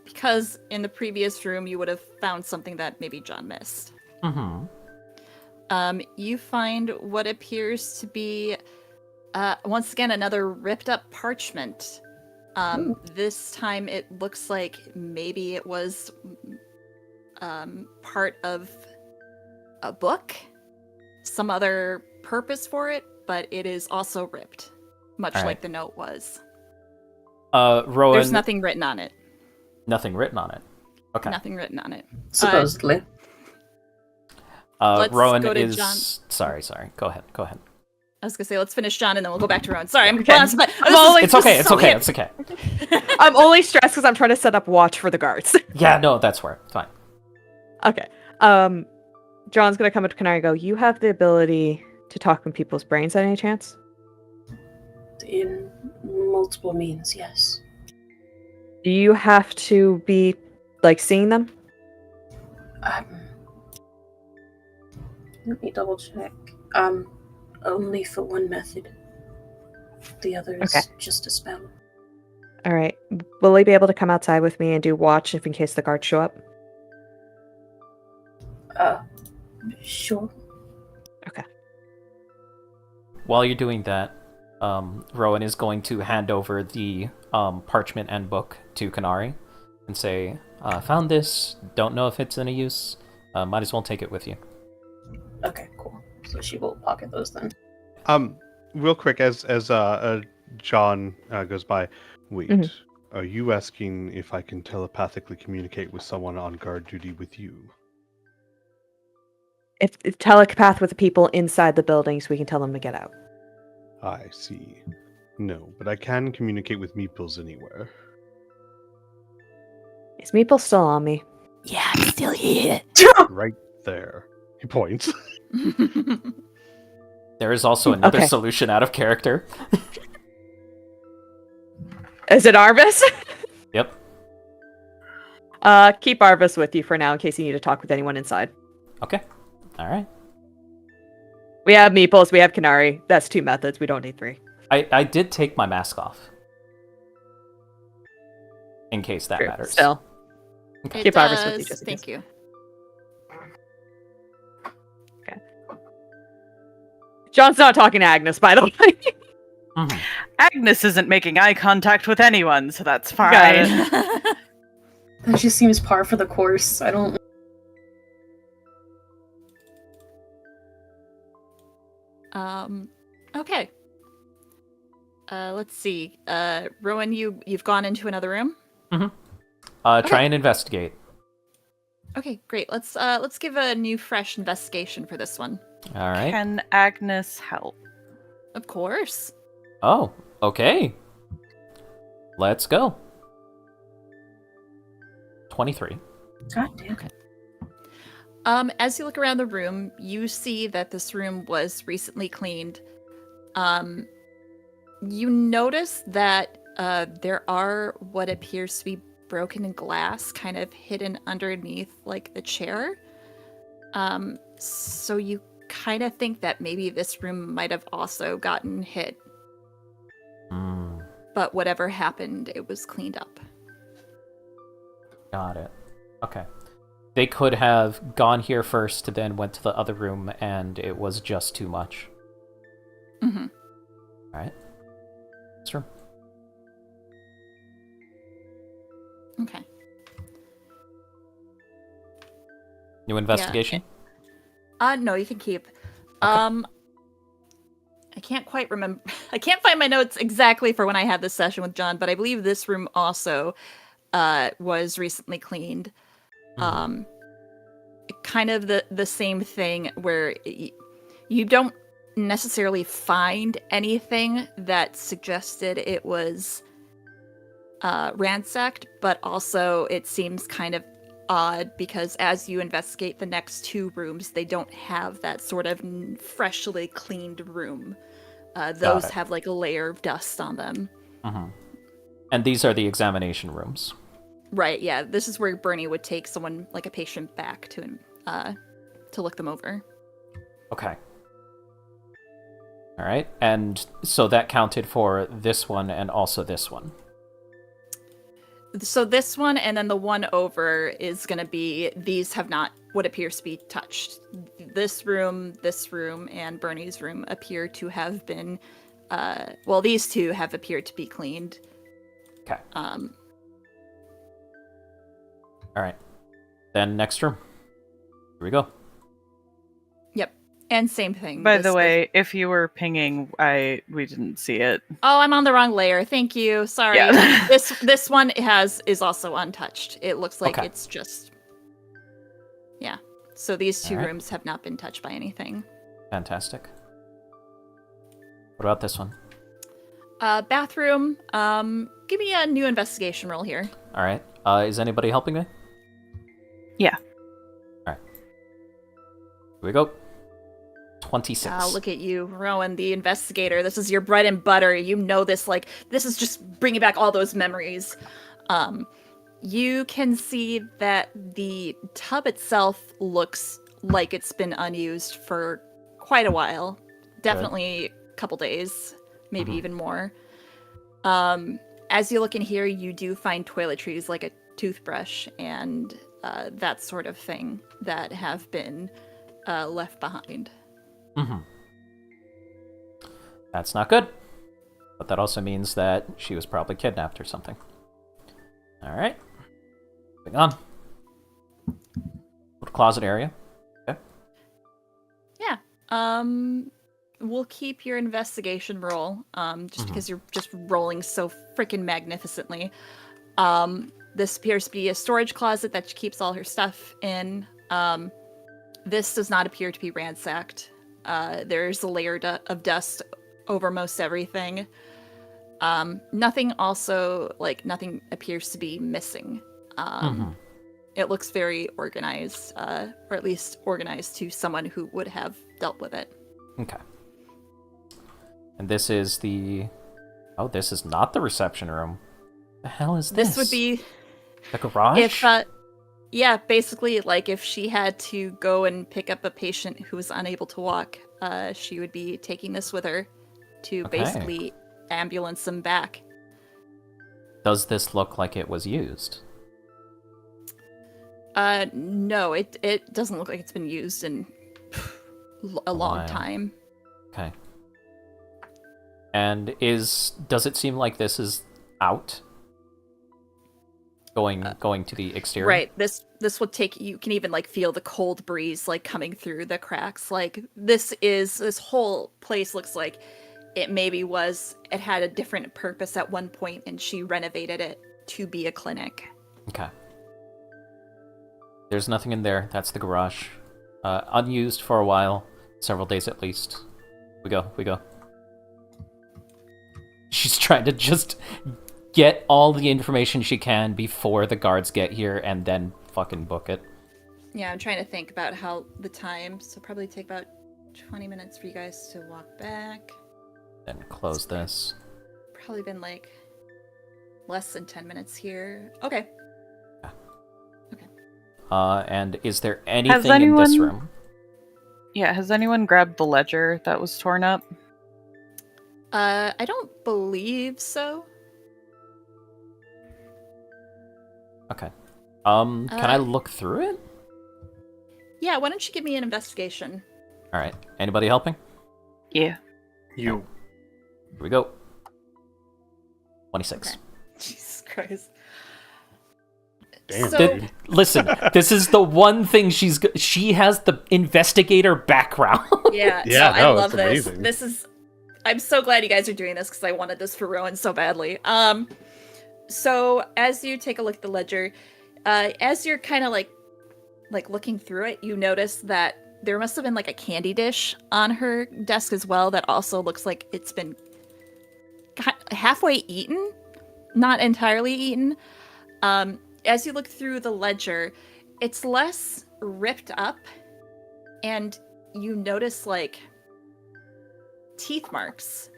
Speaker 1: because in the previous room you would have found something that maybe John missed.
Speaker 5: Mm-hmm.
Speaker 1: You find what appears to be, once again, another ripped up parchment. This time it looks like maybe it was part of a book, some other purpose for it, but it is also ripped, much
Speaker 5: All right.
Speaker 1: like the note was.
Speaker 5: Rowan.
Speaker 1: There's nothing written on it.
Speaker 5: Nothing written on it. Okay.
Speaker 1: Nothing written on it.
Speaker 6: Supposedly.
Speaker 1: let's
Speaker 5: Rowan
Speaker 1: go to
Speaker 5: is.
Speaker 1: John.
Speaker 5: Sorry. Go ahead.
Speaker 1: I was gonna say let's finish John and then we'll go back to Rowan. Sorry, I'm
Speaker 7: Okay.
Speaker 1: but
Speaker 7: I'm only-
Speaker 5: It's okay. It's okay.
Speaker 7: I'm only stressed because I'm trying to set up watch for the guards.
Speaker 5: Yeah, no, that's where. Fine.
Speaker 7: Okay. John's gonna come up to Kanari and go, you have the ability to talk in people's brains at any chance?
Speaker 6: In multiple means, yes.
Speaker 7: Do you have to be, like, seeing them?
Speaker 6: Let me double check. Only for one method. The other is
Speaker 7: Okay.
Speaker 6: just a spell.
Speaker 7: Alright. Will he be able to come outside with me and do watch if in case the guards show up?
Speaker 6: Sure.
Speaker 5: While you're doing that, Rowan is going to hand over the parchment and book to Kanari and say, found this, don't know if it's any use, might as well take it with you.
Speaker 6: Okay, cool. So she will pocket those then.
Speaker 4: Real quick, as John goes by, wait,
Speaker 7: Mhm.
Speaker 4: are you asking if I can telepathically communicate with someone on guard duty with you?
Speaker 7: If telepath with the people inside the building so we can tell them to get out.
Speaker 4: I see. No, but I can communicate with meeples anywhere.
Speaker 7: Is Meeple still on me?
Speaker 1: Yeah, I'm still here.
Speaker 4: Right there. He points.
Speaker 5: There is also another
Speaker 7: Okay.
Speaker 5: solution out of character.
Speaker 7: Is it Arvis?
Speaker 5: Yep.
Speaker 7: Keep Arvis with you for now in case you need to talk with anyone inside.
Speaker 5: Okay. Alright.
Speaker 7: We have Meeples, we have Kanari. That's 2 methods, we don't need 3.
Speaker 5: I did take my mask off. In case that
Speaker 7: True.
Speaker 5: matters.
Speaker 7: Still.
Speaker 1: It
Speaker 7: Keep Arvis with you,
Speaker 1: does,
Speaker 7: just in
Speaker 1: thank
Speaker 7: case.
Speaker 1: you.
Speaker 7: John's not talking to Agnes, by the way.
Speaker 5: Mhm.
Speaker 2: Agnes isn't making eye contact with anyone, so that's fine.
Speaker 7: Got it.
Speaker 6: That just seems par for the course. I don't.
Speaker 1: Okay. Let's see. Rowan, you've gone into another room?
Speaker 5: Try and investigate.
Speaker 1: Okay, great. Let's give a new fresh investigation for this one.
Speaker 5: Alright.
Speaker 2: Can Agnes help?
Speaker 1: Of course.
Speaker 5: Oh, okay. Let's go. 23.
Speaker 6: God damn.
Speaker 1: As you look around the room, you see that this room was recently cleaned. You notice that there are what appears to be broken glass kind of hidden underneath, like, the chair. So you kind of think that maybe this room might have also gotten hit.
Speaker 5: Hmm.
Speaker 1: But whatever happened, it was cleaned up.
Speaker 5: Got it. Okay. They could have gone here first, then went to the other room, and it was just too much.
Speaker 1: Mm-hmm.
Speaker 5: Alright. That's true.
Speaker 1: Okay.
Speaker 5: New investigation?
Speaker 1: No, you can keep. I can't quite remember. I can't find my notes exactly for when I had this session with John, but I believe this room also was recently cleaned. Kind of the same thing where you don't necessarily find anything that suggested it was ransacked, but also it seems kind of odd because as you investigate the next 2 rooms, they don't have that sort of freshly cleaned room. Those
Speaker 5: it.
Speaker 1: have like a layer of dust on them.
Speaker 5: Mm-hmm. And these are the examination rooms.
Speaker 1: Right, yeah. This is where Bernie would take someone, like a patient, back to look them over.
Speaker 5: Okay. All right, and so that counted for this one and also this one.
Speaker 1: So this one and then the one over is going to be, these have not, what appears to be touched. This room, and Bernie's room appear to have been, well, these 2 have appeared to be cleaned.
Speaker 5: Okay.
Speaker 1: All
Speaker 5: right. Then next room. Here we go.
Speaker 1: Yep. And same thing.
Speaker 2: By the way, if you were pinging, we didn't see it.
Speaker 1: Oh, I'm on the wrong layer. Thank you. Sorry.
Speaker 2: Yeah.
Speaker 1: This one is also untouched. It looks like
Speaker 5: Okay.
Speaker 1: it's just, yeah. So these 2
Speaker 5: All right.
Speaker 1: rooms have not been touched by anything.
Speaker 5: Fantastic. What about this one?
Speaker 1: Bathroom. Give me a new investigation roll here.
Speaker 5: All right. Is anybody helping me?
Speaker 2: Yeah.
Speaker 5: All right. Here we go. 26.
Speaker 1: Oh, look at you, Rowan, the investigator. This is your bread and butter. You know this, like, this is just bringing back all those memories. You can see that the tub itself looks like it's been unused for quite a while. Definitely a couple days, maybe even more. As you look in here, you do find toiletries like a toothbrush and that sort of thing that have been left behind.
Speaker 5: Mm-hmm. That's not good. But that also means that she was probably kidnapped or something. All right. Moving on. Little closet area. Okay.
Speaker 1: Yeah. We'll keep your investigation roll, just because you're just rolling so freaking magnificently. This appears to be a storage closet that she keeps all her stuff in. This does not appear to be ransacked. There's a layer of dust over most everything. Nothing appears to be missing. It looks very organized, or at least organized to someone who would have dealt with it.
Speaker 5: Okay. And this is the... Oh, this is not the reception room. The hell is this?
Speaker 1: This would be...
Speaker 5: The garage?
Speaker 1: If, yeah, basically, like, if she had to go and pick up a patient who was unable to walk, she would be taking this with her to basically ambulance them back.
Speaker 5: Does this look like it was used?
Speaker 1: No, it doesn't look like it's been used in a long time.
Speaker 5: Okay. And does it seem like this is out? Going to the exterior?
Speaker 1: Right. This would take, you can even like feel the cold breeze like coming through the cracks. Like this whole place looks like it had a different purpose at one point and she renovated it to be a clinic.
Speaker 5: Okay. There's nothing in there. That's the garage. Unused for a while. Several days at least. We go. She's trying to just get all the information she can before the guards get here and then fucking book it.
Speaker 1: Yeah, I'm trying to think about how the time, so probably take about 20 minutes for you guys to walk back.
Speaker 5: Then close this.
Speaker 1: Probably been like less than 10 minutes here. Okay.
Speaker 5: Yeah.
Speaker 1: Okay.
Speaker 5: And is there anything in this room?
Speaker 2: Yeah, has anyone grabbed the ledger that was torn up?
Speaker 1: I don't believe so.
Speaker 5: Okay. Can I look through it?
Speaker 1: Yeah, why don't you give me an investigation?
Speaker 5: All right. Anybody helping?
Speaker 2: Yeah.
Speaker 8: You.
Speaker 5: Here we go. 26.
Speaker 1: Okay. Jesus Christ.
Speaker 4: Damn,
Speaker 1: So,
Speaker 4: dude.
Speaker 5: Listen, this is the one thing she has the investigator background.
Speaker 1: yeah,
Speaker 4: Yeah,
Speaker 1: I
Speaker 4: no,
Speaker 1: love
Speaker 4: it's
Speaker 1: this.
Speaker 4: amazing.
Speaker 1: I'm so glad you guys are doing this because I wanted this for Rowan so badly. So as you take a look at the ledger, as you're kind of like looking through it, you notice that there must have been like a candy dish on her desk as well that also looks like it's been halfway eaten. not entirely eaten. As you look through the ledger, it's less ripped up, and you notice like teeth marks,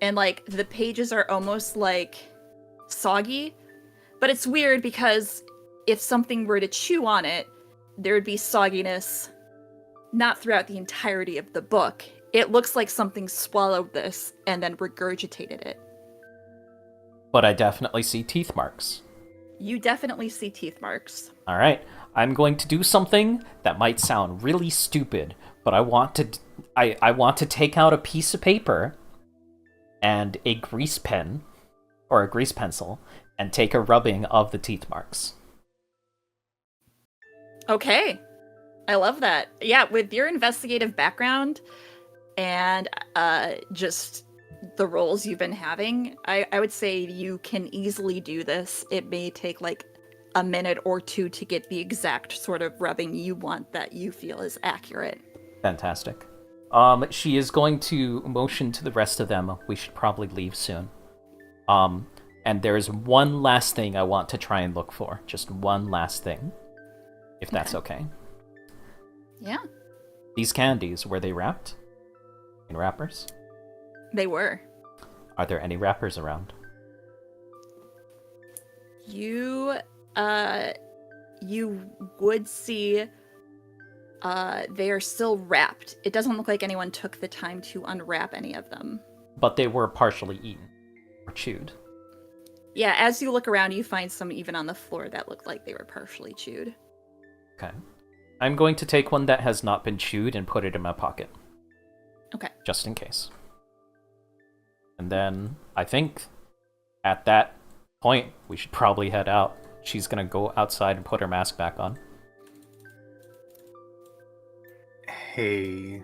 Speaker 1: and like the pages are almost like soggy. But it's weird because if something were to chew on it, there would be sogginess not throughout the entirety of the book. It looks like something swallowed this and then regurgitated it.
Speaker 5: But I definitely see teeth marks.
Speaker 1: You definitely see teeth marks.
Speaker 5: All right, I'm going to do something that might sound really stupid, but I want to take out a piece of paper and a grease pen or a grease pencil and take a rubbing of the teeth marks.
Speaker 1: Okay. I love that. Yeah, with your investigative background and just the roles you've been having, I would say you can easily do this. It may take like a minute or two to get the exact sort of rubbing you want that you feel is accurate.
Speaker 5: Fantastic. She is going to motion to the rest of them. We should probably leave soon. And there's one last thing I want to try and look for. Just one last thing. If that's okay.
Speaker 1: Yeah.
Speaker 5: These candies, were they wrapped? In wrappers?
Speaker 1: They were.
Speaker 5: Are there any wrappers around?
Speaker 1: You would see they are still wrapped. It doesn't look like anyone took the time to unwrap any of them.
Speaker 5: But they were partially eaten or chewed.
Speaker 1: Yeah, as you look around, you find some even on the floor that look like they were partially chewed.
Speaker 5: Okay. I'm going to take one that has not been chewed and put it in my pocket.
Speaker 1: Okay.
Speaker 5: Just in case. And then, I think, at that point, we should probably head out. She's gonna go outside and put her mask back on.
Speaker 8: Hey,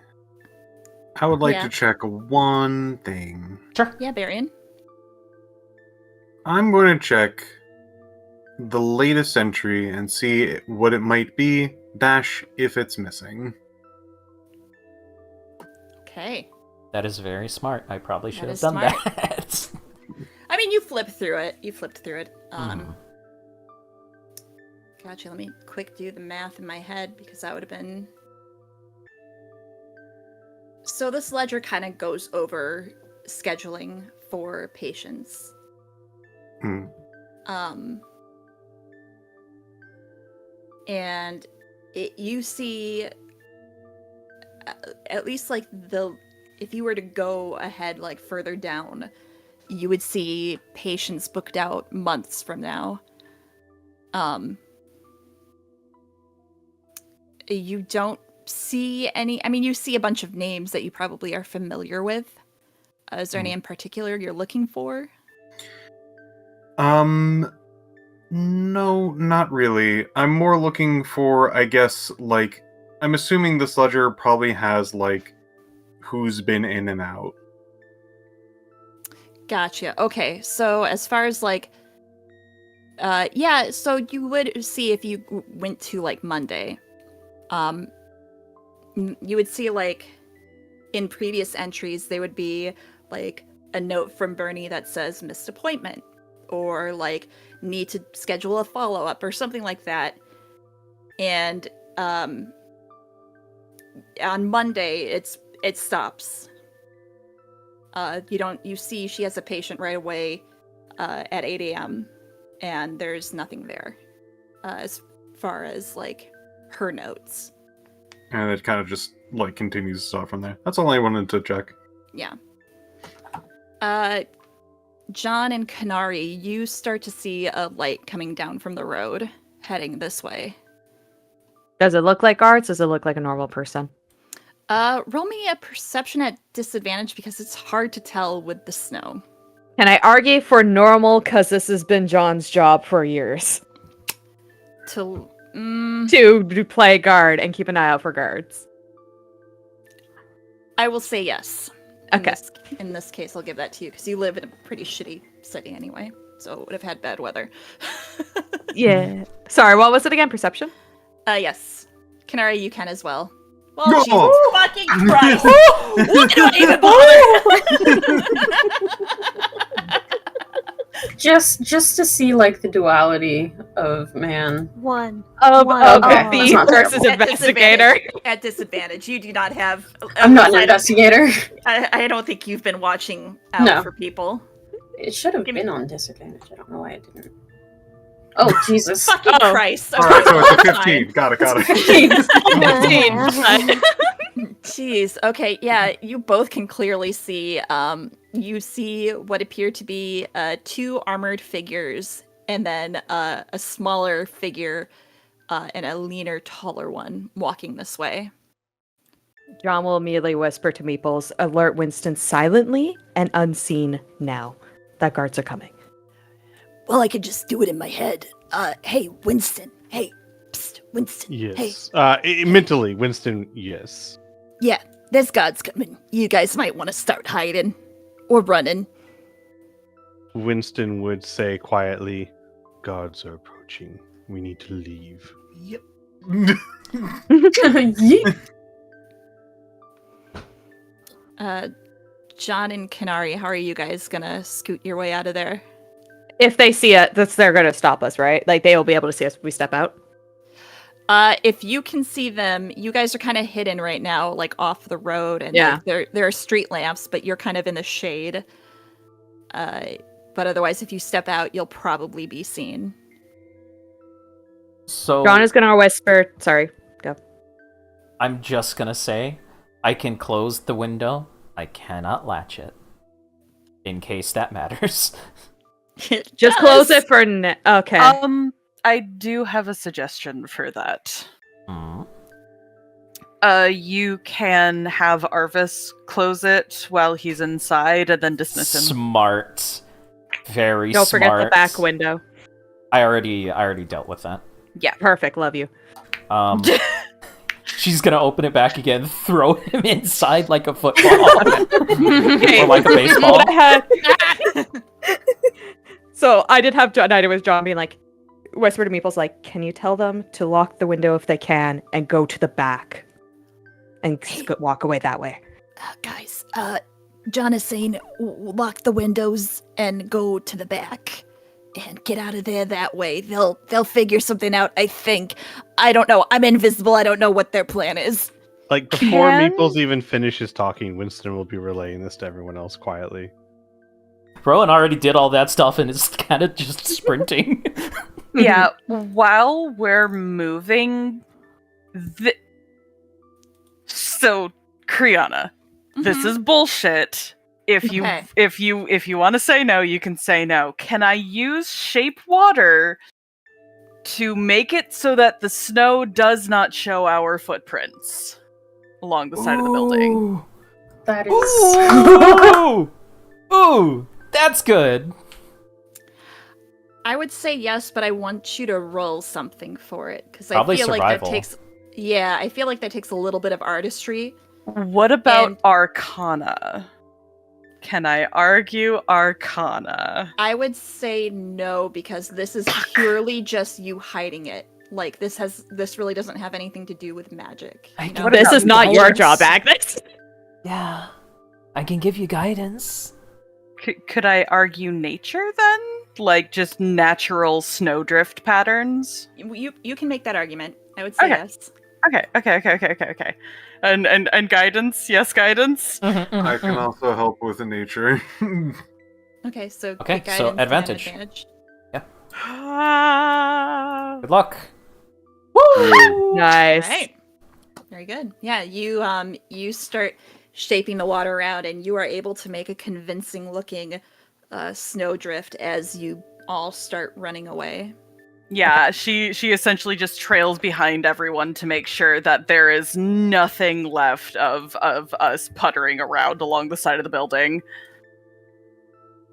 Speaker 8: I would like to check one thing.
Speaker 5: Sure.
Speaker 1: Yeah, Barian.
Speaker 8: I'm going to check the latest entry and see what it might be, dash if it's missing.
Speaker 1: Okay.
Speaker 5: That is very smart. I probably should
Speaker 1: That
Speaker 5: have
Speaker 1: is
Speaker 5: done
Speaker 1: smart.
Speaker 5: that.
Speaker 1: I mean, you flipped through it. Gotcha, let me quick do the math in my head because that would have been... So this ledger kind of goes over scheduling for patients. And you see, at least like if you were to go ahead like further down, you would see patients booked out months from now. You don't see any, I mean, you see a bunch of names that you probably are familiar with. Is there any in particular you're looking for?
Speaker 8: No, not really. I'm more looking for, I guess, like, I'm assuming this ledger probably has, like, who's been in and out.
Speaker 1: Gotcha. Okay, so as far as, like, so you would see if you went to, like, Monday. You would see, like, in previous entries, there would be, like, a note from Bernie that says missed appointment. Or, like, need to schedule a follow-up or something like that. And on Monday it stops. You see she has a patient right away at 8 a.m. and there's nothing there as far as like her notes.
Speaker 8: And it kind of just like continues to stop from there. That's all I wanted to check.
Speaker 1: Yeah. John and Kanari, you start to see a light coming down from the road, heading this way.
Speaker 7: Does it look like guards? Does it look like a normal person?
Speaker 1: Roll me a perception at disadvantage because it's hard to tell with the snow.
Speaker 7: Can I argue for normal because this has been John's job for years?
Speaker 1: To
Speaker 7: play guard and keep an eye out for guards.
Speaker 1: I will say yes.
Speaker 7: Okay.
Speaker 1: In this case, I'll give that to you because you live in a pretty shitty city anyway, so it would have had bad weather.
Speaker 7: Yeah. Sorry, what was it again? Perception?
Speaker 1: Yes. Kanari, you can as well. Well,
Speaker 8: No!
Speaker 1: Jesus fucking Christ! What do I even bother?
Speaker 6: Just to see like the duality of man.
Speaker 3: One.
Speaker 2: Of
Speaker 6: Okay,
Speaker 2: a
Speaker 6: that's
Speaker 2: thief
Speaker 6: not
Speaker 2: versus
Speaker 1: At
Speaker 2: investigator.
Speaker 1: At disadvantage. You do not have.
Speaker 6: I'm not an
Speaker 1: I don't-
Speaker 6: investigator.
Speaker 1: I don't think you've been watching out
Speaker 6: No.
Speaker 1: for people.
Speaker 6: It should have
Speaker 1: Give me-
Speaker 6: been on disadvantage. I don't know why it didn't. Oh Jesus!
Speaker 1: Fucking
Speaker 2: Oh.
Speaker 1: Christ.
Speaker 8: All right, so it's a
Speaker 1: that's
Speaker 8: 15.
Speaker 1: fine.
Speaker 8: Got it.
Speaker 2: 15.
Speaker 1: Jeez. Okay. Yeah. You both can clearly see. You see what appear to be 2 armored figures, and then a smaller figure, and a leaner, taller one walking this way.
Speaker 7: John will immediately whisper to Meeples, alert Winston silently and unseen now. That guards are coming.
Speaker 1: Well, I could just do it in my head. Hey, Winston. Hey, psst, Winston. Hey.
Speaker 4: Yes. Mentally, Winston, yes.
Speaker 1: Yeah, there's guards coming. You guys might want to start hiding or running.
Speaker 4: Winston would say quietly, guards are approaching. We need to leave.
Speaker 1: Yep.
Speaker 6: Yeet.
Speaker 1: John and Canary, how are you guys gonna scoot your way out of there?
Speaker 7: If they see it, they're going to stop us, right? Like, they will be able to see us if we step out?
Speaker 1: If you can see them, you guys are kind of hidden right now, like off the road, and
Speaker 7: Yeah.
Speaker 1: like, there are street lamps, but you're kind of in the shade. But otherwise, if you step out, you'll probably be seen.
Speaker 5: So
Speaker 7: John is going to whisper... Sorry, go.
Speaker 5: I'm just gonna say, I can close the window. I cannot latch it. In case that matters.
Speaker 7: Just close it for... Okay.
Speaker 2: I do have a suggestion for that.
Speaker 5: Hmm.
Speaker 2: You can have Arvis close it while he's inside and then dismiss him.
Speaker 5: Smart. Very
Speaker 7: Don't
Speaker 5: smart.
Speaker 7: forget the back window.
Speaker 5: I already dealt with that.
Speaker 7: Perfect, love you.
Speaker 5: She's gonna open it back again, throw him inside like a football. Or like a baseball.
Speaker 7: What I had... So I did have John, with John being like, whisper to Meeples, like, can you tell them to lock the window if they can and go to the back and walk away that way?
Speaker 1: Guys, John is saying lock the windows and go to the back and get out of there that way. They'll figure something out, I think. I don't know. I'm invisible. I don't know what their plan is.
Speaker 4: Like, before
Speaker 2: Can-
Speaker 4: Meeples even finishes talking, Winston will be relaying this to everyone else quietly.
Speaker 5: Rowan already did all that stuff and is kind of just sprinting.
Speaker 2: Yeah, while we're moving... So, Criana, this is bullshit. If you
Speaker 1: Okay.
Speaker 2: if you want to say no, you can say no. Can I use shape water to make it so that the snow does not show our footprints along the side of the building?
Speaker 6: That is.
Speaker 5: Ooh! Ooh! That's good.
Speaker 1: I would say yes, but I want you to roll something for it because I
Speaker 5: Probably
Speaker 1: feel like that
Speaker 5: survival.
Speaker 1: takes. Yeah, I feel like that takes a little bit of artistry.
Speaker 2: What about
Speaker 1: And-
Speaker 2: Arcana? Can I argue Arcana?
Speaker 1: I would say no because this is purely just you hiding it. Like this really doesn't have anything to do with magic.
Speaker 5: I
Speaker 1: you know?
Speaker 5: don't-
Speaker 7: This
Speaker 5: about
Speaker 7: is not your
Speaker 5: guidance?
Speaker 7: job, Agnes.
Speaker 5: Yeah. I can give you guidance.
Speaker 2: Could I argue nature then? Like just natural snowdrift patterns?
Speaker 1: You can make that argument. I would say
Speaker 2: Okay.
Speaker 1: yes.
Speaker 2: Okay. And guidance? Yes, guidance.
Speaker 8: I can also help with the nature.
Speaker 1: Okay, so
Speaker 5: Okay,
Speaker 1: get
Speaker 5: so
Speaker 1: guidance and
Speaker 5: advantage.
Speaker 1: advantage.
Speaker 5: Good luck.
Speaker 7: Nice.
Speaker 1: All right. Very good. Yeah, you start shaping the water around, and you are able to make a convincing looking snowdrift as you all start running away.
Speaker 2: Yeah, she essentially just trails behind everyone to make sure that there is nothing left of us puttering around along the side of the building.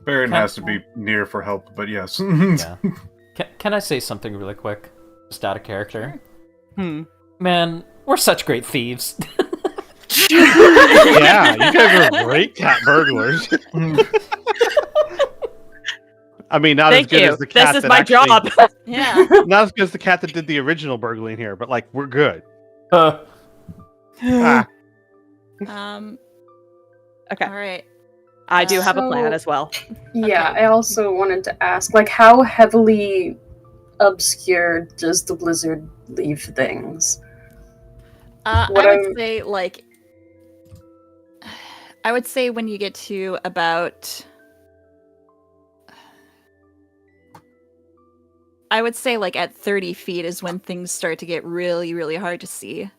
Speaker 8: Baron has to be near for help, but yes.
Speaker 5: Yeah. Can I say something really quick? Just out of character? Man, we're such great thieves.
Speaker 4: Yeah, you guys are great cat burglars. I mean, not
Speaker 7: Thank
Speaker 4: as good
Speaker 7: you.
Speaker 4: as the cat
Speaker 7: This is
Speaker 4: that
Speaker 7: my
Speaker 4: actually-
Speaker 7: job.
Speaker 1: Yeah.
Speaker 4: Not as good as the cat that did the original burgling here, but like, we're good.
Speaker 5: Uh,
Speaker 4: Ah,
Speaker 1: Okay.
Speaker 7: Okay.
Speaker 1: All right.
Speaker 7: I do have a plan
Speaker 6: So-
Speaker 7: as well.
Speaker 6: Yeah,
Speaker 1: Okay.
Speaker 6: I also wanted to ask, like, how heavily obscure does the blizzard leave things? What
Speaker 1: I would
Speaker 6: I'm-
Speaker 1: say like I would say when you get to about I would say like at 30 feet is when things start to get really, really hard to see.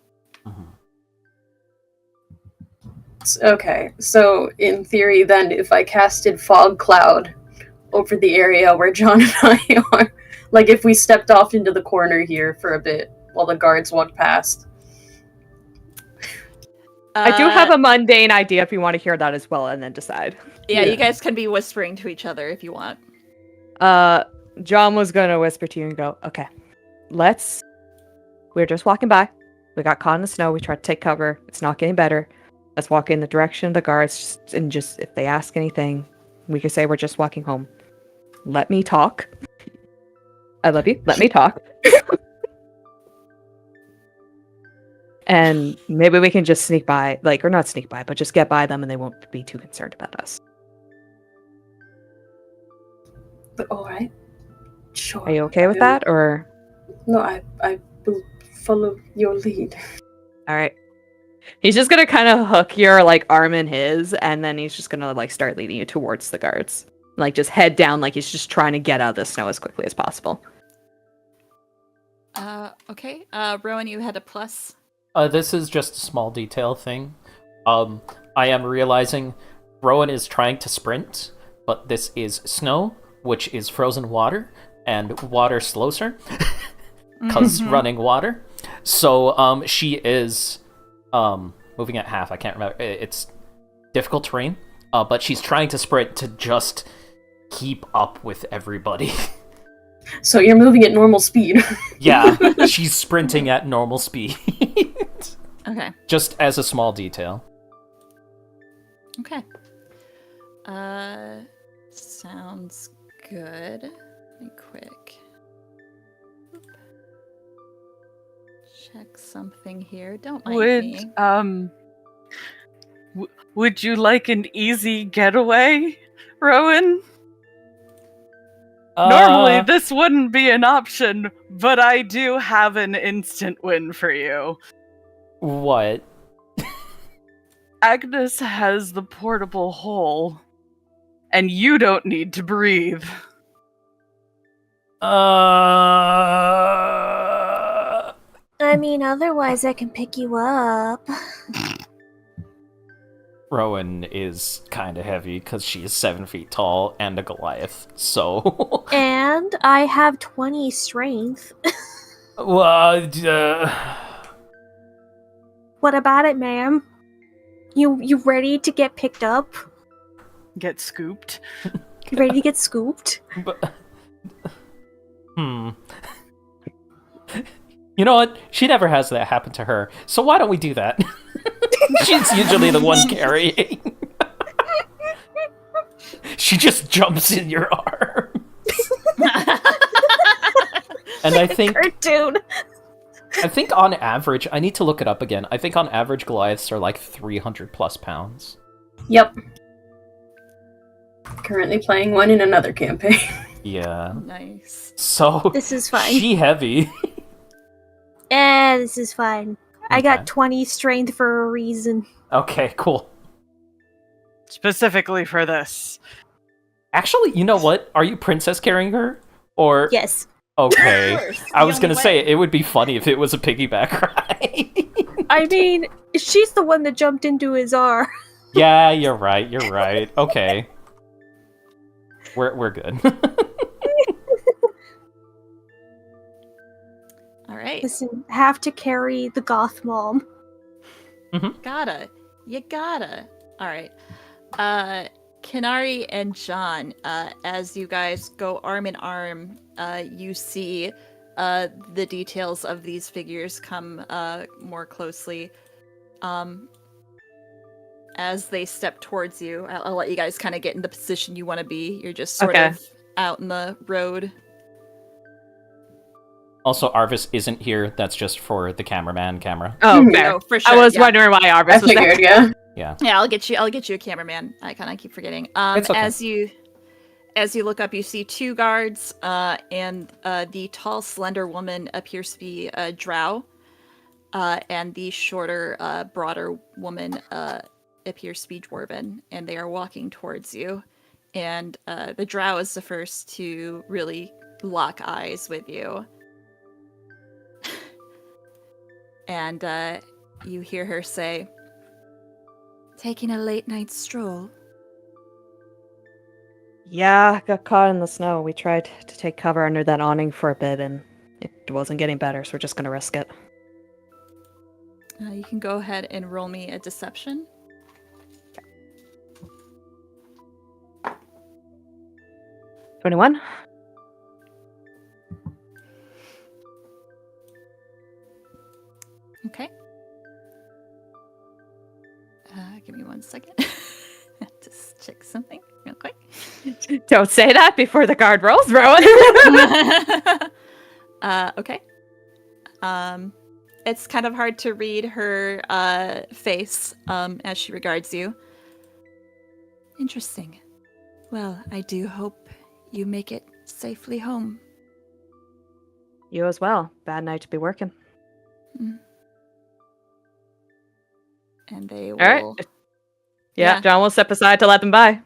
Speaker 6: Okay, so in theory, then, if I casted fog cloud over the area where John and I are, like if we stepped off into the corner here for a bit while the guards walked past.
Speaker 7: I do have a mundane idea if you want to hear that as well, and then decide.
Speaker 1: Yeah,
Speaker 6: Yeah.
Speaker 1: you guys can be whispering to each other if you want.
Speaker 7: John was gonna whisper to you and go, "Okay, we're just walking by. We got caught in the snow. We tried to take cover. It's not getting better. Let's walk in the direction of the guards, and just if they ask anything, we can say we're just walking home. Let me talk. I love you. Let me talk." And maybe we can just sneak by, or not sneak by, but just get by them and they won't be too concerned about us.
Speaker 6: But alright. Sure.
Speaker 7: Are you okay with that, or?
Speaker 6: No, I will follow your lead.
Speaker 7: All right. He's just gonna kind of hook your arm in his, and then he's just gonna start leading you towards the guards. Just head down, like he's just trying to get out of the snow as quickly as possible.
Speaker 1: Okay. Rowan, you had a plus.
Speaker 5: This is just a small detail thing. I am realizing Rowan is trying to sprint, but this is snow, which is frozen water, and water slows her, because running water. So she is moving at half. I can't remember. It's difficult terrain, but she's trying to sprint to just keep up with everybody.
Speaker 6: So you're moving at normal speed.
Speaker 5: Yeah, she's sprinting at normal speed.
Speaker 1: Okay.
Speaker 5: Just as a small detail.
Speaker 1: Okay. Sounds good. Let me quick check something here. Don't mind me.
Speaker 2: Would you like an easy getaway, Rowan? Normally this wouldn't be an option, but I do have an instant win for you.
Speaker 5: What?
Speaker 2: Agnes has the portable hole, and you don't need to breathe.
Speaker 3: I mean, otherwise I can pick you up.
Speaker 5: Rowan is kind of heavy because she is 7 feet tall and a Goliath, so...
Speaker 3: And I have 20 strength.
Speaker 5: Well,
Speaker 3: What about it, ma'am? You ready to get picked up?
Speaker 2: Get scooped.
Speaker 3: You ready to get scooped?
Speaker 5: but... You know what? She never has that happen to her, so why don't we do that? She's usually the one carrying. She just jumps in your arm. And I think
Speaker 3: Cartoon.
Speaker 5: I think on average, I need to look it up again. I think on average Goliaths are like 300 plus pounds.
Speaker 6: Yep. Currently playing one in another campaign.
Speaker 5: Yeah.
Speaker 1: Nice.
Speaker 5: So
Speaker 3: This is fine.
Speaker 5: she heavy.
Speaker 3: This is fine. I
Speaker 5: Okay.
Speaker 3: got 20 strength for a reason.
Speaker 5: Okay, cool.
Speaker 2: Specifically for this.
Speaker 5: Actually, you know what? Are you princess carrying her? Or
Speaker 3: Yes.
Speaker 5: okay.
Speaker 1: Of course,
Speaker 5: I
Speaker 1: the
Speaker 5: was
Speaker 1: only
Speaker 5: gonna say
Speaker 1: way.
Speaker 5: it would be funny if it was a piggyback ride.
Speaker 3: I mean, she's the one that jumped into his arm.
Speaker 5: Yeah, you're right. You're right. Okay. We're good.
Speaker 1: All right.
Speaker 3: Listen, have to carry the goth mom.
Speaker 1: Gotta. You gotta. All right. Kenari and John, as you guys go arm in arm, you see the details of these figures come more closely. As they step towards you, I'll let you guys kind of get in the position you want to be. You're just sort
Speaker 7: Okay.
Speaker 1: of out in the road.
Speaker 5: Also, Arvis isn't here. That's just for the camera.
Speaker 7: Oh, fair.
Speaker 1: No, for sure.
Speaker 7: I was
Speaker 1: yeah.
Speaker 7: wondering why
Speaker 6: I
Speaker 7: Arvis was there.
Speaker 6: figured, yeah.
Speaker 5: Yeah.
Speaker 1: Yeah, I'll get you a cameraman. I kind of keep forgetting.
Speaker 5: It's okay.
Speaker 1: As you look up, you see two guards, and the tall, slender woman appears to be a drow, and the shorter, broader woman appears to be dwarven, and they are walking towards you. And the drow is the first to really lock eyes with you. And you hear her say, "Taking a late night stroll?"
Speaker 7: Yeah, got caught in the snow. We tried to take cover under that awning for a bit, and it wasn't getting better, so we're just gonna risk it.
Speaker 1: You can go ahead and roll me a deception.
Speaker 7: 21.
Speaker 1: Okay. Give me 1 second. Just check something real quick.
Speaker 7: Don't say that before the guard rolls, Rowan.
Speaker 1: Okay. It's kind of hard to read her face as she regards you. Interesting. Well, I do hope you make it safely home.
Speaker 7: You as well. Bad night to be working.
Speaker 1: And they will...
Speaker 7: All right. Yeah, John will step aside to let them by.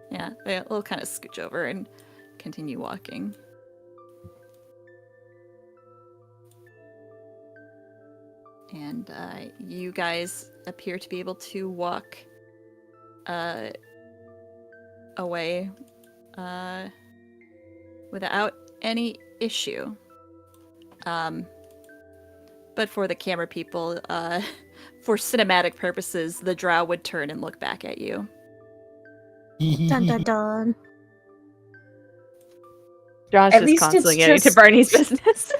Speaker 1: Yeah, they'll kind of scooch over and continue walking. And you guys appear to be able to walk away without any issue. But for the camera people, for cinematic purposes, the drow would turn and look back at you.
Speaker 3: Dun dun dun.
Speaker 7: John's
Speaker 6: At
Speaker 7: just
Speaker 6: least
Speaker 7: constantly
Speaker 6: it's
Speaker 7: getting to
Speaker 6: just-
Speaker 7: Bernie's business.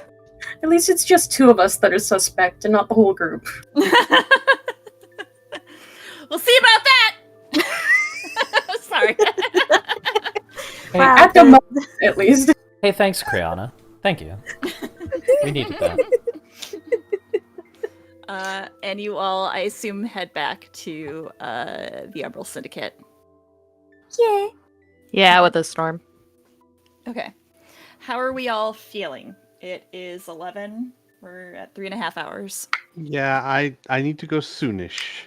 Speaker 6: At least it's just two of us that are suspect and not the whole group.
Speaker 1: We'll see about that! Sorry.
Speaker 3: Wow,
Speaker 6: At the
Speaker 3: the-
Speaker 6: moment, at least.
Speaker 5: Hey, thanks, Criana. Thank you. We needed that.
Speaker 1: And you all, I assume, head back to the Umbral Syndicate.
Speaker 3: Yeah.
Speaker 7: Yeah, with the storm.
Speaker 1: Okay. How are we all feeling? It is 11. We're at 3.5 hours.
Speaker 4: Yeah, I need to go soonish.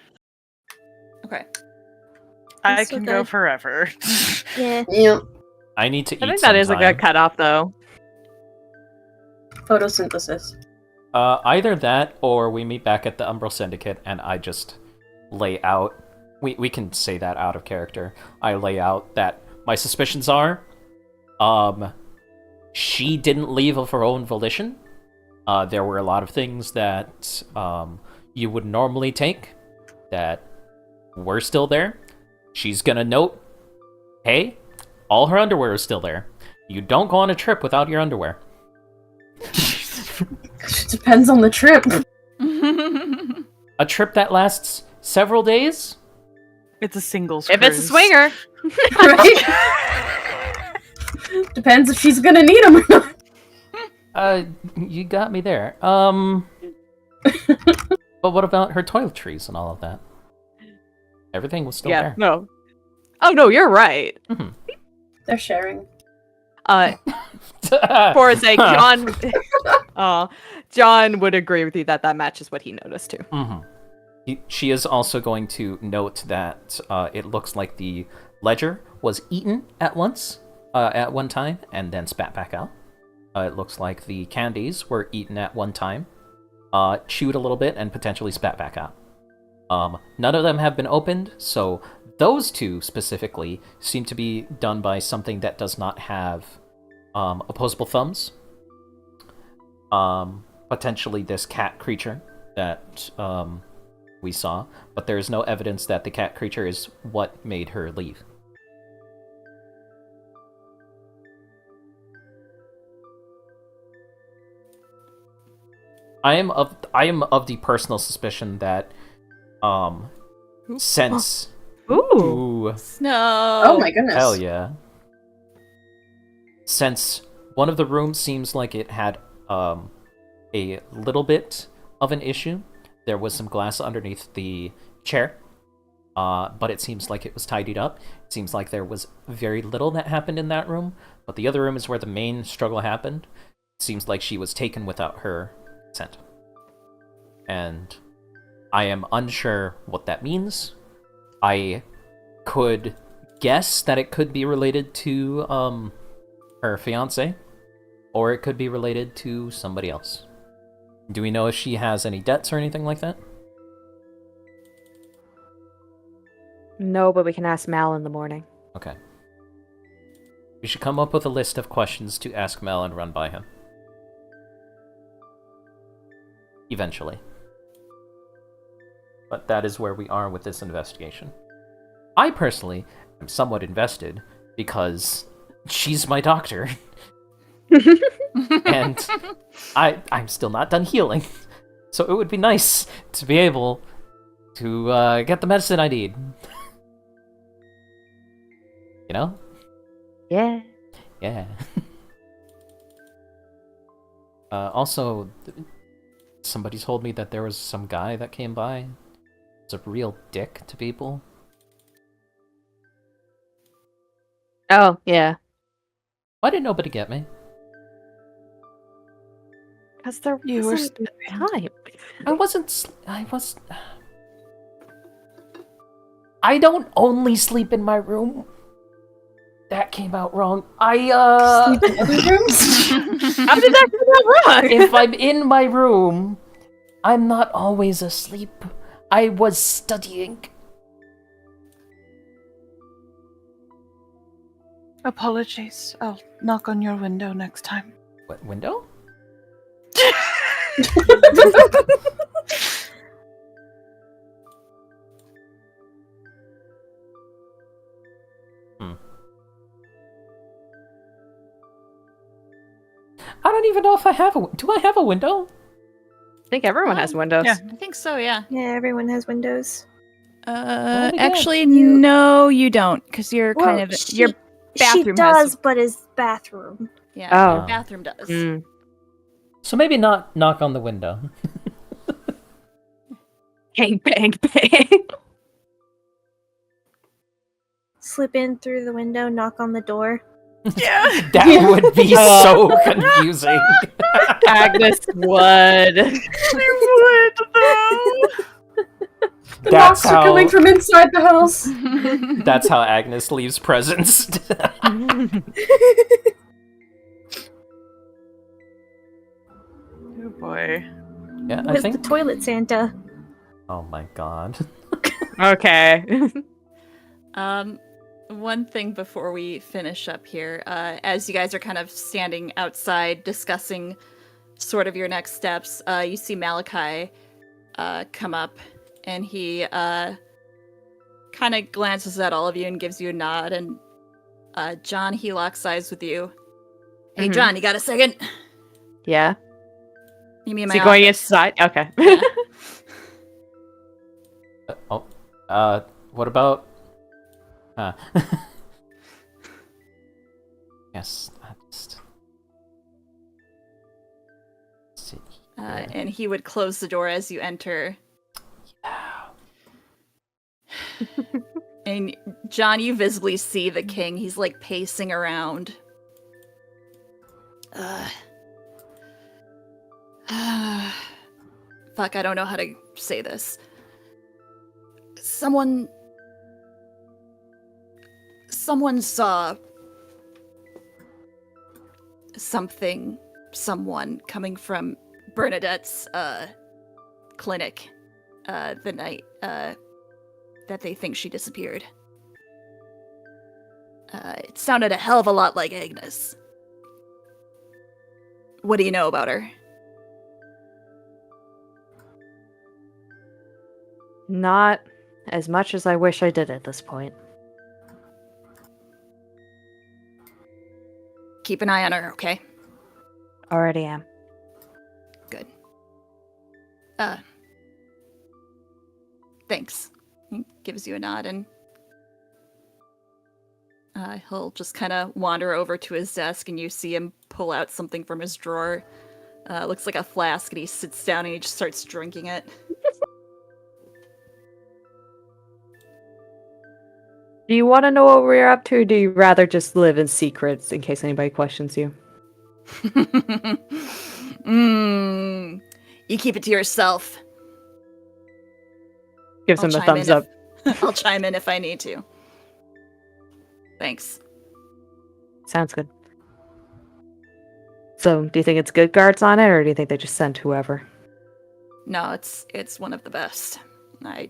Speaker 1: Okay.
Speaker 2: I
Speaker 3: That's so
Speaker 2: can go
Speaker 3: good.
Speaker 2: forever.
Speaker 3: Yeah.
Speaker 6: Yeah.
Speaker 5: I need to eat
Speaker 7: I think that is a
Speaker 5: sometime.
Speaker 7: good cutoff, though.
Speaker 6: Photosynthesis.
Speaker 5: Either that, or we meet back at the Umbral Syndicate, and I just lay out... We can say that out of character. I lay out that my suspicions are... she didn't leave of her own volition. There were a lot of things that you would normally take that were still there. She's gonna note, hey, all her underwear is still there. You don't go on a trip without your underwear.
Speaker 6: Depends on the trip.
Speaker 5: A trip that lasts several days?
Speaker 2: It's a singles
Speaker 7: If it's a
Speaker 2: cruise.
Speaker 7: swinger.
Speaker 6: Right? Depends if she's gonna need them or not.
Speaker 5: You got me there. But what about her toiletries and all of that? Everything was still
Speaker 7: Yeah,
Speaker 5: there.
Speaker 7: no. Oh, no, you're right.
Speaker 6: They're sharing.
Speaker 7: For his sake, John... John would agree with you that that matches what he noticed, too.
Speaker 5: She is also going to note that it looks like the ledger was eaten at one time, and then spat back out. It looks like the candies were eaten at one time, chewed a little bit, and potentially spat back out. None of them have been opened, so those two specifically seem to be done by something that does not have opposable thumbs. Potentially this cat creature that we saw, but there is no evidence that the cat creature is what made her leave. I am of the personal suspicion that since
Speaker 7: Ooh.
Speaker 1: Snow.
Speaker 6: Oh my goodness.
Speaker 5: hell yeah. Since one of the rooms seems like it had a little bit of an issue, there was some glass underneath the chair, but it seems like it was tidied up. It seems like there was very little that happened in that room, but the other room is where the main struggle happened. It seems like she was taken without her consent. And I am unsure what that means. I could guess that it could be related to her fiancé, or it could be related to somebody else. Do we know if she has any debts or anything like that?
Speaker 7: No, but we can ask Mal in the morning.
Speaker 5: Okay. We should come up with a list of questions to ask Mel and run by him. Eventually. But that is where we are with this investigation. I personally am somewhat invested because she's my doctor. And I'm still not done healing. So it would be nice to be able to get the medicine I need. You know?
Speaker 7: Yeah.
Speaker 5: Yeah. Also, somebody told me that there was some guy that came by. It's a real dick to people.
Speaker 7: Oh, yeah.
Speaker 5: Why did nobody get me?
Speaker 7: Because there
Speaker 2: You were
Speaker 7: wasn't time.
Speaker 5: I don't only sleep in my room. That came out wrong.
Speaker 6: Sleep in other rooms?
Speaker 7: How did that come out wrong?
Speaker 5: If I'm in my room, I'm not always asleep. I was studying.
Speaker 2: Apologies. I'll knock on your window next time.
Speaker 5: What, window? I don't even know if I have a... Do I have a window?
Speaker 7: I think everyone has windows.
Speaker 2: Yeah.
Speaker 1: I think so, yeah.
Speaker 3: Yeah, everyone has windows.
Speaker 5: Oh, yeah.
Speaker 1: Actually, no, you don't, because you're kind of your
Speaker 3: She
Speaker 1: bathroom
Speaker 3: does,
Speaker 1: has.
Speaker 3: but his bathroom.
Speaker 1: Yeah,
Speaker 7: Oh.
Speaker 1: your bathroom does.
Speaker 7: Mm.
Speaker 5: So maybe not knock on the window.
Speaker 7: Bang, bang, bang.
Speaker 3: Slip in through the window, knock on the door.
Speaker 2: Yeah.
Speaker 5: That would be so confusing.
Speaker 7: Agnes would.
Speaker 2: She would, though.
Speaker 6: The
Speaker 5: That's
Speaker 6: knocks are coming from inside the house.
Speaker 5: That's how Agnes leaves presents.
Speaker 2: Oh boy.
Speaker 5: Yeah, I
Speaker 3: Where's
Speaker 5: think.
Speaker 3: the toilet Santa?
Speaker 5: Oh my god.
Speaker 7: Okay.
Speaker 1: One thing before we finish up here, as you guys are kind of standing outside discussing sort of your next steps, you see Malachi come up, and he kind of glances at all of you and gives you a nod, and John, he locks eyes with you. Hey,
Speaker 7: Mhm.
Speaker 1: John, you got a second?
Speaker 7: Yeah.
Speaker 1: You mean
Speaker 7: Is
Speaker 1: my
Speaker 7: he going
Speaker 1: office?
Speaker 7: inside? Okay.
Speaker 1: Yeah.
Speaker 5: What about... Yes, I just... Sit here.
Speaker 1: And he would close the door as you enter. And John, you visibly see the king. He's like pacing around. Fuck, I don't know how to say this. Someone saw someone coming from Bernadette's clinic the night that they think she disappeared. It sounded a hell of a lot like Agnes. What do you know about her?
Speaker 7: Not as much as I wish I did at this point.
Speaker 1: Keep an eye on her, okay?
Speaker 7: Already am.
Speaker 1: Good. Thanks. He gives you a nod, and he'll just kind of wander over to his desk, and you see him pull out something from his drawer. Looks like a flask, and he sits down and he just starts drinking it.
Speaker 7: Do you want to know what we're up to, or do you rather just live in secrets in case anybody questions you?
Speaker 1: You keep it to yourself.
Speaker 7: Gives
Speaker 1: I'll
Speaker 7: him the
Speaker 1: chime
Speaker 7: thumbs
Speaker 1: in
Speaker 7: up.
Speaker 1: I'll chime in if I need to. Thanks.
Speaker 7: Sounds good. So, do you think it's good guards on it, or do you think they just sent whoever?
Speaker 1: No, it's one of the best. I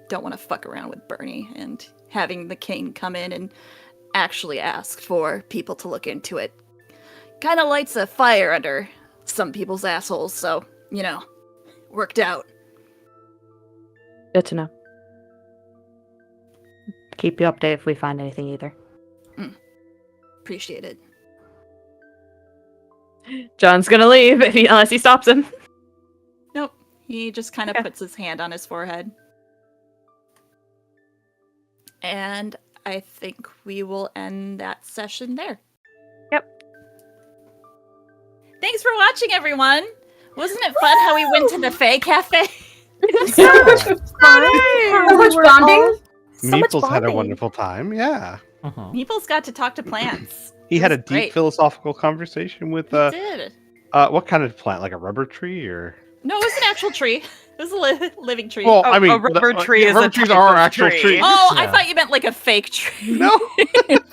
Speaker 1: don't want to fuck around with Bernie, and having the king come in and actually ask for people to look into it kind of lights a fire under some people's assholes, so, worked out.
Speaker 7: Good to know. Keep you updated if we find anything either.
Speaker 1: Appreciate it.
Speaker 7: John's gonna leave unless he stops him.
Speaker 1: Nope. He just kind of
Speaker 7: Okay.
Speaker 1: puts his hand on his forehead. And I think we will end that session there.
Speaker 2: Yep.
Speaker 1: Thanks for watching, everyone. Wasn't it fun how we went to the Fae Cafe?
Speaker 6: So much bonding.
Speaker 3: So much
Speaker 4: Meeples had a
Speaker 3: bonding.
Speaker 4: wonderful time. Yeah,
Speaker 5: Mhm.
Speaker 1: Meeples got to talk to plants.
Speaker 4: he
Speaker 1: It
Speaker 4: had
Speaker 1: was
Speaker 4: a deep
Speaker 1: great.
Speaker 4: philosophical conversation with
Speaker 1: He did.
Speaker 4: what kind of plant? Like a rubber tree, or?
Speaker 1: No, it was an actual tree. It was a living tree.
Speaker 4: Well,
Speaker 2: A-
Speaker 4: I mean,
Speaker 2: a rubber tree is a
Speaker 4: rubber trees
Speaker 2: type
Speaker 4: are
Speaker 2: of
Speaker 4: actual
Speaker 2: tree.
Speaker 4: trees.
Speaker 1: Oh, I
Speaker 5: Yeah.
Speaker 1: thought you meant like a fake tree.
Speaker 4: No.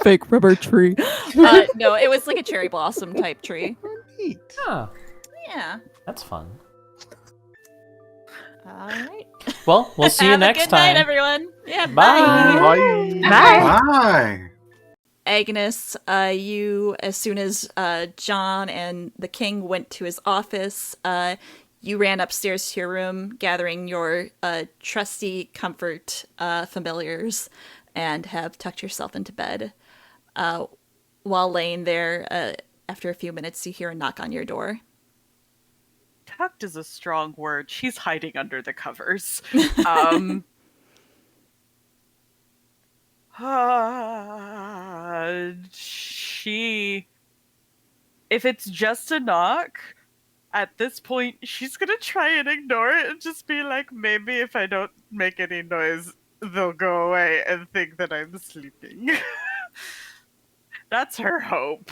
Speaker 5: Fake rubber tree.
Speaker 1: No, it was like a cherry blossom type tree.
Speaker 4: Neat.
Speaker 5: Ah,
Speaker 1: Yeah.
Speaker 5: that's fun.
Speaker 1: All right.
Speaker 5: Well, we'll see you
Speaker 1: Have
Speaker 5: next
Speaker 1: a good
Speaker 5: time.
Speaker 1: night, everyone. Yeah,
Speaker 5: Bye.
Speaker 4: Bye.
Speaker 8: Bye.
Speaker 1: Agnes, you, as soon as John and the king went to his office, you ran upstairs to your room, gathering your trusty comfort familiars, and have tucked yourself into bed. While laying there, after a few minutes, you hear a knock on your door.
Speaker 2: Tucked is a strong word. She's hiding under the covers. She, if it's just a knock, at this point, she's gonna try and ignore it and just be like, maybe if I don't make any noise, they'll go away and think that I'm sleeping. That's her hope.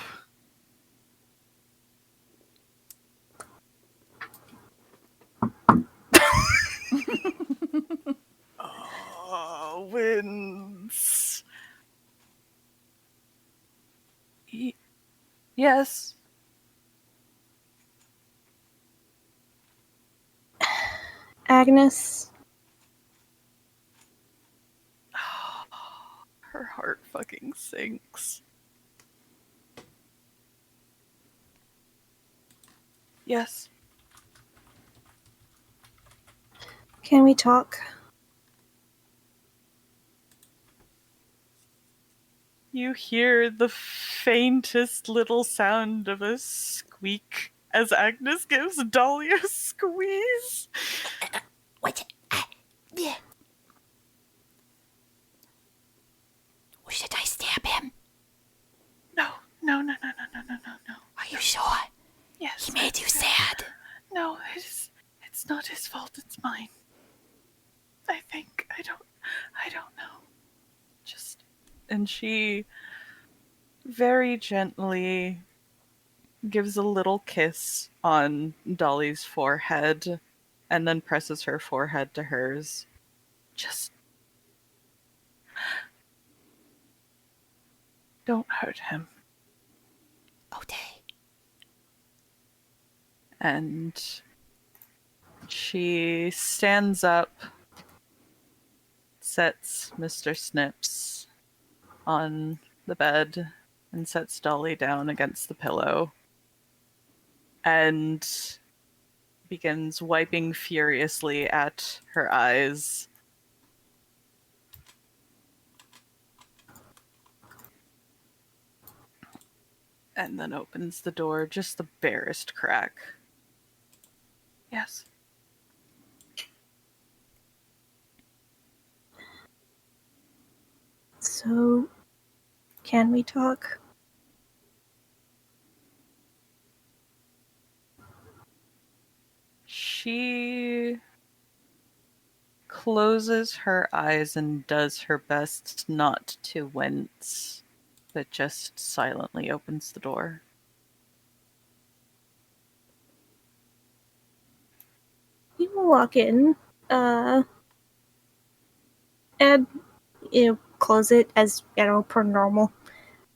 Speaker 2: Oh, winds. Yes.
Speaker 3: Agnes,
Speaker 2: Her heart fucking sinks. Yes.
Speaker 3: can we talk?
Speaker 2: You hear the faintest little sound of a squeak as Agnes gives Dolly a squeeze.
Speaker 1: What? Yeah. Should I stab him?
Speaker 2: No.
Speaker 1: Are you sure?
Speaker 2: Yes.
Speaker 1: He made you sad.
Speaker 2: No, it's not his fault, it's mine. I think. I don't know. And she very gently gives a little kiss on Dolly's forehead and then presses her forehead to hers. Just don't hurt him.
Speaker 1: Okay.
Speaker 2: And she stands up, sets Mr. Snips on the bed, and sets Dolly down against the pillow, and begins wiping furiously at her eyes. And then opens the door just the barest crack. Yes.
Speaker 3: So, can we talk?
Speaker 2: She closes her eyes and does her best not to wince, but just silently opens the door.
Speaker 3: You walk in, and close it as per normal.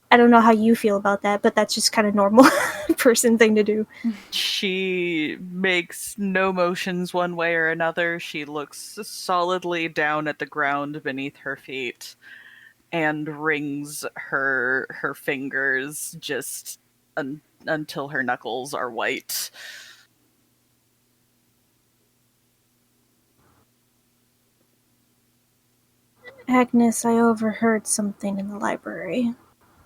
Speaker 3: I don't know how you feel about that, but that's just kind of normal person thing to do.
Speaker 2: She makes no motions one way or another. She looks solidly down at the ground beneath her feet and wrings her fingers just until her knuckles are white.
Speaker 3: Agnes, I overheard something in the library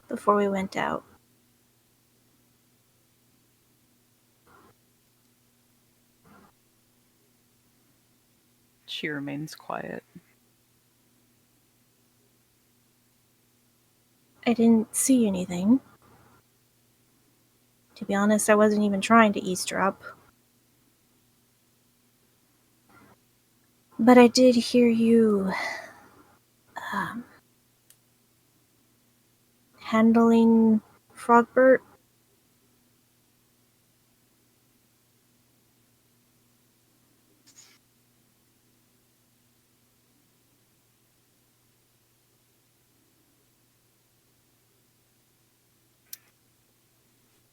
Speaker 3: before we went out.
Speaker 2: She remains quiet.
Speaker 3: I didn't see anything. To be honest, I wasn't even trying to eavesdrop. But I did hear you handling Frogbert.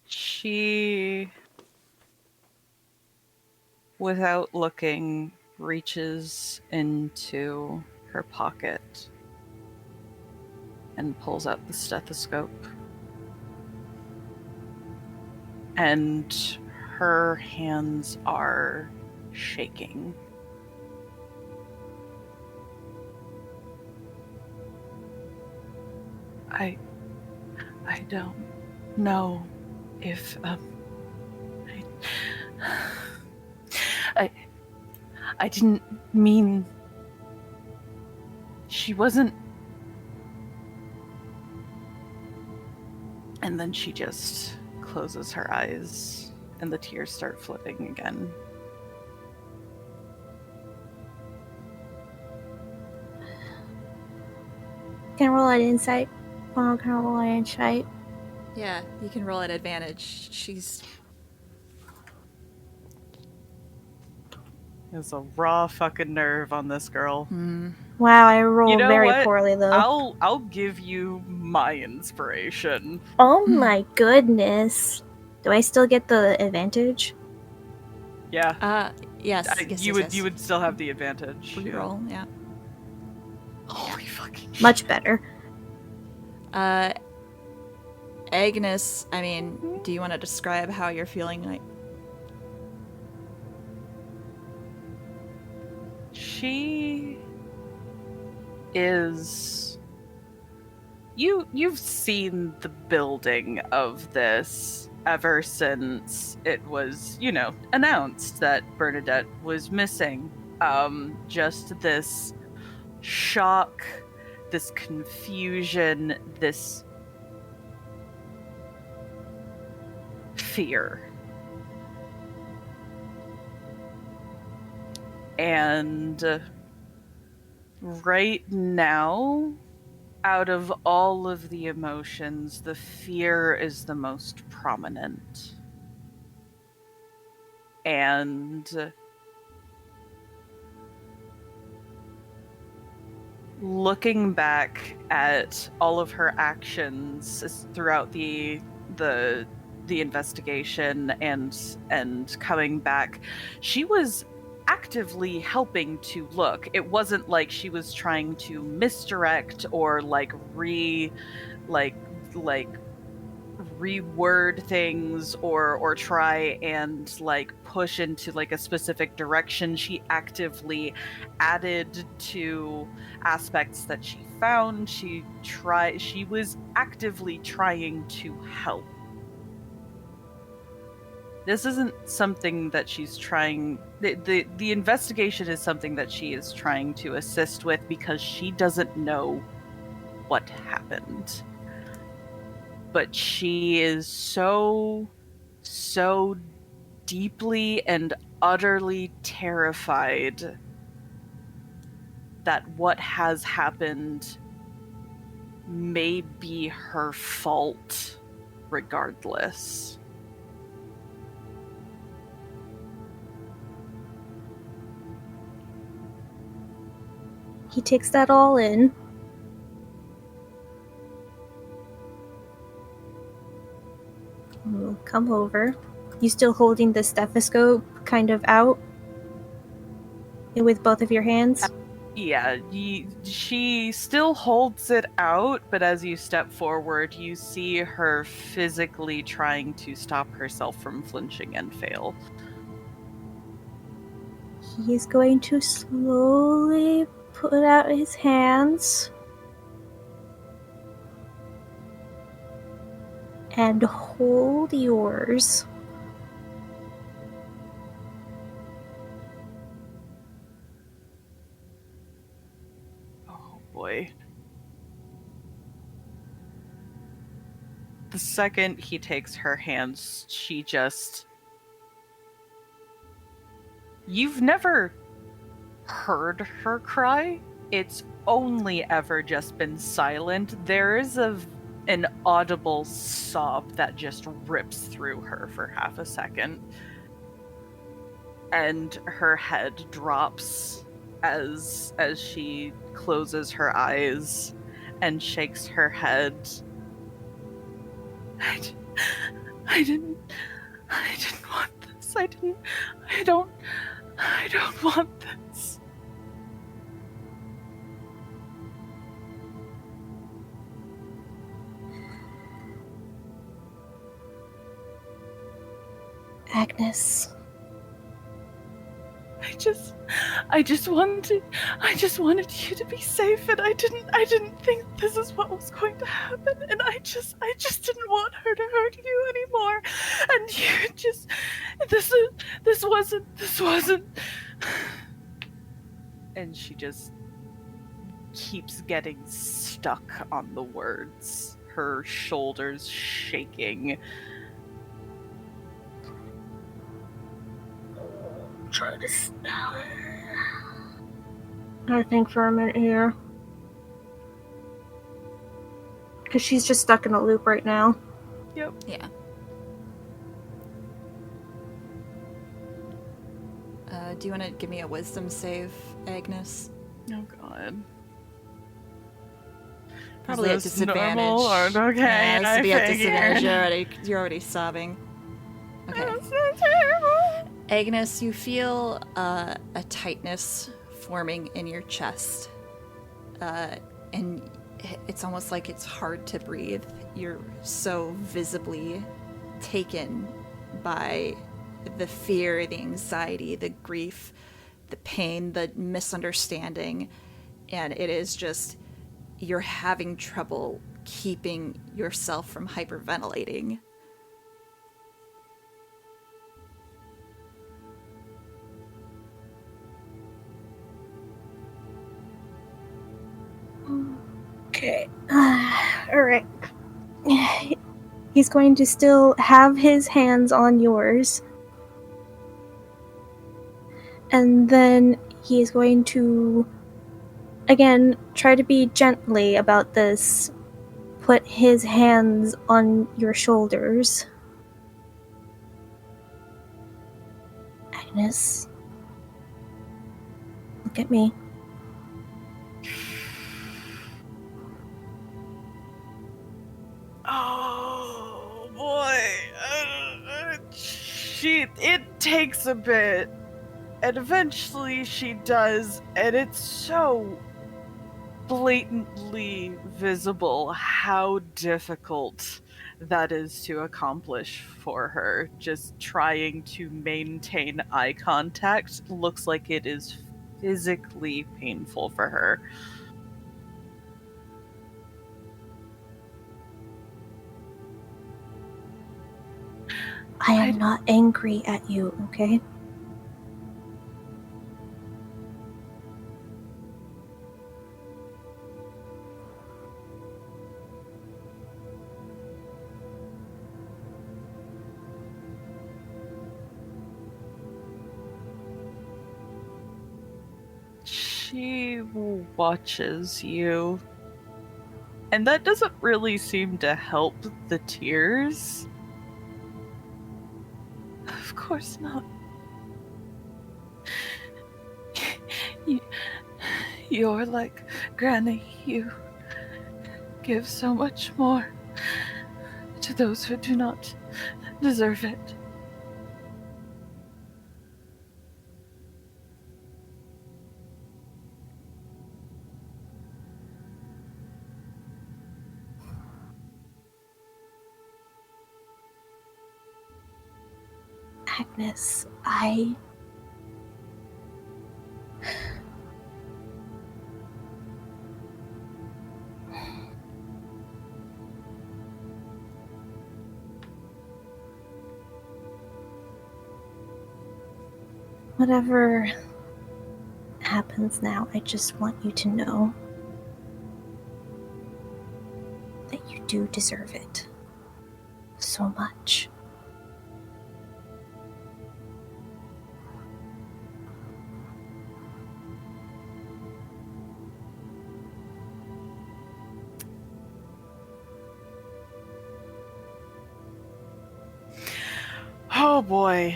Speaker 2: She, without looking, reaches into her pocket and pulls out the stethoscope. And her hands are shaking. I don't know if I didn't mean she wasn't. And then she just closes her eyes and the tears start flowing again.
Speaker 3: Can I roll an insight? Oh, can I roll an insight?
Speaker 1: Yeah, you can roll at advantage. She's
Speaker 2: There's a raw fucking nerve on this girl.
Speaker 3: Wow, I rolled
Speaker 2: You know
Speaker 3: very
Speaker 2: what?
Speaker 3: poorly though.
Speaker 2: I'll give you my inspiration.
Speaker 3: Oh my goodness. Do I still get the advantage?
Speaker 2: Yeah.
Speaker 1: yes,
Speaker 2: You would still have the advantage.
Speaker 1: Reroll, yeah.
Speaker 2: Holy fucking shit.
Speaker 3: Much better.
Speaker 1: Agnes, I mean, do you want to describe how you're feeling like?
Speaker 2: She is. You've seen the building of this ever since it was, announced that Bernadette was missing. Just this shock, this confusion, this fear. And right now, out of all of the emotions, the fear is the most prominent. And looking back at all of her actions throughout the investigation and coming back, she was actively helping to look. It wasn't like she was trying to misdirect or reword things or try and push into a specific direction. She actively added to aspects that she found. She was actively trying to help. This isn't something that she's trying. The investigation is something that she is trying to assist with because she doesn't know what happened. But she is so deeply and utterly terrified that what has happened may be her fault regardless.
Speaker 3: He takes that all in. We'll come over. You still holding the stethoscope kind of out? With both of your hands?
Speaker 2: Yeah, she still holds it out, but as you step forward, you see her physically trying to stop herself from flinching and fail.
Speaker 3: He's going to slowly put out his hands and hold yours.
Speaker 2: Oh boy. The second he takes her hands, she just... You've never heard her cry. It's only ever just been silent. There is an audible sob that just rips through her for half a second. And her head drops as she closes her eyes and shakes her head. I didn't want this. I don't want this.
Speaker 3: Agnes.
Speaker 2: I just wanted you to be safe, and I didn't think this is what was going to happen, and I just didn't want her to hurt you anymore. And you just, this wasn't. And she just keeps getting stuck on the words, her shoulders shaking.
Speaker 3: Try to I think for a minute here. Because she's just stuck in a loop right now.
Speaker 2: Yep.
Speaker 1: Yeah. Do you want to give me a wisdom save, Agnes?
Speaker 2: Oh god.
Speaker 1: Probably at disadvantage.
Speaker 2: Normal or okay?
Speaker 1: Yeah, it has to be at
Speaker 2: figured.
Speaker 1: disadvantage. You're already sobbing. Okay.
Speaker 2: That's so terrible.
Speaker 1: Agnes, you feel a tightness forming in your chest. And it's almost like it's hard to breathe. You're so visibly taken by the fear, the anxiety, the grief, the pain, the misunderstanding. And it is just, you're having trouble keeping yourself from hyperventilating.
Speaker 3: Okay. Alright. He's going to still have his hands on yours. And then he's going to, again, try to be gently about this. Put his hands on your shoulders. Agnes. Look at me.
Speaker 2: Oh boy, it takes a bit, and eventually she does, and it's so blatantly visible how difficult that is to accomplish for her. Just trying to maintain eye contact looks like it is physically painful for her.
Speaker 3: I am not angry at you, okay?
Speaker 2: She watches you. And that doesn't really seem to help the tears. Of course not. You're like Granny. You give so much more to those who do not deserve it.
Speaker 3: Agnes, whatever happens now, I just want you to know that you do deserve it so much.
Speaker 2: Oh boy.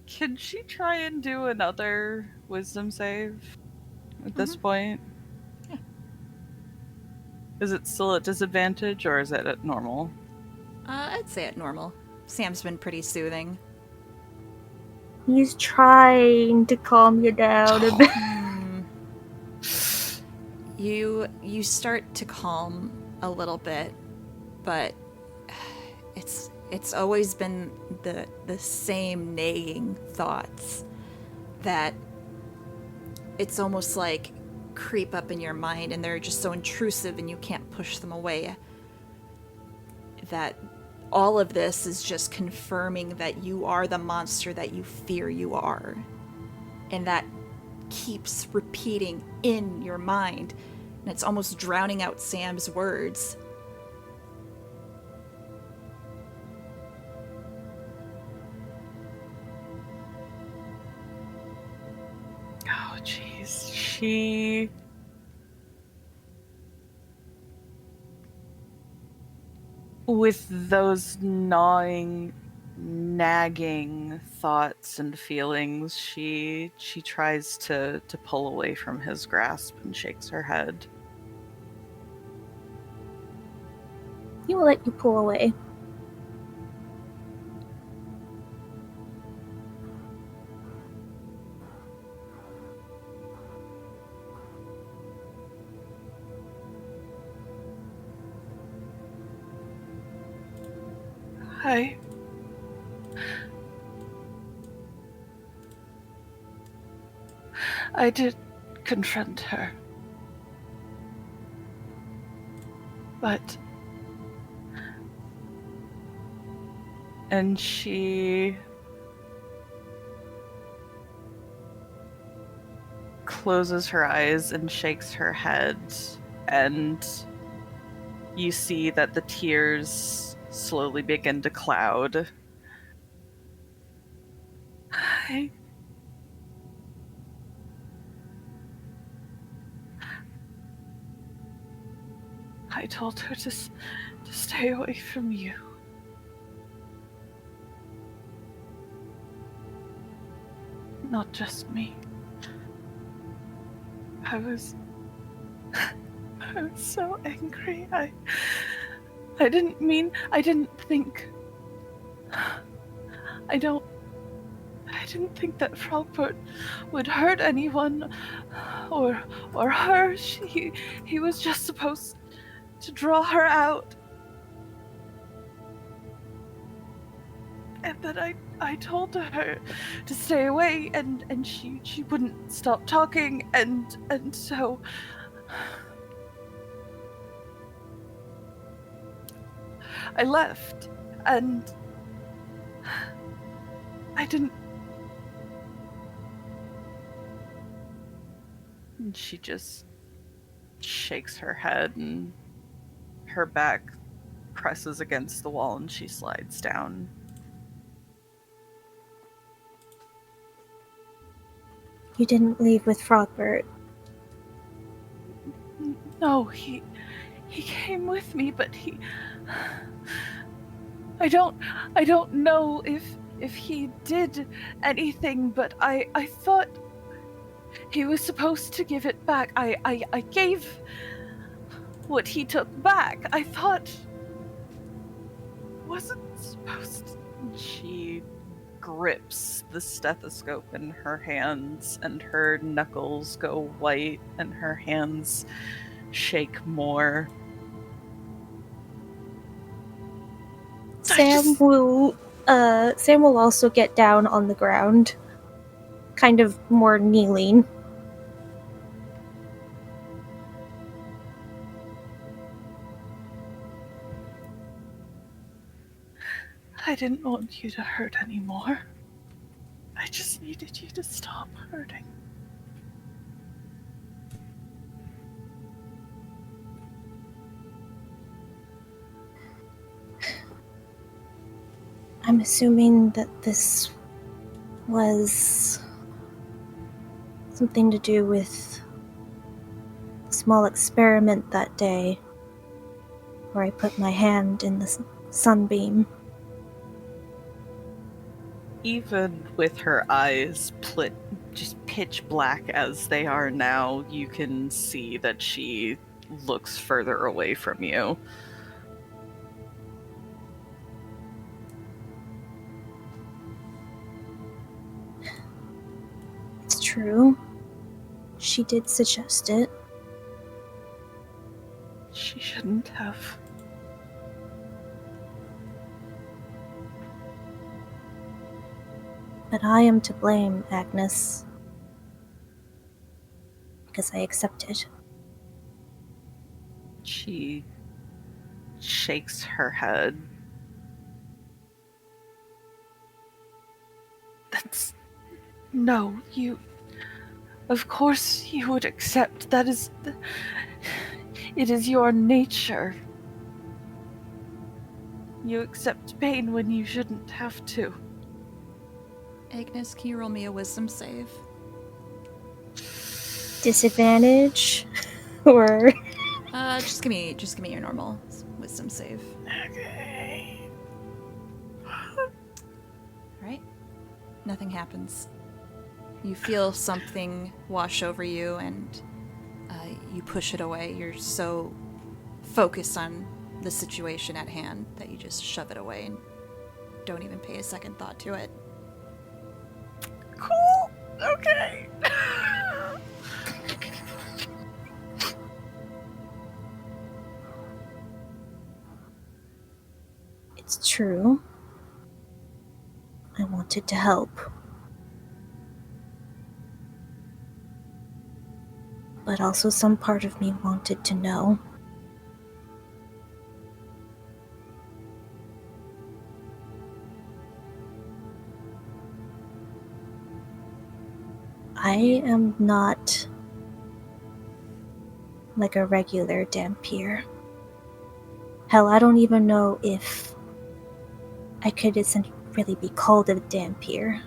Speaker 2: Can she try and do another wisdom save at this point?
Speaker 1: Yeah.
Speaker 2: Is it still at disadvantage or is it at normal?
Speaker 1: I'd say at normal. Sam's been pretty soothing.
Speaker 3: He's trying to calm you down a bit.
Speaker 1: You start to calm a little bit, but it's always been the same nagging thoughts that it's almost like creep up in your mind, and they're just so intrusive and you can't push them away. That all of this is just confirming that you are the monster that you fear you are. And that keeps repeating in your mind. And it's almost drowning out Sam's words.
Speaker 2: Oh, jeez. She... With those gnawing, nagging thoughts and feelings, she tries to pull away from his grasp and shakes her head.
Speaker 3: He will let you pull away.
Speaker 2: I did confront her. But... And she... closes her eyes and shakes her head, and you see that the tears slowly begin to cloud. I told her to stay away from you. Not just me. I was so angry. I didn't think that Frogport would hurt anyone or her. He was just supposed to draw her out. And then I told her to stay away, and she wouldn't stop talking, and so I left, and I didn't. And she just shakes her head, and her back presses against the wall and she slides down.
Speaker 3: You didn't leave with Frogbert.
Speaker 2: No, he came with me, but I don't know if he did anything, but I thought he was supposed to give it back. I gave what he took back. I thought wasn't supposed to. She grips the stethoscope in her hands and her knuckles go white and her hands shake more.
Speaker 3: Sam will also get down on the ground, kind of more kneeling.
Speaker 2: I didn't want you to hurt anymore. I just needed you to stop hurting.
Speaker 3: I'm assuming that this was something to do with a small experiment that day where I put my hand in the sunbeam.
Speaker 2: Even with her eyes just pitch black as they are now, you can see that she looks further away from you.
Speaker 3: It's true. She did suggest it.
Speaker 2: She shouldn't have.
Speaker 3: But I am to blame, Agnes. Because I accepted.
Speaker 2: She shakes her head. No, you... Of course you would accept. That is... It is your nature. You accept pain when you shouldn't have to.
Speaker 1: Agnes, can you roll me a wisdom save?
Speaker 3: Disadvantage? Or...
Speaker 1: Just give me your normal wisdom save.
Speaker 2: Okay.
Speaker 1: Right? Nothing happens. You feel something wash over you, and you push it away. You're so focused on the situation at hand that you just shove it away and don't even pay a second thought to it.
Speaker 2: Cool. Okay.
Speaker 3: It's true. I wanted to help. But also some part of me wanted to know. I am not like a regular Dampier. Hell, I don't even know if I could really be called a Dampier.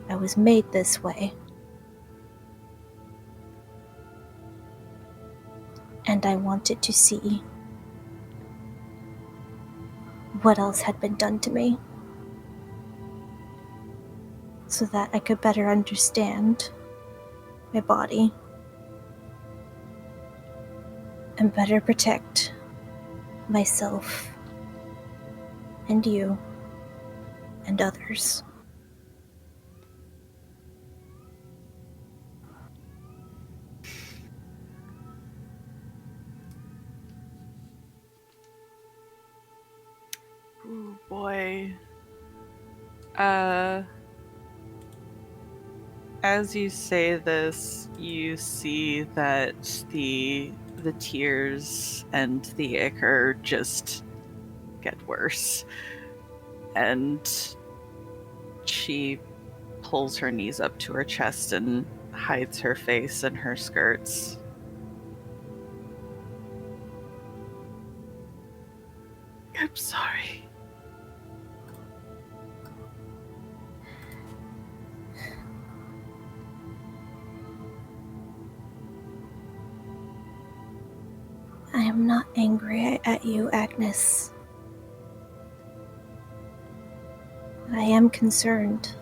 Speaker 3: I was made this way. And I wanted to see what else had been done to me, so that I could better understand my body and better protect myself and you and others.
Speaker 2: Oh boy. As you say this, you see that the tears and the ichor just get worse. And she pulls her knees up to her chest and hides her face in her skirts.
Speaker 3: am not angry at you, Agnes. I am concerned.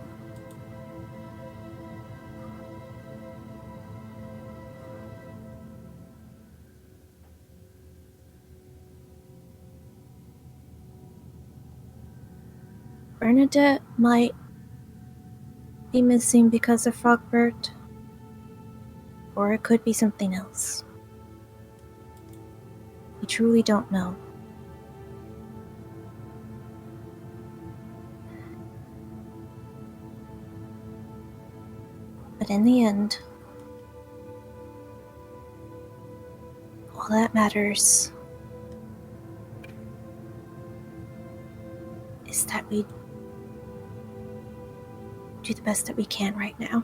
Speaker 3: Bernadette might be missing because of Frogbert, or it could be something else. We truly don't know. But in the end, all that matters is that we do the best that we can right now.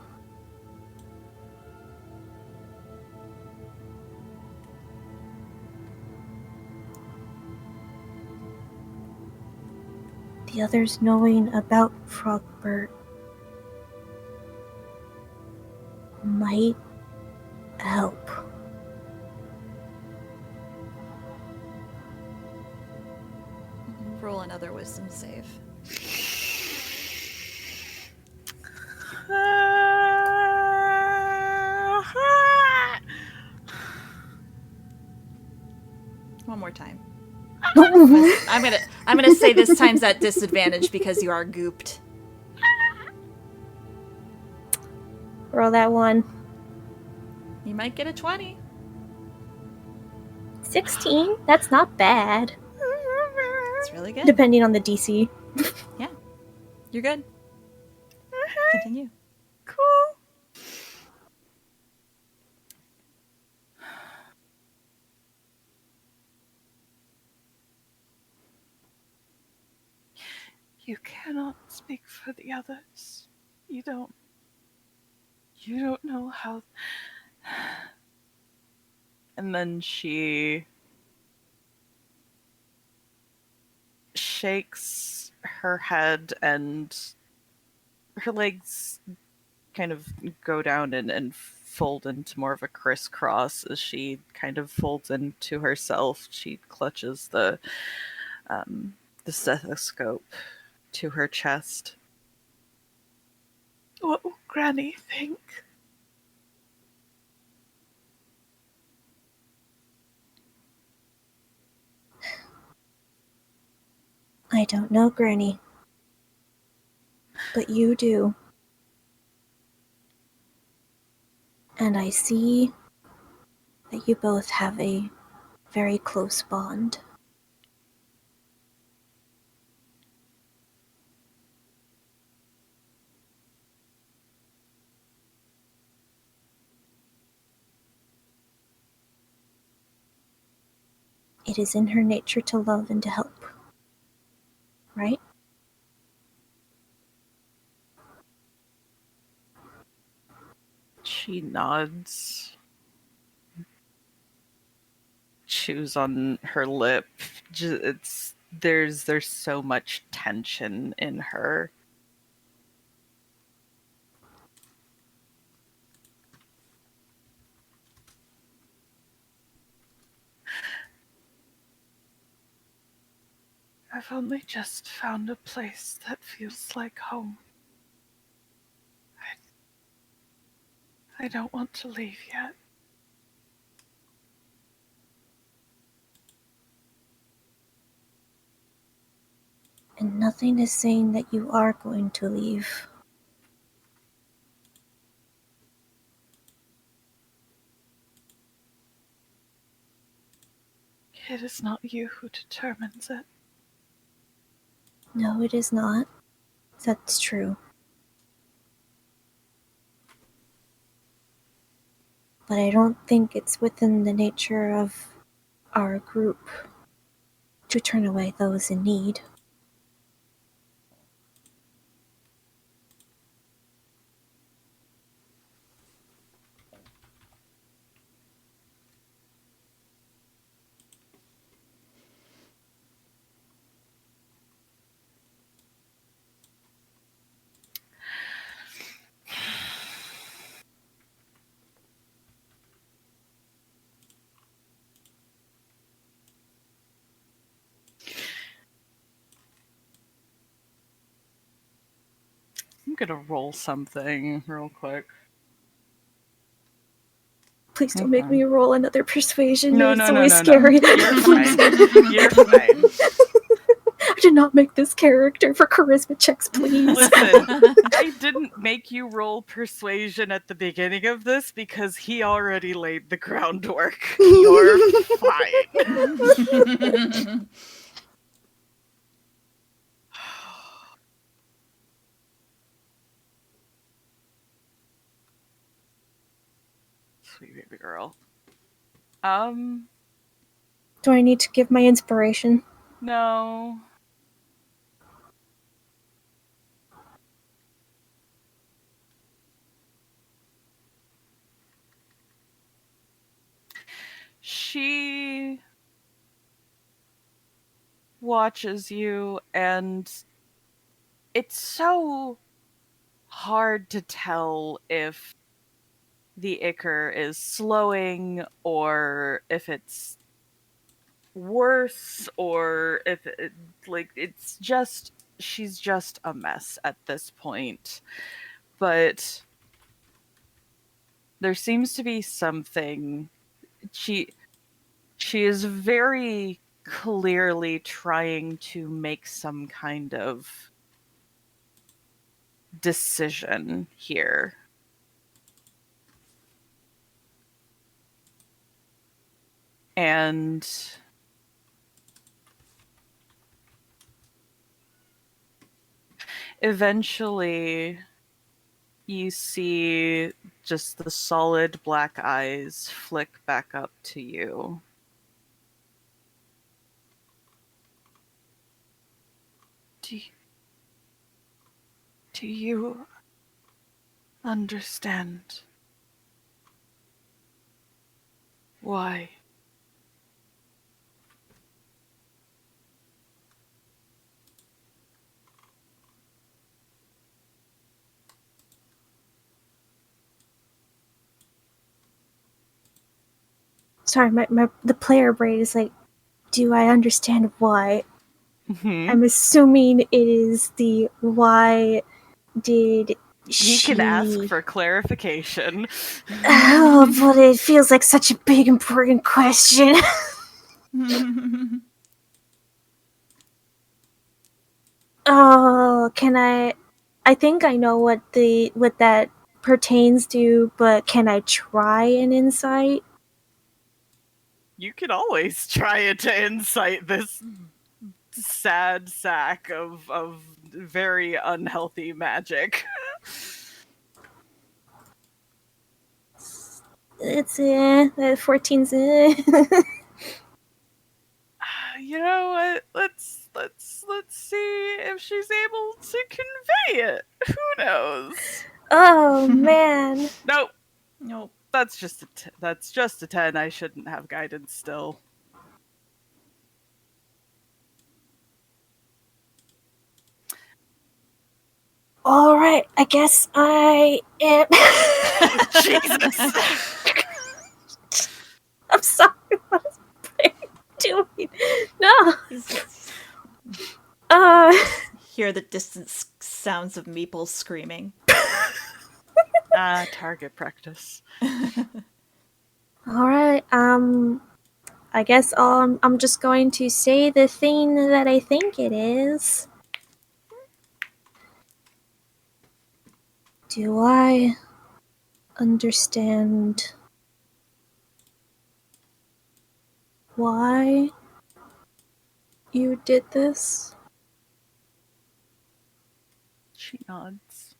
Speaker 3: The others knowing about Frogbert might help.
Speaker 1: Roll another wisdom save. One more time. I'm gonna say this time's at disadvantage because you are gooped.
Speaker 3: Roll that one.
Speaker 1: You might get a 20.
Speaker 3: 16? That's not bad.
Speaker 1: It's really good.
Speaker 3: Depending on the DC.
Speaker 1: You're good. Continue.
Speaker 2: Cool. You cannot speak for the others. You don't know how. And then she shakes her head and her legs kind of go down and fold into more of a crisscross as she kind of folds into herself. She clutches the stethoscope to her chest. What will Granny think?
Speaker 3: I don't know, Granny. But you do. And I see that you both have a very close bond. It is in her nature to love and to help. Right?
Speaker 2: She nods. Chews on her lip. There's so much tension in her. I've only just found a place that feels like home. I don't want to leave yet.
Speaker 3: And nothing is saying that you are going to leave.
Speaker 2: It is not you who determines it.
Speaker 3: No, it is not. That's true. But I don't think it's within the nature of our group to turn away those in need.
Speaker 2: gonna roll something real quick.
Speaker 3: Please don't make me roll another persuasion.
Speaker 2: No,
Speaker 3: It's
Speaker 2: no,
Speaker 3: always
Speaker 2: no, no,
Speaker 3: scary.
Speaker 2: no. You're
Speaker 3: Please.
Speaker 2: fine. You're fine.
Speaker 3: I did not make this character for charisma checks, please.
Speaker 2: Listen, I didn't make you roll persuasion at the beginning of this because he already laid the groundwork. You're fine. Sweet baby girl.
Speaker 3: Do I need to give my inspiration?
Speaker 2: No. She watches you, and it's so hard to tell if the ichor is slowing or if it's worse or if it, like it's just she's just a mess at this point. But there seems to be something she is very clearly trying to make some kind of decision here. And eventually you see just the solid black eyes flick back up to you. Do you understand why?
Speaker 3: Sorry, the player brain is like, do I understand why?
Speaker 2: Mm-hmm.
Speaker 3: I'm assuming it is the why did
Speaker 2: He can ask for clarification.
Speaker 3: Oh, but it feels like such a big, important question. Oh, can I think I know what that pertains to, but can I try an insight?
Speaker 2: You can always try to incite this sad sack of very unhealthy magic.
Speaker 3: It's 14's
Speaker 2: You know what? Let's see if she's able to convey it. Who knows?
Speaker 3: Oh man.
Speaker 2: Nope.
Speaker 1: Nope.
Speaker 2: That's just a 10. I shouldn't have guidance still.
Speaker 3: All right, I guess I am.
Speaker 2: Jesus.
Speaker 3: I'm sorry. What is my brain doing? No.
Speaker 1: Hear the distant sounds of meeples screaming.
Speaker 2: Target practice.
Speaker 3: All right. I guess I'm just going to say the thing that I think it is. Do I understand why you did this?
Speaker 2: She nods.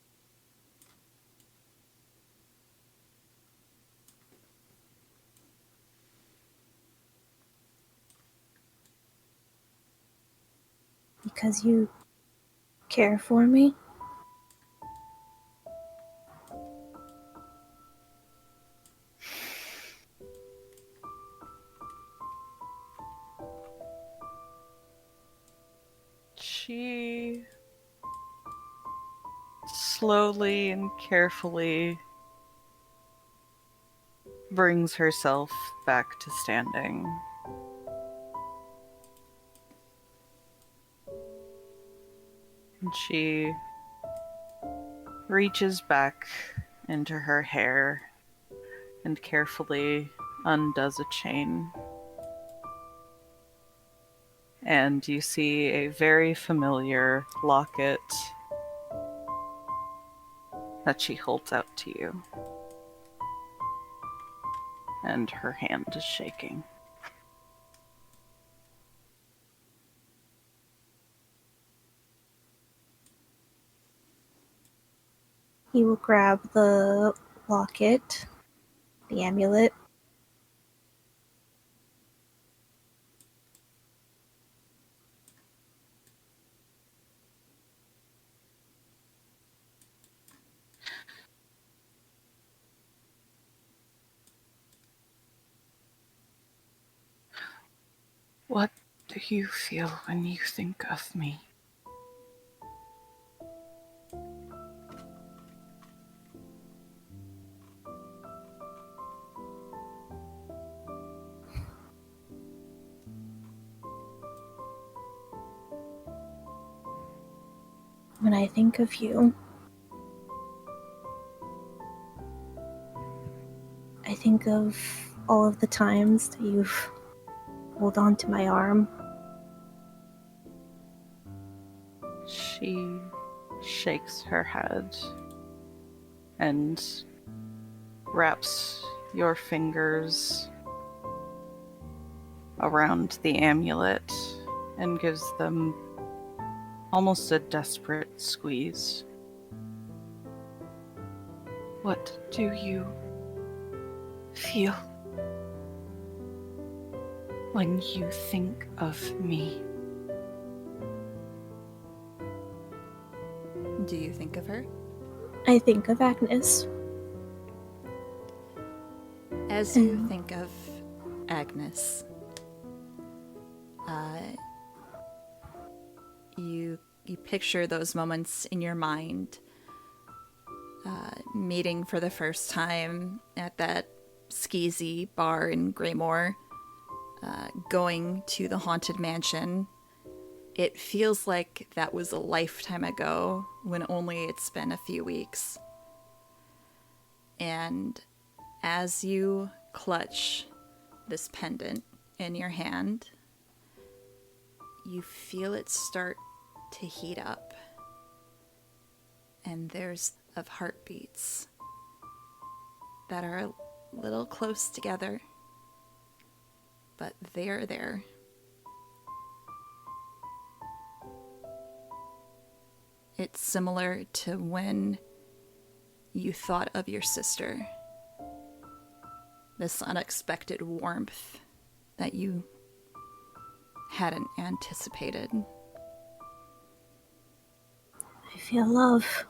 Speaker 3: Because you care for me?
Speaker 2: She slowly and carefully brings herself back to standing. And she reaches back into her hair and carefully undoes a chain. And you see a very familiar locket that she holds out to you. And her hand is shaking.
Speaker 3: He will grab the locket, the amulet.
Speaker 2: What do you feel when you think of me?
Speaker 3: When I think of you, I think of all of the times that you've held on to my arm.
Speaker 2: She shakes her head and wraps your fingers around the amulet and gives them almost a desperate squeeze. What do you feel when you think of me?
Speaker 1: Do you think of her?
Speaker 3: I think of Agnes.
Speaker 1: As you think of Agnes, you picture those moments in your mind, meeting for the first time at that skeezy bar in Greymore, going to the haunted mansion. It feels like that was a lifetime ago when only it's been a few weeks. And as you clutch this pendant in your hand, you feel it start to heat up. And there's of heartbeats that are a little close together, but they're there. It's similar to when you thought of your sister. This unexpected warmth that you hadn't anticipated.
Speaker 3: I feel love.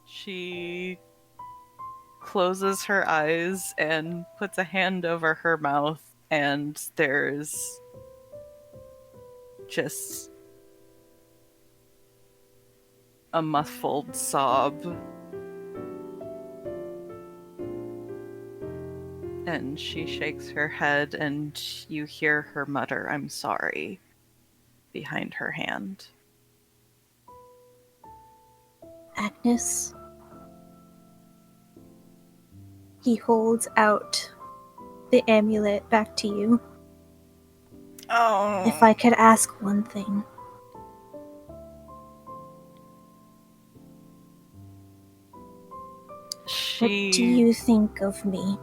Speaker 2: She closes her eyes and puts a hand over her mouth, and there's just a muffled sob. And she shakes her head, and you hear her mutter, "I'm sorry," behind her hand.
Speaker 3: Agnes. He holds out the amulet back to you.
Speaker 2: Oh.
Speaker 3: If I could ask one thing. What do you think of me?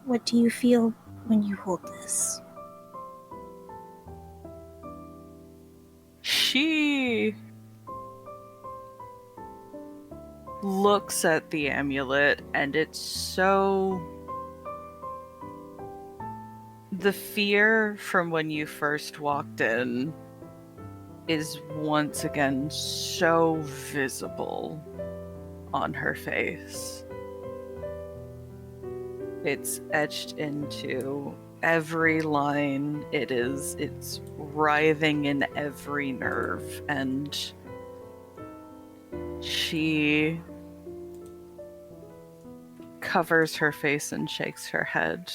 Speaker 3: What do you feel when you hold this?
Speaker 2: She looks at the amulet, and it's so... The fear from when you first walked in is once again so visible on her face. It's etched into every line. It's writhing in every nerve, and she covers her face and shakes her head.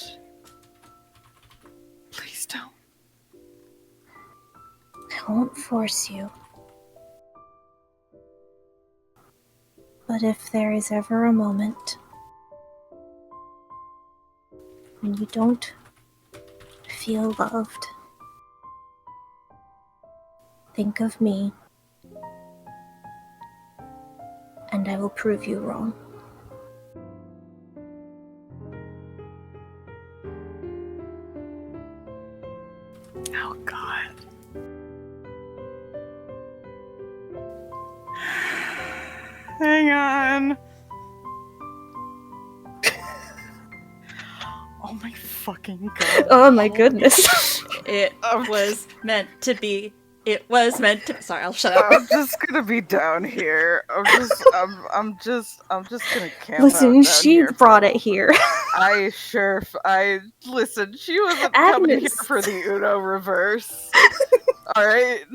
Speaker 2: Please don't.
Speaker 3: I won't force you. But if there is ever a moment when you don't feel loved, think of me, and I will prove you wrong.
Speaker 2: Oh, God. Hang on. Oh my fucking God.
Speaker 3: Oh my goodness.
Speaker 1: It was meant to be. It was meant to. Sorry, I'll shut up.
Speaker 2: I'm just gonna be down here. I'm just gonna camp
Speaker 3: Listen,
Speaker 2: out down
Speaker 3: she
Speaker 2: here.
Speaker 3: brought it here.
Speaker 2: Listen, she wasn't coming here
Speaker 3: Agnes.
Speaker 2: for the Uno reverse. Alright?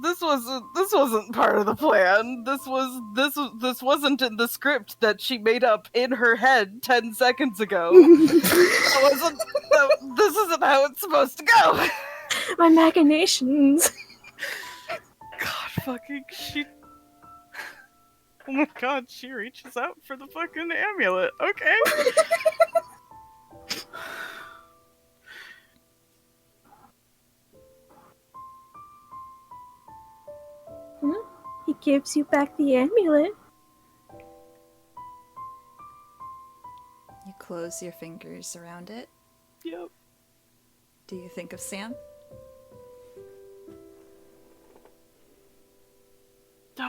Speaker 2: This wasn't part of the plan. This wasn't in the script that she made up in her head 10 seconds ago. This isn't how it's supposed to go.
Speaker 3: My machinations.
Speaker 2: God fucking she. Oh my God, she reaches out for the fucking amulet. Okay.
Speaker 3: He gives you back the amulet.
Speaker 1: You close your fingers around it.
Speaker 2: Yep.
Speaker 1: Do you think of Sam?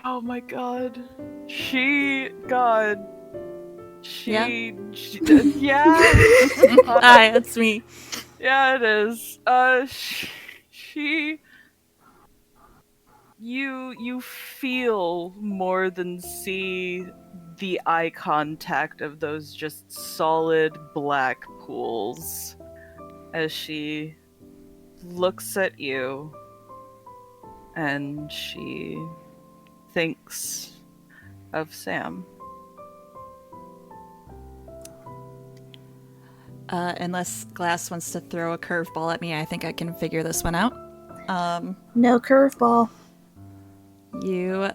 Speaker 2: Oh my God. Yeah.
Speaker 1: Hi, that's me.
Speaker 2: Yeah, it is. You feel more than see the eye contact of those just solid black pools as she looks at you and she thinks of Sam.
Speaker 1: Unless Glass wants to throw a curveball at me, I think I can figure this one out.
Speaker 3: No curveball.
Speaker 1: You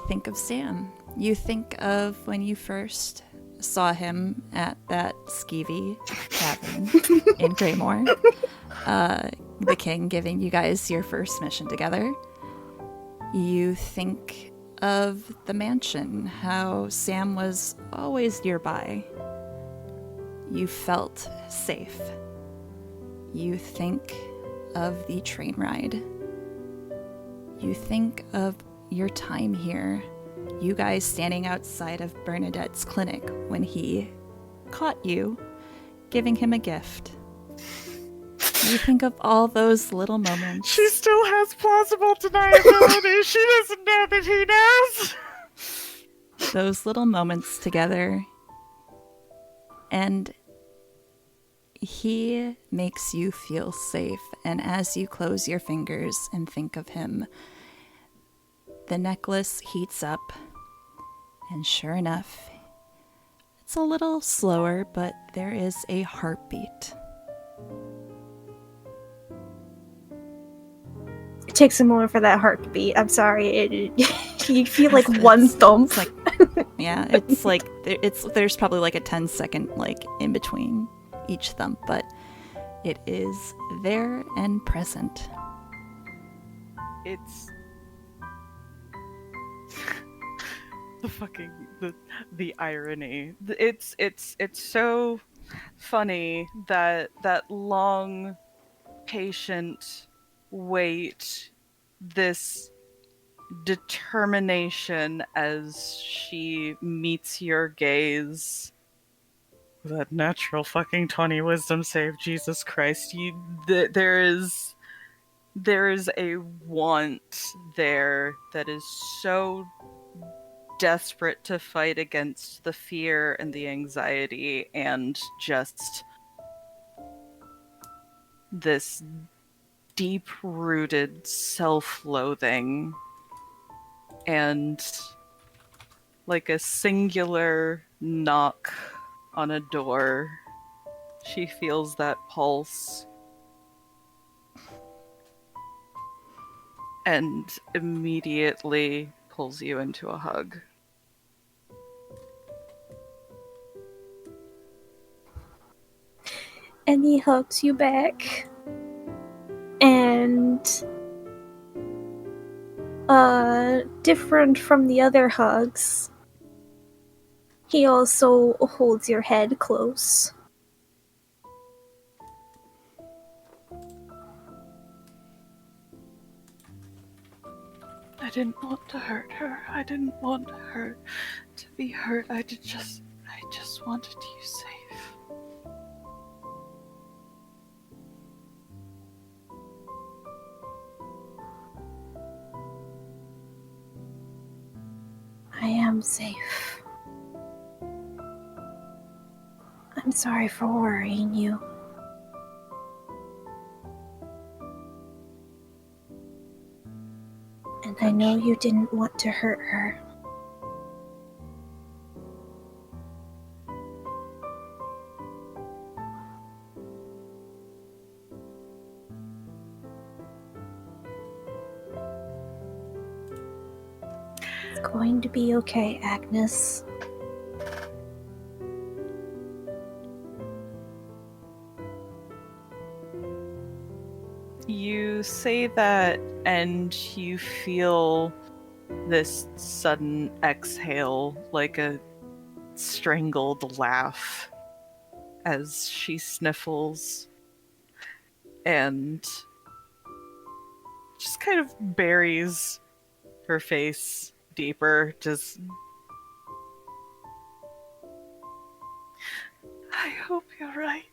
Speaker 1: think of Sam. You think of when you first saw him at that skeevy tavern in Greymore. The king giving you guys your first mission together. You think of the mansion, how Sam was always nearby. You felt safe. You think of the train ride. You think of your time here, you guys standing outside of Bernadette's clinic when he caught you, giving him a gift. You think of all those little moments.
Speaker 2: She still has plausible deniability. She doesn't know that he knows.
Speaker 1: Those little moments together. And he makes you feel safe. And as you close your fingers and think of him, the necklace heats up. And sure enough, it's a little slower, but there is a heartbeat.
Speaker 3: It takes a moment for that heart to beat. I'm sorry. You feel like one thump.
Speaker 1: It's like, yeah, it's like there's probably like a 10-second like in between each thump, but it is there and present.
Speaker 2: It's the irony. It's so funny that long patient wait, this determination as she meets your gaze. That natural fucking 20 wisdom save, Jesus Christ. There is a want there that is so desperate to fight against the fear and the anxiety and just this deep-rooted self-loathing. And like a singular knock on a door. She feels that pulse. And immediately pulls you into a hug.
Speaker 3: And he hugs you back. And different from the other hugs, he also holds your head close.
Speaker 2: I didn't want to hurt her. I didn't want her to be hurt. I just wanted you safe.
Speaker 3: I am safe. I'm sorry for worrying you. And I know you didn't want to hurt her. It's going to be okay, Agnes.
Speaker 2: You say that, and you feel this sudden exhale, like a strangled laugh, as she sniffles and just kind of buries her face deeper. Just, I hope you're right.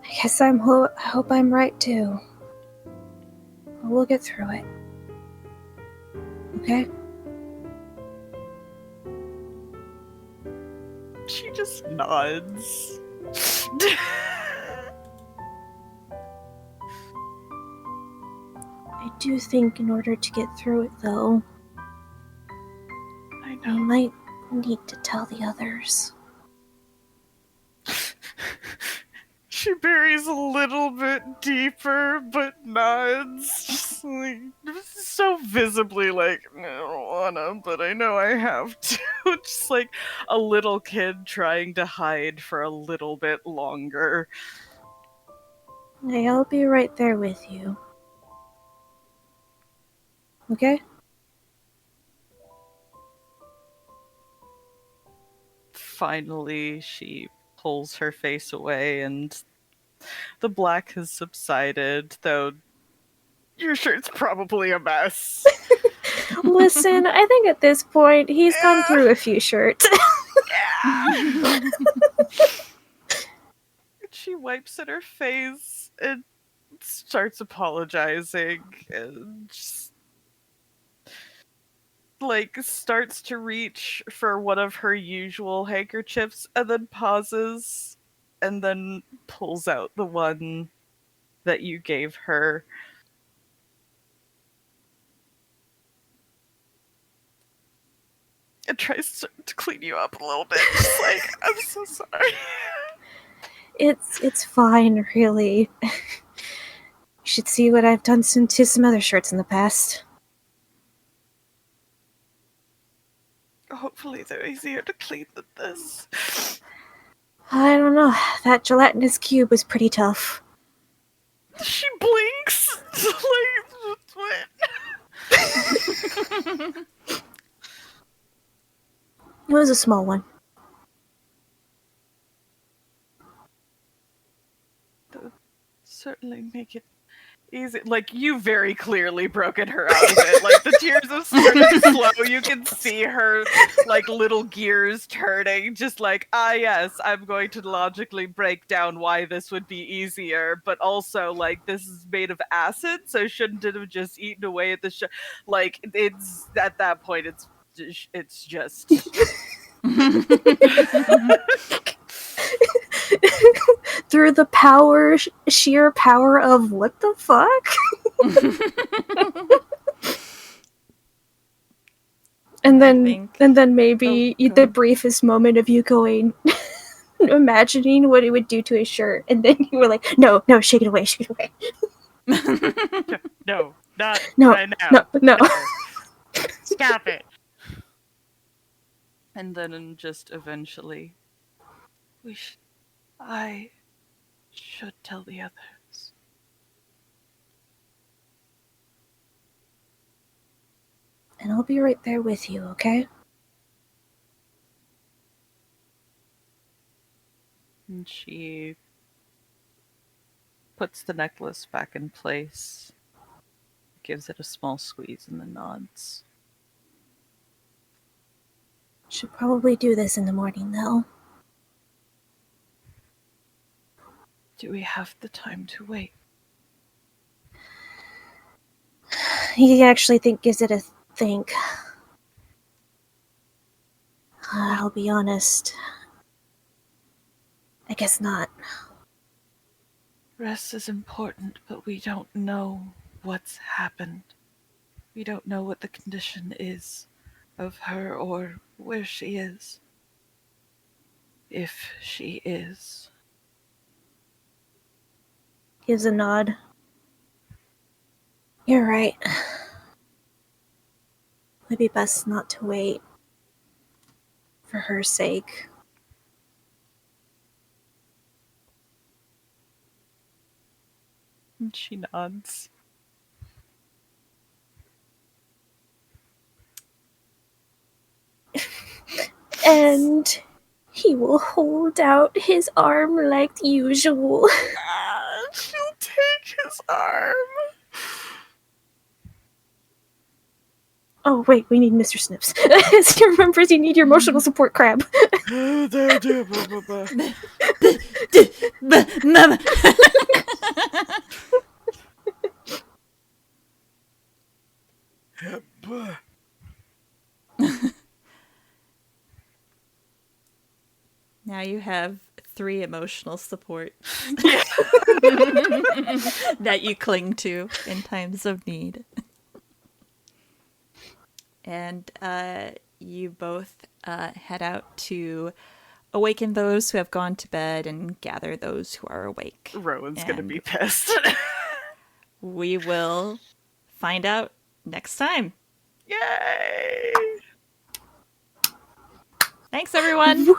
Speaker 3: I guess I hope I'm right too. We'll get through it. Okay?
Speaker 2: She just nods.
Speaker 3: I do think in order to get through it, though,
Speaker 2: I
Speaker 3: we
Speaker 2: know.
Speaker 3: might need to tell the others.
Speaker 2: She buries a little bit deeper, but nods. Just like, so visibly like, I don't wanna, but I know I have to. Just like a little kid trying to hide for a little bit longer.
Speaker 3: Hey, I'll be right there with you. Okay?
Speaker 2: Finally, she pulls her face away and the black has subsided, though your shirt's probably a mess.
Speaker 3: Listen, I think at this point, he's gone through a few shirts.
Speaker 2: She wipes at her face and starts apologizing and just, like, starts to reach for one of her usual handkerchiefs and then pauses and then pulls out the one that you gave her. And tries to clean you up a little bit. Just like, I'm so sorry.
Speaker 3: It's fine, really. You should see what I've done to some other shirts in the past.
Speaker 2: Hopefully they're easier to clean than this.
Speaker 3: I don't know. That gelatinous cube was pretty tough.
Speaker 2: She blinks. Like, what?
Speaker 3: It was a small one.
Speaker 2: Certainly make it easy. Like, you very clearly broken her out of it. Like, the tears have started to flow. You can see her, like, little gears turning. Just like, yes, I'm going to logically break down why this would be easier. But also, like, this is made of acid, so shouldn't it have just eaten away at the like, it's, at that point, it's just...
Speaker 3: through the sheer power of what the fuck? And then maybe the briefest moment of you going, imagining what it would do to his shirt, and then you were like, no, shake it away.
Speaker 2: No, not
Speaker 3: No,
Speaker 2: right now.
Speaker 3: no.
Speaker 2: Stop it. And then just eventually, I should tell the others.
Speaker 3: And I'll be right there with you, okay?
Speaker 2: And she puts the necklace back in place, gives it a small squeeze, and then nods.
Speaker 3: Should probably do this in the morning, though.
Speaker 2: Do we have the time to wait?
Speaker 3: He actually gives it a think. I'll be honest. I guess not.
Speaker 2: Rest is important, but we don't know what's happened. We don't know what the condition is of her or where she is. If she is.
Speaker 3: Gives a nod. You're right. Would be best not to wait. For her sake.
Speaker 2: And she nods.
Speaker 3: And he will hold out his arm like usual.
Speaker 2: She'll take his arm.
Speaker 3: Oh, wait, we need Mr. Snips. As he remembers, you need your emotional support crab.
Speaker 1: Mama. Now you have 3 emotional support that you cling to in times of need. And you both head out to awaken those who have gone to bed and gather those who are awake.
Speaker 2: Rowan's gonna be pissed.
Speaker 1: We will find out next time.
Speaker 2: Yay!
Speaker 1: Thanks, everyone.
Speaker 3: Woo!